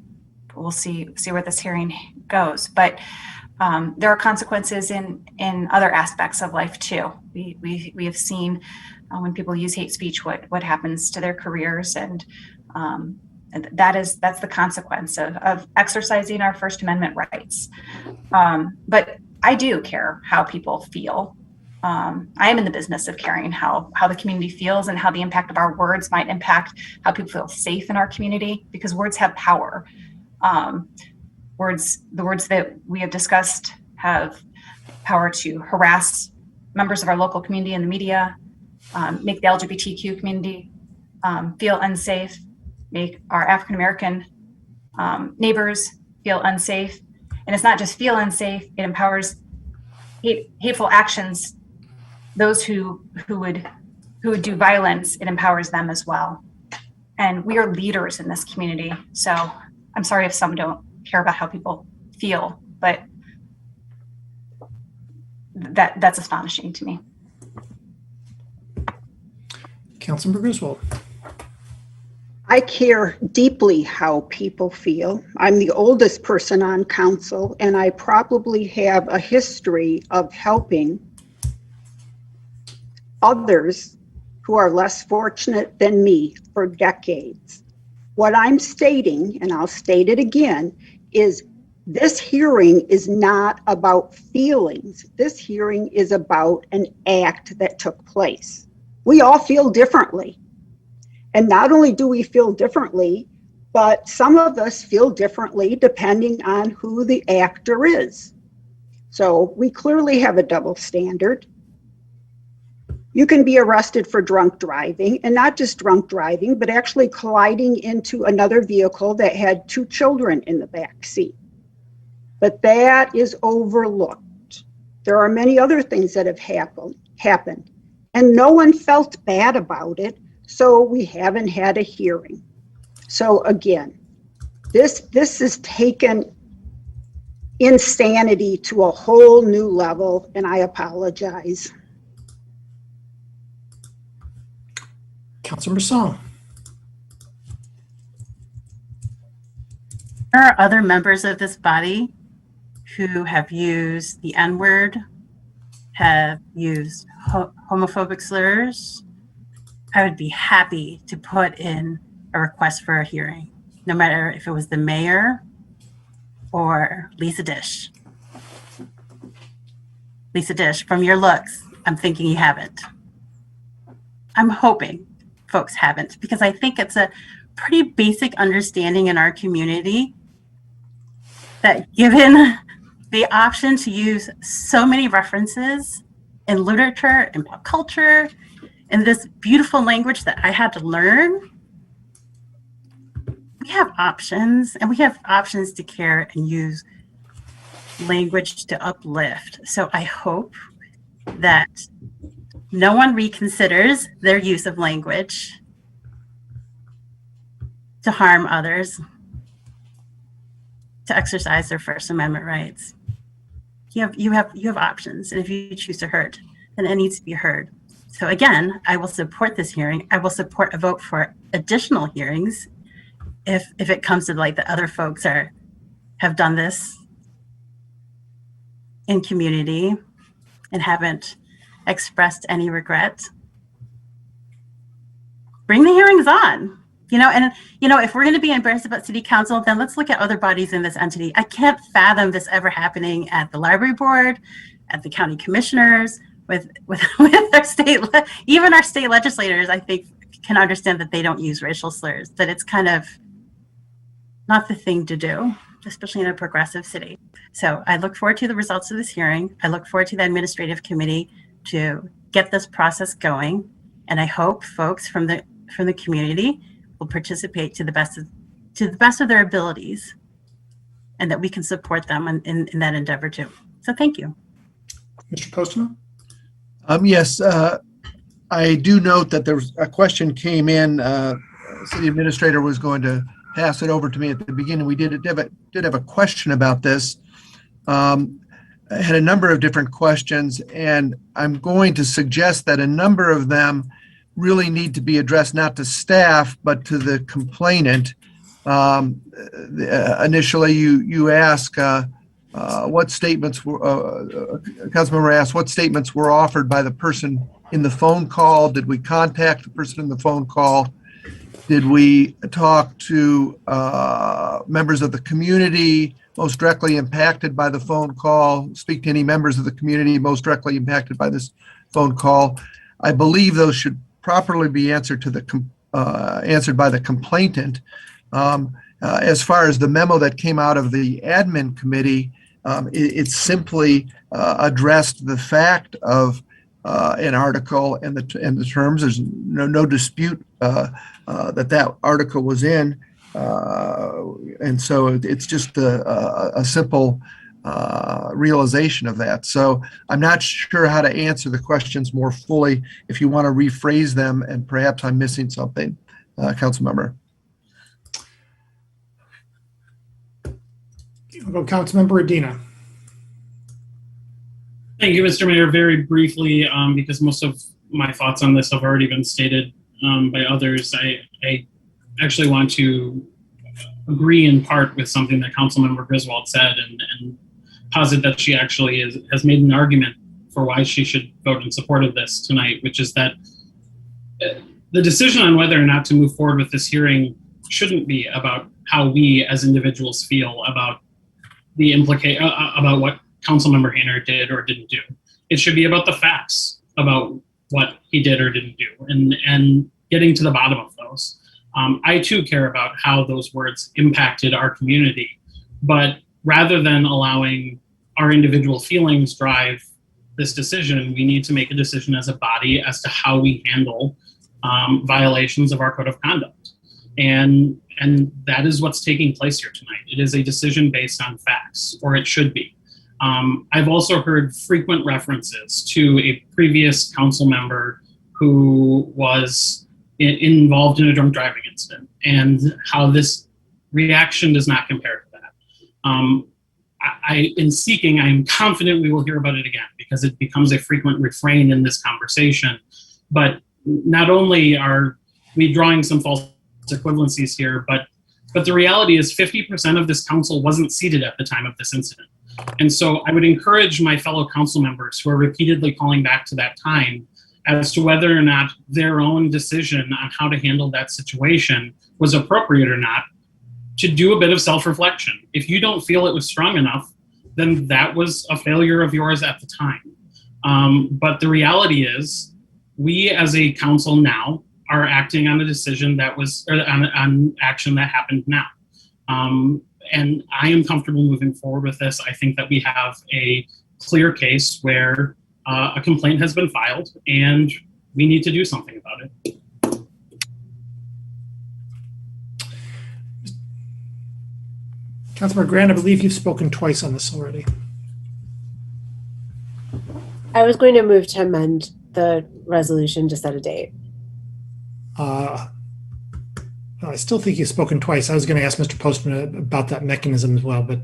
we'll see where this hearing goes. But there are consequences in other aspects of life too. We have seen when people use hate speech what happens to their careers, and that's the consequence of exercising our First Amendment rights. But I do care how people feel. I am in the business of caring how the community feels and how the impact of our words might impact how people feel safe in our community, because words have power. The words that we have discussed have power to harass members of our local community in the media, make the LGBTQ community feel unsafe, make our African-American neighbors feel unsafe. And it's not just feel unsafe, it empowers hateful actions. Those who would do violence, it empowers them as well. And we are leaders in this community. So I'm sorry if some don't care about how people feel, but that's astonishing to me. Councilmember Griswold. I care deeply how people feel. I'm the oldest person on council, and I probably have a history of helping others who are less fortunate than me for decades. What I'm stating, and I'll state it again, is this hearing is not about feelings. This hearing is about an act that took place. We all feel differently. And not only do we feel differently, but some of us feel differently depending on who the actor is. So we clearly have a double standard. You can be arrested for drunk driving, and not just drunk driving, but actually colliding into another vehicle that had 2 children in the back seat. But that is overlooked. There are many other things that have happened, and no one felt bad about it, so we haven't had a hearing. So again, this has taken insanity to a whole new level, and I apologize. Councilmember Song. There are other members of this body who have used the N-word, have used homophobic slurs. I would be happy to put in a request for a hearing, no matter if it was the mayor or Lisa Dish. Lisa Dish, from your looks, I'm thinking you haven't. I'm hoping folks haven't, because I think it's a pretty basic understanding in our community that given the option to use so many references in literature and pop culture and this beautiful language that I had to learn, we have options, and we have options to care and use language to uplift. So I hope that no one reconsiders their use of language to harm others, to exercise their First Amendment rights. You have options, and if you choose to hurt, then it needs to be heard. So again, I will support this hearing. I will support a vote for additional hearings if it comes to light that other folks have done this in community and haven't expressed any regret. Bring the hearings on. If we're going to be embarrassed about city council, then let's look at other bodies in this entity. I can't fathom this ever happening at the library board, at the county commissioners, with our state, even our state legislators, I think, can understand that they don't use racial slurs, that it's kind of not the thing to do, especially in a progressive city. So I look forward to the results of this hearing. I look forward to the administrative committee to get this process going. And I hope folks from the community will participate to the best of their abilities, and that we can support them in that endeavor too. So thank you. Mr. Postma? Yes, I do note that there was a question came in. City administrator was going to pass it over to me at the beginning. We did have a question about this. I had a number of different questions, and I'm going to suggest that a number of them really need to be addressed not to staff, but to the complainant. Initially, you ask what statements were, Councilmember asked what statements were offered by the person in the phone call. Did we contact the person in the phone call? Did we talk to members of the community most directly impacted by the phone call? Speak to any members of the community most directly impacted by this phone call? I believe those should properly be answered answered by the complainant. As far as the memo that came out of the admin committee, it simply addressed the fact of an article and the terms. There's no dispute that article was in, and so it's just a simple realization of that. So I'm not sure how to answer the questions more fully. If you want to rephrase them, and perhaps I'm missing something, council member. I'll go Councilmember Adina. Thank you, Mr. Mayor. Very briefly, because most of my thoughts on this have already been stated by others, I actually want to agree in part with something that Councilmember Griswold said, and posit that she actually has made an argument for why she should vote in support of this tonight, which is that the decision on whether or not to move forward with this hearing shouldn't be about how we as individuals feel about the about what Councilmember Hayner did or didn't do. It should be about the facts about what he did or didn't do, and getting to the bottom of those. I too care about how those words impacted our community, but rather than allowing our individual feelings drive this decision, we need to make a decision as a body as to how we handle violations of our code of conduct. And that is what's taking place here tonight. It is a decision based on facts, or it should be. I've also heard frequent references to a previous council member who was involved in a drunk driving incident, and how this reaction does not compare to that. In seeking, I am confident we will hear about it again, because it becomes a frequent refrain in this conversation. But not only are we drawing some false equivalencies here, but the reality is 50% of this council wasn't seated at the time of this incident. And so I would encourage my fellow council members who are repeatedly calling back to that time as to whether or not their own decision on how to handle that situation was appropriate or not, to do a bit of self-reflection. If you don't feel it was strong enough, then that was a failure of yours at the time. But the reality is, we as a council now are acting on a decision that was, or on action that happened now. And I am comfortable moving forward with this. I think that we have a clear case where a complaint has been filed, and we need to do something about it. Councilmember Grant, I believe you've spoken twice on this already. I was going to move to amend the resolution to set a date. I still think you've spoken twice. I was going to ask Mr. Postman about that mechanism as well, but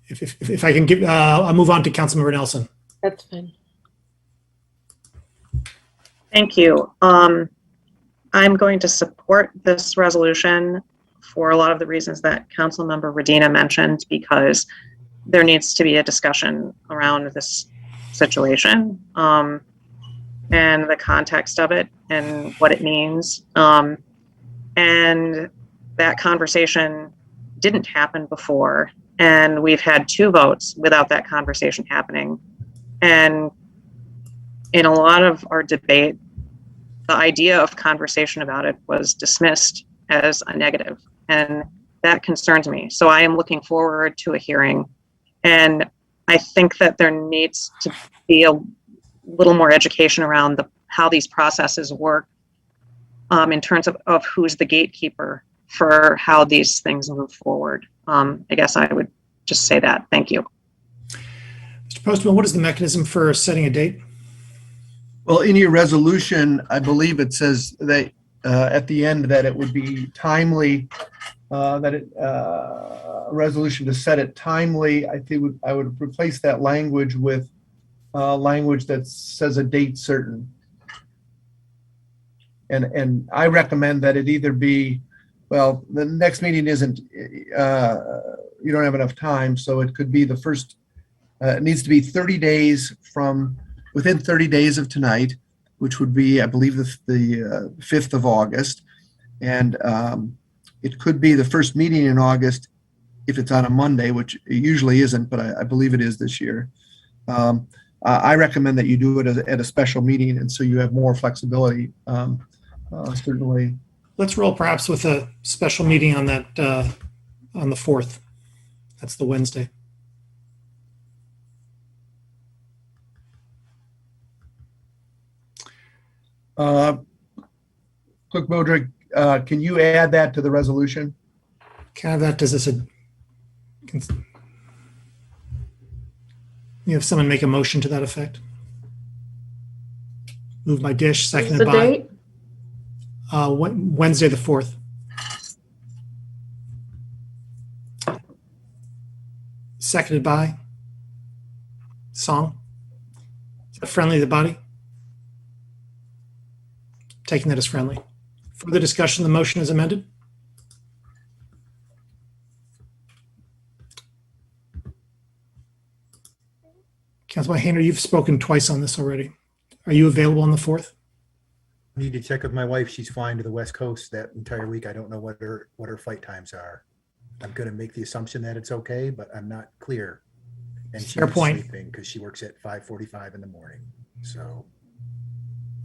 if I can give, I'll move on to Councilmember Nelson. That's fine. Thank you. I'm going to support this resolution for a lot of the reasons that Councilmember Radina mentioned, because there needs to be a discussion around this situation and the context of it and what it means. And that conversation didn't happen before, and we've had 2 votes without that conversation happening. And in a lot of our debate, the idea of conversation about it was dismissed as a negative, and that concerns me. So I am looking forward to a hearing, and I think that there needs to be a little more education around how these processes work in terms of who's the gatekeeper for how these things move forward. I guess I would just say that. Thank you. Mr. Postman, what is the mechanism for setting a date? Well, in your resolution, I believe it says that at the end that it would be timely, a resolution to set it timely. I think I would replace that language with language that says a date certain. And I recommend that it either be, well, the next meeting isn't, you don't have enough time, so it could be the first, it needs to be 30 days from, within 30 days of tonight, which would be, I believe, the 5th of August. And it could be the first meeting in August if it's on a Monday, which it usually isn't, but I believe it is this year. I recommend that you do it at a special meeting, and so you have more flexibility, certainly. Let's roll perhaps with a special meeting on that, on the 4th. That's the Wednesday. Clerk Bodrick, can you add that to the resolution? Can I have that? Does this, you have someone make a motion to that effect? Moved by Dish, seconded The by date? Wednesday the 4th. Seconded by Song. Is that friendly to the body? Taking that as friendly. Further discussion, the motion is amended. Councilman Hayner, you've spoken twice on this already. Are you available on the 4th? I need to check with my wife. She's flying to the West Coast that entire week. I don't know what her flight times are. I'm going to make the assumption that it's okay, but I'm not clear. And she's Fair point. sleeping because she works at 5:45 in the morning. So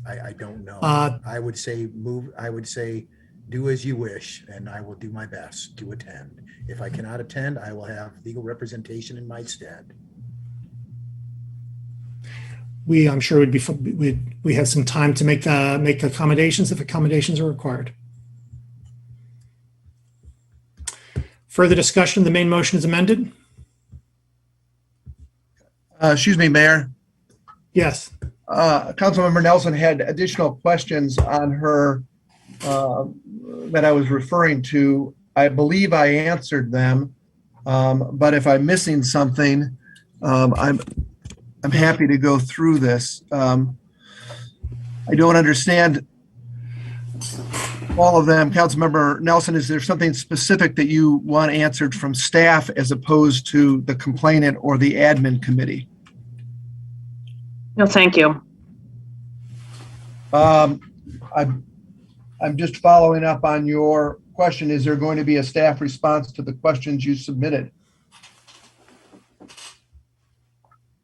I don't know. I would say move. I would say do as you wish, and I will do my best to attend. If I cannot attend, I will have legal representation in my stead. I'm sure we have some time to make accommodations if accommodations are required. Further discussion, the main motion is amended? Excuse me, Mayor. Yes. Councilmember Nelson had additional questions on her that I was referring to. I believe I answered them, but if I'm missing something, I'm happy to go through this. I don't understand all of them. Councilmember Nelson, is there something specific that you want answered from staff as opposed to the complainant or the admin committee? No, thank you. I'm just following up on your question. Is there going to be a staff response to the questions you submitted?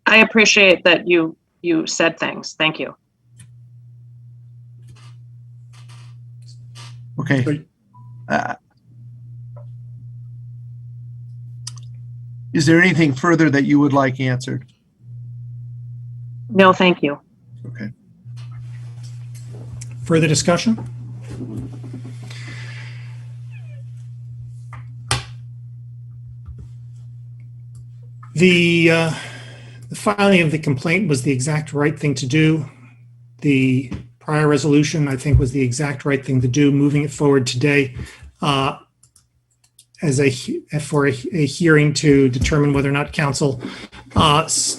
I appreciate that you said things. Thank you. Okay. Is there anything further that you would like answered? No, thank you. Okay. Further discussion? The filing of the complaint was the exact right thing to do. The prior resolution, I think, was the exact right thing to do. Moving it forward today for a hearing to determine whether or not council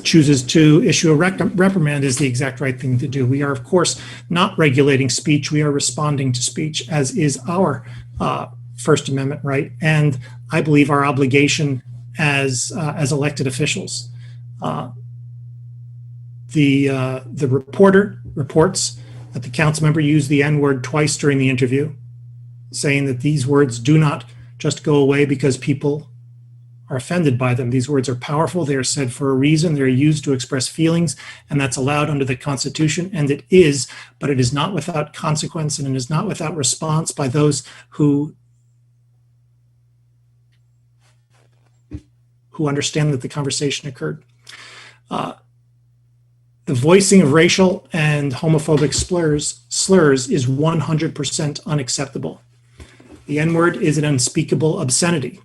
chooses to issue a reprimand is the exact right thing to do. We are, of course, not regulating speech. We are responding to speech, as is our First Amendment right, and I believe our obligation as elected officials. The reporter reports that the council member used the N-word twice during the interview, saying that these words do not just go away because people are offended by them. These words are powerful. They are said for a reason. They're used to express feelings, and that's allowed under the Constitution, and it is, but it is not without consequence, and it is not without response by those who understand that the conversation occurred. The voicing of racial and homophobic slurs is 100% unacceptable. The N-word is an unspeakable obscenity.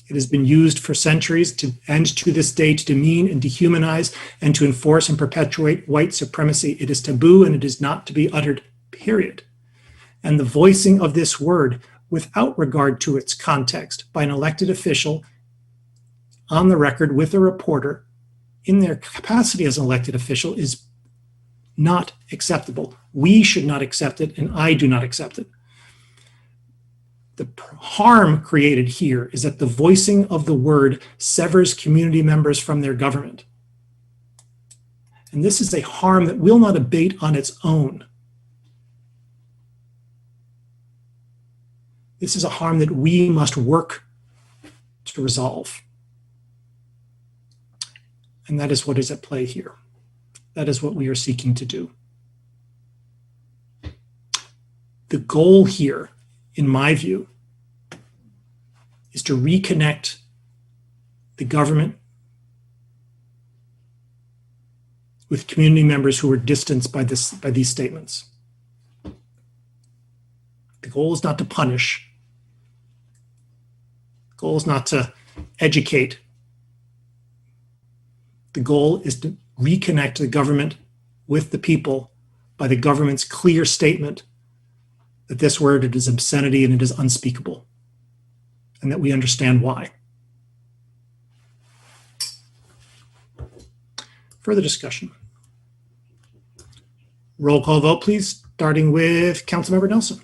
It has been used for centuries and to this day to demean and dehumanize and to enforce and perpetuate white supremacy. It is taboo and it is not to be uttered, period. And the voicing of this word without regard to its context by an elected official on the record with a reporter in their capacity as an elected official is not acceptable. We should not accept it, and I do not accept it. The harm created here is that the voicing of the word severs community members from their government. And this is a harm that will not abate on its own. This is a harm that we must work to resolve. And that is what is at play here. That is what we are seeking to do. The goal here, in my view, is to reconnect the government with community members who are distanced by these statements. The goal is not to punish. The goal is not to educate. The goal is to reconnect the government with the people by the government's clear statement that this word, it is obscenity and it is unspeakable, and that we understand why. Further discussion. Roll call vote, please, starting with Councilmember Nelson.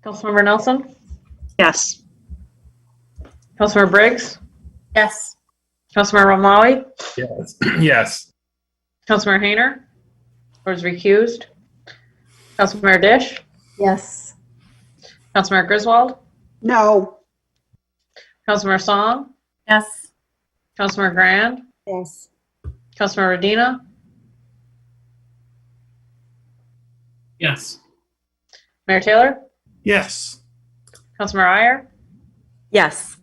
Councilmember Nelson? Yes. Councilmember Briggs? Yes. Councilmember Romali? Yes. Yes. Councilmember Hayner? Or is recused? Councilmember Dish? Yes. Councilmember Griswold? No. Councilmember Song? Yes. Councilmember Grand? Yes. Councilmember Medina? Yes. Mayor Taylor? Yes. Councilmember Iyer? Yes.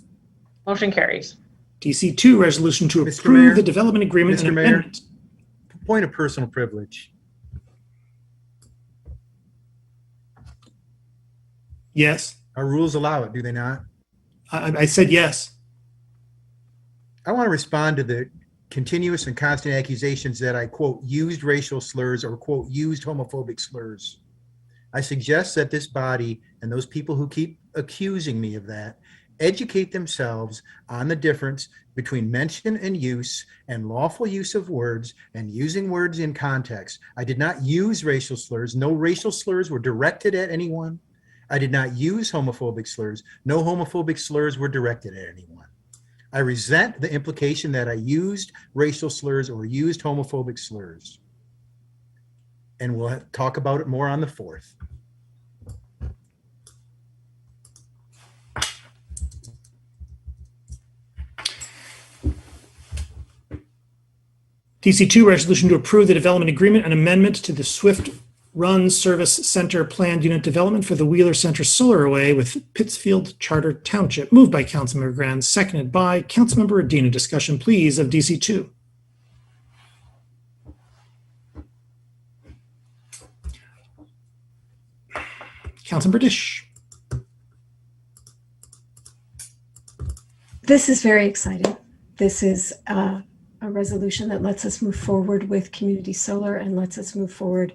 Motion carries. DC2, resolution to Mr. approve Mayor? the development agreement and Mr. Mayor? amendment. Point of personal privilege. Yes. Our rules allow it, do they not? I said yes. I want to respond to the continuous and constant accusations that I, quote, used racial slurs or, quote, used homophobic slurs. I suggest that this body and those people who keep accusing me of that educate themselves on the difference between mention and use and lawful use of words and using words in context. I did not use racial slurs. No racial slurs were directed at anyone. I did not use homophobic slurs. No homophobic slurs were directed at anyone. I resent the implication that I used racial slurs or used homophobic slurs. And we'll talk about it more on the 4th. DC2, resolution to approve the development agreement and amendment to the Swift Run Service Center planned unit development for the Wheeler Center Solar Array with Pittsfield Charter Township. Moved by Councilmember Grand, seconded by Councilmember Adina. Discussion, please, of DC2. Councilmember Dish. This is very exciting. This is a resolution that lets us move forward with community solar and lets us move forward.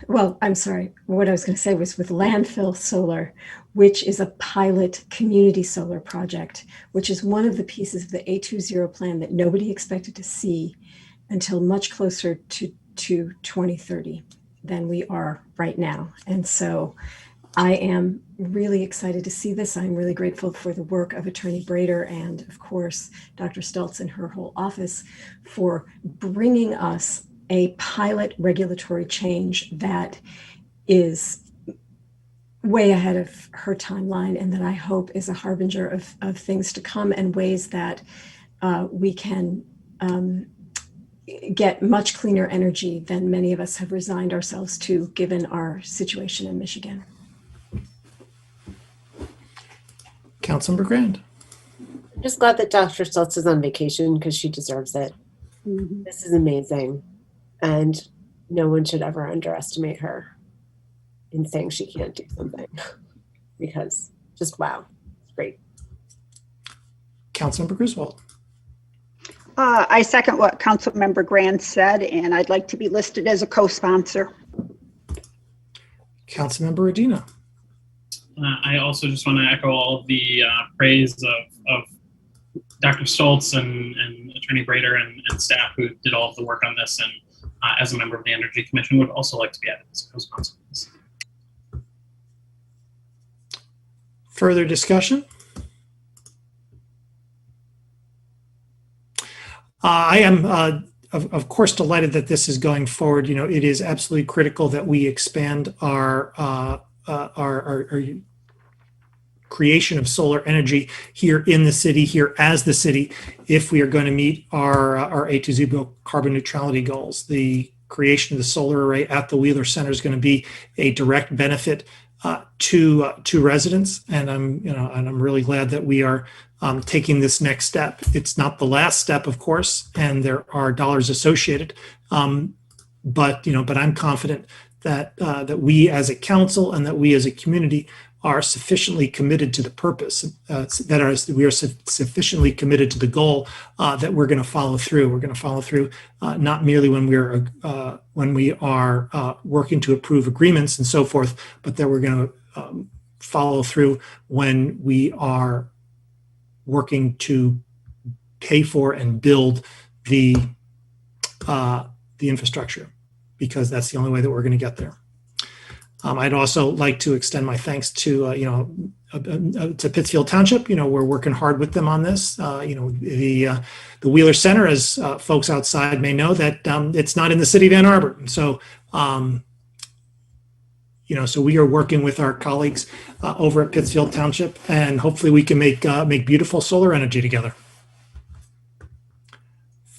Well, I'm sorry. What I was going to say was with landfill solar, which is a pilot community solar project, which is one of the pieces of the A20 plan that nobody expected to see until much closer to 2030 than we are right now. And so I am really excited to see this. I'm really grateful for the work of Attorney Brader and, of course, Dr. Stultz and her whole office for bringing us a pilot regulatory change that is way ahead of her timeline and that I hope is a harbinger of things to come and ways that we can get much cleaner energy than many of us have resigned ourselves to given our situation in Michigan. Councilmember Grand. I'm just glad that Dr. Stultz is on vacation because she deserves it. Mm-hmm. This is amazing. And no one should ever underestimate her in saying she can't do something because just wow, it's great. Councilmember Griswold. I second what Councilmember Grand said, and I'd like to be listed as a co-sponsor. Councilmember Adina. I also just want to echo all of the praise of Dr. Stultz and Attorney Brader and staff who did all of the work on this. And as a member of the Energy Commission, would also like to be added as a co-sponsor. Further discussion? I am, of course, delighted that this is going forward. You know, it is absolutely critical that we expand our creation of solar energy here in the city, here as the city, if we are going to meet our A to Z carbon neutrality goals. The creation of the solar array at the Wheeler Center is going to be a direct benefit to residents, and I'm really glad that we are taking this next step. It's not the last step, of course, and there are dollars associated, but I'm confident that that we as a council and that we as a community are sufficiently committed to the purpose, we are sufficiently committed to the goal that we're going to follow through. We're going to follow through not merely when we are working to approve agreements and so forth, but that we're going to follow through when we are working to pay for and build the infrastructure, because that's the only way that we're going to get there. I'd also like to extend my thanks to to Pittsfield Township. We're working hard with them on this. The Wheeler Center, as folks outside may know, that it's not in the city of Ann Arbor. So so we are working with our colleagues over at Pittsfield Township, and hopefully we can make beautiful solar energy together.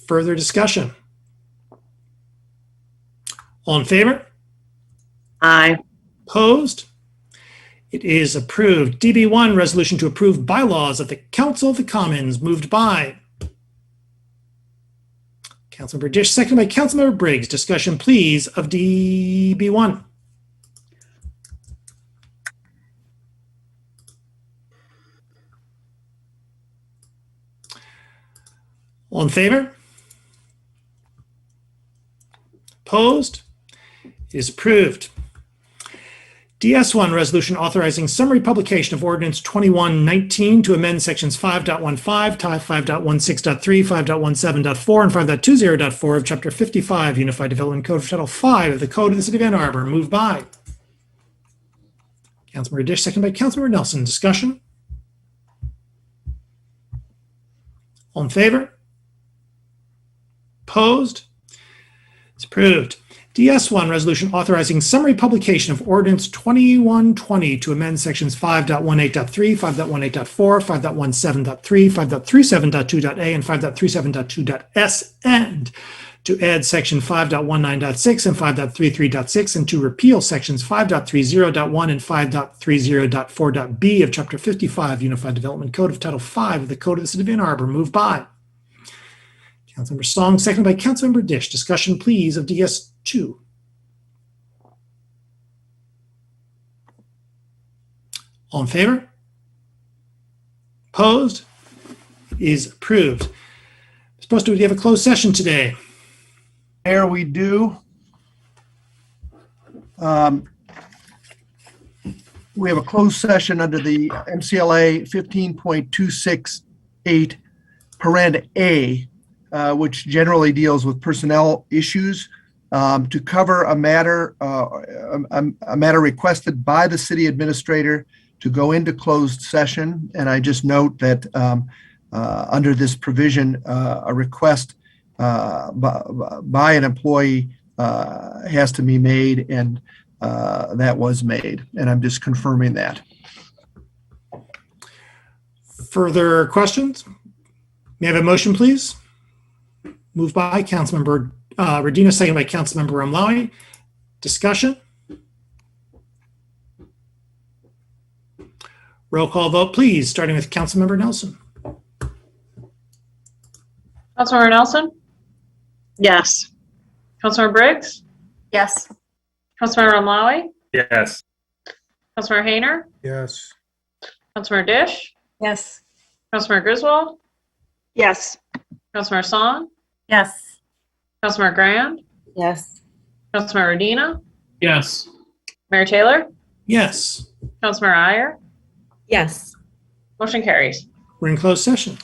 Further discussion? All in favor? Aye. Opposed? It is approved. DB1, resolution to approve bylaws of the Council of the Commons, moved by Councilmember Dish, seconded by Councilmember Briggs. Discussion, please, of DB1. All in favor? Opposed? It is approved. DS1, resolution authorizing summary publication of ordinance 2119 to amend sections 5.15, 5.16.3, 5.17.4, and 5.20.4 of Chapter 55, Unified Development Code of Title 5 of the Code of the City of Ann Arbor. Moved by Councilmember Dish, seconded by Councilmember Nelson. Discussion? All in favor? Opposed? It's approved. DS1, resolution authorizing summary publication of ordinance 2120 to amend sections 5.18.3, 5.18.4, 5.17.3, 5.37.2.a, and 5.37.2.s, and to add section 5.19.6 and 5.33.6, and to repeal sections 5.30.1 and 5.30.4.b of Chapter 55, Unified Development Code of Title 5 of the Code of the City of Ann Arbor. Moved by Councilmember Song, seconded by Councilmember Dish. Discussion, please, of DS2. All in favor? Opposed? It is approved. Supposed to we have a closed session today? There we do. We have a closed session under the MCLA 15.268 parent A, which generally deals with personnel issues, to cover a matter requested by the city administrator to go into closed session. And I just note that under this provision, a request by an employee has to be made, and that was made. And I'm just confirming that. Further questions? May I have a motion, please? Moved by Councilmember Radina, seconded by Councilmember Ramlawi. Discussion? Roll call vote, please, starting with Councilmember Nelson. Councilmember Nelson? Yes. Councilmember Briggs? Yes. Councilmember Ramlawi? Yes. Councilmember Hayner? Yes. Councilmember Dish? Yes. Councilmember Griswold? Yes. Councilmember Song? Yes. Councilmember Grand? Yes. Councilmember Radina? Yes. Mayor Taylor? Yes, Councilmember Iyer? Yes. Motion carries. we're in closed session.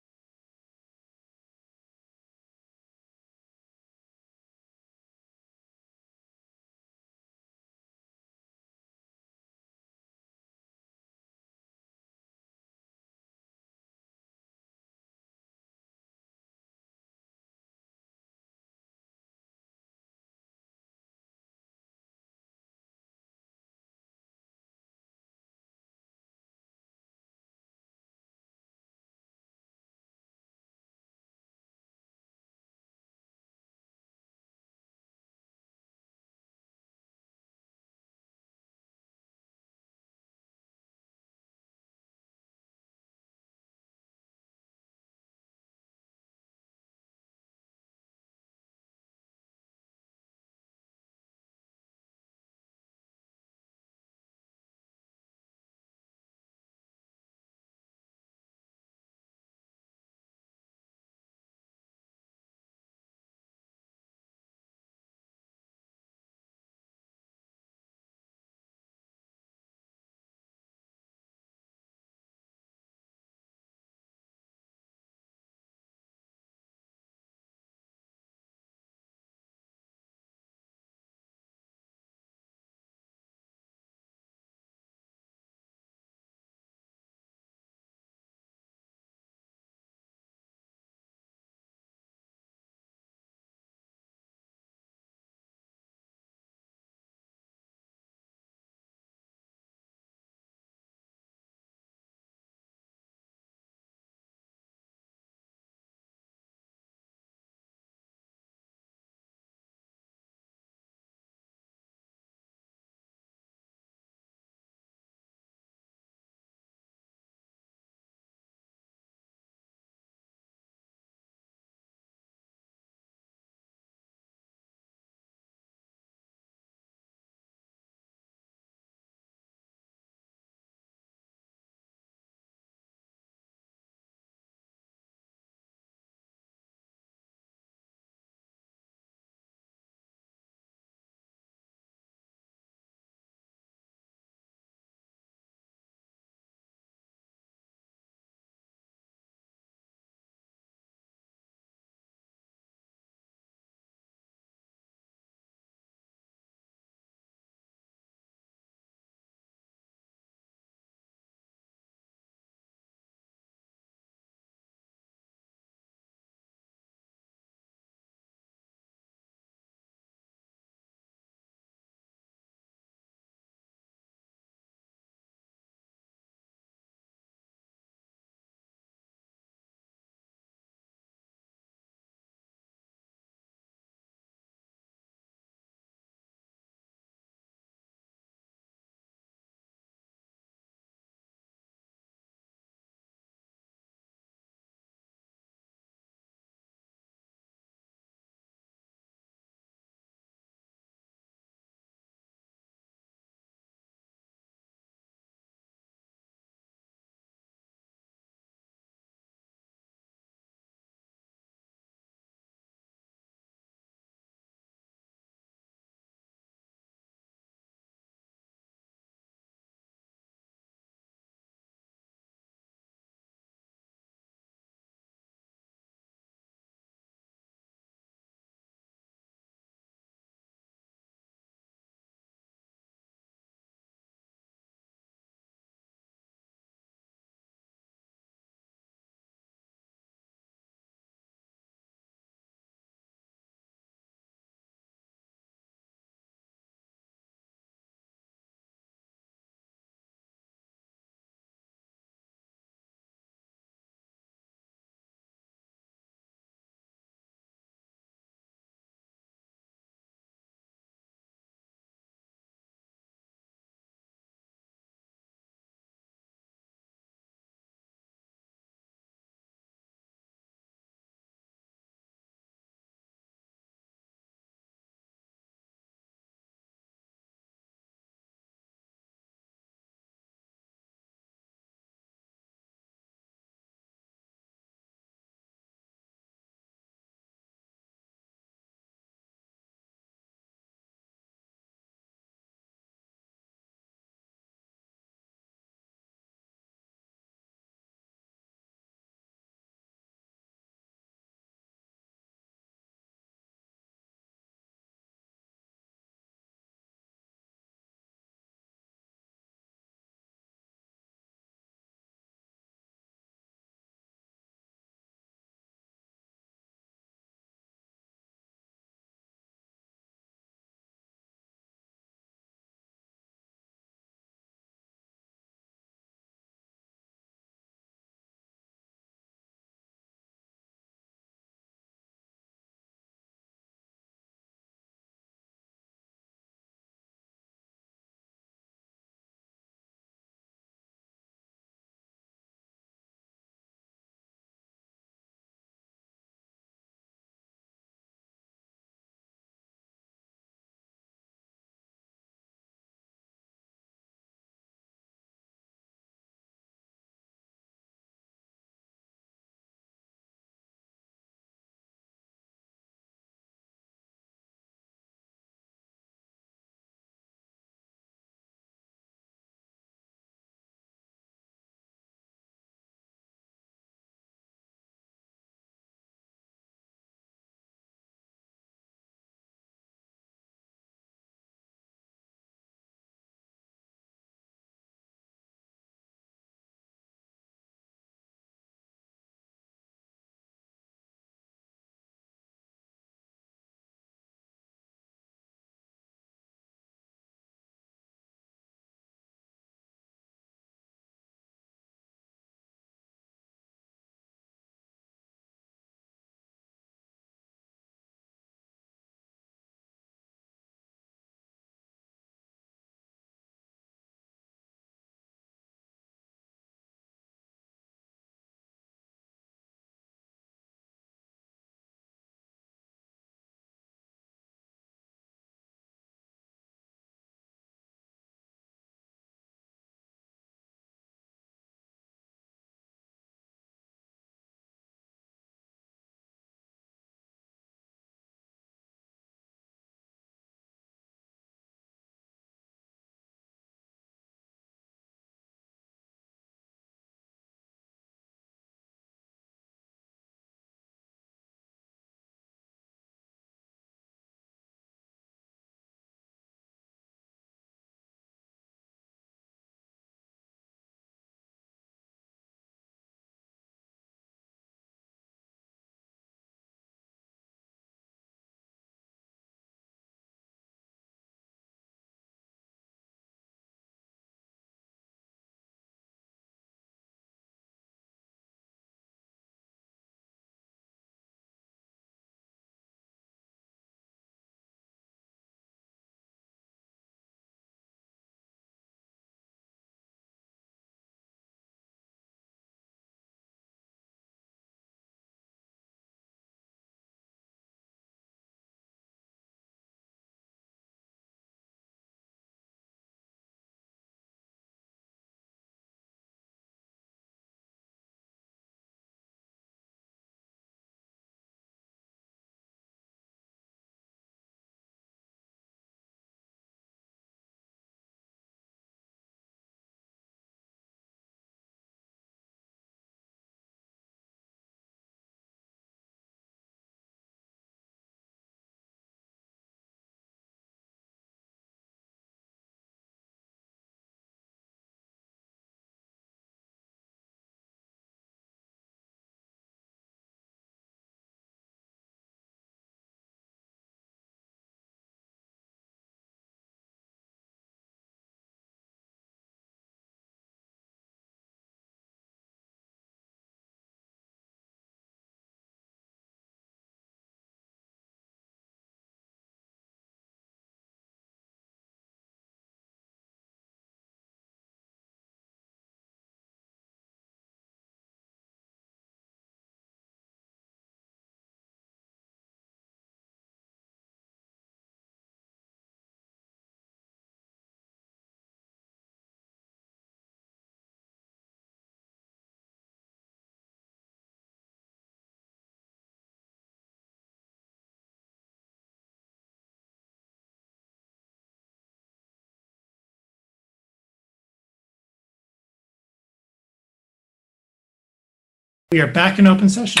We are back in open session.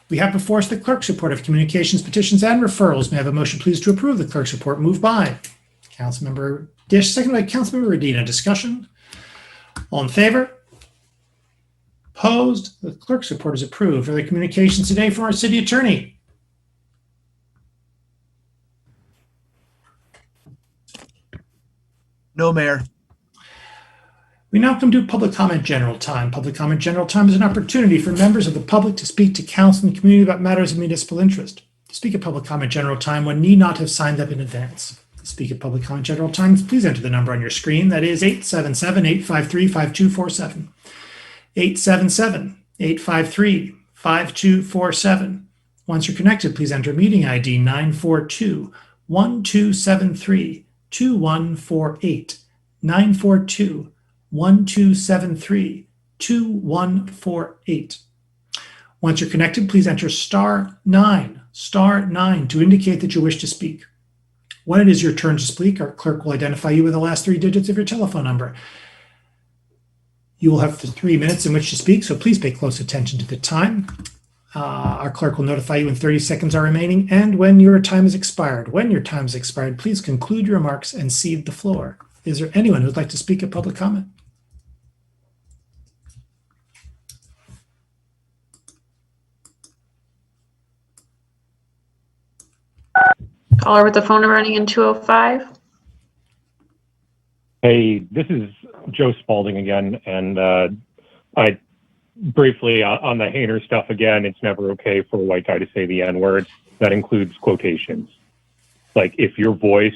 We have before us the clerk's report of communications, petitions, and referrals. May I have a motion, please, to approve the clerk's report? Moved by Councilmember Dish, seconded by Councilmember Radina. Discussion? All in favor? Opposed? The clerk's report is approved. Are there communications today from our city attorney? No, Mayor. We now come to public comment general time. Public comment general time is an opportunity for members of the public to speak to council and the community about matters of municipal interest. To speak at public comment general time, one need not have signed up in advance. To speak at public comment general time, please enter the number on your screen. That is 877-853-5247. 877-853-5247. Once you're connected, please enter meeting ID 942-1273-2148. 942-1273-2148. Once you're connected, please enter *9 to indicate that you wish to speak. When it is your turn to speak, our clerk will identify you with the last 3 digits of your telephone number. You will have 3 minutes in which to speak, so please pay close attention to the time. Our clerk will notify you when 30 seconds are remaining and when your time is expired. When your time is expired, please conclude your remarks and cede the floor. Is there anyone who would like to speak at public comment? Caller with the phone number ending in 205. Hey, this is Joe Spalding again, and I briefly on the Hayner stuff again. It's never okay for a white guy to say the N-word. That includes quotations. Like if your voice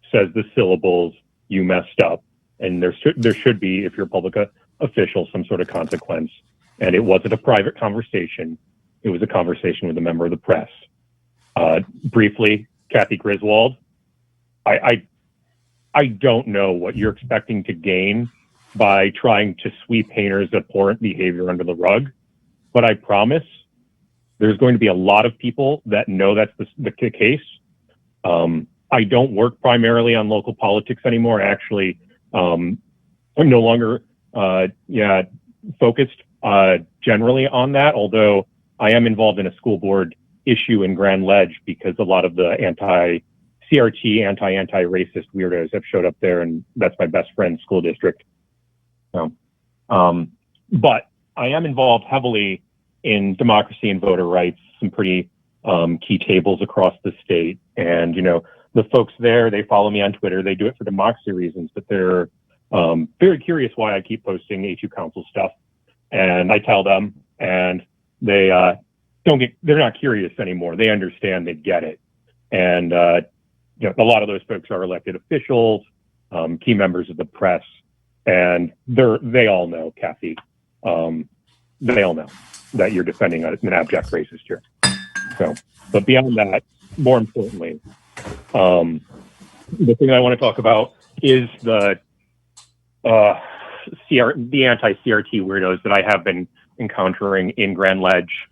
says the syllables, you messed up, and there should be, if you're a public official, some sort of consequence. And it wasn't a private conversation; it was a conversation with a member of the press. Briefly, Kathy Griswold, I don't know what you're expecting to gain by trying to sweep Hayner's abhorrent behavior under the rug, but I promise there's going to be a lot of people that know that's the case. I don't work primarily on local politics anymore. Actually, I'm no longer focused generally on that, although I am involved in a school board issue in Grand Ledge because a lot of the anti-CRT, anti-racist weirdos have showed up there, and that's my best friend's school district. But I am involved heavily in democracy and voter rights, some pretty key tables across the state. And, you know, the folks there, they follow me on Twitter. They do it for democracy reasons, but they're very curious why I keep posting A2 Council stuff. And I tell them, and they they're not curious anymore. They understand, they get it. And, you know, a lot of those folks are elected officials, key members of the press, and they all know, Kathy, they all know that you're defending an abject racist here. So, but beyond that, more importantly, the thing I want to talk about is the anti-CRT weirdos that I have been encountering in Grand Ledge.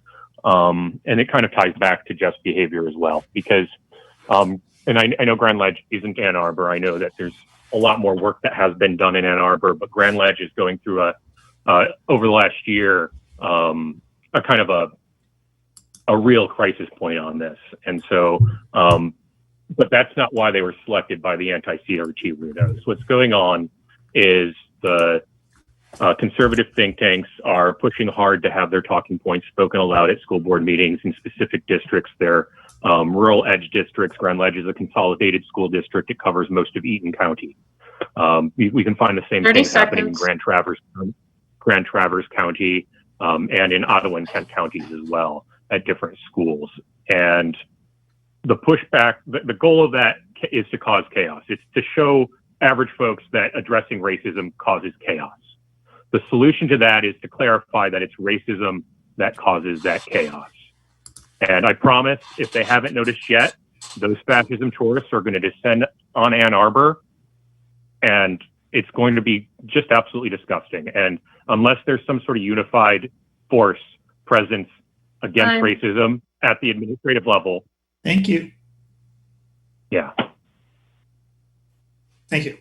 And it kind of ties back to just behavior as well, because, and I know Grand Ledge isn't Ann Arbor. I know that there's a lot more work that has been done in Ann Arbor, but Grand Ledge is going through over the last year, a kind of a real crisis point on this. And so, but that's not why they were selected by the anti-CRT weirdos. What's going on is the conservative think tanks are pushing hard to have their talking points spoken aloud at school board meetings in specific districts. They're rural edge districts. Grand Ledge is a consolidated school district. It covers most of Eaton County. We can find the same thing happening in Grand Traverse County and in Ottawa and Kent counties as well at different schools. And the pushback, the goal of that is to cause chaos. It's to show average folks that addressing racism causes chaos. The solution to that is to clarify that it's racism that causes that chaos. And I promise, if they haven't noticed yet, those fascism tourists are going to descend on Ann Arbor, and it's going to be just absolutely disgusting. And unless there's some sort of unified force presence against racism at the administrative level. Thank you. Yeah. Thank you.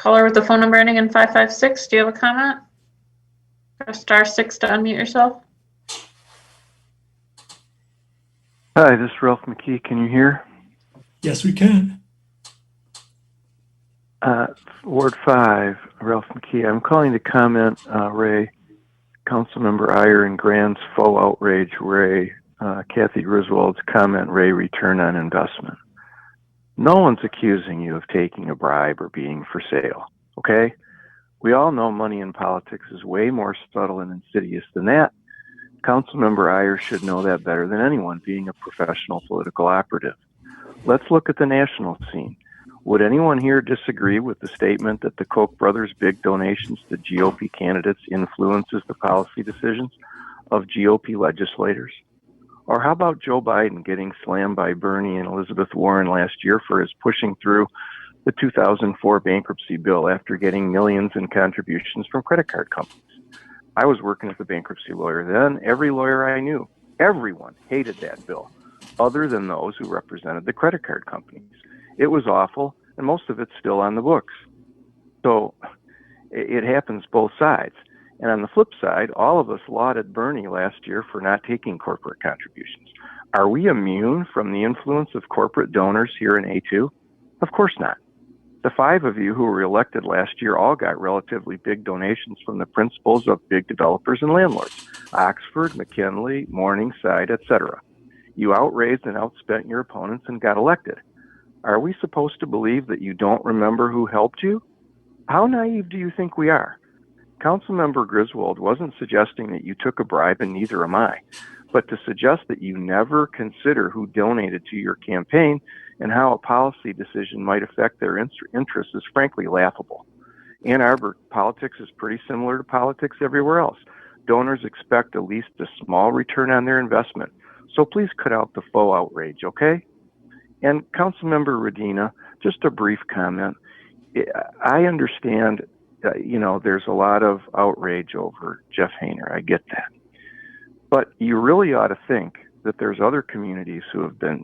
Caller with the phone number ending in 556, do you have a comment? Press *6 to unmute yourself. Hi, this is Ralph McKee. Can you hear? Yes, we can. Ward 5, Ralph McKee. I'm calling to comment, Ray, Councilmember Iyer and Grand's faux outrage, Ray, Kathy Griswold's comment, Ray, return on investment. No one's accusing you of taking a bribe or being for sale, okay? We all know money in politics is way more subtle and insidious than that. Councilmember Iyer should know that better than anyone, being a professional political operative. Let's look at the national scene. Would anyone here disagree with the statement that the Koch brothers' big donations to GOP candidates influences the policy decisions of GOP legislators? Or how about Joe Biden getting slammed by Bernie and Elizabeth Warren last year for his pushing through the 2004 bankruptcy bill after getting millions in contributions from credit card companies? I was working as a bankruptcy lawyer then. Every lawyer I knew, everyone hated that bill, other than those who represented the credit card companies. It was awful, and most of it's still on the books. So it happens both sides. And on the flip side, all of us lauded Bernie last year for not taking corporate contributions. Are we immune from the influence of corporate donors here in A2? Of course not. The 5 of you who were elected last year all got relatively big donations from the principals of big developers and landlords, Oxford, McKinley, Morningside, etc. You outraised and outspent your opponents and got elected. Are we supposed to believe that you don't remember who helped you? How naive do you think we are? Councilmember Griswold wasn't suggesting that you took a bribe, and neither am I, but to suggest that you never consider who donated to your campaign and how a policy decision might affect their interests is frankly laughable. Ann Arbor politics is pretty similar to politics everywhere else. Donors expect at least a small return on their investment, so please cut out the faux outrage, okay? And Councilmember Radina, just a brief comment. I understand, there's a lot of outrage over Jeff Hayner. I get that. But you really ought to think that there's other communities who have been,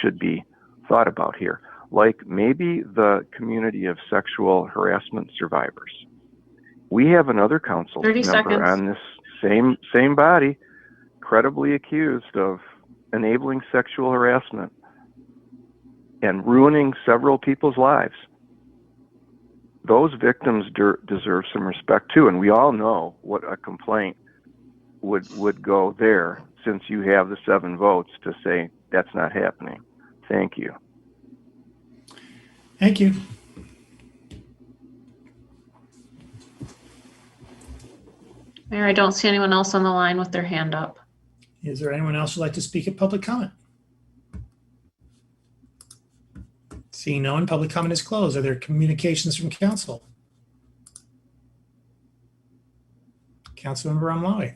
should be thought about here, like maybe the community of sexual harassment survivors. We have another council member on this same body credibly accused of enabling sexual harassment and ruining several people's lives. Those victims deserve some respect too, and we all know what a complaint would go there, since you have the 7 votes to say that's not happening. Thank you. Thank you. Mayor, I don't see anyone else on the line with their hand up. Is there anyone else who'd like to speak at public comment? Seeing no one, public comment is closed. Are there communications from council? Councilmember Amlawi.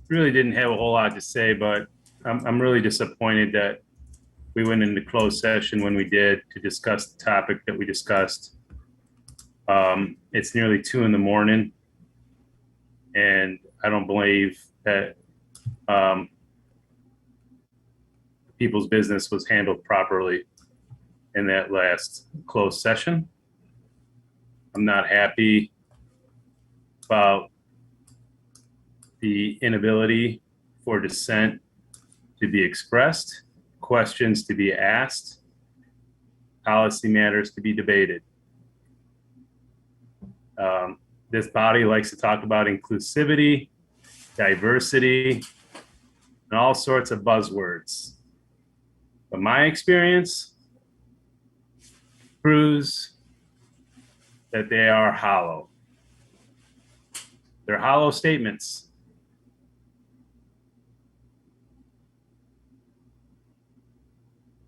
Really didn't have a whole lot to say, but I'm really disappointed that we went into closed session when we did to discuss the topic that we discussed. It's nearly 2 a.m. and I don't believe that people's business was handled properly in that last closed session. I'm not happy about the inability for dissent to be expressed, questions to be asked, policy matters to be debated. This body likes to talk about inclusivity, diversity, and all sorts of buzzwords. But my experience proves that they are hollow. They're hollow statements.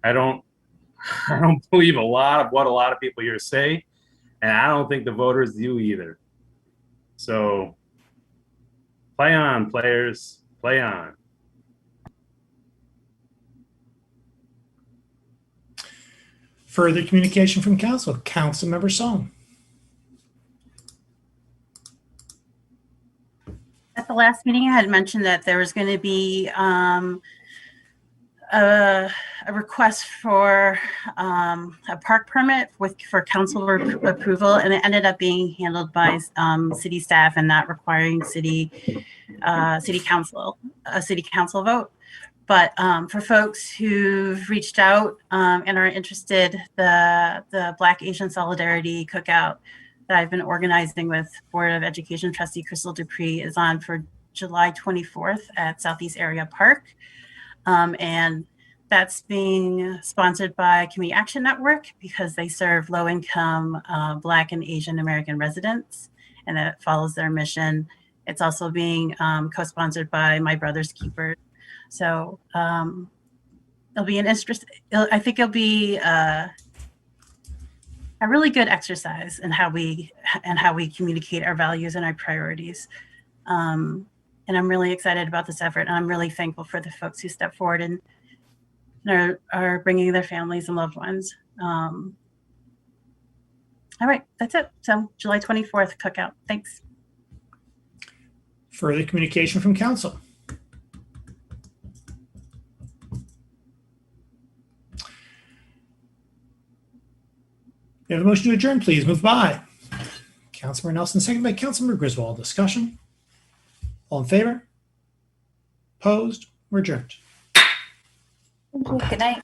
I don't believe a lot of what a lot of people here say, and I don't think the voters do either. So play on, players, play on. Further communication from council. Councilmember Song. At the last meeting, I had mentioned that there was going to be a request for a park permit for council approval, and it ended up being handled by city staff and not requiring city council vote. But for folks who've reached out and are interested, the Black Asian Solidarity Cookout that I've been organizing with Board of Education trustee Crystal Dupree is on for July 24th at Southeast Area Park. And that's being sponsored by Community Action Network because they serve low-income Black and Asian American residents, and that follows their mission. It's also being co-sponsored by My Brother's Keeper. So it'll be an interest. I think it'll be a really good exercise in how we communicate our values and our priorities. And I'm really excited about this effort. And I'm really thankful for the folks who step forward and are bringing their families and loved ones. All right, that's it. So July 24th cookout. Thanks. Further communication from council. We have a motion to adjourn, please. Move by Councilmember Nelson, second by Councilmember Griswold. Discussion? All in favor? Opposed? We're adjourned. Good night.